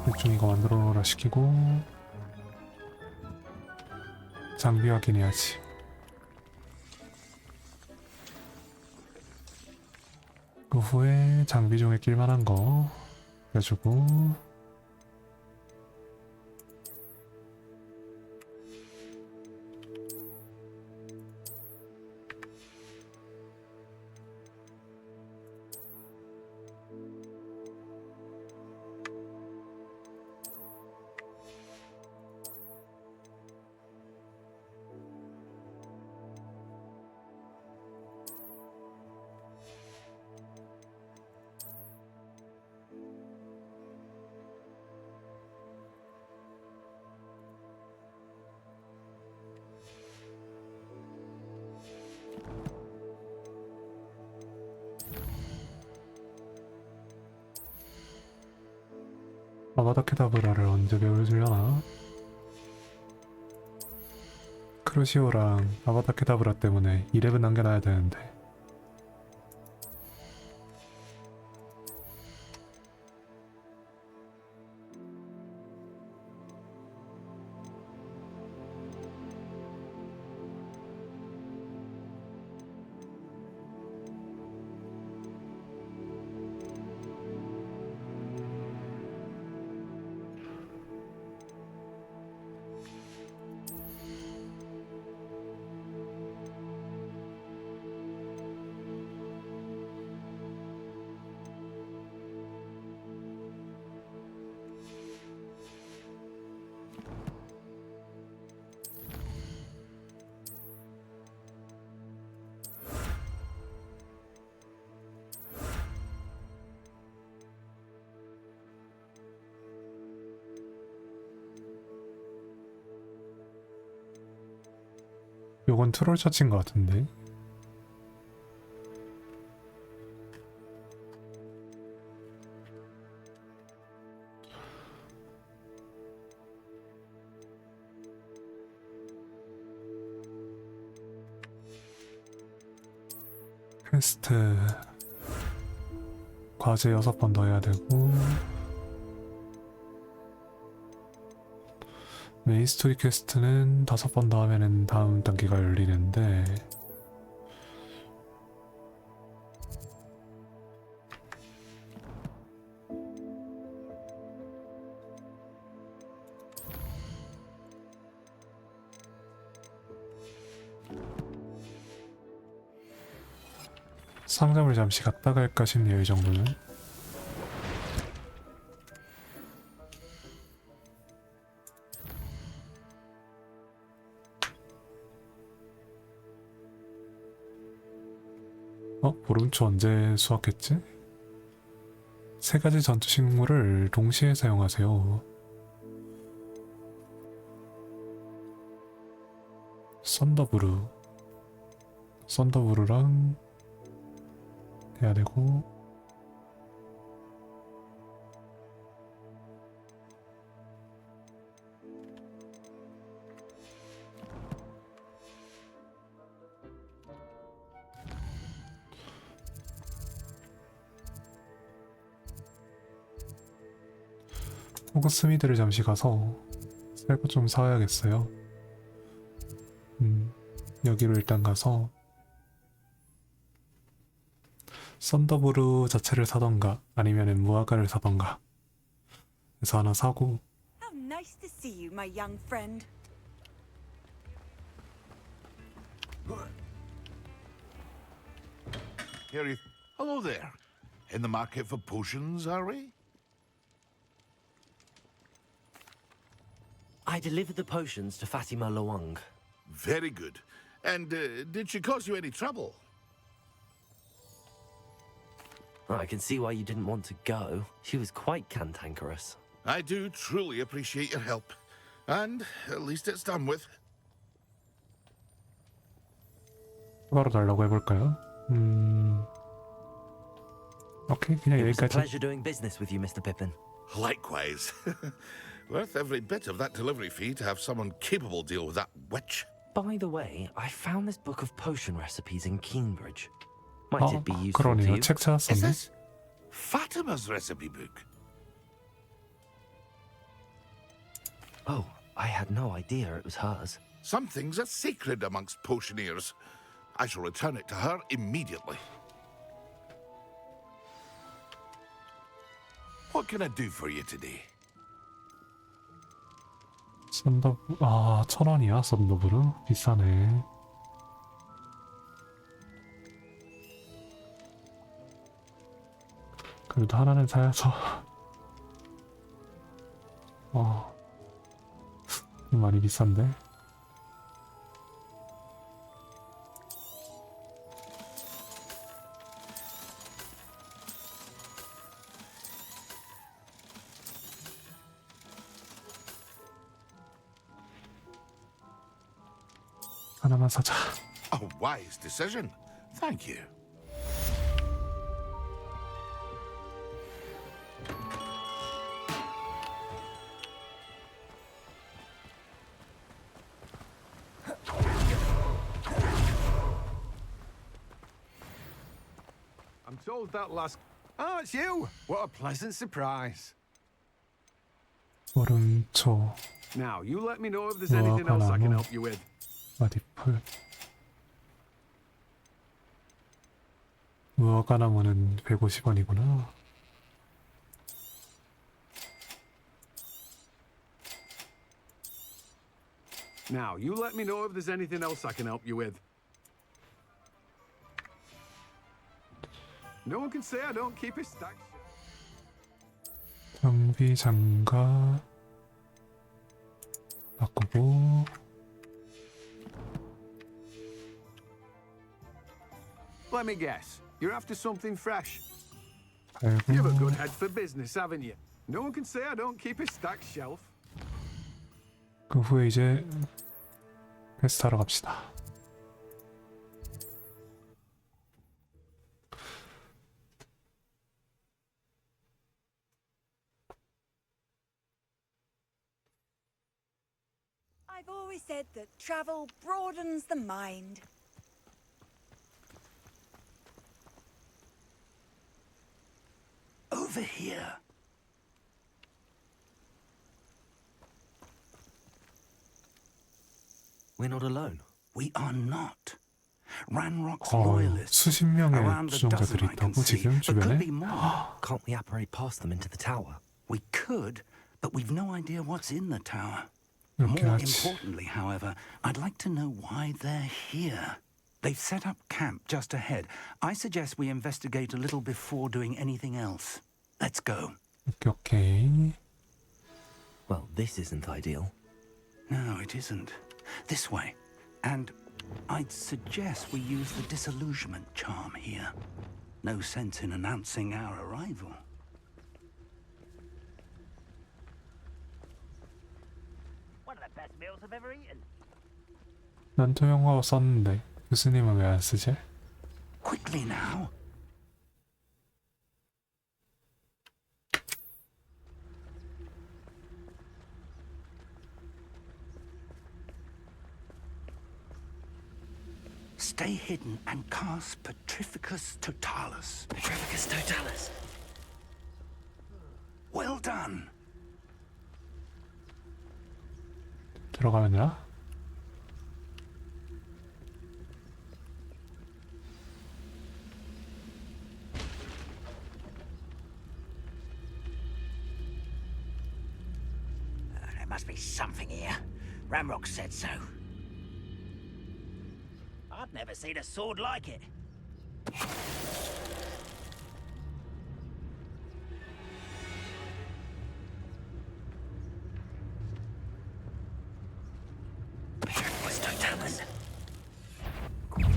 대충 이거 만들어 놓으라 시키고 장비 확인해야지. 그 후에 장비 중에 낄만한 거 해주고 아바다 케다브라를 언제 배워주려나? 크루시오랑 아바다 케다브라 때문에 2렙은 남겨놔야 되는데 요건 트롤 처치인 것 같은데 퀘스트 과제 6번 더 해야 되고 메인 스토리 퀘스트는 5번 더 하면은 다음 단계가 열리는데 상점을 잠시 갔다 갈까 싶네요, 이 정도는. 보름초 언제 수확했지? 3가지 전투 식물을 동시에 사용하세요. 썬더브루랑 해야 되고 호그스미드를 잠시 가서 새 거 좀 사와야겠어요. 여기로 일단 가서 썬더브루 자체를 사던가 아니면은 무화과를 사던가 그래서 하나 사고. How nice to see you, my young friend. Harry, hello there. In the market for potions, are we? I delivered the potions to Fatima Luang. Very good. And did she cause you any trouble? I can see why you didn't want to go. She was quite cantankerous. I do truly appreciate your help. And at least it's done with. 바로 달라고 해볼까요? 오케이, 그냥 It was a 여기까지. pleasure doing business with you, Mr. Pippin. Likewise. Worth every bit of that delivery fee to have someone capable deal with that witch. By the way, I found this book of potion recipes in Cambridge. Might it be useful to 그러네요. you? 책 Is 찾았었네. this Fatima's recipe book? Oh, I had no idea it was hers. Some things are sacred amongst potioneers. I shall return it to her immediately. What can I do for you today? 썬더브 1,000원이야 썬더브루? 비싸네. 그래도 하나는 사야죠. 많이 비싼데. 하나만 사자. A wise decision. Thank you. I'm told that last... Oh, it's you! What a pleasant surprise. 보름초, Now, you let me know if there's anything else I can help you with. 마디풀. 무화과나무는 150원이구나. Now, you let me know if there's anything else I can help you with. No one can say I don't keep a stack. 장비 장갑 바꾸고. Let me guess. You're after something fresh. 알고. You have a good head for business, haven't you? No one can say I don't keep a stacked shelf. 그 후에 이제 퀘스트 하러 갑시다. I've always said that travel broadens the mind. over here. We're not alone. We are not. Ranrock's 어, loyalists. 수십 명의 Around a dozen 추종자들이 I can 있다고 see, 지금 but could 주변에? be more. Can't we apparate past them into the tower? We could, but we've no idea what's in the tower. 이렇게 More 하지. importantly, however, I'd like to know why they're here. They've set up camp just ahead. I suggest we investigate a little before doing anything else. Let's go. 오케이. Well, this isn't ideal. No, it isn't. This way. And I'd suggest we use the disillusionment charm here. No sense in announcing our arrival. One of the best meals I've ever eaten. 난 통영어 썼는데 교수님은 왜 안 쓰지? Quickly now. Stay hidden and cast Petrificus Totalis. Petrificus Totalis. Well done. 들어가면 되나? There must be something here. Ramrock said so. I've never seen a sword like it. What's Totalis?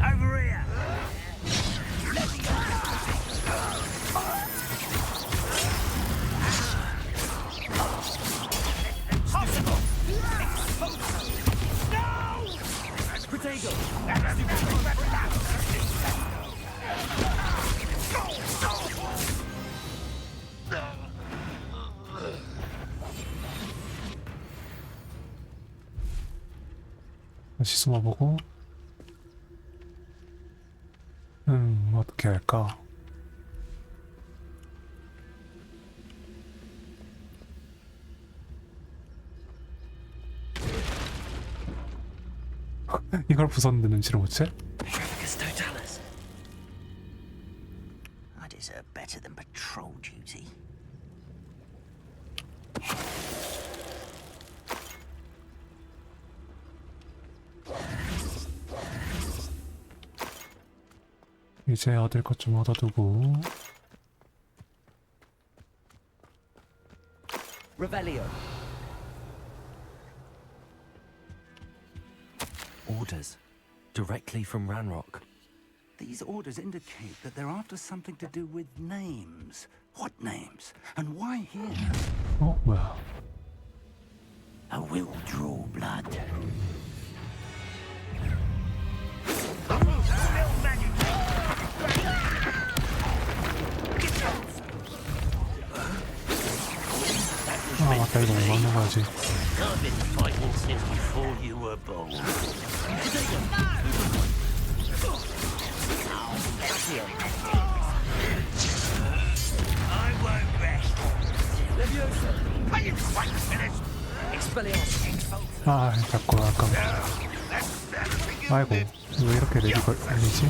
Over here! Impossible! No! Protego! 다시 숨어보고. 어떻게 할까? 이걸 부쉈는데 눈치를 못 채? Petrificus Totalis. I deserve better than patrol duty. 이제 얻을 것 좀 얻어두고. Revelio. Orders. Directly from Ranrock. These orders indicate that they're after something to do with names. What names? And why here? 어? 뭐야? I will draw blood. 아 맞다, 이거 못 막는 거지. I've been fighting since before you were born. I won't rest. Leviosa. Are you quite finished? Expelliarmus. 아 자꾸 아까. 아이고 왜 이렇게 렉이 걸리지?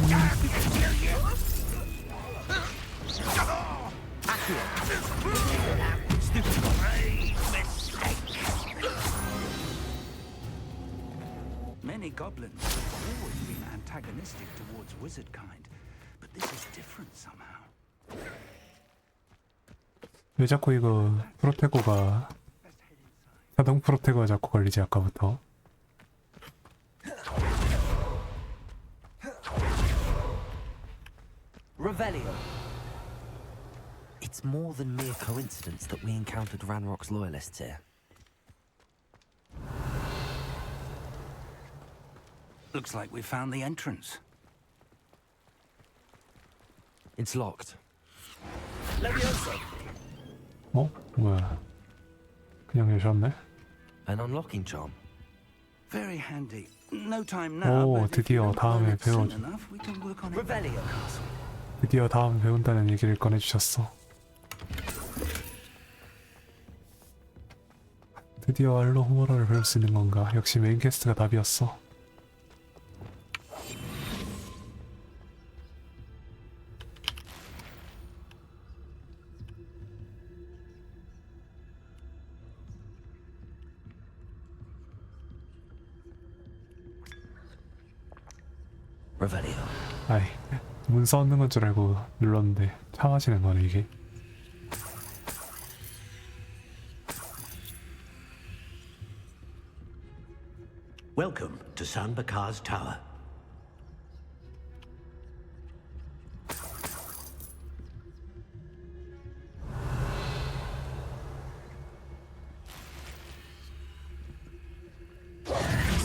Many goblins have always been antagonistic towards wizard kind, but this is different somehow. 왜 자꾸 이거 프로테고가 자동 프로테고가 자꾸 걸리지 아까부터? Revelio. It's more than mere coincidence that we encountered Ranrock's loyalists here. Looks like we found the entrance. It's locked. Leviosa. 어? 뭐야? 그냥 여셨네? An unlocking charm. Very handy. No time now, 오, but if you 드디어 don't learn 다음에 it soon 배워줘. enough, we can work on it. Revelio. 드디어 다음 배운다는 얘기를 꺼내주셨어. 드디어 알로 호머러를 배울 수 있는 건가? 역시 메인 퀘스트가 답이었어. Revelio. 아이, 문서 얻는 건 줄 알고 눌렀는데 차 마시는 거네 이게. Welcome to San Bakar's Tower.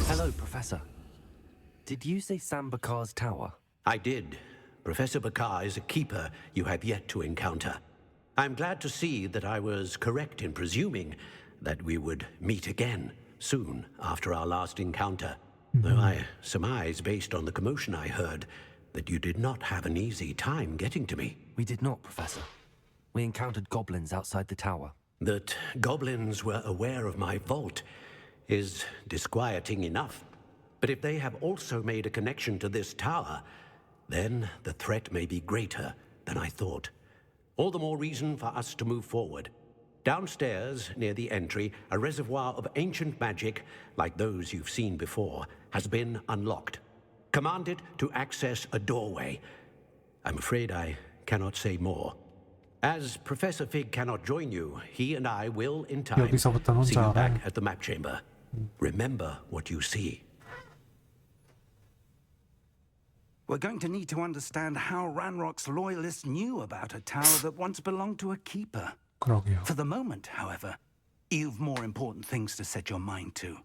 Hello, Professor. Did you say Sam Bakar's tower? I did. Professor Bakar is a keeper you have yet to encounter. I'm glad to see that I was correct in presuming that we would meet again soon after our last encounter. Though I surmise, based on the commotion I heard, that you did not have an easy time getting to me. We did not, Professor. We encountered goblins outside the tower. That goblins were aware of my vault is disquieting enough. But if they have also made a connection to this tower, then the threat may be greater than I thought. All the more reason for us to move forward. Downstairs, near the entry, a reservoir of ancient magic, like those you've seen before, has been unlocked. Commanded to access a doorway. I'm afraid I cannot say more. As Professor Fig cannot join you, he and I will, in time, 여기서부터는 see you 혼자 back at the map chamber. Remember what you see. We're going to need to understand how Ranrock's loyalists knew about a tower that once belonged to a keeper. 그러게요. For the moment, however, you've more important things to set your mind to.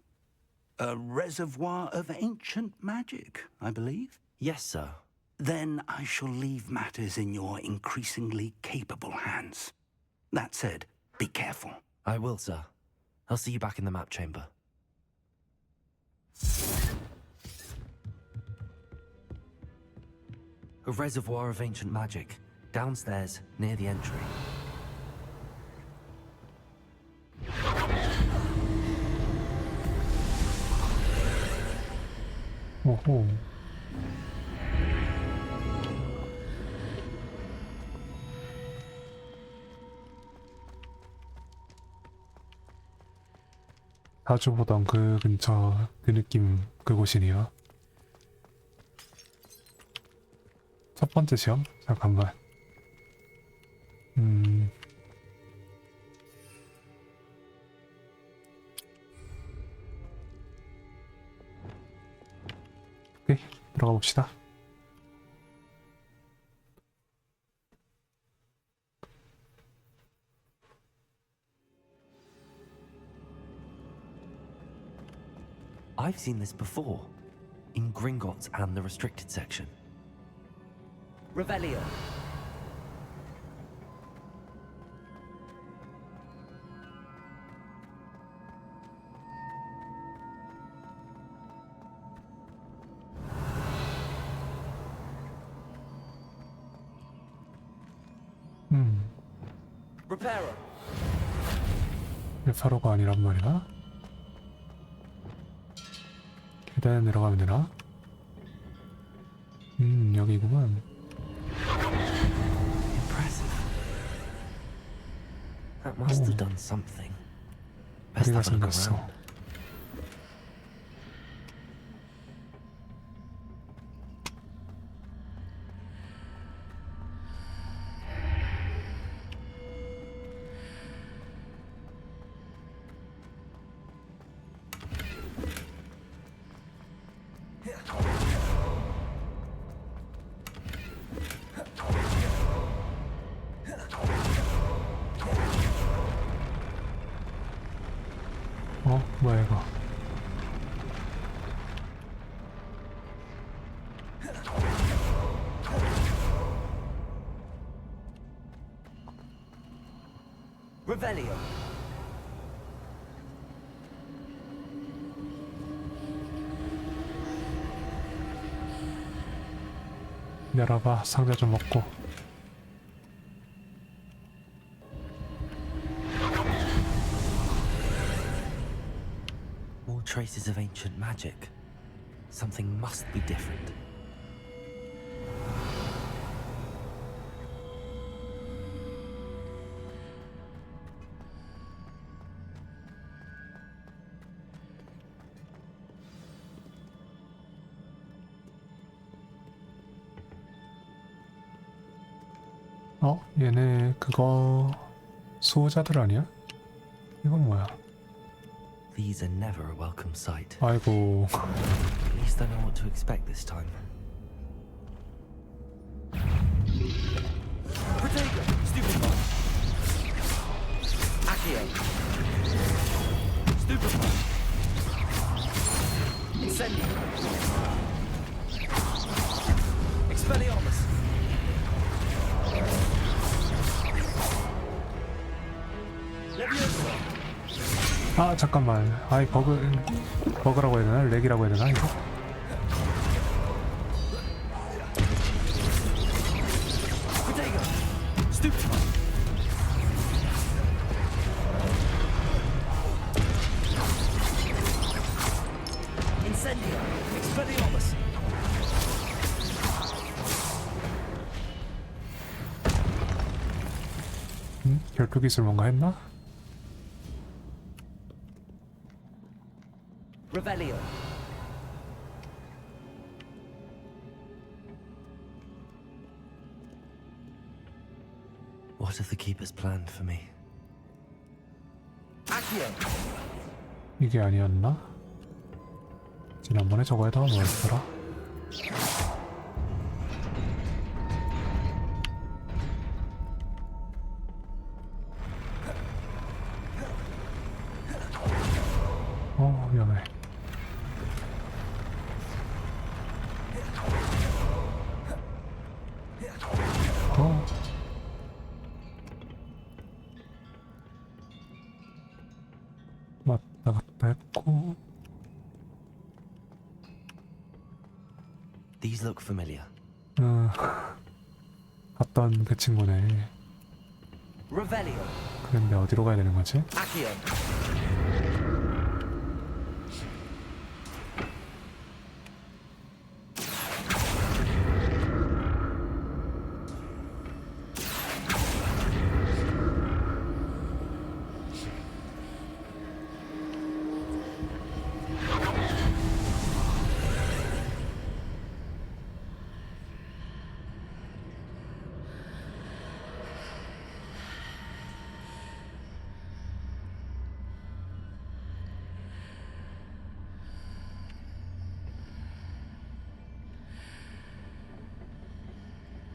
A reservoir of ancient magic, I believe? Yes, sir. Then I shall leave matters in your increasingly capable hands. That said, be careful. I will, sir. I'll see you back in the map chamber. A reservoir of ancient magic, downstairs, near the entry. 오호. 자주 보던 그 근처 그 느낌 그곳이네요. 첫 번째 시험? 잠깐만. 오케이, 들어가 봅시다. I've seen this before, in Gringotts and the restricted section. Revelio. Reparo. 레파로가 아니란 말이야? 계단에 내려가면 되나? 여기구만. Impressive. That must have done something. Best 다리가 have a look 생겼어. around. 뭐야 이거. Revelio. 열어봐. 상자 좀 먹고. traces of ancient magic. Something must be different. 얘네 그거 수호자들 아니야? 이건 뭐야? These are never a welcome sight. 아이고. At least I know what to expect this time. Protego! Stupefy! Accio! Stupefy! Incendio! Expelliarmus! Leviosa! 아 잠깐만. 아이 버그라고 해야 되나? 렉이라고 해야 되나 이거? Protego! Stupefy! Incendio! Expelliarmus! 결투 기술 뭔가 했나? Revelio! What have the keepers planned for me? Accio! 이게 아니었나? 지난번에 저거에다가 뭐였더라? 위험해. 왔다 갔다 했고. These look familiar. 봤던 그 친구네. Revelio! 그런데 어디로 가야 되는 거지? Accio!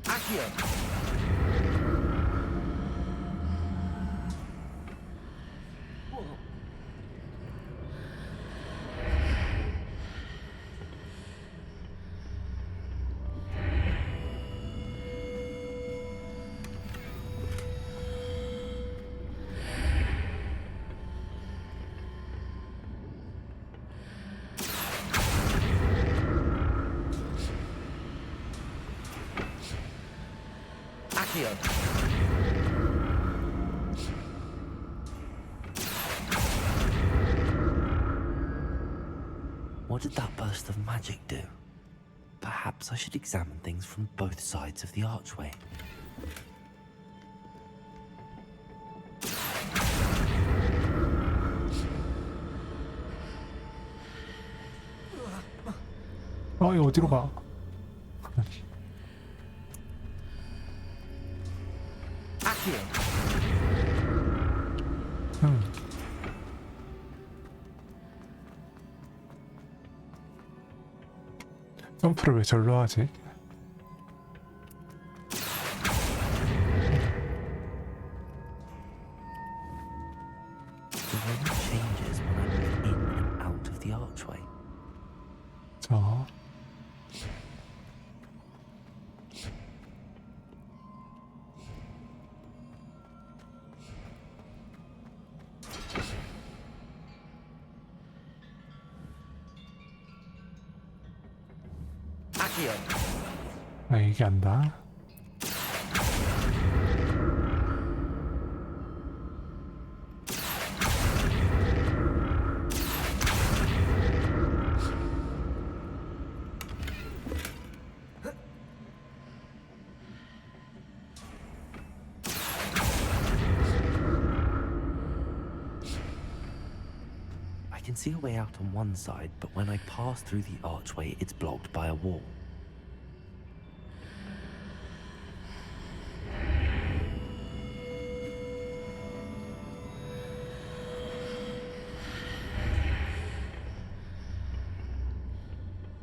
Accio! What did that burst of magic do? Perhaps I should examine things from both sides of the archway. 이거 어디로 가? Accio! 점프를 왜 절로 하지? The room changes when I move in and out of the archway. 자. Accio! 이게 안다. can see a way out on one side, but when I pass through the archway, it's blocked by a wall.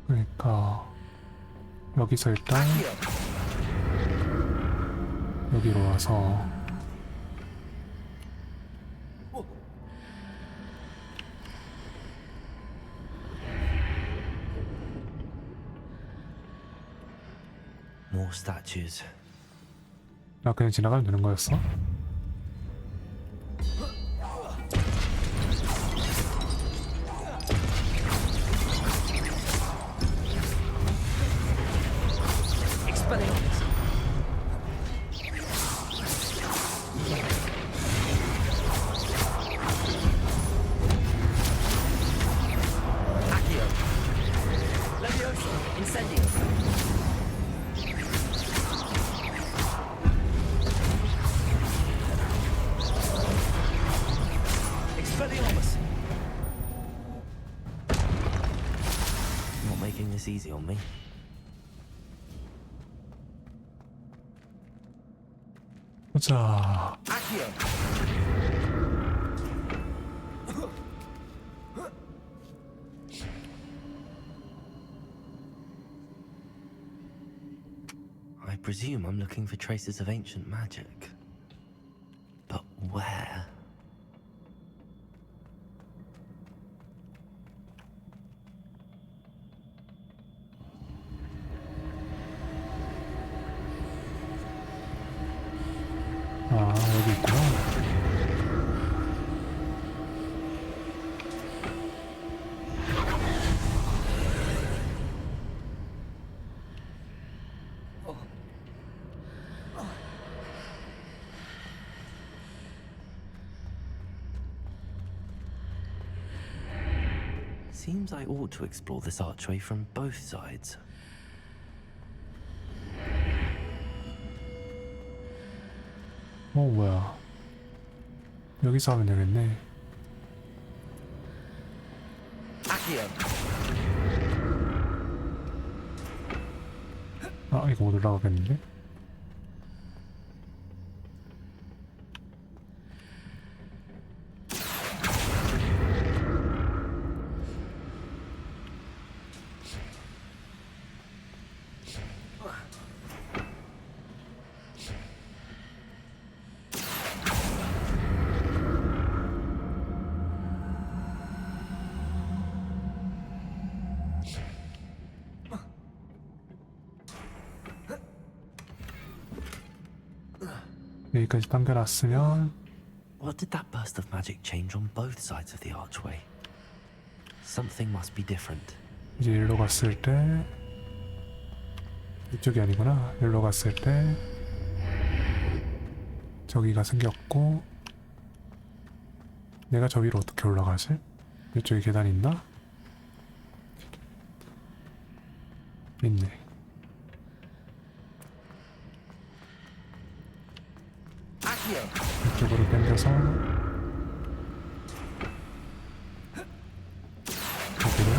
그러니까 여기서 일단 여기로 와서 More statues. 나 그냥 지나가면 되는 거였어? Expelliarmus. Accio. Leviosa. Incendio. Expelliarmus. Not making this easy on me. 보자. Accio. I presume I'm looking for traces of ancient magic. But where? 아, 여기 있구나. Seems I ought to explore this archway from both sides. 뭐야. 여기서 하면 되겠네. Accio. 아, 이거 못 올라가겠는데? 여기까지 당겨놨으면 What did that burst of magic change on both sides of the archway? Something must be different. 이제 일로 갔을 때 이쪽이 아니구나. 일로 갔을 때 저기가 생겼고 내가 저 위로 어떻게 올라가지? 이쪽에 계단 있나? 있네. 이쪽으로 당겨서 여기로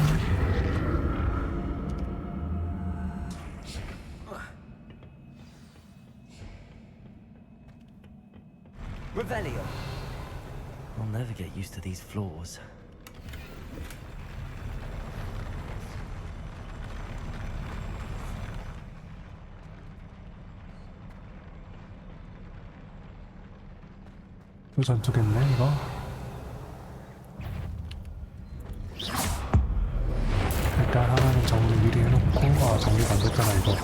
Revelio. I'll never get used to these floors. 또 전투겠네 이거. 일단 하나는 정리 미리 해놓고 아 정리가 안 됐잖아 이거.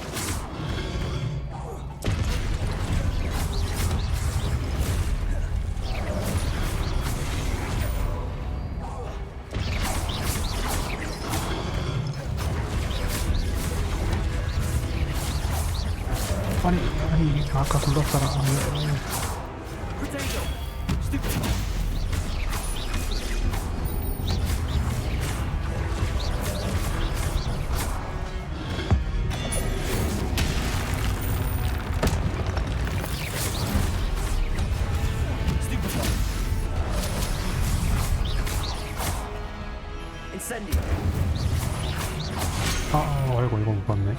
아니 아까 굴렀잖아. 죽었네.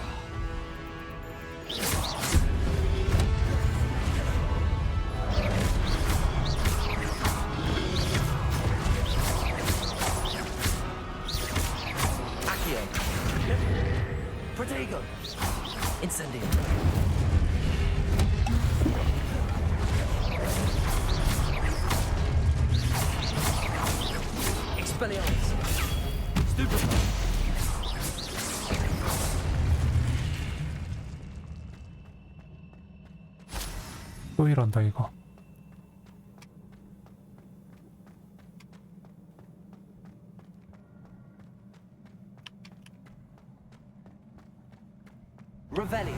Accio. Protego. Incendio. Expelliarmus. Stupefy. 또 이런다 이거. Revelio.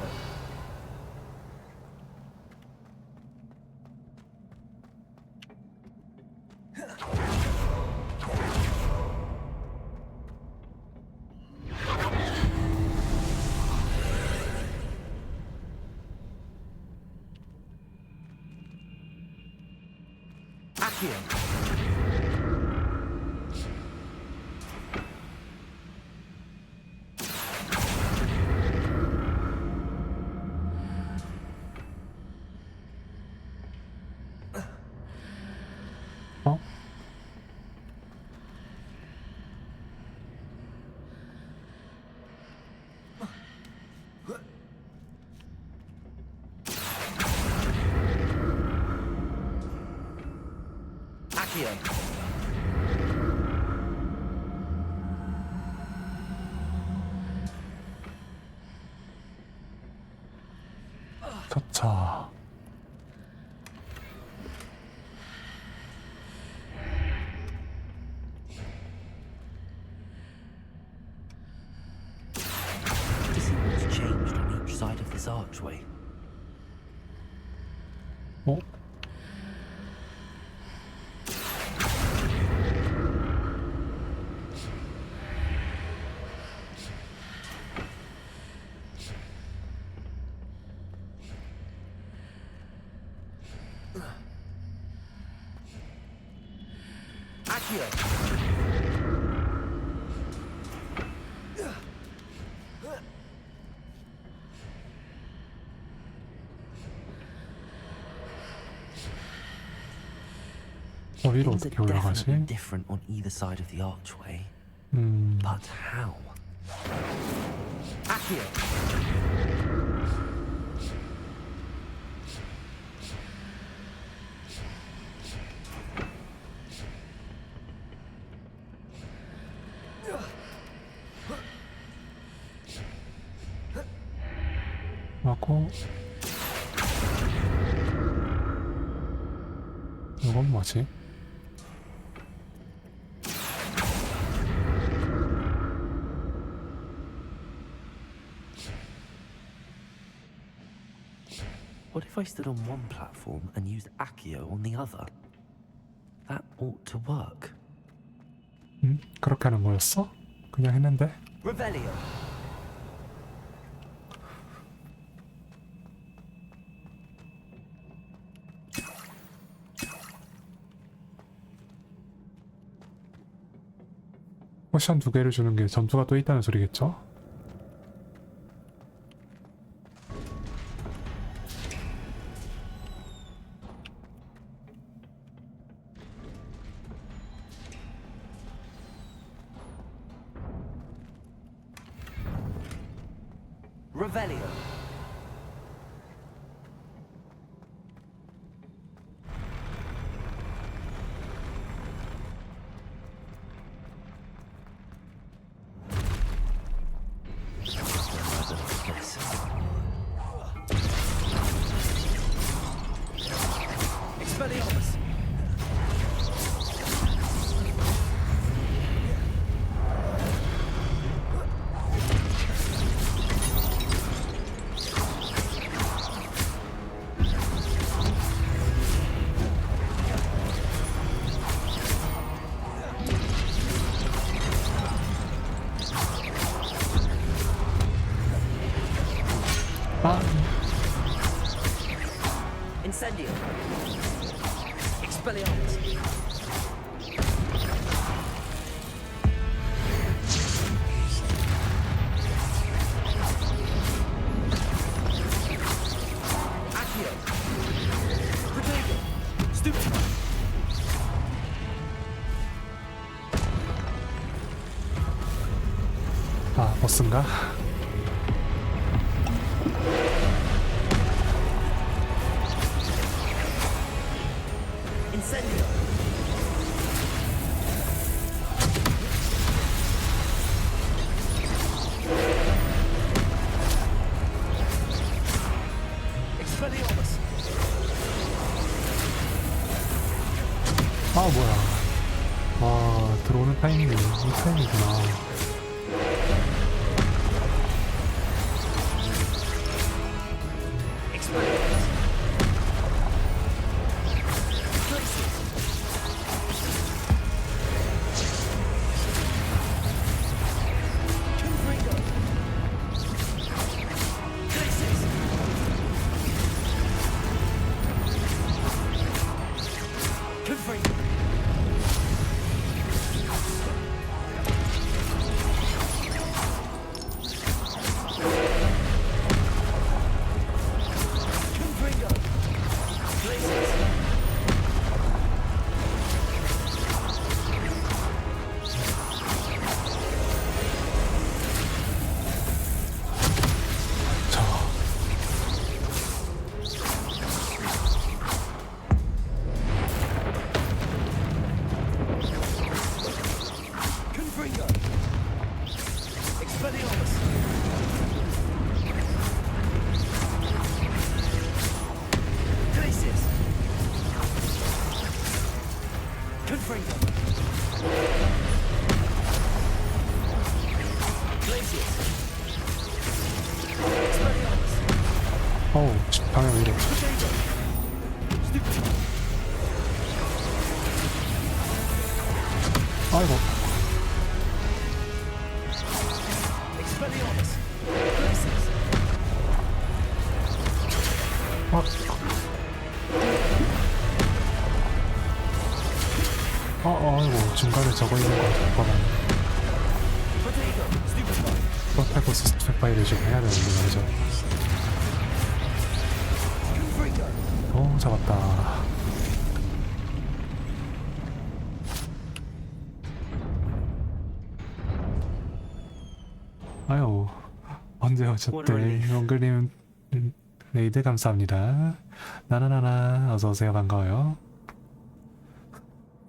Accio. 어? Accio. 좋자. To see what's changed on each side of this archway. 어? Accio. 어디로 Things are 어떻게 올라가지? definitely different on either side of the archway. But how? Accio. 하고 이건 뭐지? What if I stood on one platform and used Accio on the other? That ought to work. 그렇게 하는 거였어? 그냥 했는데? Revelio. 포션 2개를 주는 게 전투가 또 있다는 소리겠죠? Revelio. Expelliarmus. Incendio. Expelliarmus. 보스인가? Incendio. Expelliarmus. 아 뭐야? 와 들어오는 타이밍이 이 타이밍이구나. 어우, 방향 왜 이래? 아이고. 아이고, 중간에 저거 있는 거 잠깐만. 프로타고스 스펙파이를 좀 해야 되는데 말이죠. 잡았다. 아유, 언제 오셨대? 엉글님 레이드 감사합니다. 나나나나 어서오세요. 반가워요.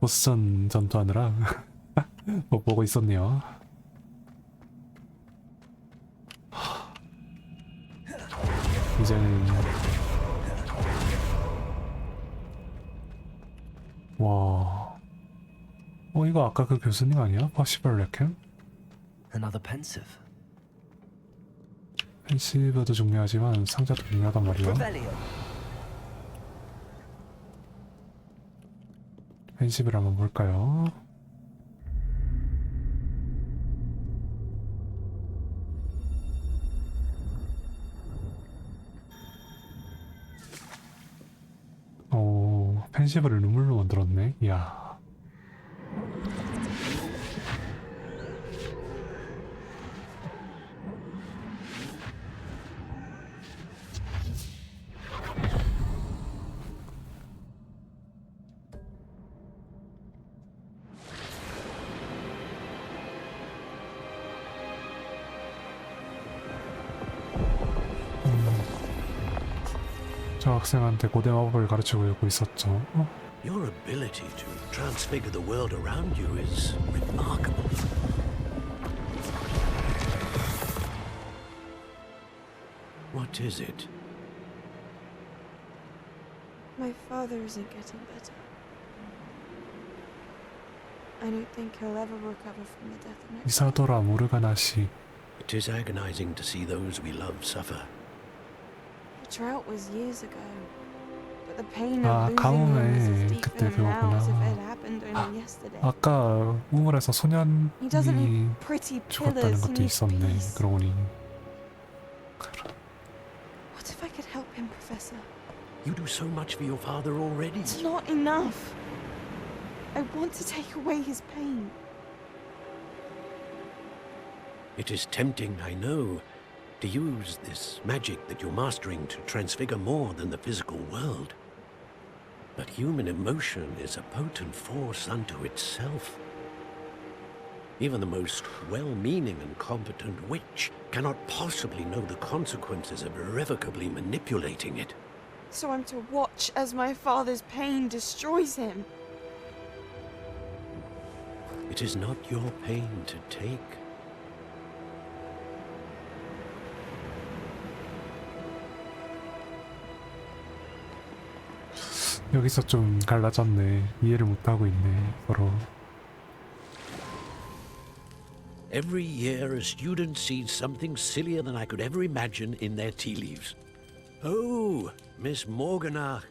보스전 전투하느라 못 보고 있었네요. 이제는 와, 이거 아까 그 교수님 아니야? 퍼시벌 레캠? Another pensive. 펜시브도 중요하지만 상자도 중요하단 말이야. 펜시브를 한번 볼까요? 오, 펜시브를 눈물로 만들었네. 이야. 저 학생한테 고대 마법을 가르치고 있었죠. Your ability to transfigure the world around you is remarkable. What is it? My father isn't getting better. I don't think he'll ever recover from the death of my 이사도라 모르가나 씨. It is agonizing to see those we love suffer. The drought was years ago, but the pain 아, of losing them is as 가뭄에 deep 그때 for him now as if 그거구나. it happened only yesterday. 아까 우물에서 소년이 He doesn't need pretty 죽었다는 pillars. He 것도 needs 있었네. peace. 그러고 보니. What if I could help him, Professor? You do so much for your father already. It's not enough. I want to take away his pain. It is tempting, I know, to use this magic that you're mastering to transfigure more than the physical world. But human emotion is a potent force unto itself. Even the most well-meaning and competent witch cannot possibly know the consequences of irrevocably manipulating it. So I'm to watch as my father's pain destroys him. It is not your pain to take. 여기서 좀 갈라졌네. 이해를 못하고 있네, 서로. Every year, a student sees something sillier than I could ever imagine in their tea leaves. Oh, Miss Morganach,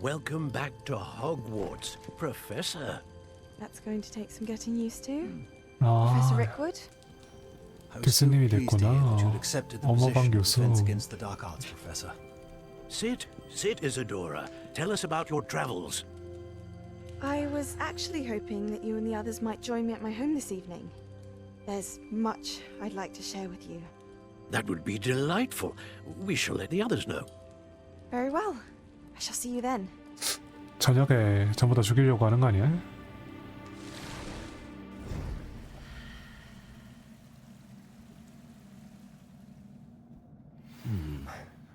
welcome back to Hogwarts, Professor. That's going to take some getting used to. 아, Professor Rickwood? 교수님이 됐구나. 어머방 교수. against the dark arts, Professor. Sit, Isadora. Tell us about your travels. I was actually hoping that you and the others might join me at my home this evening. There's much I'd like to share with you. That would be delightful. We shall let the others know. Very well. I shall see you then. 저녁에 전부 다 죽이려고 하는 거 아니야?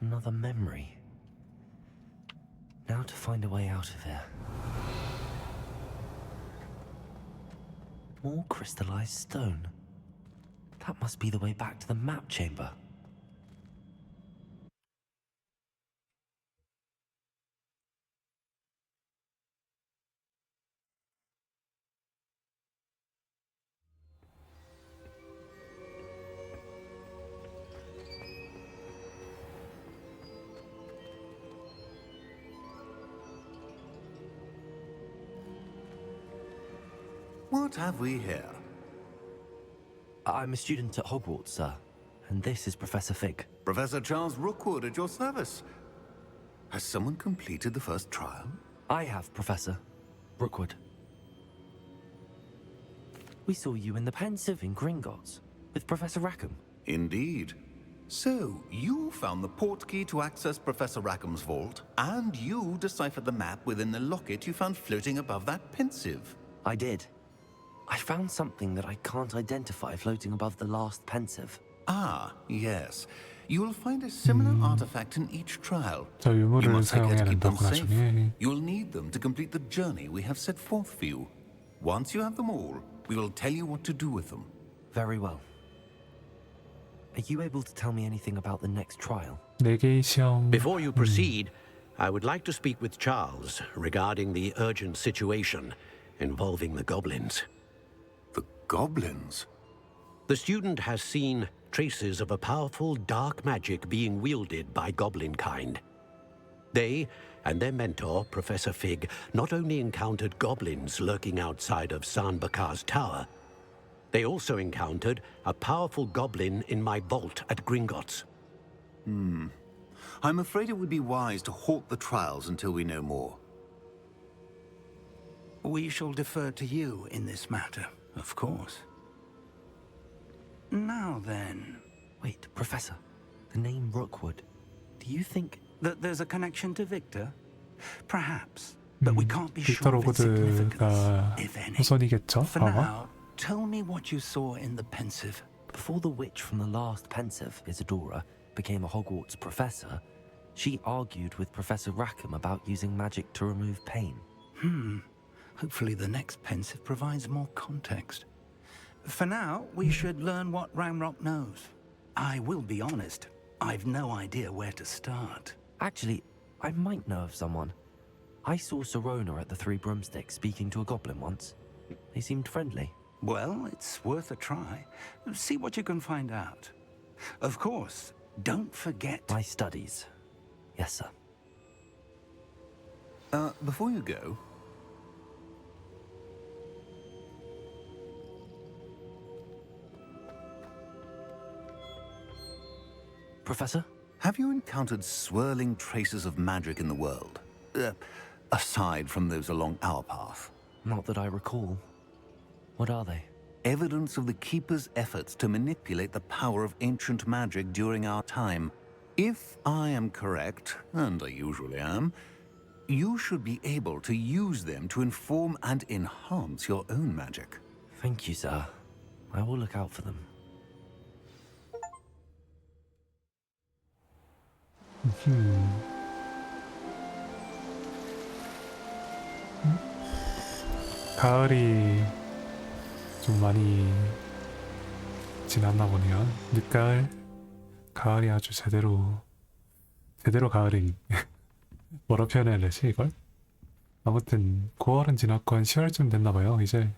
Another memory. Now to find a way out of here. More crystallized stone. That must be the way back to the map chamber. What have we here? I'm a student at Hogwarts, sir. And this is Professor Fig. Professor Charles Rookwood at your service. Has someone completed the first trial? I have, Professor. Rookwood. We saw you in the Pensive in Gringotts with Professor Rackham. Indeed. So, you found the portkey to access Professor Rackham's vault, and you deciphered the map within the locket you found floating above that Pensive. I did. I found something that I can't identify floating above the last Pensive. Ah, yes. You will find a similar artifact in each trial. 저 You 유물을 must take care 사용해야 to keep them 된다고 safe. 나중에. You will need them to complete the journey we have set forth for you. Once you have them all, we will tell you what to do with them. Very well. Are you able to tell me anything about the next trial? 네 개의 시험. Before you proceed, I would like to speak with Charles regarding the urgent situation involving the goblins. The goblins? The student has seen traces of a powerful dark magic being wielded by goblin kind. They and their mentor, Professor Fig, not only encountered goblins lurking outside of San Bakar's tower, they also encountered a powerful goblin in my vault at Gringotts. I'm afraid it would be wise to halt the trials until we know more. We shall defer to you in this matter, of course. Now then... Wait, Professor. The name Rookwood. Do you think... that there's a connection to Victor? Perhaps. But we can't be 빅터 sure of its significance, 로그드가 if any. 후손이겠죠, For 아마. now, tell me what you saw in the Pensive. Before the witch from the last Pensive, Isadora, became a Hogwarts professor, she argued with Professor Rackham about using magic to remove pain. Hopefully the next Pensive provides more context. For now, we should learn what Ranrock knows. I will be honest, I've no idea where to start. Actually, I might know of someone. I saw Serona at the Three Broomsticks speaking to a goblin once. They seemed friendly. Well, it's worth a try. See what you can find out. Of course, don't forget... My studies. Yes, sir. Before you go... Professor? Have you encountered swirling traces of magic in the world? Aside from those along our path? Not that I recall. What are they? Evidence of the Keeper's efforts to manipulate the power of ancient magic during our time. If I am correct, and I usually am, you should be able to use them to inform and enhance your own magic. Thank you, sir. I will look out for them. 가을이 좀 많이 지났나 보네요. 늦가을, 가을이 아주 제대로 가을인 뭐라 표현해야 되지 이걸? 아무튼 9월은 지났고 한 10월쯤 됐나봐요 이제.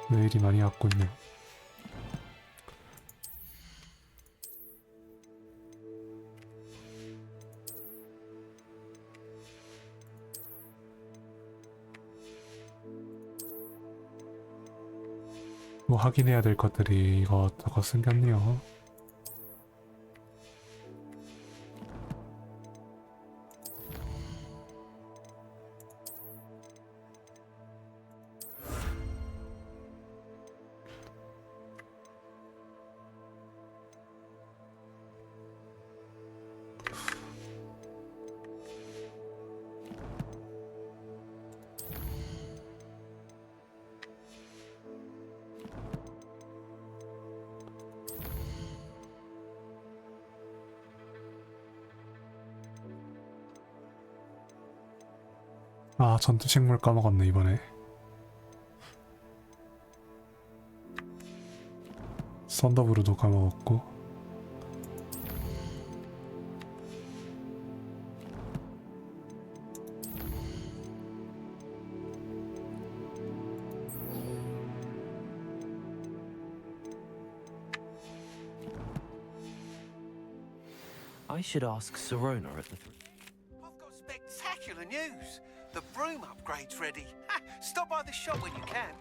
내일이 많이 왔군요. 뭐 확인해야 될 것들이 이것저것 생겼네요. 아, 전투식물 까먹었네 이번에. 썬더브루도 까먹었고. I should ask Serona at the... I've got spectacular news. The broom upgrade's ready. Ha! Stop by the shop when you can.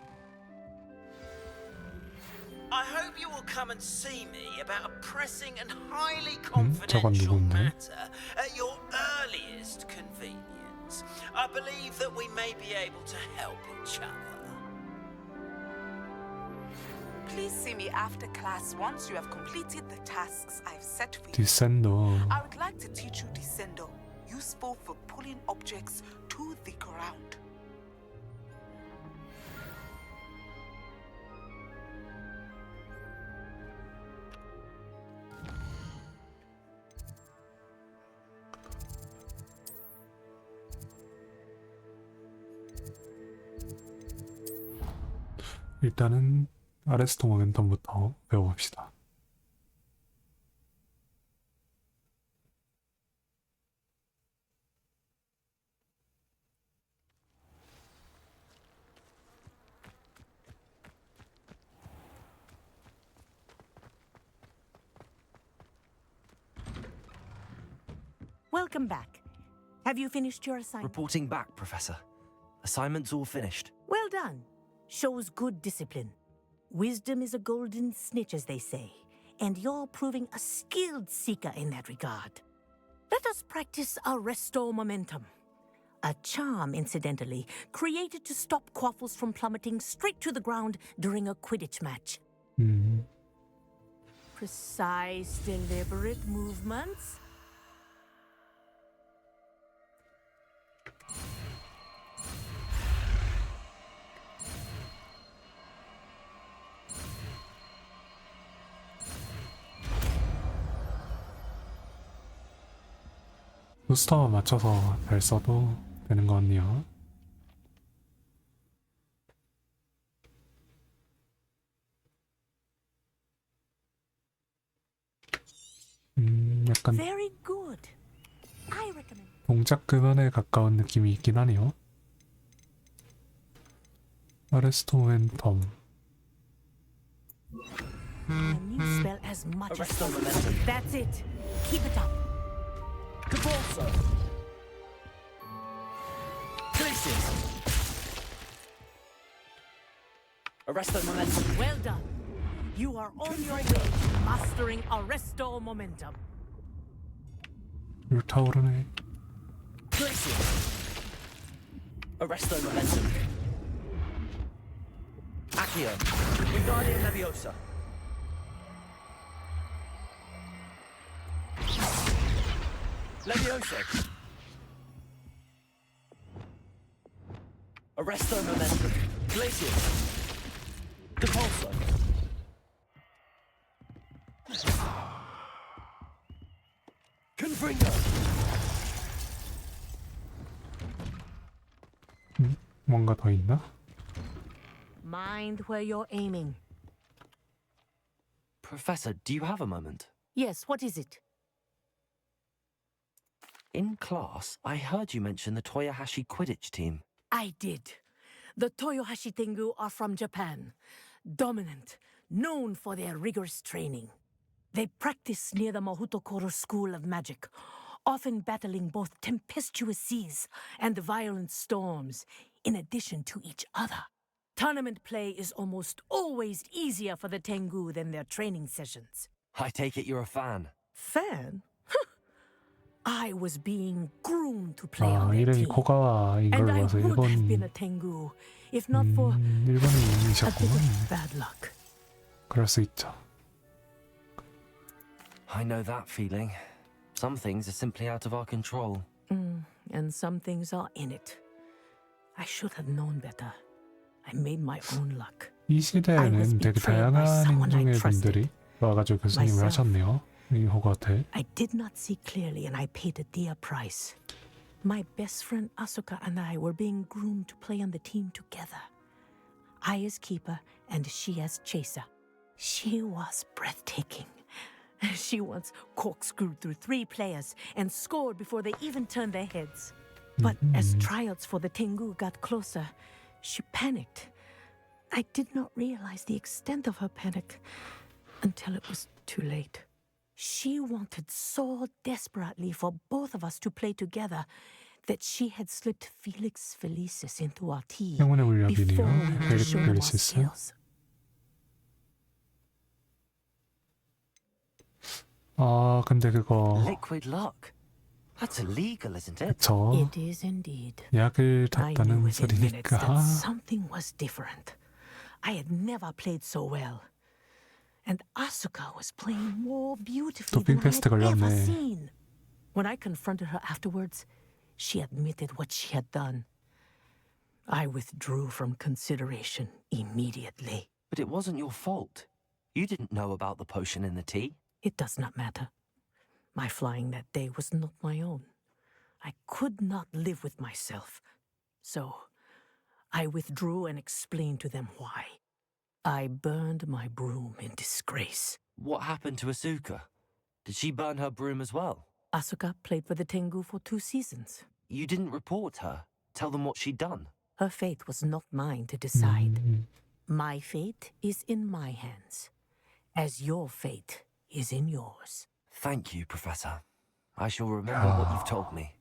I hope you will come and see me about a pressing and highly 저건 confidential 누군데? matter at your earliest convenience. I believe that we may be able to help each other. Please see me after class once you have completed the tasks I've set for you. 디센더. I would like to teach you Descendo, useful for pulling objects to the ground. 일단은 아레스토 모멘텀부터 배워봅시다. Welcome back. Have you finished your assignment? Reporting back, Professor. Assignment's all finished. Well done. Shows good discipline. Wisdom is a golden snitch, as they say, and you're proving a skilled seeker in that regard. Let us practice our Restore Momentum. A charm, incidentally, created to stop quaffles from plummeting straight to the ground during a Quidditch match. Precise, deliberate movements. 부스터만 맞춰서 잘 써도 되는 것 같네요. 약간 Very good. I recommend. 동작 그만에 가까운 느낌이 있긴 하네요. 아레스토 모멘텀. Can you spell as much as possible? That's it. Keep it up. Cabalso. Places. Arresto momentum. Well done. You are on your way to mastering Arresto Momentum. 불타오르네. Places. Arresto momentum. Accio. Wingardium Leviosa. Leviosa. Arresto momentum. Glacius. Depulso. Confringo. 뭔가 더 있나? Mind where you're aiming. Professor, do you have a moment? Yes, what is it? In class, I heard you mention the Toyohashi Quidditch team. I did. The Toyohashi Tengu are from Japan. Dominant, known for their rigorous training. They practice near the Mahutokoro School of Magic, often battling both tempestuous seas and violent storms, in addition to each other. Tournament play is almost always easier for the Tengu than their training sessions. I take it you're a fan. Fan? I was being groomed to play 아, on their 이름이 team. 코가와인 And 걸로 I 봐서 would have been 일본 a Tengu if not for a bit 일본인이셨구만. of bad luck. 그럴 수 있죠. I know that feeling. Some things are simply out of our control. And some things are in it. I should have known better. I made my own luck. 이 시대에는 되게 다양한 인종의 분들이 와가지고 교수님을 하셨네요. 이 호그와트. I did not see clearly and I paid a dear price. My best friend Asuka and I were being groomed to play on the team together. I as keeper and she as chaser. She was breathtaking. She once corkscrewed through 3 players and scored before they even turned their heads. But as tryouts for the Tengu got closer, she panicked. I did not realize the extent of her panic until it was too late. She wanted so desperately for both of us to play together that she had slipped Felix Felicis into our team 행운의 물약이네요. before we were 펠릭스 shown our 펠리시스. skills. 아, 근데 그거 Liquid luck. That's illegal, isn't it? 그쵸. It is indeed. 약을 I knew 탔다는 within minutes that 소리니까. something was different. I had never played so well. And Asuka was playing more beautifully than 도핑 I 테스트 had ever 걸렸네. seen. When I confronted her afterwards, she admitted what she had done. I withdrew from consideration immediately. But it wasn't your fault. You didn't know about the potion in the tea. It does not matter. My flying that day was not my own. I could not live with myself. So I withdrew and explained to them why. I burned my broom in disgrace. What happened to Asuka? Did she burn her broom as well? Asuka played for the Tengu for 2 seasons. You didn't report her. Tell them what she'd done. Her fate was not mine to decide. My fate is in my hands, as your fate is in yours. Thank you, Professor. I shall remember what you've told me.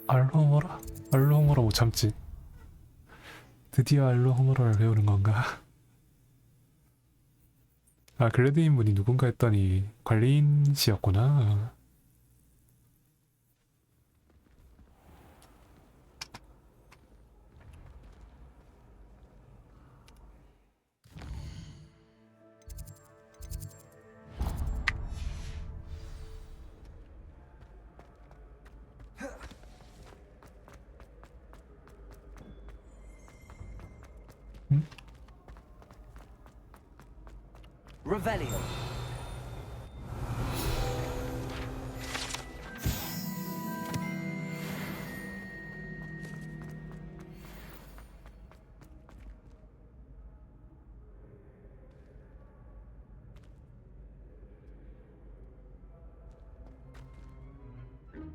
알로호모라? 알로호모라 못 참지. 드디어 알로호모라를 배우는 건가? 아, 글래드인 분이 누군가 했더니 관리인 씨였구나. Revelio.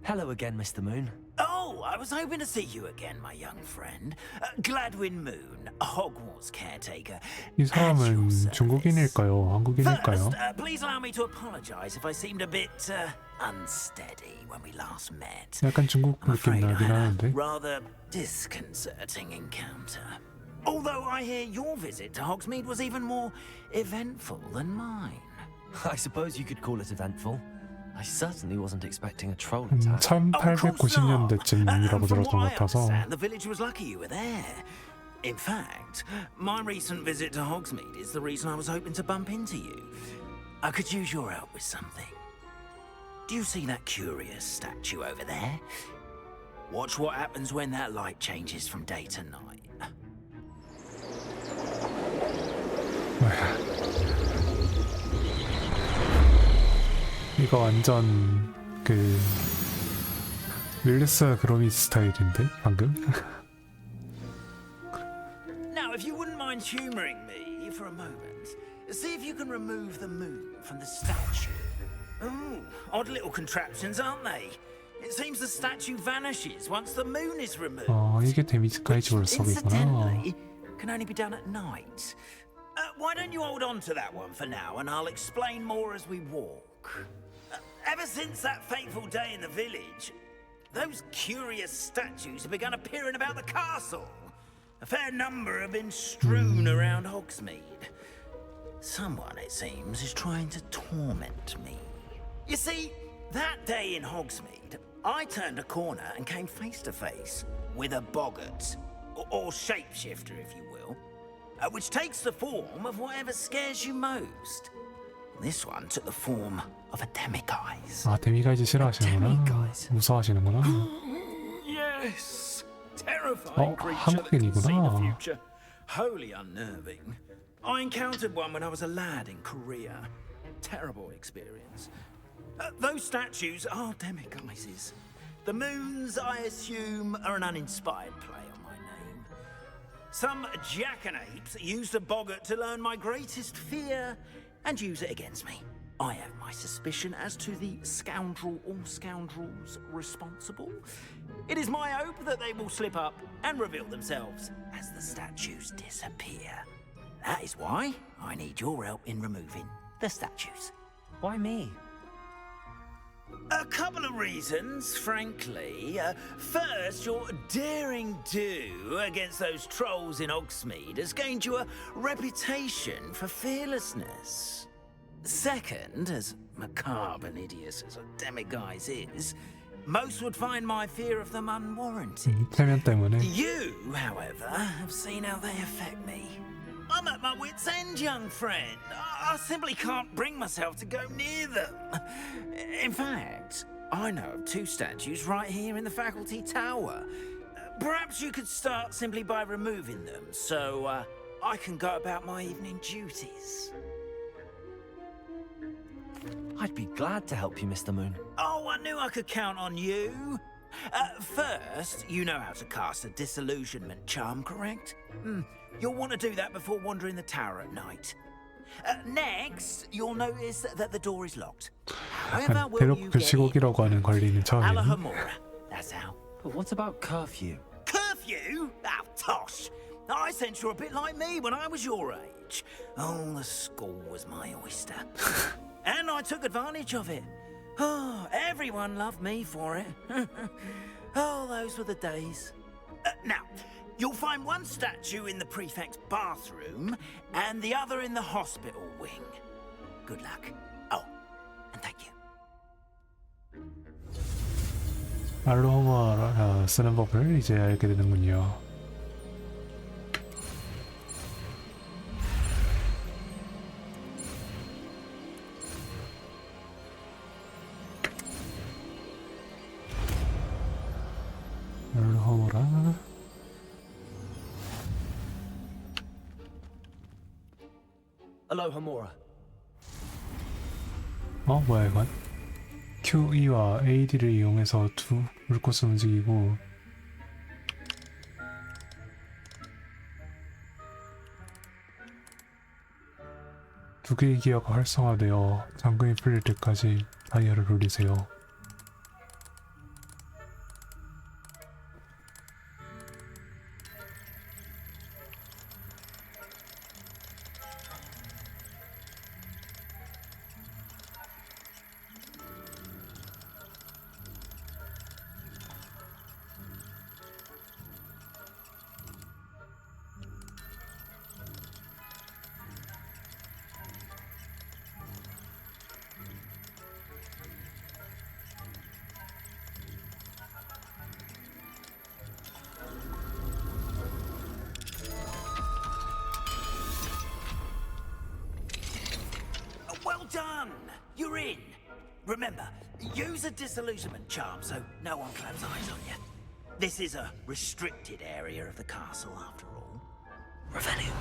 Hello again, Mr. Moon. Oh, I was hoping to see you again, my young friend. Gladwin Moon, Hogwarts caretaker. 이 사람은 중국인일까요? 한국인일까요? First, please allow me to apologize if I seemed a bit unsteady when we last met. 약간 중국 I'm 느낌 afraid I 나긴 had a 하는데. rather disconcerting encounter. Although I hear your visit to Hogsmeade was even more eventful than mine. I suppose you could call it eventful. I certainly wasn't expecting a troll 한 attack. 1890년대쯤이라고 From 들었던 what 것 I 같아서 understand, the village was lucky you were there. In fact, my recent visit to Hogsmeade is the reason I was hoping to bump into you. I could use your help with something. Do you see that curious statue over there? Watch what happens when that light changes from day to night. 이거 완전 그 릴리스 그로미 스타일인데 방금? Now, if you wouldn't mind humouring me for a moment, see if you can remove the moon from the statue. Ooh, odd little contraptions, aren't they? It seems the statue vanishes once the moon is removed. 이게 데미지 가이즈볼 속이구나. Incidentally, can only be done at night. Why don't you hold on to that one for now, and I'll explain more as we walk. Ever since that fateful day in the village, those curious statues have begun appearing about the castle. A fair number have been strewn around Hogsmeade. Someone, it seems, is trying to torment me. You see, that day in Hogsmeade, I turned a corner and came face to face with a boggart, or shapeshifter, if you will, which takes the form of whatever scares you most. This one took the form of a demiguise. 데미가이즈 싫어하시는구나. 무서워하시는구나. Yes, terrifying creature that can see the 한국인이구나. future. Wholly unnerving. I encountered one when I was a lad in Korea. Terrible experience. Those statues are demiguises. The moons, I assume, are an uninspired play on my name. Some jackanapes used a boggart to learn my greatest fear and use it against me. I have my suspicion as to the scoundrel or scoundrels responsible. It is my hope that they will slip up and reveal themselves as the statues disappear. That is why I need your help in removing the statues. Why me? A couple of reasons, frankly. First, your daring do against those trolls in Hogsmeade has gained you a reputation for fearlessness. Second, as macabre and hideous as a demiguise is, most would find my fear of them unwarranted. 태면 때문에. You, however, have seen how they affect me. I'm at my wit's end, young friend. I simply can't bring myself to go near them. In fact, I know of two statues right here in the faculty tower. Perhaps you could start simply by removing them, so I can go about my evening duties. I'd be glad to help you, Mr. Moon. Oh, I knew I could count on you. First, you know how to cast a disillusionment charm, correct? You'll want to do that before wandering the tower at night. Next, you'll notice that the door is locked. However, will you get 불시곡이라고 하는 권리는 처음이네. Alhamora. That's how. But what about curfew? Curfew? Oh, tosh. I sense you're a bit like me when I was your age. Oh, the school was my oyster. And I took advantage of it. Oh, everyone loved me for it. Oh, those were the days. Now, you'll find one statue in the prefect's bathroom and the other in the hospital wing. Good luck. Oh, and thank you. 알로마 쓰는 법을 이제 알게 되는군요. 알로마. Alohomora. 뭐야 이건? QE와 AD를 이용해서 두 물꽃을 움직이고 두 개의 기어가 활성화되어 잠금이 풀릴 때까지 다이얼을 돌리세요. You're in. Remember, use a disillusionment charm so no one claps eyes on you. This is a restricted area of the castle, after all. Revelio.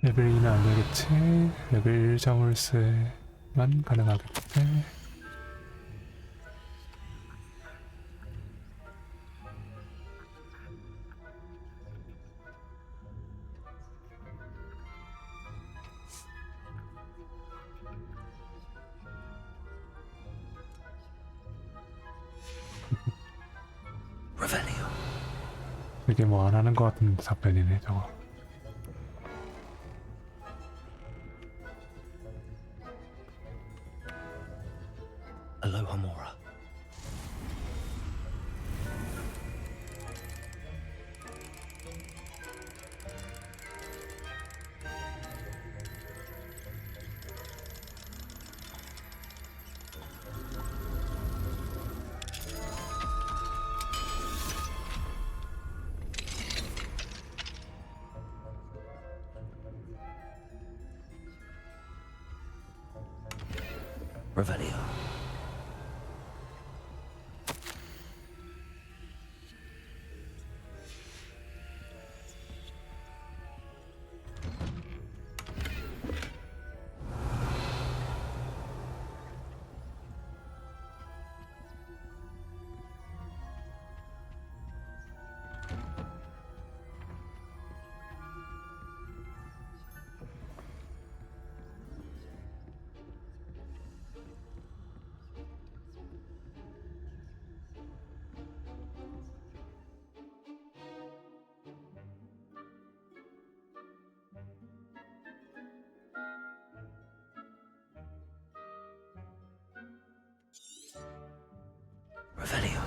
레벨 2는 안 되겠지? 레벨 자물쇠만 가능하겠지? 이게 뭐 안 하는 것 같은 답변이네 저거. Aloha Mora. Revelio. Revelio.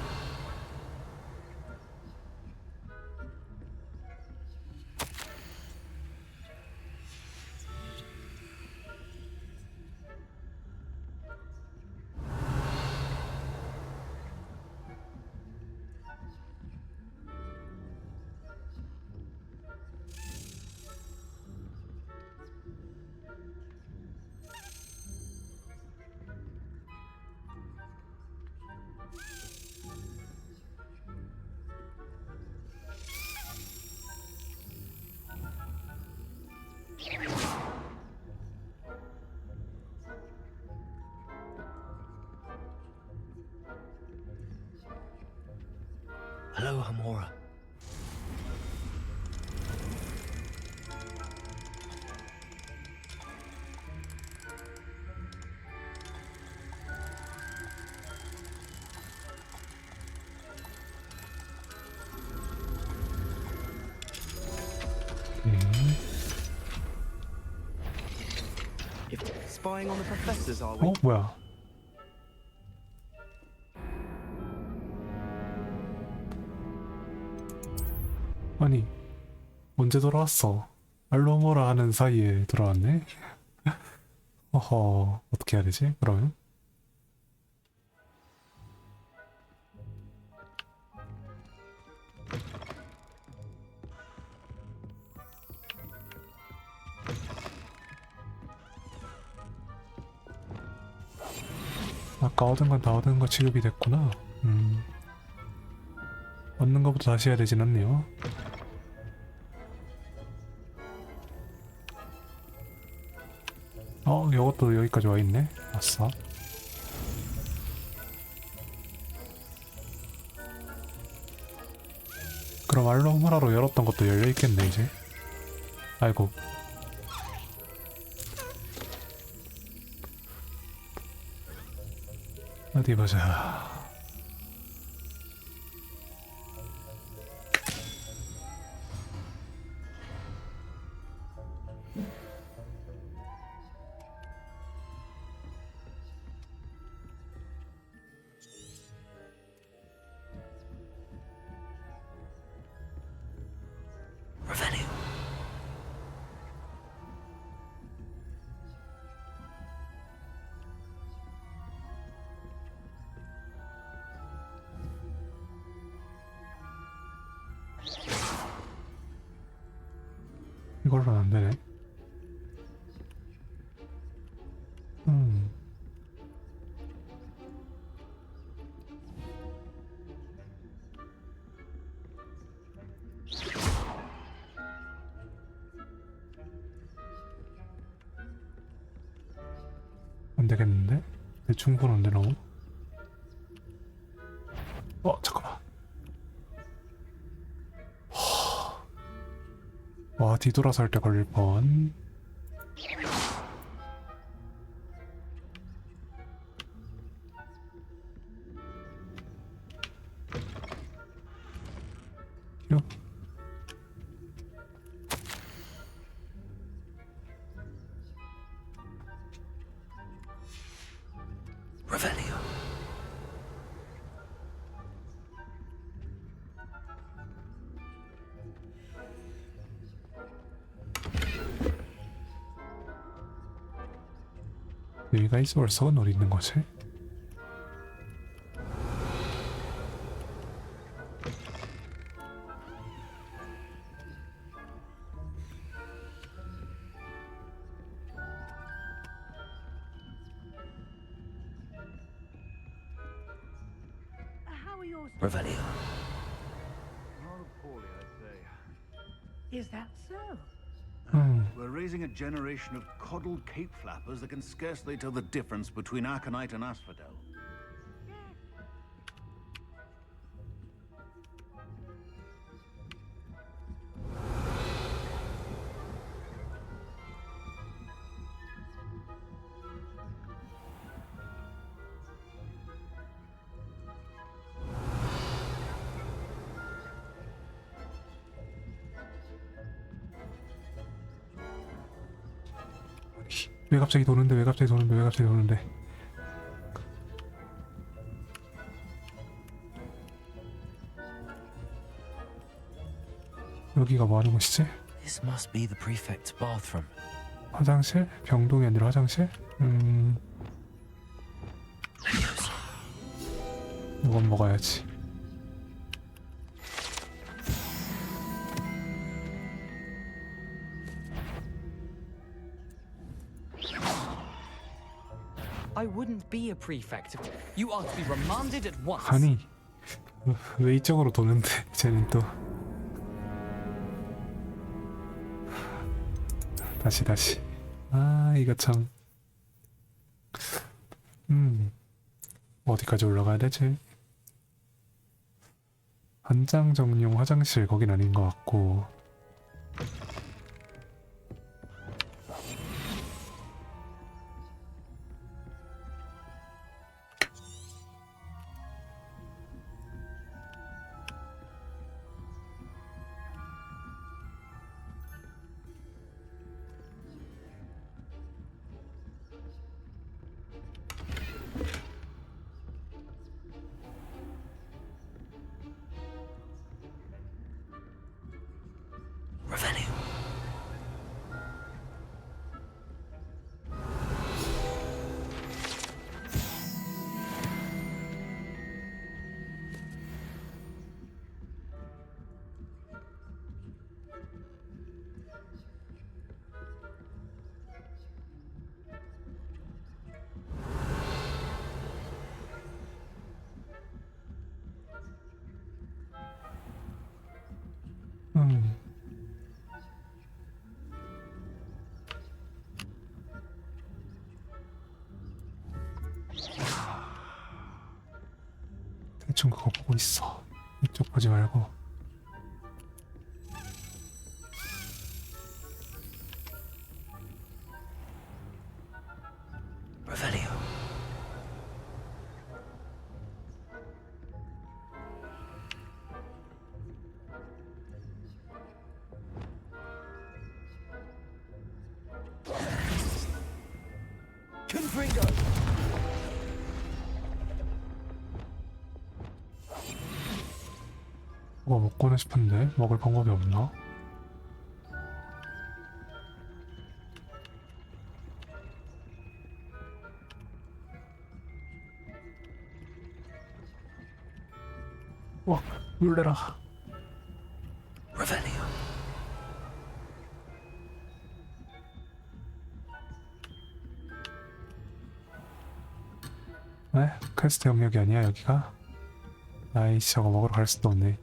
Aloha Mora. Spying on the professors, are we? 어 뭐야? 아니 언제 돌아왔어? 알로모라 하는 사이에 돌아왔네? 어허 어떻게 해야 되지 그러면? 아까 얻은 건 다 얻은 거 취급이 됐구나. 얻는 거부터 다시 해야 되진 않네요. 이것도 여기까지 와 있네. 아싸. 그럼 알로모라로 열었던 것도 열려 있겠네 이제. 아이고. 어디 보자. 이걸로는 안 되네. 안 되겠는데? 대충 보는데 너무? 잠깐만. 와, 뒤돌아서 할 때 걸릴 뻔. 휴. Revelio. 여기가 있어 벌써? 어디 있는 거지? How are yours? Revelio. Rather poorly, I'd say. Is that so? We're raising a generation of coddled cape flappers that can scarcely tell the difference between aconite and asphodel. 왜 갑자기 도는데? 왜 갑자기 도는데? 왜 갑자기 도는데? 여기가 뭐 하는 곳이지? This must be the prefect's bathroom. 화장실? 병동이 아니라 화장실? 이건 먹어야지. I wouldn't be a prefect. You are to be remanded at once. 아니 왜 이쪽으로 도는데 쟤는 또 다시 이거 참 어디까지 올라가야 되지? 한장 정용 화장실 거긴 아닌 것 같고 Revelio. 대충 그거 보고 있어. 이쪽 보지 말고. Revelio. Confringo. 뭐가 먹고는 싶은데 먹을 방법이 없나? 와, 놀래라. Revelio. 에? 퀘스트 영역이 아니야 여기가? 아이씨 저거 먹으러 갈 수도 없네.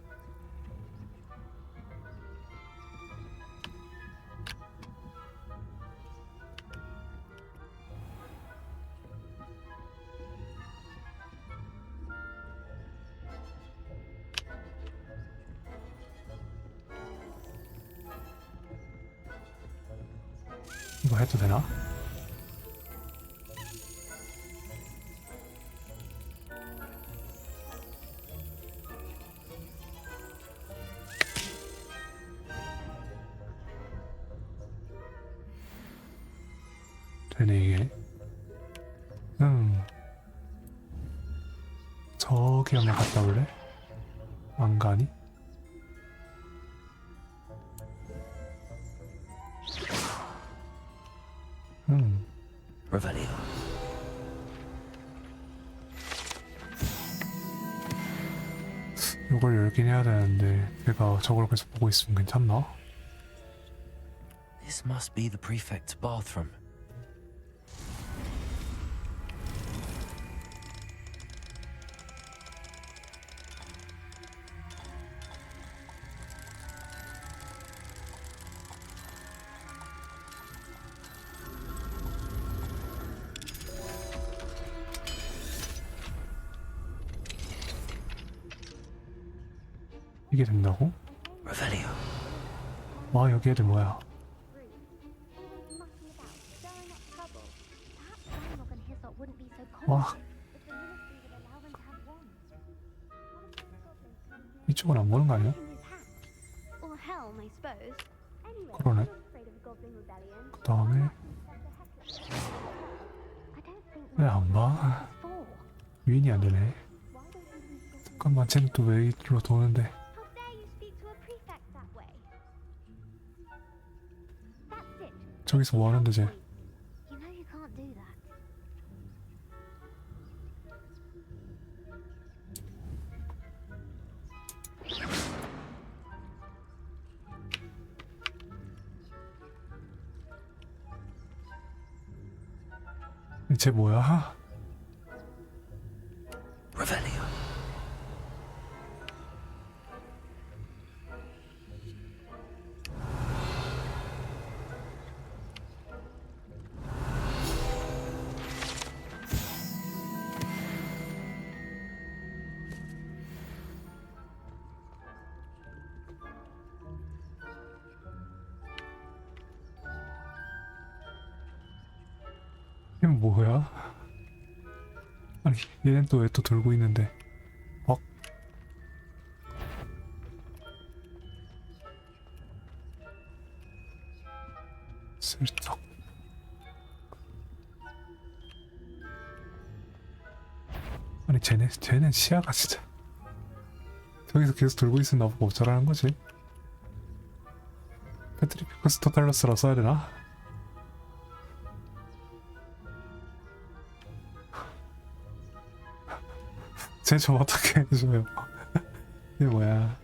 이거 해도 되나? 되네 이게. 저기 한번 갔다 올래? 안 가니? Revelio. 이걸 열긴 해야 되는데 내가 저걸 계속 보고 있으면 괜찮나? This must be the prefect's bathroom. 이게 된다고? Revelio. 와 여기 애들 뭐야? 와 이쪽은 안 보는 거 아니야? 그러네. 그 다음에 왜 안 봐? 유인이 안 되네. 잠깐만 쟤는 또 왜 이리로 도는데? 저기서 뭐 하는데 쟤? 쟤 뭐야? Revelio. 얘는 뭐야? 아니 얘는 또 왜 또 돌고 있는데? 슬쩍. 아니 쟤는 시야가 진짜. 저기서 계속 돌고 있으면 나보고 어쩌라는 거지? 페트리피커스 토탈러스라 써야 되나? 쟤 좀 어떻게 해줘요? 이게 뭐야?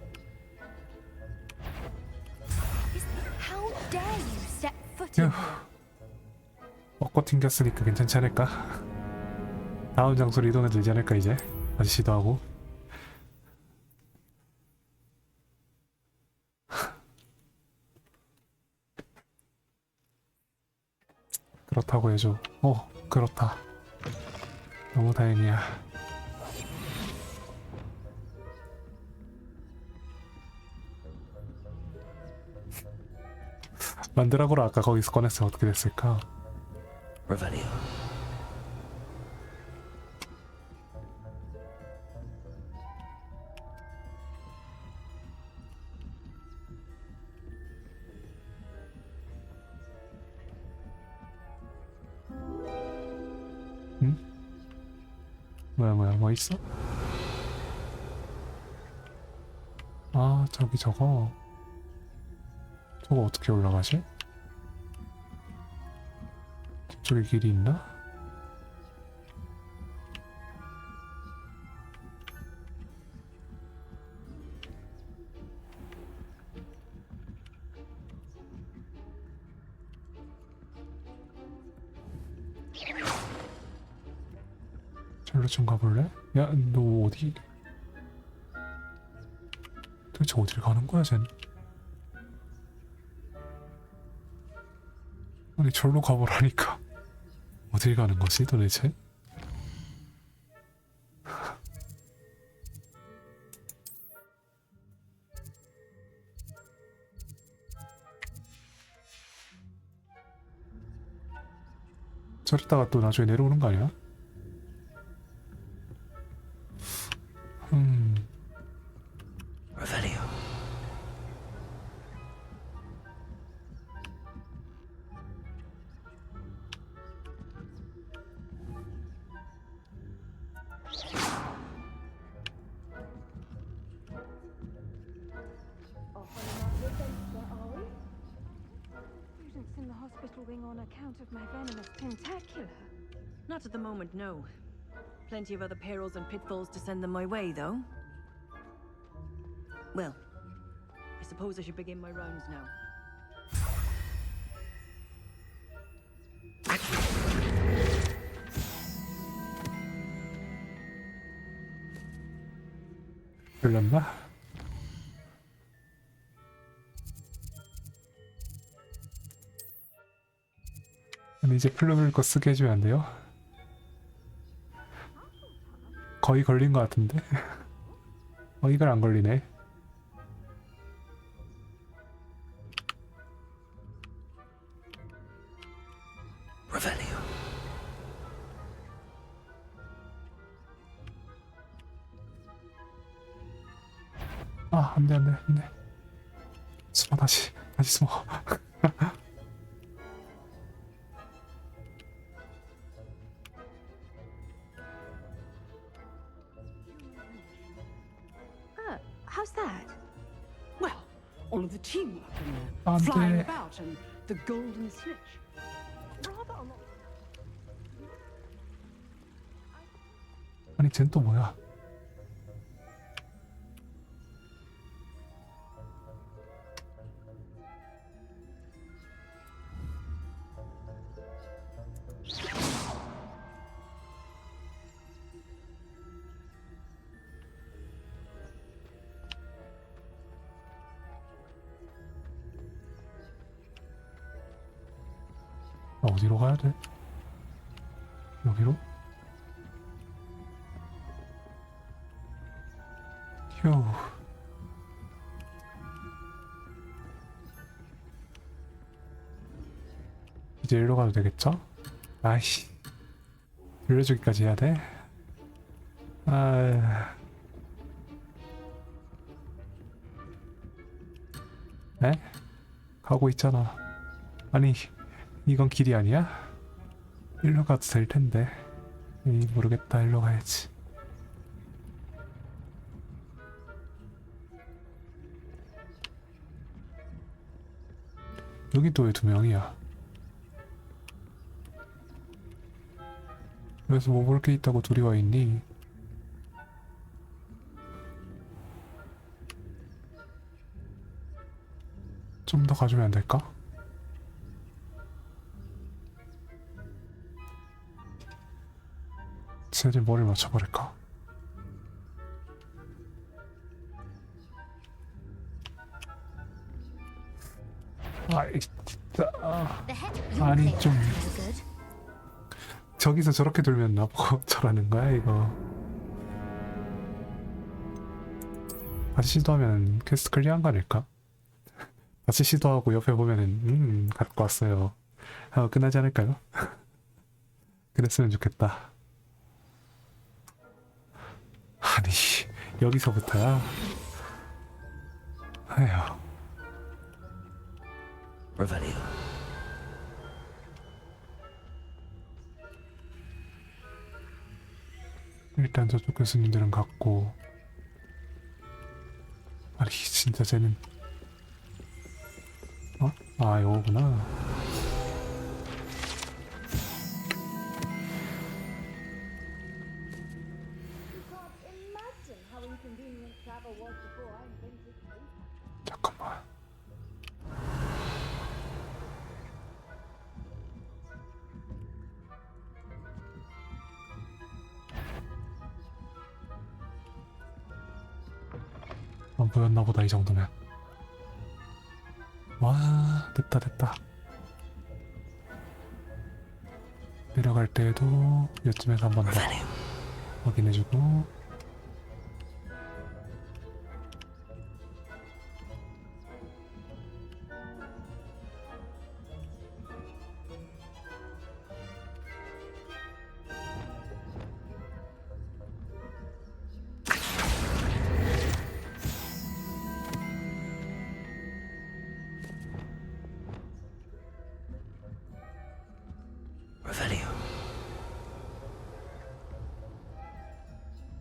휴. 먹고 튕겼으니까 괜찮지 않을까? 다음 장소로 이동해도 되지 않을까 이제? 아저씨도 하고. 그렇다고 해줘. 그렇다. 너무 다행이야. 만드라고를 아까 거기서 꺼냈으면 어떻게 됐을까? Revelio. 응? 뭐야 뭐 있어? 아 저기 저거 어떻게 올라가지? 저쪽에 길이 있나? 일로 좀 가볼래? 야, 너 어디? 도대체 어디를 가는 거야, 쟨? 아니, 절로 가보라니까. 어딜 가는 거지, 도대체? 저랬다가 또 나중에 내려오는 거 아니야? Revelio. Students in the hospital wing on account of my venomous tentacular. Not at the moment, no. Plenty of other perils and pitfalls to send them my way, though. Well, I suppose I should begin my rounds now. 걸렸나? 아니, 이제 플루블 거 쓰게 해주면 안 돼요? 거의 걸린 것 같은데? 이걸 안 걸리네. Revelio. 아, 안 돼, 안 돼, 안 돼. 숨어, 다시 숨어. How's that? Well, all of the teamwork 안 and flying 돼. about and the golden snitch. Rather a lot. 아니, 쟨 또 뭐야? 어디로 가야 돼? 여기로? 휴. 이제 일로 가도 되겠죠? 아이씨. 돌려주기까지 해야 돼? 아. 에? 가고 있잖아. 아니, 이건 길이 아니야? 일로 가도 될 텐데. 모르겠다. 일로 가야지. 여기 또 왜 2명이야? 여기서 뭐 볼 게 있다고 둘이 와 있니? 좀 더 가주면 안 될까? 쟤들 머리를 맞춰버릴까? 아이 진짜 아니 좀 저기서 저렇게 돌면 나보고 저라는 거야 이거. 다시 시도하면 퀘스트 클리어한 거 아닐까? 다시 시도하고 옆에 보면은 갖고 왔어요 하고 끝나지 않을까요? 그랬으면 좋겠다. 아니 여기서부터야. 아휴. Revelio. 일단 저쪽 교수님들은 갔고. 아니 진짜 쟤는 어? 아 요거구나. 잠깐만. 안 보였나 보다 이 정도면. 와 됐다. 내려갈 때에도 이쯤에서 한 번 더 확인해주고.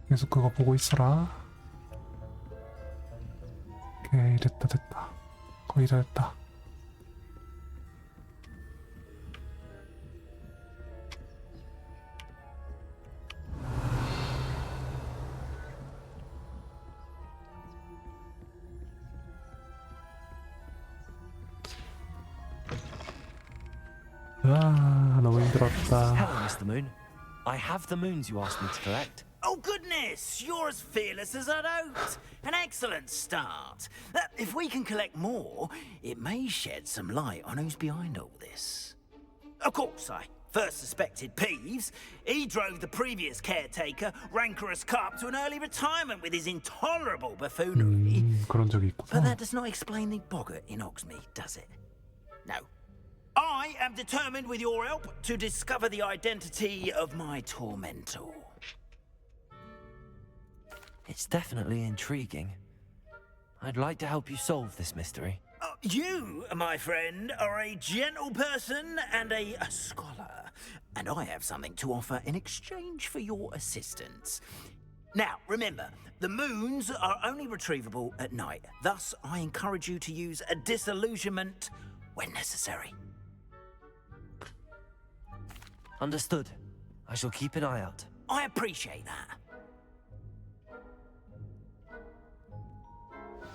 계속 그거 보고 있어라. 오케이 됐다. 거의 다 됐다. 아 너무 힘들었다. Hello, Mr. Moon. I have the moons you asked me to collect. Oh, goodness! You're as fearless as I'd hoped. An excellent start. If we can collect more, it may shed some light on who's behind all this. Of course, I first suspected Peeves. He drove the previous caretaker, Rancorous Carp, to an early retirement with his intolerable buffoonery. 그런 적이 But 있구나. that does not explain the boggart in Hogsmeade, does it? No. I am determined, with your help, to discover the identity of my tormentor. It's definitely intriguing. I'd like to help you solve this mystery. You, my friend, are a gentle person and a scholar, and I have something to offer in exchange for your assistance. Now, remember, the moons are only retrievable at night. Thus, I encourage you to use a disillusionment when necessary. Understood. I shall keep an eye out. I appreciate that.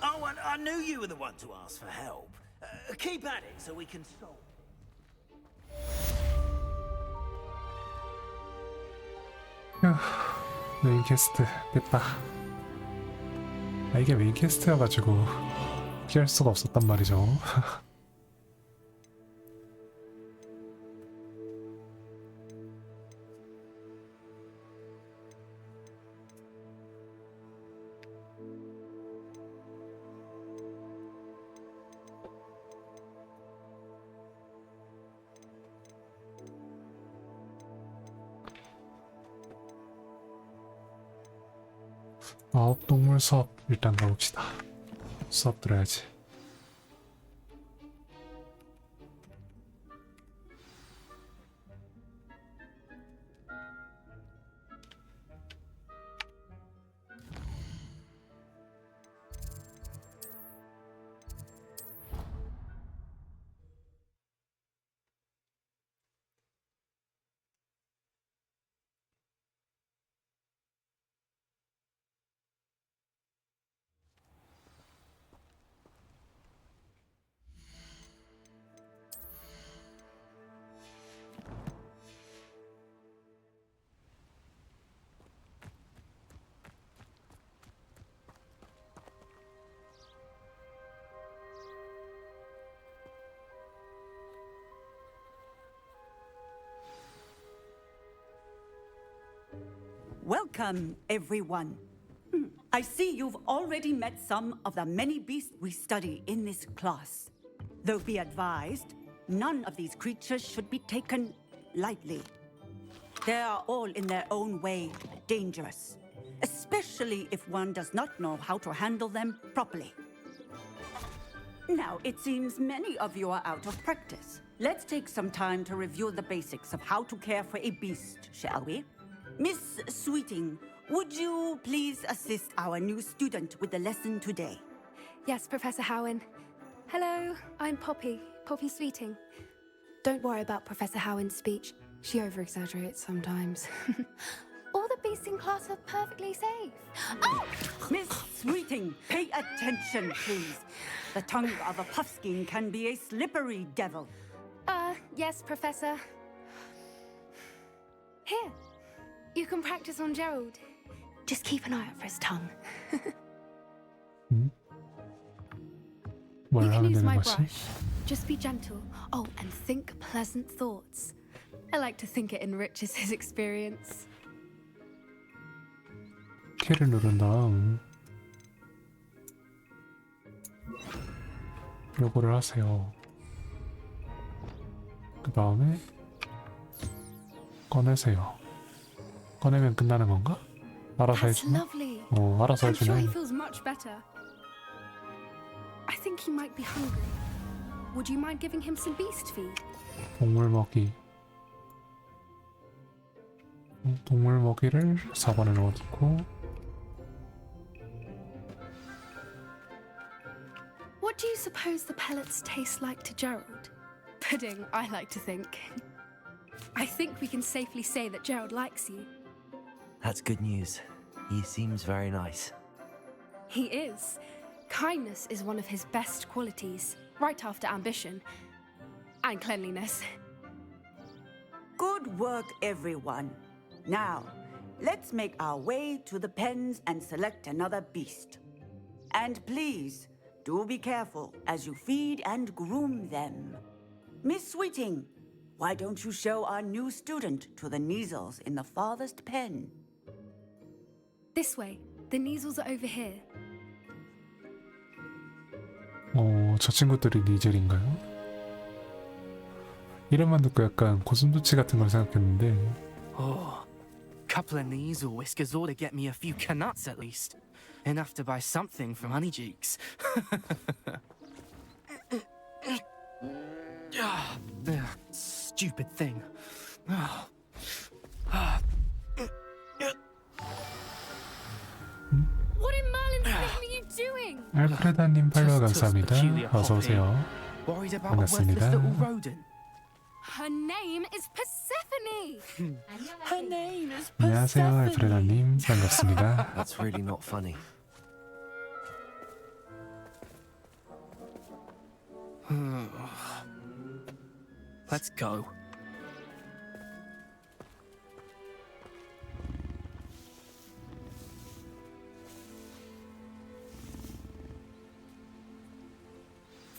Oh, and I knew you were the one to ask for help. Keep at it so we can solve. 메인 퀘스트 됐다. 아 이게 메인 퀘스트여가지고 피할 수가 없었단 말이죠. 동물 수업 일단 가봅시다. 수업 들어야지. Welcome, everyone. I see you've already met some of the many beasts we study in this class. Though be advised, none of these creatures should be taken lightly. They are all in their own way dangerous, especially if one does not know how to handle them properly. Now, it seems many of you are out of practice. Let's take some time to review the basics of how to care for a beast, shall we? Miss Sweeting, would you please assist our new student with the lesson today? Yes, Professor Howen. Hello, I'm Poppy Sweeting. Don't worry about Professor Howen's speech. She over-exaggerates sometimes. All the beasts in class are perfectly safe. Oh! Miss Sweeting, pay attention, please. The tongue of a puffskein can be a slippery devil. Yes, Professor. Here, you can practice on Gerald. Just keep an eye out for his tongue. 뭘 You can 하면 use 되는 my 거지? brush. Just be gentle. Oh, and think pleasant thoughts. I like to think it enriches his experience. 키를 누른 다음 요거를 하세요. 그 다음에 꺼내세요. 꺼내면 끝나는 건가? 알아서 That's 해주나? lovely. 알아서 I'm sure 해주네. he feels much better. I think he might be hungry. Would you mind giving him some beast feed? 동물 먹이. 동물 먹이를 4번에 넣어놓고 What do you suppose the pellets taste like to Gerald? Pudding, I like to think. I think we can safely say that Gerald likes you. That's good news. He seems very nice. He is. Kindness is one of his best qualities, right after ambition and cleanliness. Good work, everyone. Now, let's make our way to the pens and select another beast. And please, do be careful as you feed and groom them. Miss Sweeting, why don't you show our new student to the Neasels in the farthest pen? This way. The Neasels are over here. 저 친구들이 니젤인가요? 이름만 듣고 약간 고슴도치 같은 걸 생각했는데 Oh, couple of Neasel whiskers ought to get me a few canuts at least. Enough to buy something from Honeydukes. Stupid thing. What in Merlin's name are you doing? 알프레다님 팔로우 감사합니다. 어서 오세요. Worried about a worthless 반갑습니다. little rodent. Her name is Persephone. Her name is 안녕하세요, 알프레다님. 반갑습니다. That's really not funny. Let's go.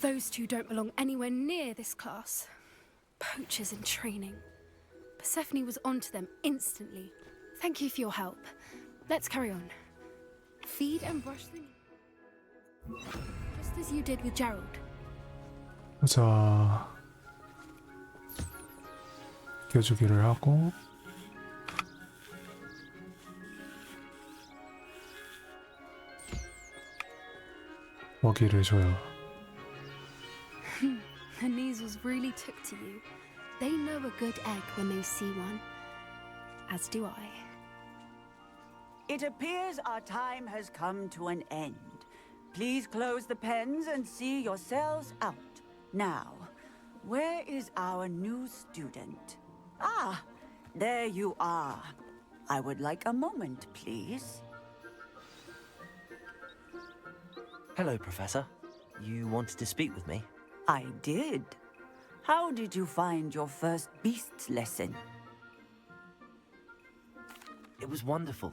Those two don't belong anywhere near this class. Poachers in training. Persephone was onto them instantly. Thank you for your help. Let's carry on. Feed and brush them. Just as you did with Gerald. 자, 껴주기를 하고 먹이를 줘요. The Neasels really took to you. They know a good egg when they see one. As do I. It appears our time has come to an end. Please close the pens and see yourselves out. Now, where is our new student? Ah, there you are. I would like a moment, please. Hello, Professor. You wanted to speak with me? I did. How did you find your first beasts lesson? It was wonderful.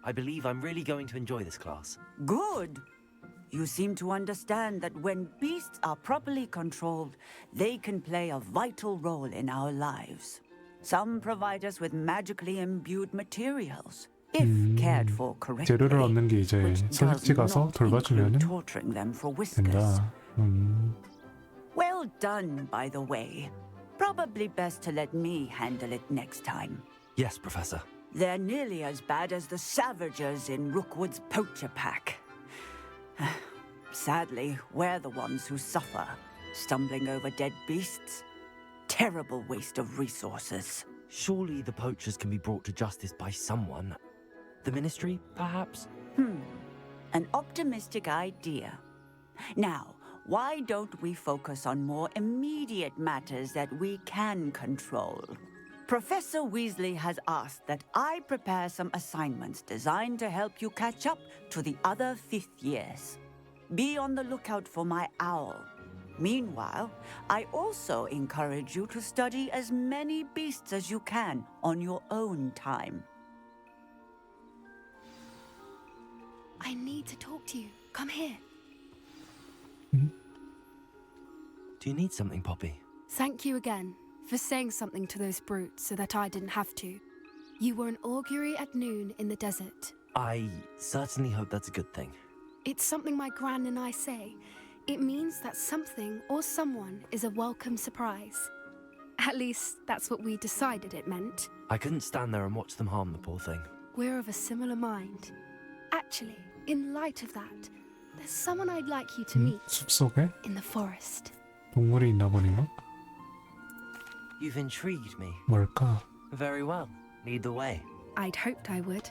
I believe I'm really going to enjoy this class. Good. You seem to understand that when beasts are properly controlled, they can play a vital role in our lives. Some provide us with magically imbued materials, if cared for correctly. 재료를 얻는 게 이제 서식지 가서 돌봐주면은 torturing them for whiskers. 된다. Well done, by the way. Probably best to let me handle it next time. Yes, Professor. They're nearly as bad as the Savagers in Rookwood's poacher pack. Sadly, we're the ones who suffer, stumbling over dead beasts. Terrible waste of resources. Surely the poachers can be brought to justice by someone. The Ministry, perhaps? An optimistic idea. Now, why don't we focus on more immediate matters that we can control? Professor Weasley has asked that I prepare some assignments designed to help you catch up to the other fifth years. Be on the lookout for my owl. Meanwhile, I also encourage you to study as many beasts as you can on your own time. I need to talk to you. Come here. Do you need something, Poppy? Thank you again for saying something to those brutes so that I didn't have to. You were an augury at noon in the desert. I certainly hope that's a good thing. It's something my gran and I say. It means that something or someone is a welcome surprise. At least, that's what we decided it meant. I couldn't stand there and watch them harm the poor thing. We're of a similar mind. Actually, in light of that, there's someone I'd like you to meet 숲속에 in the forest. 동물이 있나 보네요. You've intrigued me. 뭘까? Very well. Lead the way. I'd hoped I would.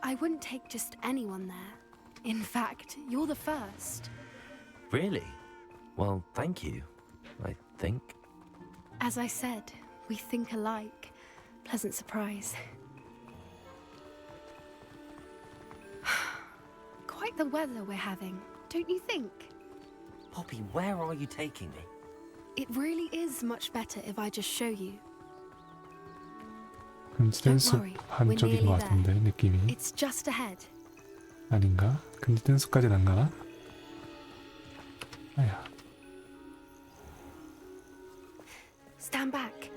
I wouldn't take just anyone there. In fact, you're the first. Really? Well, thank you, I think. As I said, we think alike. Pleasant surprise. Quite the weather we're having, don't you think? Poppy, where are you taking me? It really is much better if I just show you. 금지된 숲 한쪽인 것 같은데 느낌이. It's just ahead. 아닌가? 금지된 숲까지는 안 가나? 아야. Stand back.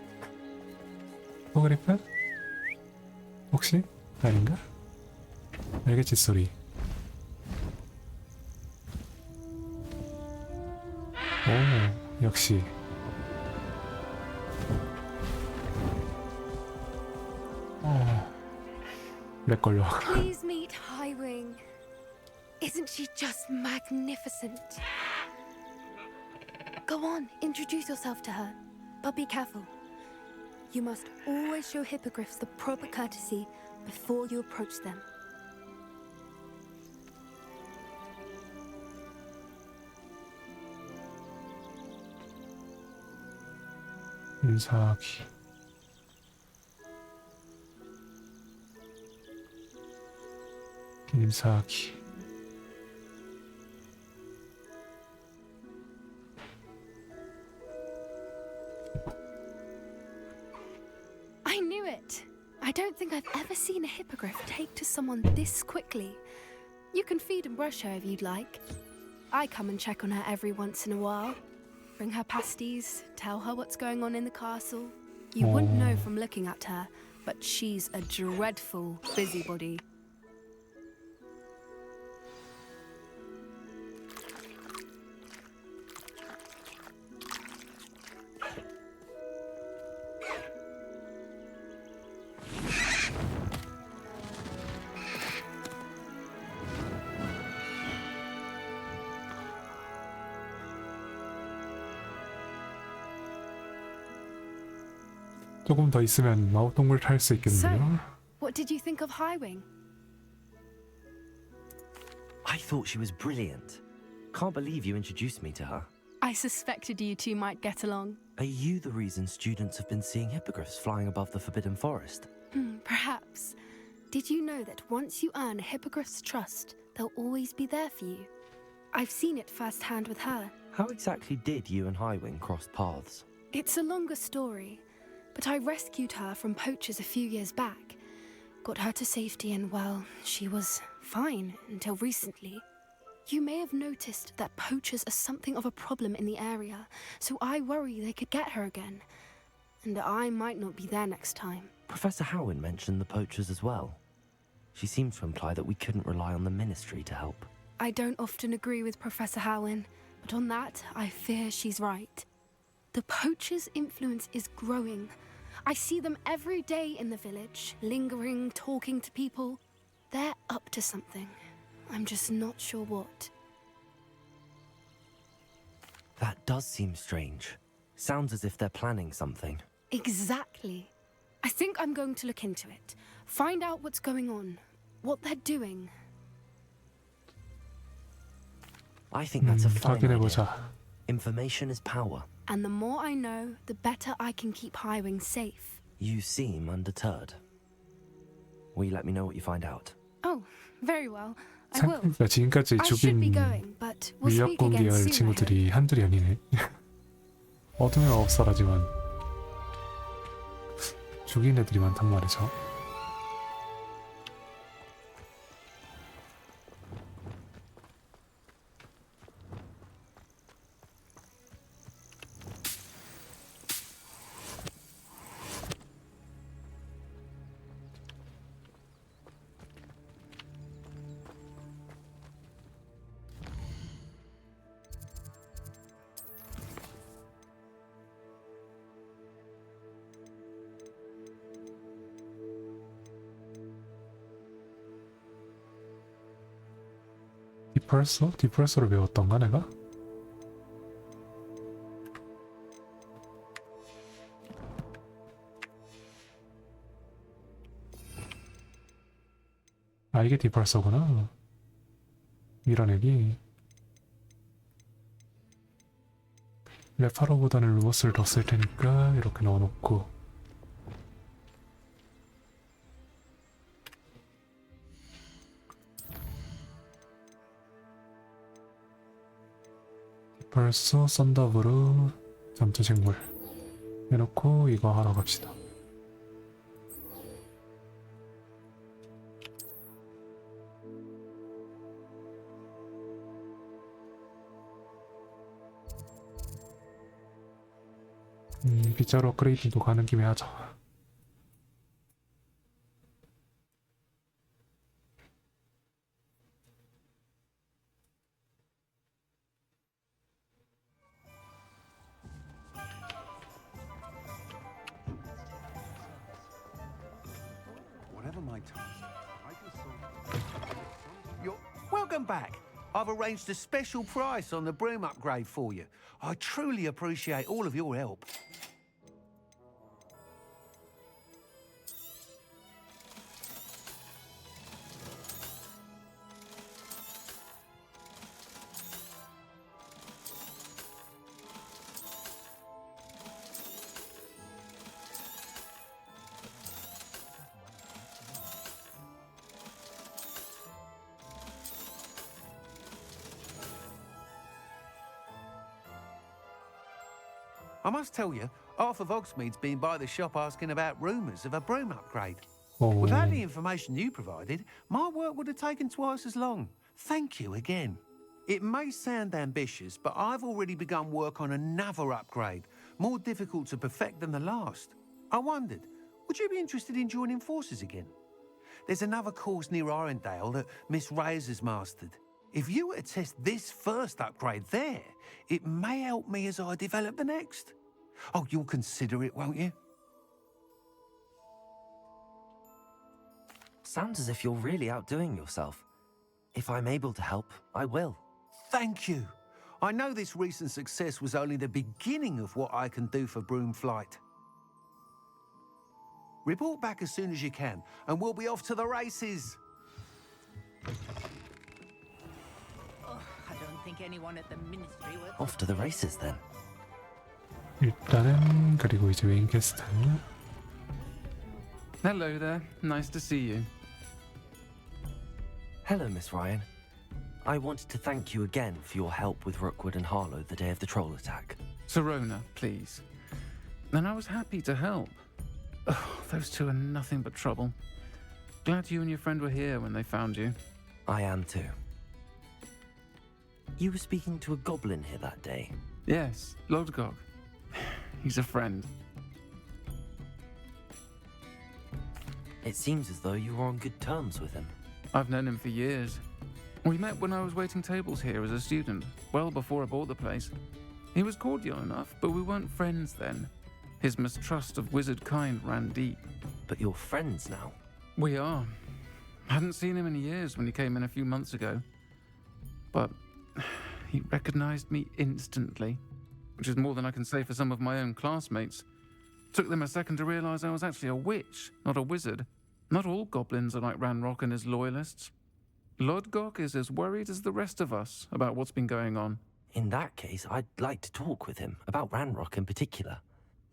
호그리프? 혹시? 아닌가? 알겠지 소리. 오, 역시. 렉 걸려. Please meet Highwing. Isn't she just magnificent? Go on, introduce yourself to her. But be careful. You must always show hippogriffs the proper courtesy before you approach them. 인사하기. 인사하기. I knew it. I don't think I've ever seen a hippogriff take to someone this quickly. You can feed and brush her if you'd like. I come and check on her every once in a while. Bring her pasties, tell her what's going on in the castle. You wouldn't know from looking at her, but she's a dreadful busybody. 조금 더 있으면 마법동굴 탈 수 있겠네요. What did you think of Highwing? I thought she was brilliant. Can't believe you introduced me to her. I suspected you two might get along. Are you the reason students have been seeing hippogriffs flying above the Forbidden Forest? Perhaps. Did you know that once you earn a hippogriff's trust, they'll always be there for you? I've seen it firsthand with her. How exactly did you and Highwing cross paths? It's a longer story, but I rescued her from poachers a few years back. Got her to safety and, well, she was fine until recently. You may have noticed that poachers are something of a problem in the area, so I worry they could get her again. And I might not be there next time. Professor Howin mentioned the poachers as well. She seemed to imply that we couldn't rely on the Ministry to help. I don't often agree with Professor Howin, but on that, I fear she's right. The poachers' influence is growing. I see them every day in the village, lingering, talking to people. They're up to something. I'm just not sure what. That does seem strange. Sounds as if they're planning something. Exactly. I think I'm going to look into it. Find out what's going on, what they're doing. I think that's a fine idea. 확인해보자. Information is power. And the more I know, the better I can keep Highwing safe. You seem undeterred. Will you let me know what you find out? Oh, very well. I will. 생각보다 지금까지 I should be 죽인 going, but we'll speak 위협군 again 계열 soon, I hope. 친구들이 한둘이 아니네. 어둠의 마법사라지만 죽인 애들이 많단 말이죠. 디펄서? 디펄서를 배웠던가 내가? 아 이게 디펄서구나. 밀어내기. 레파로보다는 루머스를 더 쓸 테니까 이렇게 넣어놓고. 디펄서 썬더브루 잠재 생물 해놓고 이거 하러 갑시다. 빗자루 업그레이드도 가는 김에 하자. Whatever my task, I can solve. You're welcome back. I've arranged a special price on the broom upgrade for you. I truly appreciate all of your help. I must tell you, half of Hogsmeade's been by the shop asking about rumours of a broom upgrade. Without the information you provided, my work would have taken twice as long. Thank you again. It may sound ambitious, but I've already begun work on another upgrade, more difficult to perfect than the last. I wondered, would you be interested in joining forces again? There's another course near Arendale that Miss Reyes has mastered. If you were to test this first upgrade there, it may help me as I develop the next. Oh, you'll consider it, won't you? Sounds as if you're really outdoing yourself. If I'm able to help, I will. Thank you. I know this recent success was only the beginning of what I can do for Broomflight. Report back as soon as you can, and we'll be off to the races. I don't think anyone at the ministry will. Off to the races then. 일단은 그리고 이제 메인 퀘스트. Hello there. Nice to see you. Hello, Miss Ryan. I wanted to thank you again for your help with Rookwood and Harlow the day of the troll attack. Sirona, please. And I was happy to help. Oh, those two are nothing but trouble. Glad you and your friend were here when they found you. I am too. You were speaking to a goblin here that day. Yes, Lodgok. He's a friend. It seems as though you were on good terms with him. I've known him for years. We met when I was waiting tables here as a student, well before I bought the place. He was cordial enough, but we weren't friends then. His mistrust of wizard kind ran deep. But you're friends now? We are. Hadn't seen him in years when he came in a few months ago. But he recognized me instantly, which is more than I can say for some of my own classmates. Took them a second to realize I was actually a witch, not a wizard. Not all goblins are like Ranrock and his loyalists. Lodgok is as worried as the rest of us about what's been going on. In that case, I'd like to talk with him, about Ranrock in particular.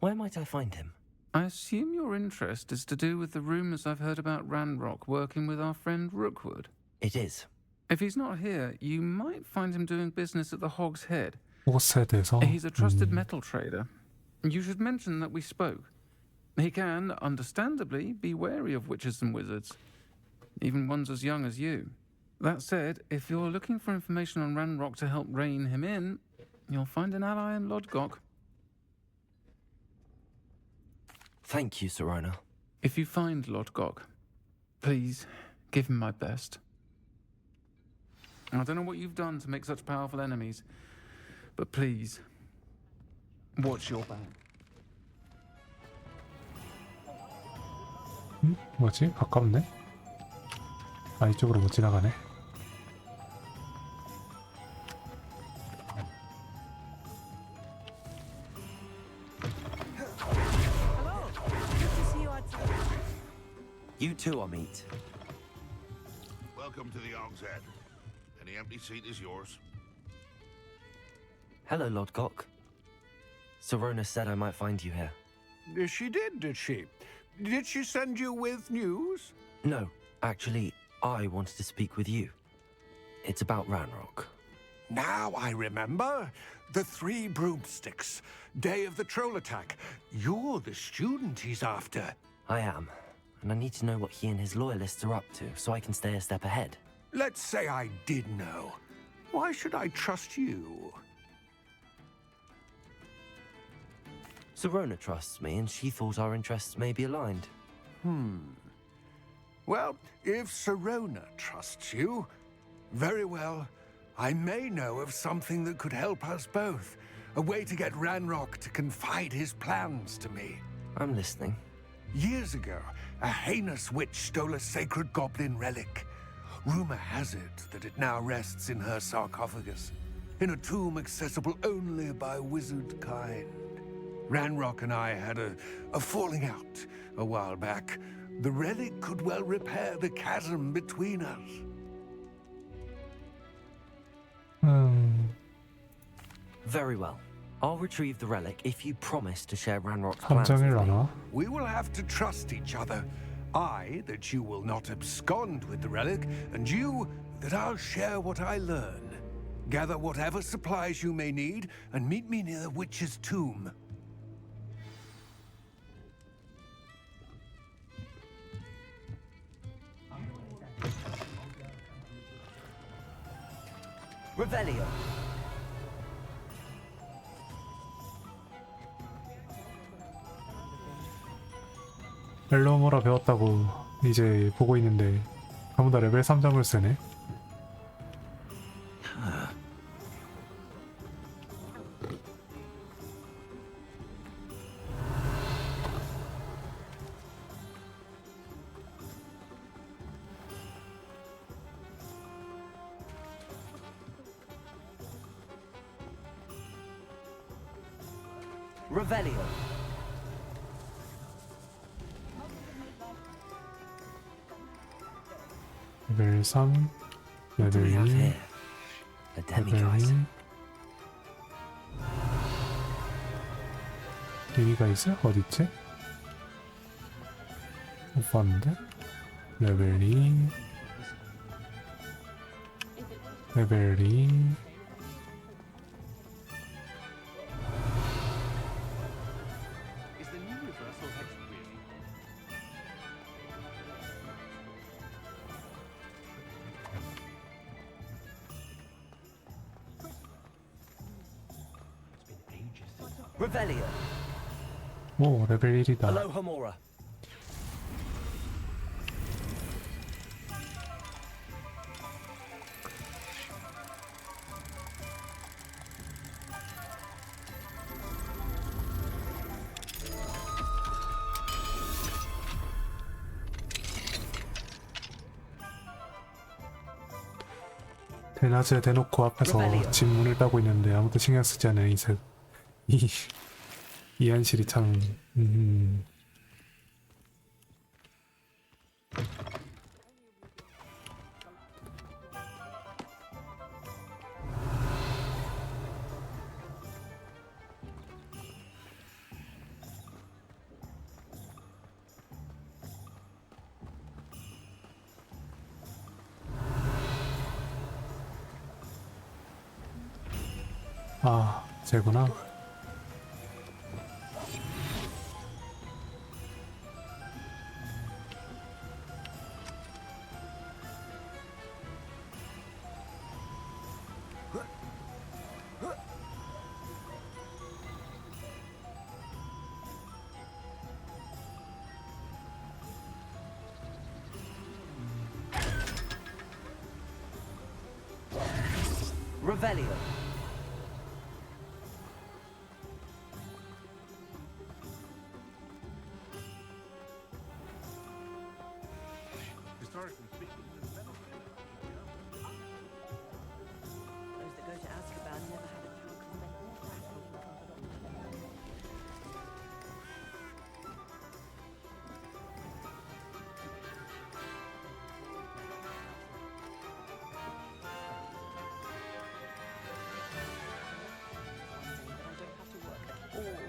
Where might I find him? I assume your interest is to do with the rumors I've heard about Ranrock working with our friend Rookwood. It is. If he's not here, you might find him doing business at the Hog's Head. 호그와트에서. He's a trusted metal trader. You should mention that we spoke. He can, understandably, be wary of witches and wizards, even ones as young as you. That said, if you're looking for information on Ranrock to help rein him in, you'll find an ally in Lodgok. Thank you, Sirona. If you find Lodgok, please give him my best. I don't know what you've done to make such powerful enemies, but please, watch your back. 뭐지? 가깝네? 아 이쪽으로 못 지나가네. You too, Amit. Welcome to the Og's Head. Any empty seat is yours. Hello, Lodgok. Sorona said I might find you here. She did she? Did she send you with news? No, actually, I wanted to speak with you. It's about Ranrock. Now I remember. The 3 broomsticks. Day of the troll attack. You're the student he's after. I am, and I need to know what he and his loyalists are up to so I can stay a step ahead. Let's say I did know. Why should I trust you? Sorona trusts me, and she thought our interests may be aligned. Well, if Sorona trusts you, very well. I may know of something that could help us both. A way to get Ranrock to confide his plans to me. I'm listening. Years ago, a heinous witch stole a sacred goblin relic. Rumor has it that it now rests in her sarcophagus, in a tomb accessible only by wizard kind. Ranrock and I had a falling out a while back. The relic could well repair the chasm between us. Very well. I'll retrieve the relic if you promise to share Ranrock's plans with 함정을 me. 나눠. We will have to trust each other. I, that you will not abscond with the relic, and you, that I'll share what I learn. Gather whatever supplies you may need, and meet me near the witch's tomb. Revelio. 엘로모라 배웠다고 이제 보고 있는데 아무나 레벨 3점을 쓰네. Revelio. 레벨 3, 레벨 we have 2, here? A 레벨 demigod. 2. 데미가이즈? 어딨지? 못 봤는데? 레벨 2, 레벨 2. Is the new reversal hex really? Revelio. 오, 레벨 1이다. Aloha Mora. 대낮에 대놓고 앞에서 집 문을 따고 있는데 아무도 신경 쓰지 않는 이 한실이 참 아, 쟤구나. Revelio. Historically speaking, the metal Those that go to Azkaban never have a chance to make more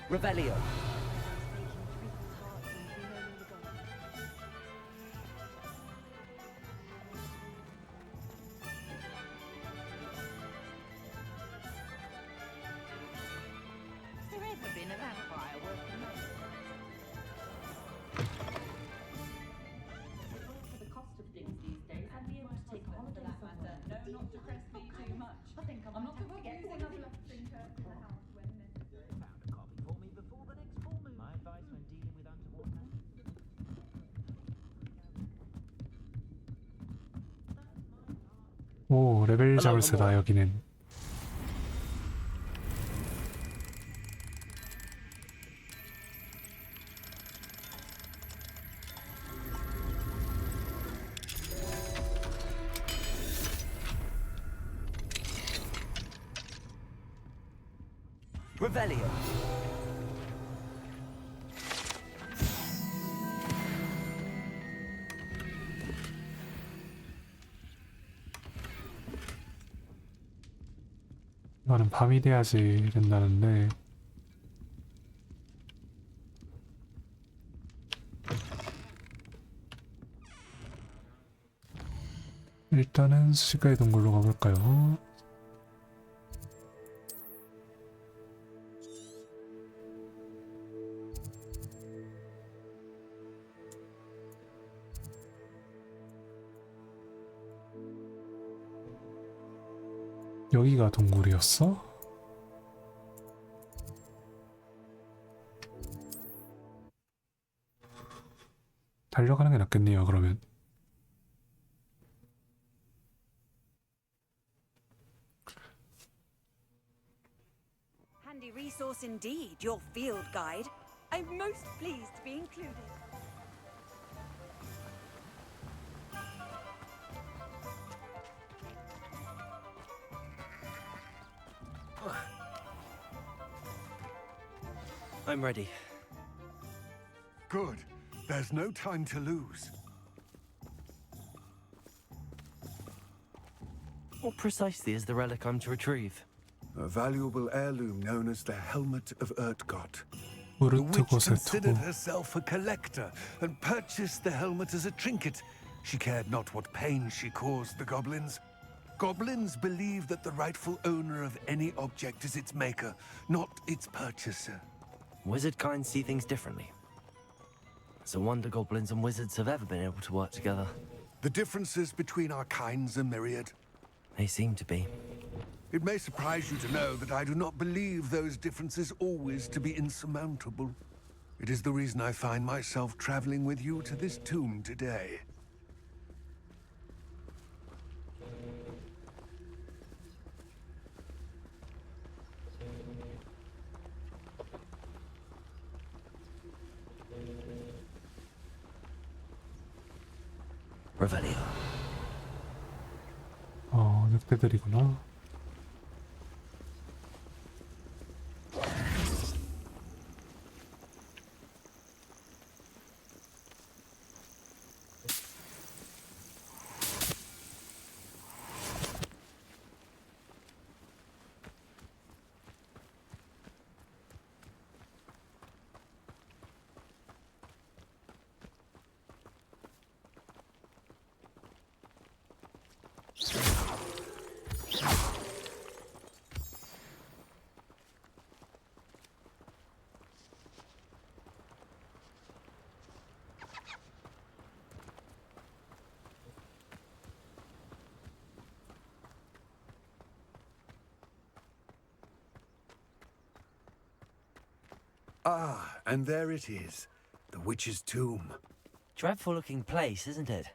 Revelio. Has there ever been a vampire working there? For the cost of things these days, I'd be able to take a holiday for that matter. No, not to press me too much. I think I'm not above using a bluff thinker in the house when necessary. Found a copy for me before the next full moon. My advice when dealing with untoward men. 오, 레벨 잡을세다 여기는. Revelio. 이거는 밤이 돼야지 된다는데 일단은 수식가의 동굴로 가볼까요? 여기가 동굴이었어? 달려가는 게 낫겠네요, 그러면. Handy resource indeed, your field guide. I'm most pleased to be included. I'm ready. Good. There's no time to lose. What precisely is the relic I'm to retrieve? A valuable heirloom known as the Helmet of Urtgott. The 우르트 witch 곳에 considered 두고 herself a collector and purchased the helmet as a trinket. She cared not what pain she caused the goblins. Goblins believe that the rightful owner of any object is its maker, not its purchaser. Wizard kind see things differently. It's a wonder goblins and wizards have ever been able to work together. The differences between our kinds are myriad. They seem to be. It may surprise you to know that I do not believe those differences always to be insurmountable. It is the reason I find myself traveling with you to this tomb today. Revelio. 늑대들이구나. Ah, and there it is. The witch's tomb. Dreadful looking place, isn't it?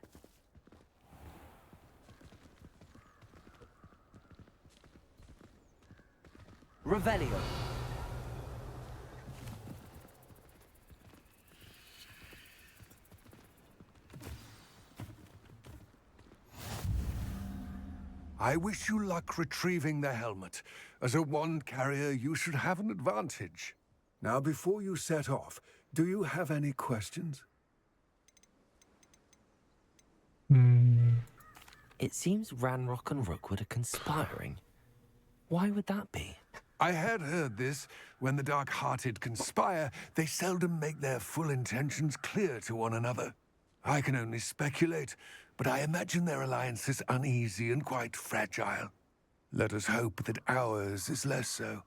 Revelio. I wish you luck retrieving the helmet. As a wand carrier, you should have an advantage. Now, before you set off, do you have any questions? It seems Ranrock and Rookwood are conspiring. Why would that be? I had heard this. When the dark-hearted conspire, they seldom make their full intentions clear to one another. I can only speculate, but I imagine their alliance is uneasy and quite fragile. Let us hope that ours is less so.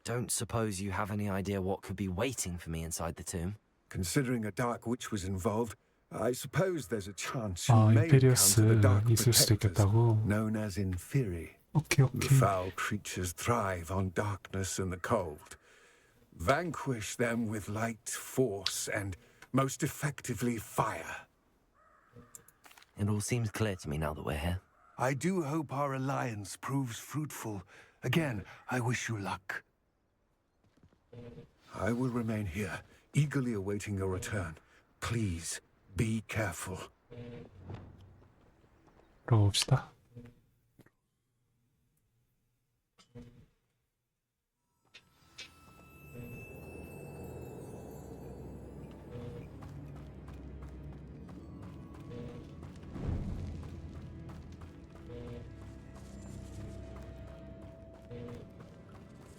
Don't suppose you have any idea what could be waiting for me inside the tomb? Considering a Dark Witch was involved, I suppose there's a chance you 아, may encounter the 임페리어스 Dark 있을 수도 Protectors, 있겠다고. known as Inferi. 오케이, The 오케이. foul creatures thrive on darkness and the cold. Vanquish them with light, force, and most effectively fire. It all seems clear to me now that we're here. I do hope our alliance proves fruitful. Again, I wish you luck. I will remain here, eagerly awaiting your return. Please, be careful. 그러고 봅시다.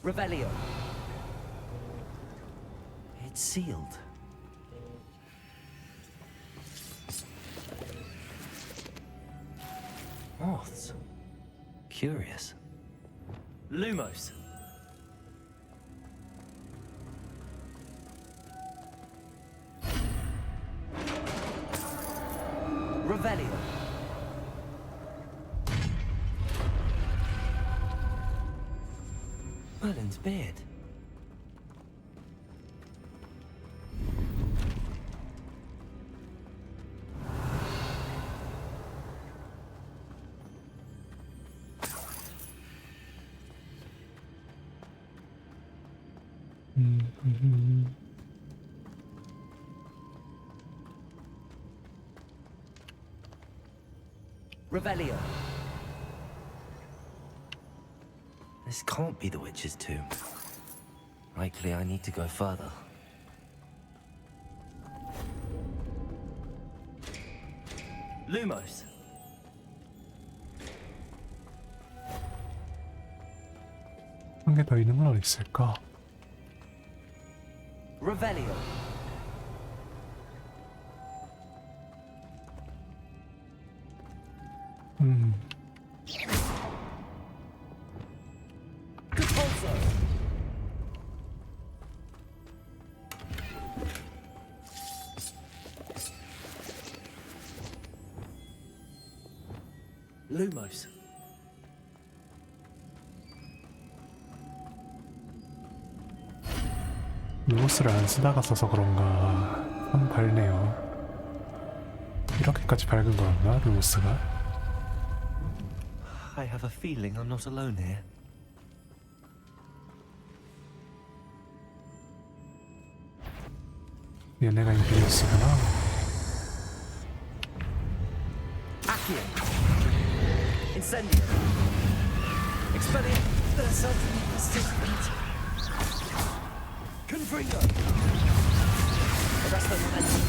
Revelio. It's sealed. Moths. Curious. Lumos. Revelio. Merlin's beard. Revelio. This can't be the witch's tomb. Likely I need to go further. Lumos. 한 개 더 있는 건 어디 있을까? Revelio. Compulso. Lumos. 루모스를 안 쓰다가 써서 그런가 한 밝네요. 이렇게까지 밝은 거였나 루모스가? I have a feeling I'm not alone here. 얘네가 임페리어스구나. Accio. Incendio. Expedia. There's certainly persistent. Confringo. Arresto momentum.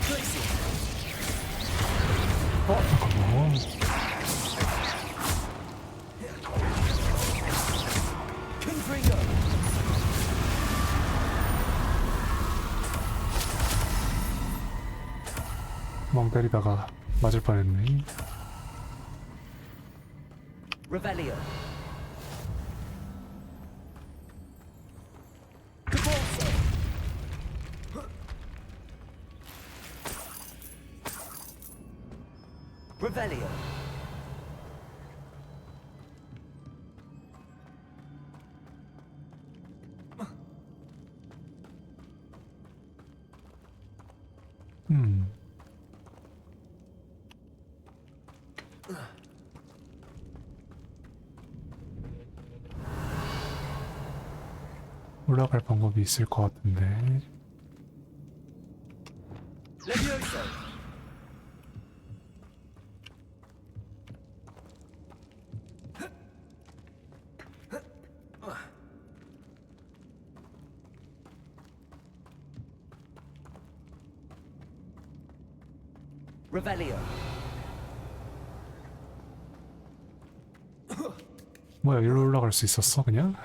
Glacier. Confringo. 멍 때리다가 맞을 뻔했네. Revelio. Compulso. Revelio. 올라갈 방법이 있을 것 같은데. Levioso. Revelio. 뭐야, 일로 올라갈 수 있었어 그냥?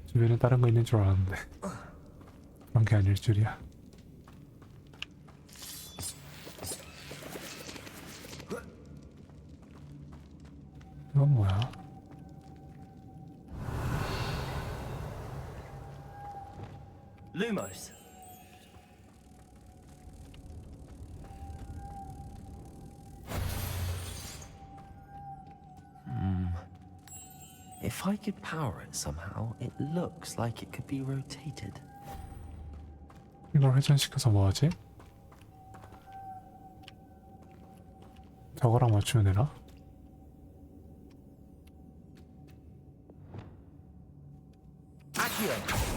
주변에 다른 거 있는 줄 알았는데 그런 게 아닐 줄이야. 이건 뭐야? Lumos. If I could power it somehow, it looks like it could be rotated. 이걸 회전시켜서 뭐하지? 저거랑 맞추면 되나? Accio.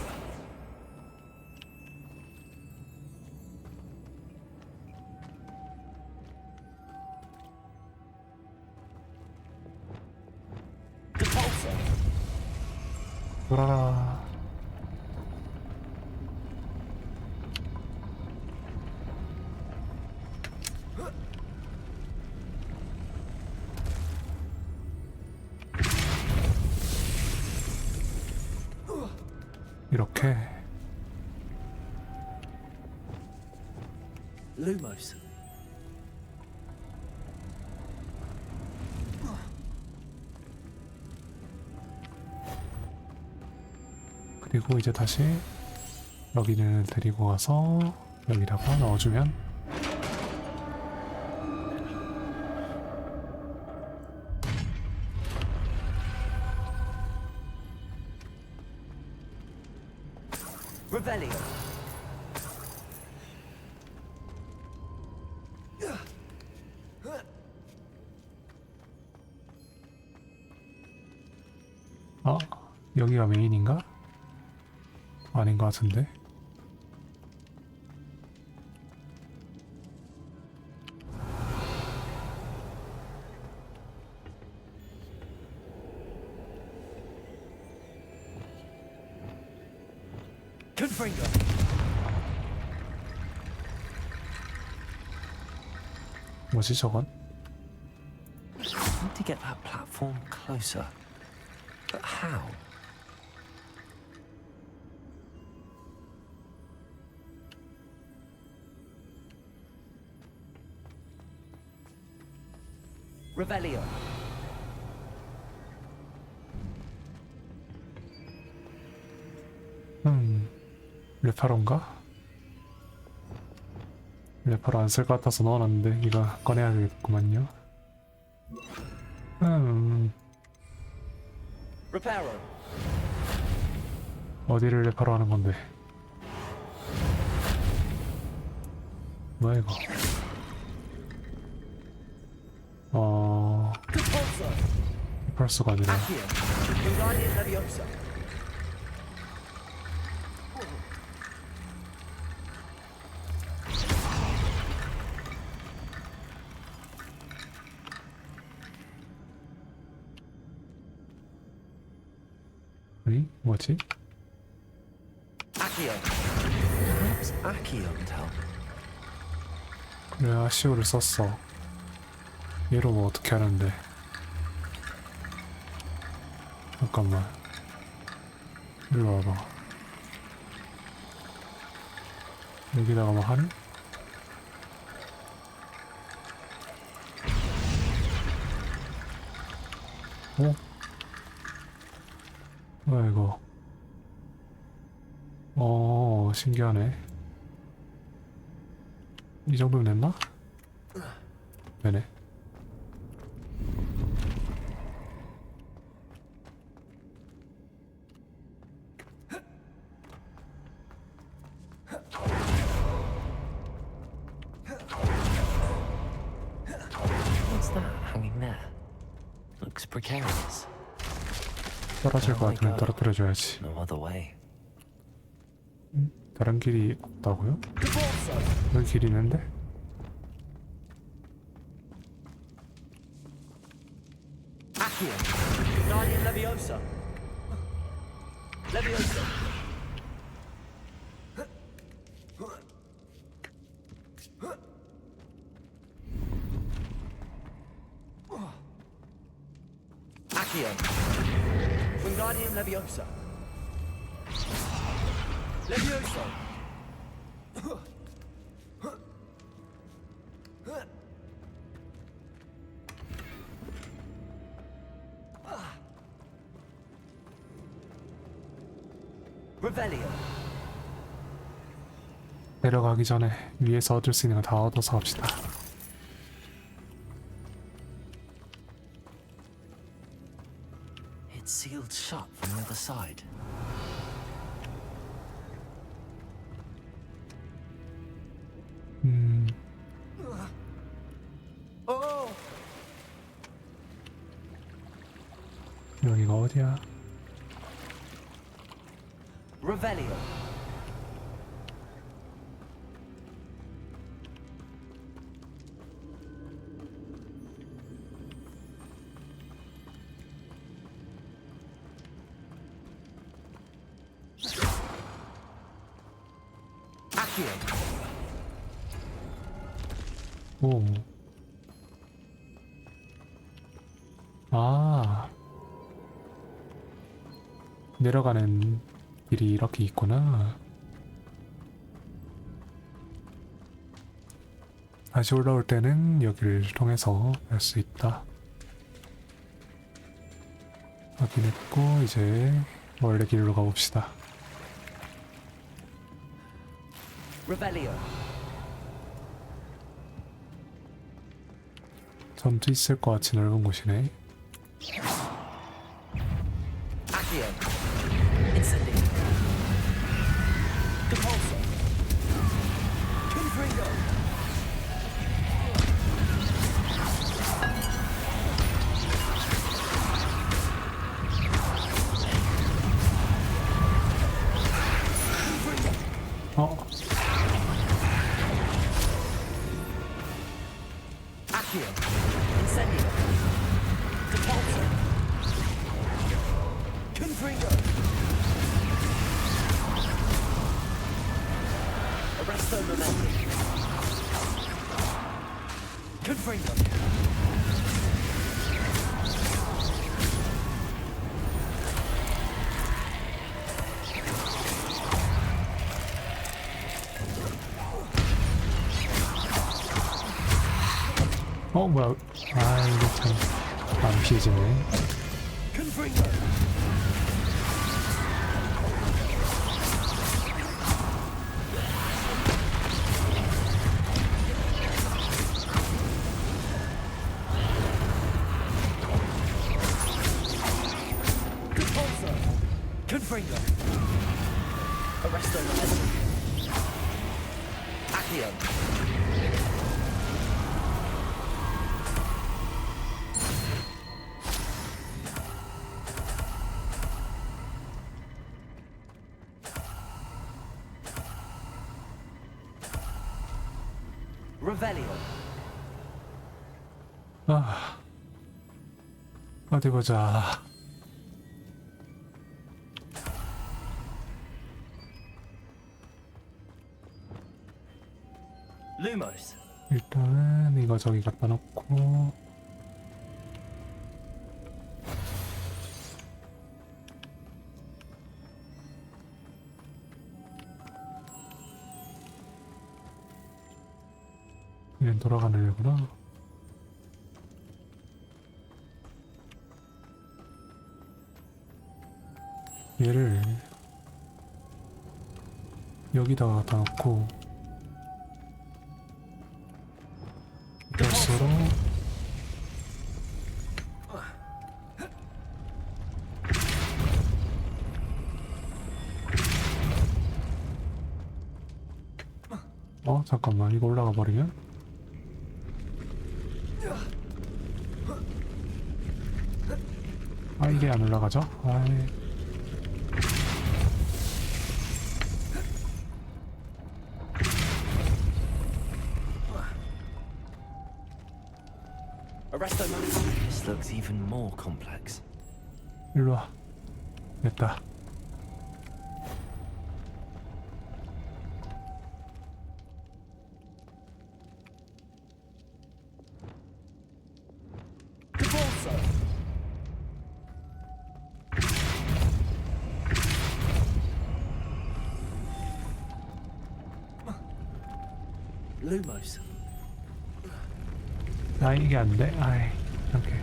돌아라. 이렇게 Lumos. 그리고 이제 다시 여기를 데리고 가서 여기다가 넣어주면 Revelio. 여기가 메인인가? 아닌 것 같은데. Confringo. 뭐지 저건? I need to get that platform closer. But how? Revelio. 레파로인가? 레파로 안 쓸 것 같아서 넣어놨는데 이거 꺼내야겠구만요. Reparo. 어디를 레파로 하는 건데? 뭐야 이거? 레파로스가 아니라 뭐지? Accio. Perhaps Accio could help. 그래, 아시오를 썼어. 얘로 뭐 어떻게 하는데? 잠깐만. 일로 와봐. 여기다가 뭐 하니? 뭐야 이거? 신기하네. 이 정도면 됐나? 되네. What's that hanging there? Looks precarious. 떨어질 것 같으면 떨어뜨려줘야지. No other way. 다른 길이 없다고요? 여기 길이 있는데? Accio. Guardian Leviosa. Leviosa. Accio. Wingardium Leviosa. Levioso. Revelio. 내려가기 전에 위에서 얻을 수 있는 거 다 얻어서 갑시다. It's sealed shut from the other side. Oh. 여기가 어디야? Revelio. Accio. 오. 아. 내려가는 길이 이렇게 있구나. 다시 올라올 때는 여기를 통해서 갈 수 있다. 확인했고 이제 원래 길로 가봅시다. Revelio. 전투 있을 것 같이 넓은 곳이네. Accio. Incendio. Depulso. Confringo. 어? Accio. Incendio. Depulso. Confringo. Arresto Momentum. Confringo. 어 뭐야? 아 이거 참 안 피해지네. Confringo. Depulso. Confringo. Arresto Momentum. Accio. Revelio. 아 어디 보자. Lumos. 일단은 이거 저기 갖다 놓고 얘는 돌아가는 애구나. 얘를 여기다가 갖다 놓고 벼스로 잠깐만 이거 올라가 버리면 아 이게 안 올라가죠? 아이 Arresto Momentum. This looks even more complex. 일로와. 됐다. Depulso. Lumos. 아 이게 안 돼. 아이 오케이.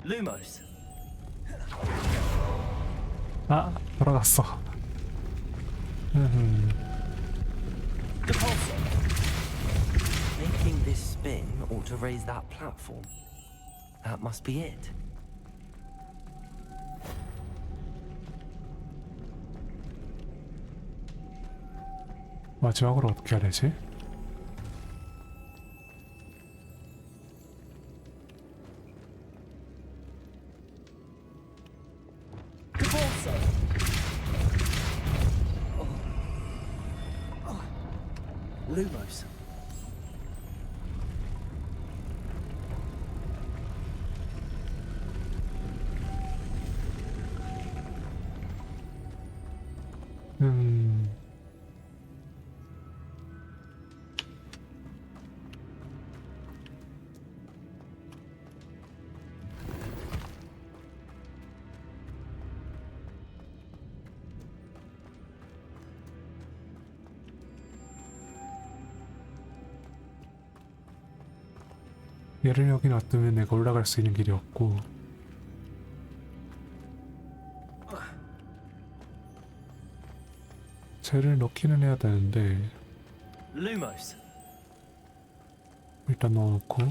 Lumos. 아 돌아갔어. Making this spin ought to raise that platform. That must be it. 마지막으로 어떻게 해야 되지? Lumos. 얘를 여기 놔두면 내가 올라갈 수 있는 길이 없고 쟤를 넣기는 해야 되는데 Lumos. 일단 넣어놓고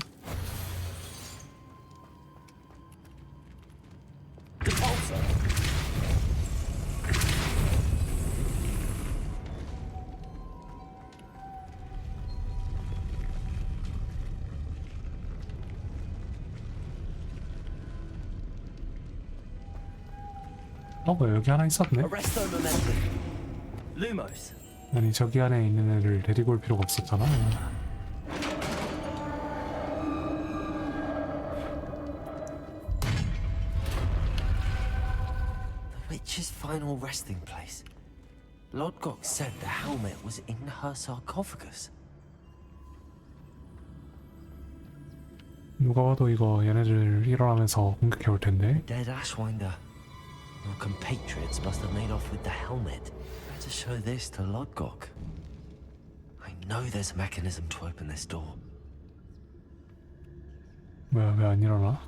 왜 여기 하나 있었네? Arresto momentum. Lumos. 아니 저기 안에 있는 애를 데리고 올 필요가 없었잖아. The witch's final resting place. Lodgok said the helmet was in her sarcophagus. 누가 봐도 이거 얘네들 일어나면서 공격해 올 텐데. Dead Ashwinder. Your compatriots must have made off with the helmet. To show this to Lodgok. I know there's a mechanism to open this door. 왜 안 일어나?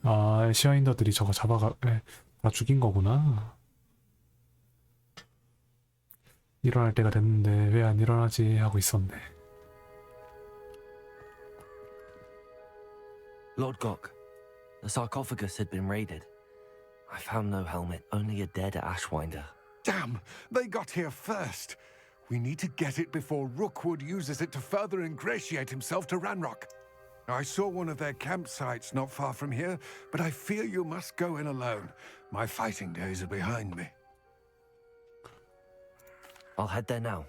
아, 시어인더들이 저거 다 죽인 거구나. 일어날 때가 됐는데 왜 안 일어나지 하고 있었네. Lodgok, the sarcophagus had been raided. I found no helmet, only a dead Ashwinder. Damn! They got here first. We need to get it before Rookwood uses it to further ingratiate himself to Ranrock. I saw one of their campsites not far from here, but I fear you must go in alone. My fighting days are behind me. I'll head there now.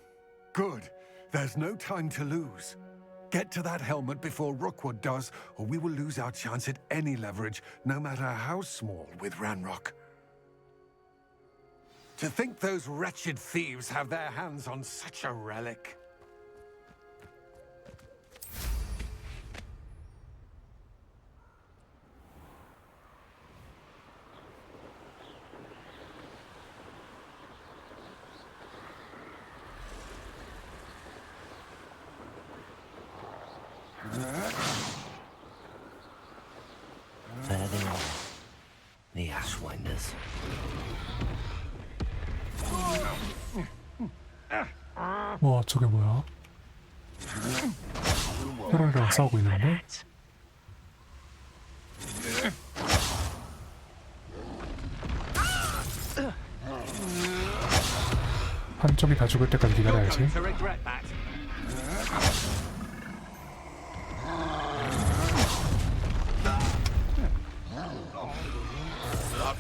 Good. There's no time to lose. Get to that helmet before Rookwood does, or we will lose our chance at any leverage, no matter how small, with Ranrock. To think those wretched thieves have their hands on such a relic. There they are. The Ashwinders. 와, 저게 뭐야? 테러리랑 싸우고 있는데? 한쪽이 다 죽을 때까지 기다려야지.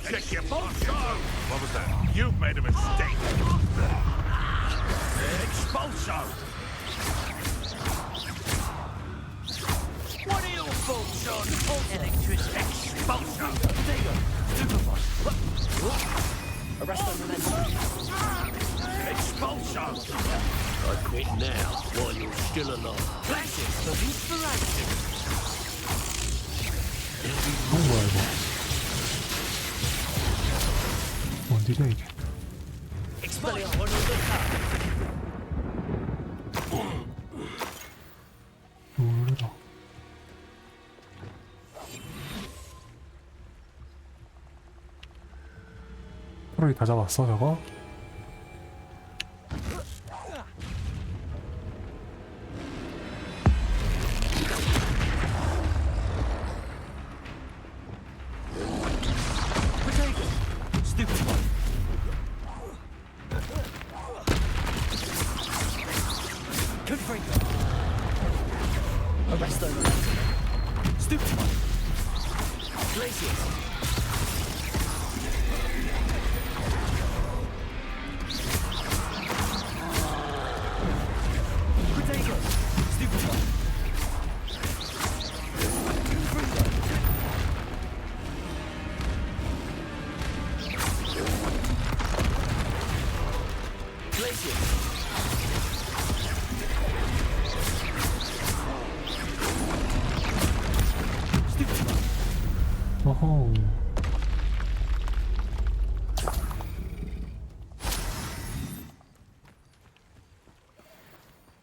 Kick your butt. What was that? You've made a mistake. Expulso. What are your thoughts on electricity? Expulso. Digger. Supervise. Arresto momentum. Expulso! I quit now while you're still alive. Flashes of inspiration. 뭐야 이거? 뭔 일이야 이게? 뭐라? 프로이 다 잡았어 저거? Stupid one. Good for you. Arrest the momentum. Stupid one. Glaciers. Potato. Stupid one. 어허.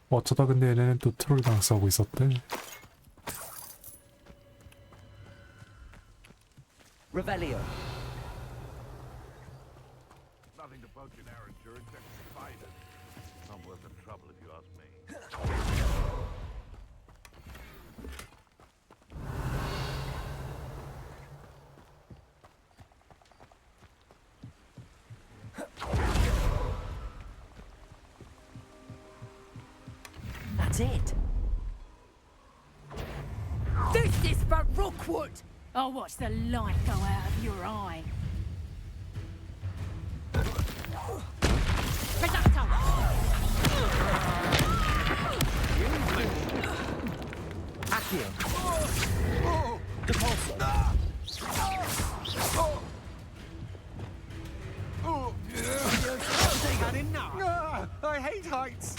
어쩌다 근데 얘네는 또 트롤이랑 싸우고 있었대. Revelio. Nothing to poke an arrow during except spiders. Not worth the trouble if you ask me. That's it. This is for Rookwood! I'll watch the light go out of your eye. Risotto! Accio. Depulso. Had enough. I hate heights.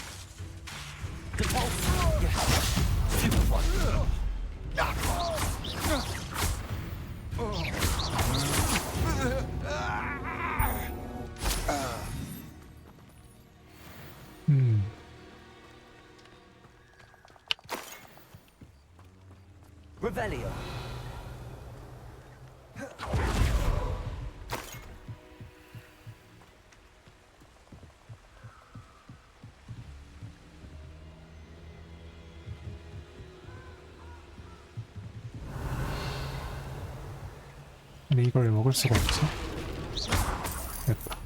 Depulso. Yes. Super one. Revelio. 근데 이걸 먹을 수가 없지? 됐다.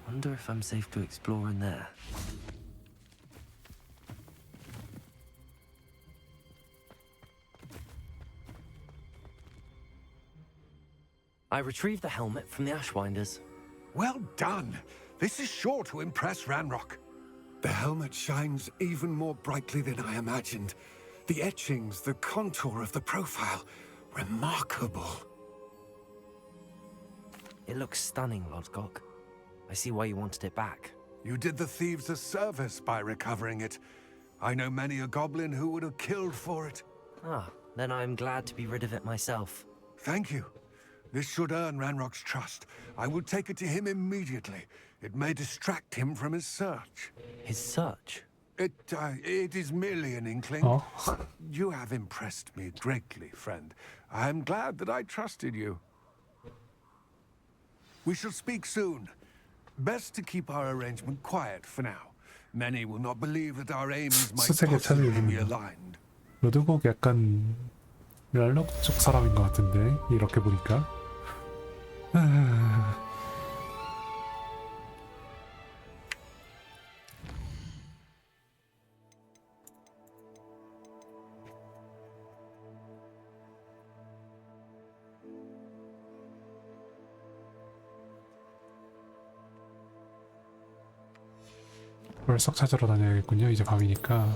Wonder if I'm safe to explore in there. I retrieved the helmet from the Ashwinders. Well done. This is sure to impress Ranrock. The helmet shines even more brightly than I imagined. The etchings, the contour of the profile, remarkable. It looks stunning, Lodgok. I see why you wanted it back. You did the thieves a service by recovering it. I know many a goblin who would have killed for it. Ah, then I'm glad to be rid of it myself. Thank you. This should earn Ranrock's trust. I will take it to him immediately. It may distract him from his search. His search? It is merely an inkling. Oh. You have impressed me greatly, friend. I am glad that I trusted you. We shall speak soon. Best to keep our arrangement quiet for now. Many will not believe that our aims might 수색에 possibly be 찾을 aligned. 로드곡 약간 랄록 쪽 사람인 것 같은데 이렇게 보니까 벌썩 찾으러 다녀야겠군요. 이제 밤이니까.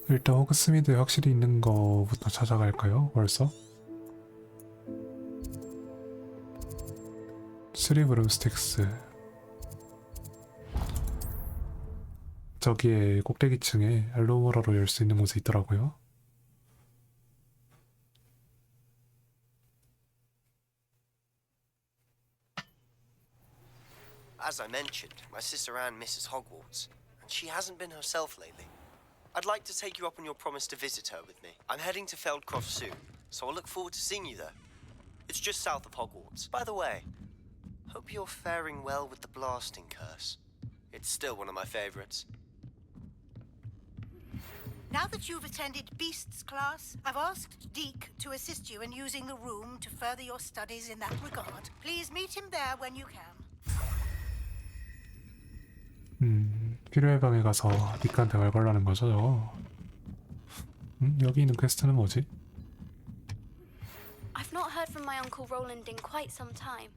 일단 호그스미드에 확실히 있는 거부터 찾아갈까요? 벌써? 3 브룸스틱스. 저기에 꼭대기층에 알로모라로 열 수 있는 곳에 있더라고요. As I mentioned, my sister Anne misses Hogwarts, and she hasn't been herself lately. I'd like to take you up on your promise to visit her with me. I'm heading to Feldcroft soon, so I'll look forward to seeing you there. It's just south of Hogwarts. By the way, hope you're faring well with the blasting curse. It's still one of my favorites. Now that you've attended Beasts class, I've asked Deke to assist you in using the room to further your studies in that regard. Please meet him there when you can. 필요의 방에 가서 닉한테 말 걸라는 거죠, 저거. 여기 있는 퀘스트는 뭐지? I've not heard from my Uncle Roland in quite some time.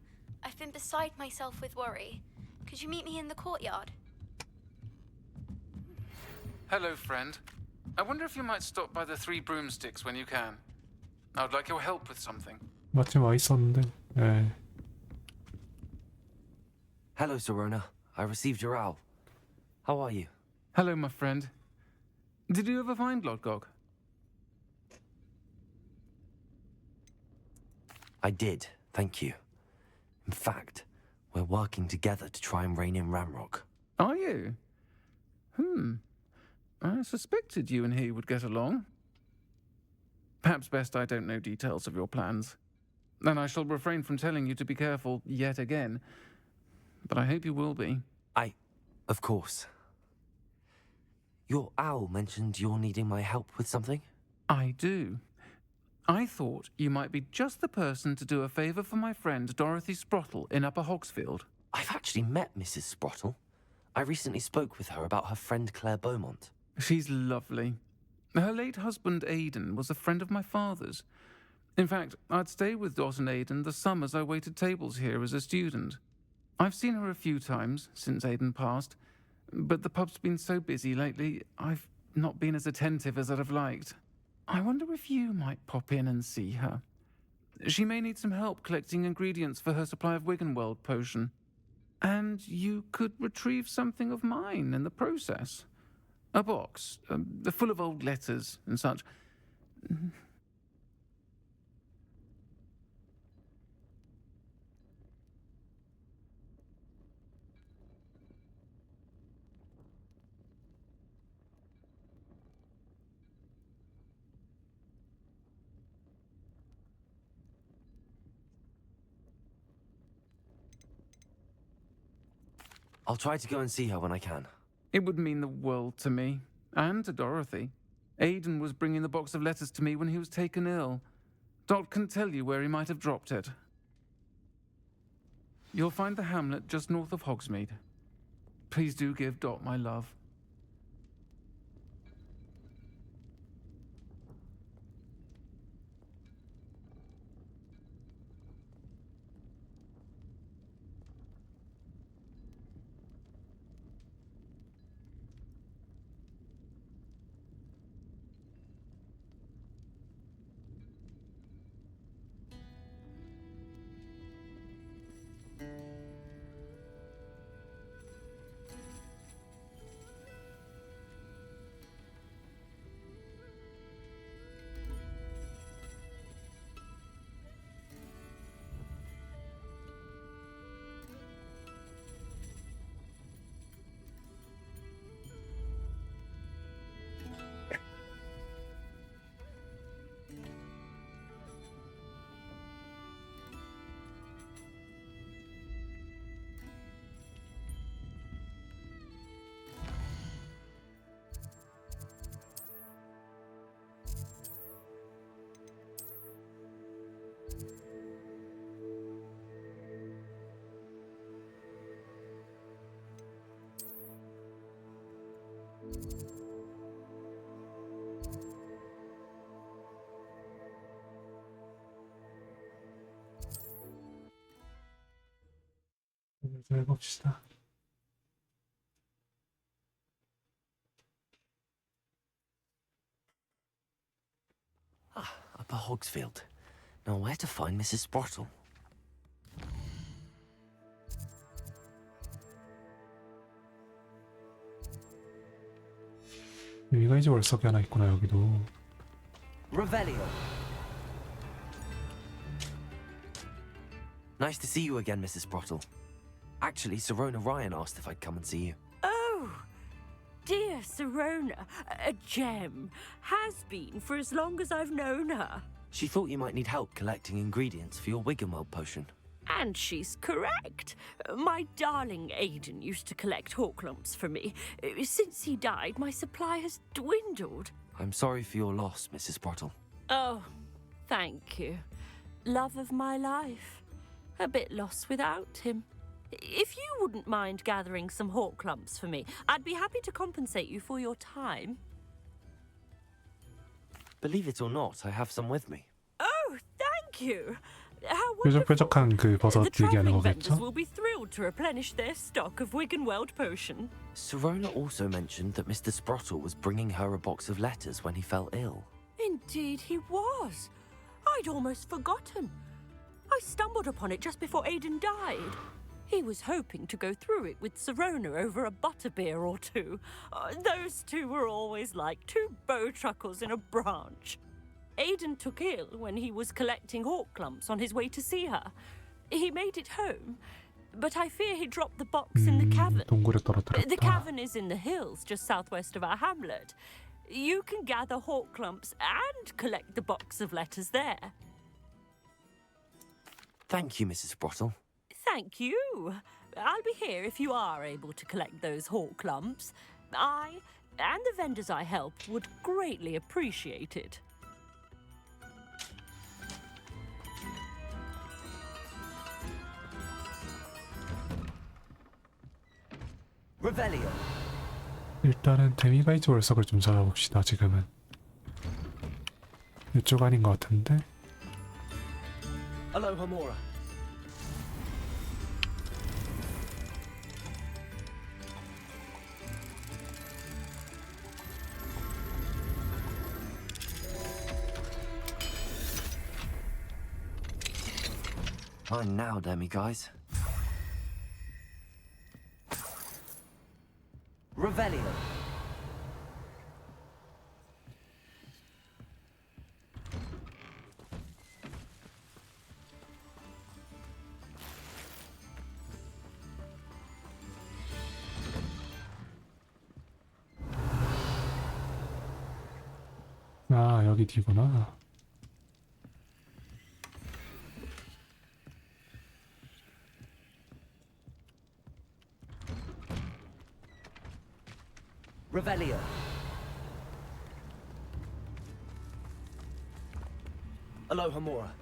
I've been beside myself with worry. Could you meet me in the courtyard? Hello, friend. I wonder if you might stop by the 3 broomsticks when you can. I'd like your help with something. 마침 와 있었는데. 네. Hello, Serona. I received your owl. How are you? Hello, my friend. Did you ever find Lodgog? I did, thank you. In fact, we're working together to try and rein in Ranrock. Are you? I suspected you and he would get along. Perhaps best I don't know details of your plans. And I shall refrain from telling you to be careful yet again. But I hope you will be. Of course. Your owl mentioned you're needing my help with something? I do. I thought you might be just the person to do a favour for my friend Dorothy Sprottle in Upper Hogsfield. I've actually met Mrs. Sprottle. I recently spoke with her about her friend Claire Beaumont. She's lovely. Her late husband Aidan was a friend of my father's. In fact, I'd stay with Dot and Aidan the summers I waited tables here as a student. I've seen her a few times since Aidan passed, but the pub's been so busy lately, I've not been as attentive as I'd have liked. I wonder if you might pop in and see her. She may need some help collecting ingredients for her supply of Wiggenweld potion. And you could retrieve something of mine in the process. A box, full of old letters and such. I'll try to go and see her when I can. It would mean the world to me, and to Dorothy. Aiden was bringing the box of letters to me when he was taken ill. Dot can tell you where he might have dropped it. You'll find the hamlet just north of Hogsmeade. Please do give Dot my love. 해봅시다. Upper Hogsfield. Now where to find Mrs. Sprottle? 여기가 이제 월석이 하나 있구나 여기도. Revelio. Nice to see you again, Mrs. Sprottle. Actually, Sirona Ryan asked if I'd come and see you. Oh, dear Sirona, a gem. Has been for as long as I've known her. She thought you might need help collecting ingredients for your Wiggenweld potion. And she's correct. My darling Aiden used to collect hawk lumps for me. Since he died, my supply has dwindled. I'm sorry for your loss, Mrs. Sprottle. Oh, thank you. Love of my life. A bit lost without him. If you wouldn't mind gathering some hawk lumps for me, I'd be happy to compensate you for your time. Believe it or not, I have some with me. Oh, thank you. How 뾰족뾰족한 그 버섯 the 얘기하는 travelling vendors 거겠죠? will be thrilled to replenish their stock of Wiggenweld potion. Sirona also mentioned that Mr. Sprottle was bringing her a box of letters when he fell ill. Indeed he was. I'd almost forgotten. I stumbled upon it just before Aiden died. He was hoping to go through it with Sirona over a butterbeer or two. Those two were always like two bowtruckles in a branch. Aiden took ill when he was collecting hawk lumps on his way to see her. He made it home, but I fear he dropped the box in the cavern. 동굴에 떨어뜨렸다. The cavern is in the hills just southwest of our hamlet. You can gather hawk lumps and collect the box of letters there. Thank you, Mrs. Sprottle. Thank you. I'll be here if you are able to collect those hawk lumps. I and the vendors I helped would greatly appreciate it. Revelio. 일단은 데미가이즈 월석을 좀 찾아봅시다. 지금은 이쪽 아닌 것 같은데. Aloha Mora. Fine now, demi-guys. Revelio. 아 여기 뒤구나. Revelio. Aloha Mora.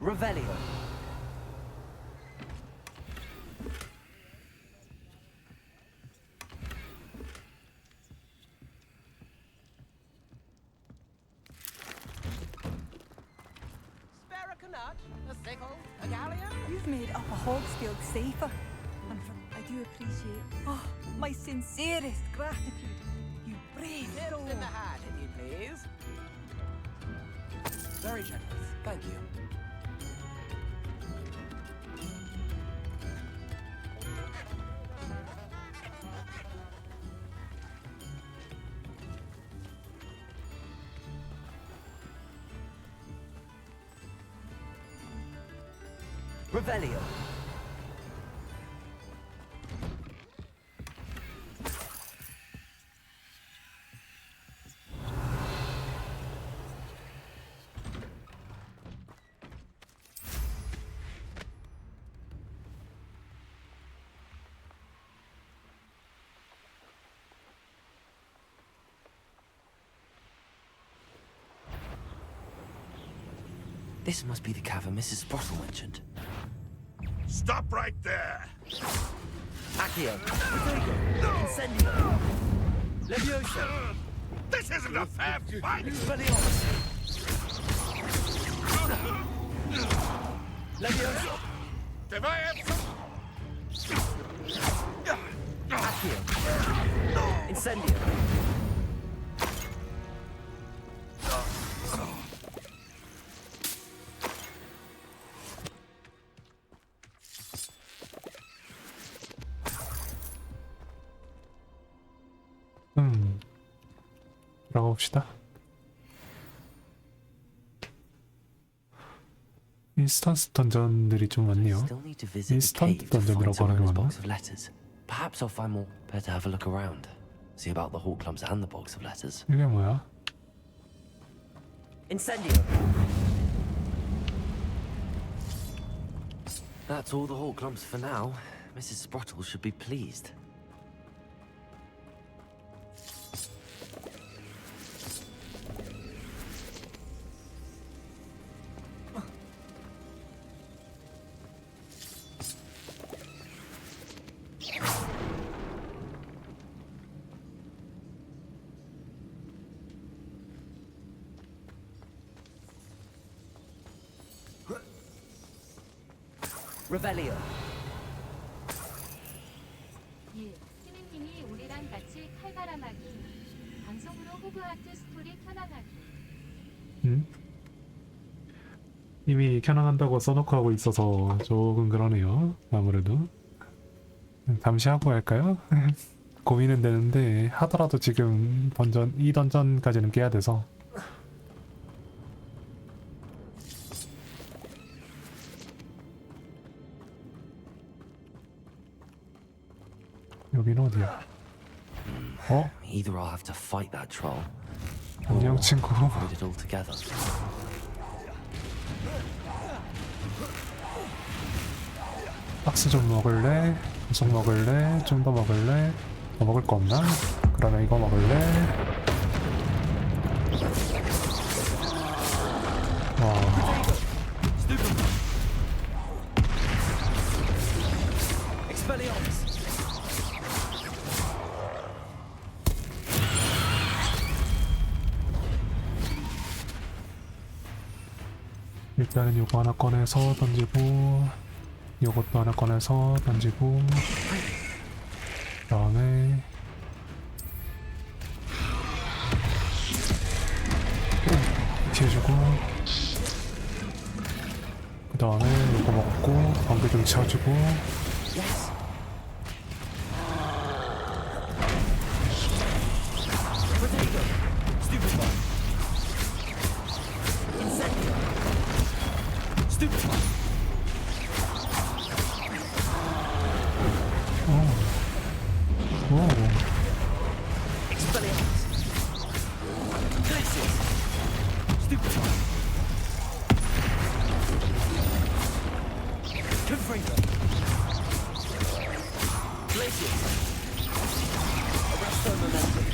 Revelio. You've made up a Hogsfield safer, and I do appreciate. Oh, my sincerest gratitude. You brave soul. In the hat, if you please. Very generous. Thank you. Revelio. This must be the cavern Mrs. Sprottle mentioned. Stop right there! Accio. Rodrigo. Incendio. Levioso. This isn't a fair fight! Expelliarmus. Levioso. If I have some... Accio. Incendio. 들어가 봅시다. 인스턴스 던전들이 좀 많네요. 인스턴트 던전이라고 하는 게 맞나? Perhaps I'll find more. Better have a look around. See about the hawk clumps and the box of letters. 이게 뭐야? Incendio. That's all the hawk clumps for now. Mrs. Sprottle should be pleased. Revelio. 예, 스님님이 우리랑 같이 칼바람하기. 방송으로 호그와트 스토리 켜나가기. 이미 켜나간다고 써놓고 하고 있어서 조금 그러네요. 아무래도 잠시 하고 할까요? 고민은 되는데 하더라도 지금 이 던전까지는 깨야 돼서. 여기는 어디야? 어? Either I'll have to fight that troll. 안녕 친구. Avoid it altogether. 박스 좀 먹을래? 계속 먹을래? 좀 더 먹을래? 더 먹을 거 없나? 그러면 이거 먹을래? 와. Expelliarmus. 일단은 요거 하나 꺼내서 던지고 요것도 하나 꺼내서 던지고 그 다음에 피해주고 그 다음에 요거 먹고 번개 좀 채워주고 Stupid. Confringo. Glacius. Arresto momentum.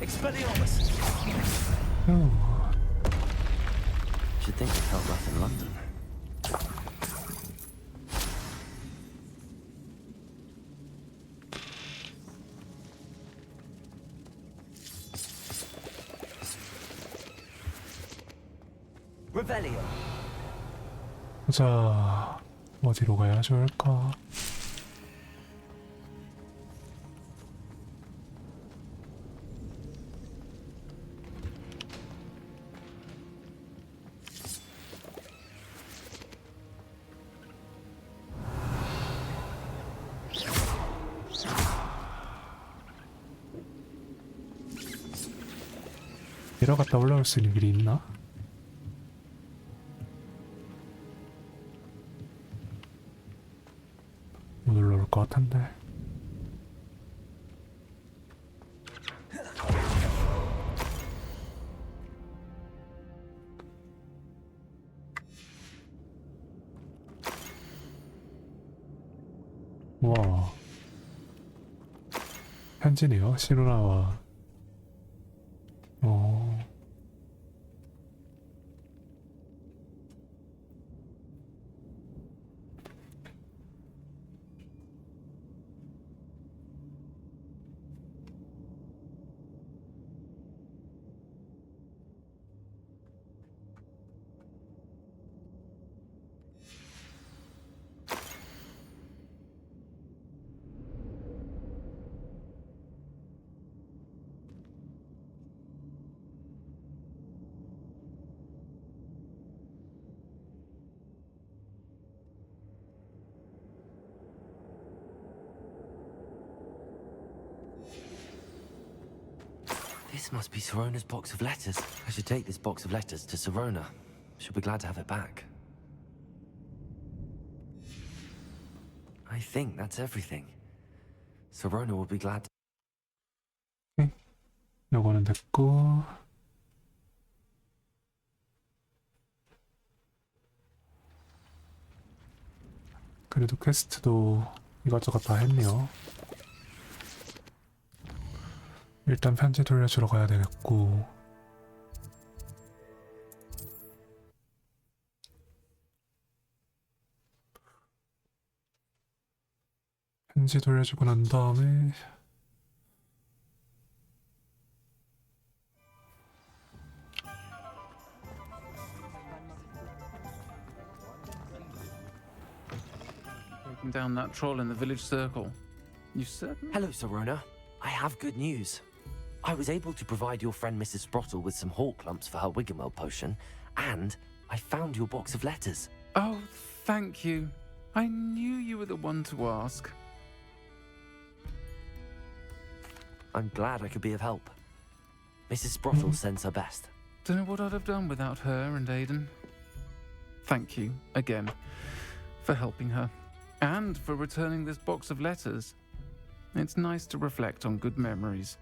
Expelliarmus. 후. Should think it held up in London. Revelio. 자, 어디로 가야 좋을까? 내려갔다 올라올 수 있는 길이 있나? 못 올라올 것 같은데. 와, 현지네요. 시루나와. This must be Sirona's box of letters. I should take this box of letters to Sirona. She'll be glad to have it back. I think that's everything. Sirona will be glad. 요거는 됐고. 그래도 퀘스트도 이것저것 다 했네요. 일단 편지 돌려주러 가야 되겠고. 편지 돌려주고 난 다음에 Taking down that troll in the village circle. You certain? Hello, Sirona. I have good news. I was able to provide your friend Mrs. Sprottle with some hawk lumps for her Wiggamel potion, and I found your box of letters. Oh, thank you. I knew you were the one to ask. I'm glad I could be of help. Mrs. Sprottle sends her best. Don't know what I'd have done without her and Aidan. Thank you, again, for helping her, and for returning this box of letters. It's nice to reflect on good memories.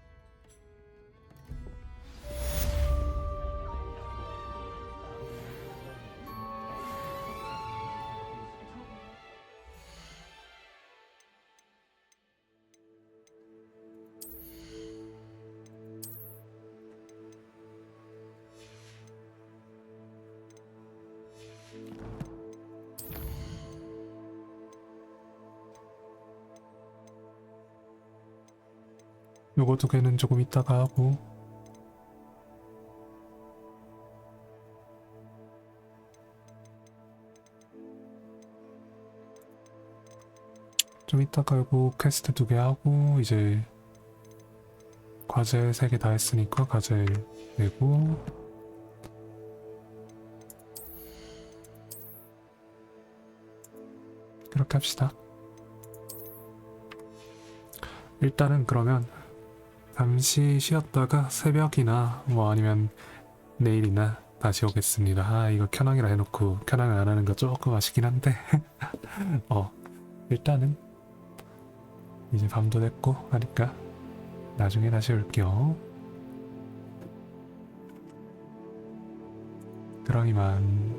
요거 두 개는 조금 이따가 하고. 좀 이따가 요거 퀘스트 2개 하고 이제 과제 3개 다 했으니까 과제 내고 그렇게 합시다. 일단은 그러면 잠시 쉬었다가 새벽이나 뭐 아니면 내일이나 다시 오겠습니다. 아, 이거 켜낭이라 해놓고 켜낭을 안 하는 거 조금 아쉽긴 한데 일단은 이제 밤도 됐고 하니까 나중에 다시 올게요. 그럼 이만.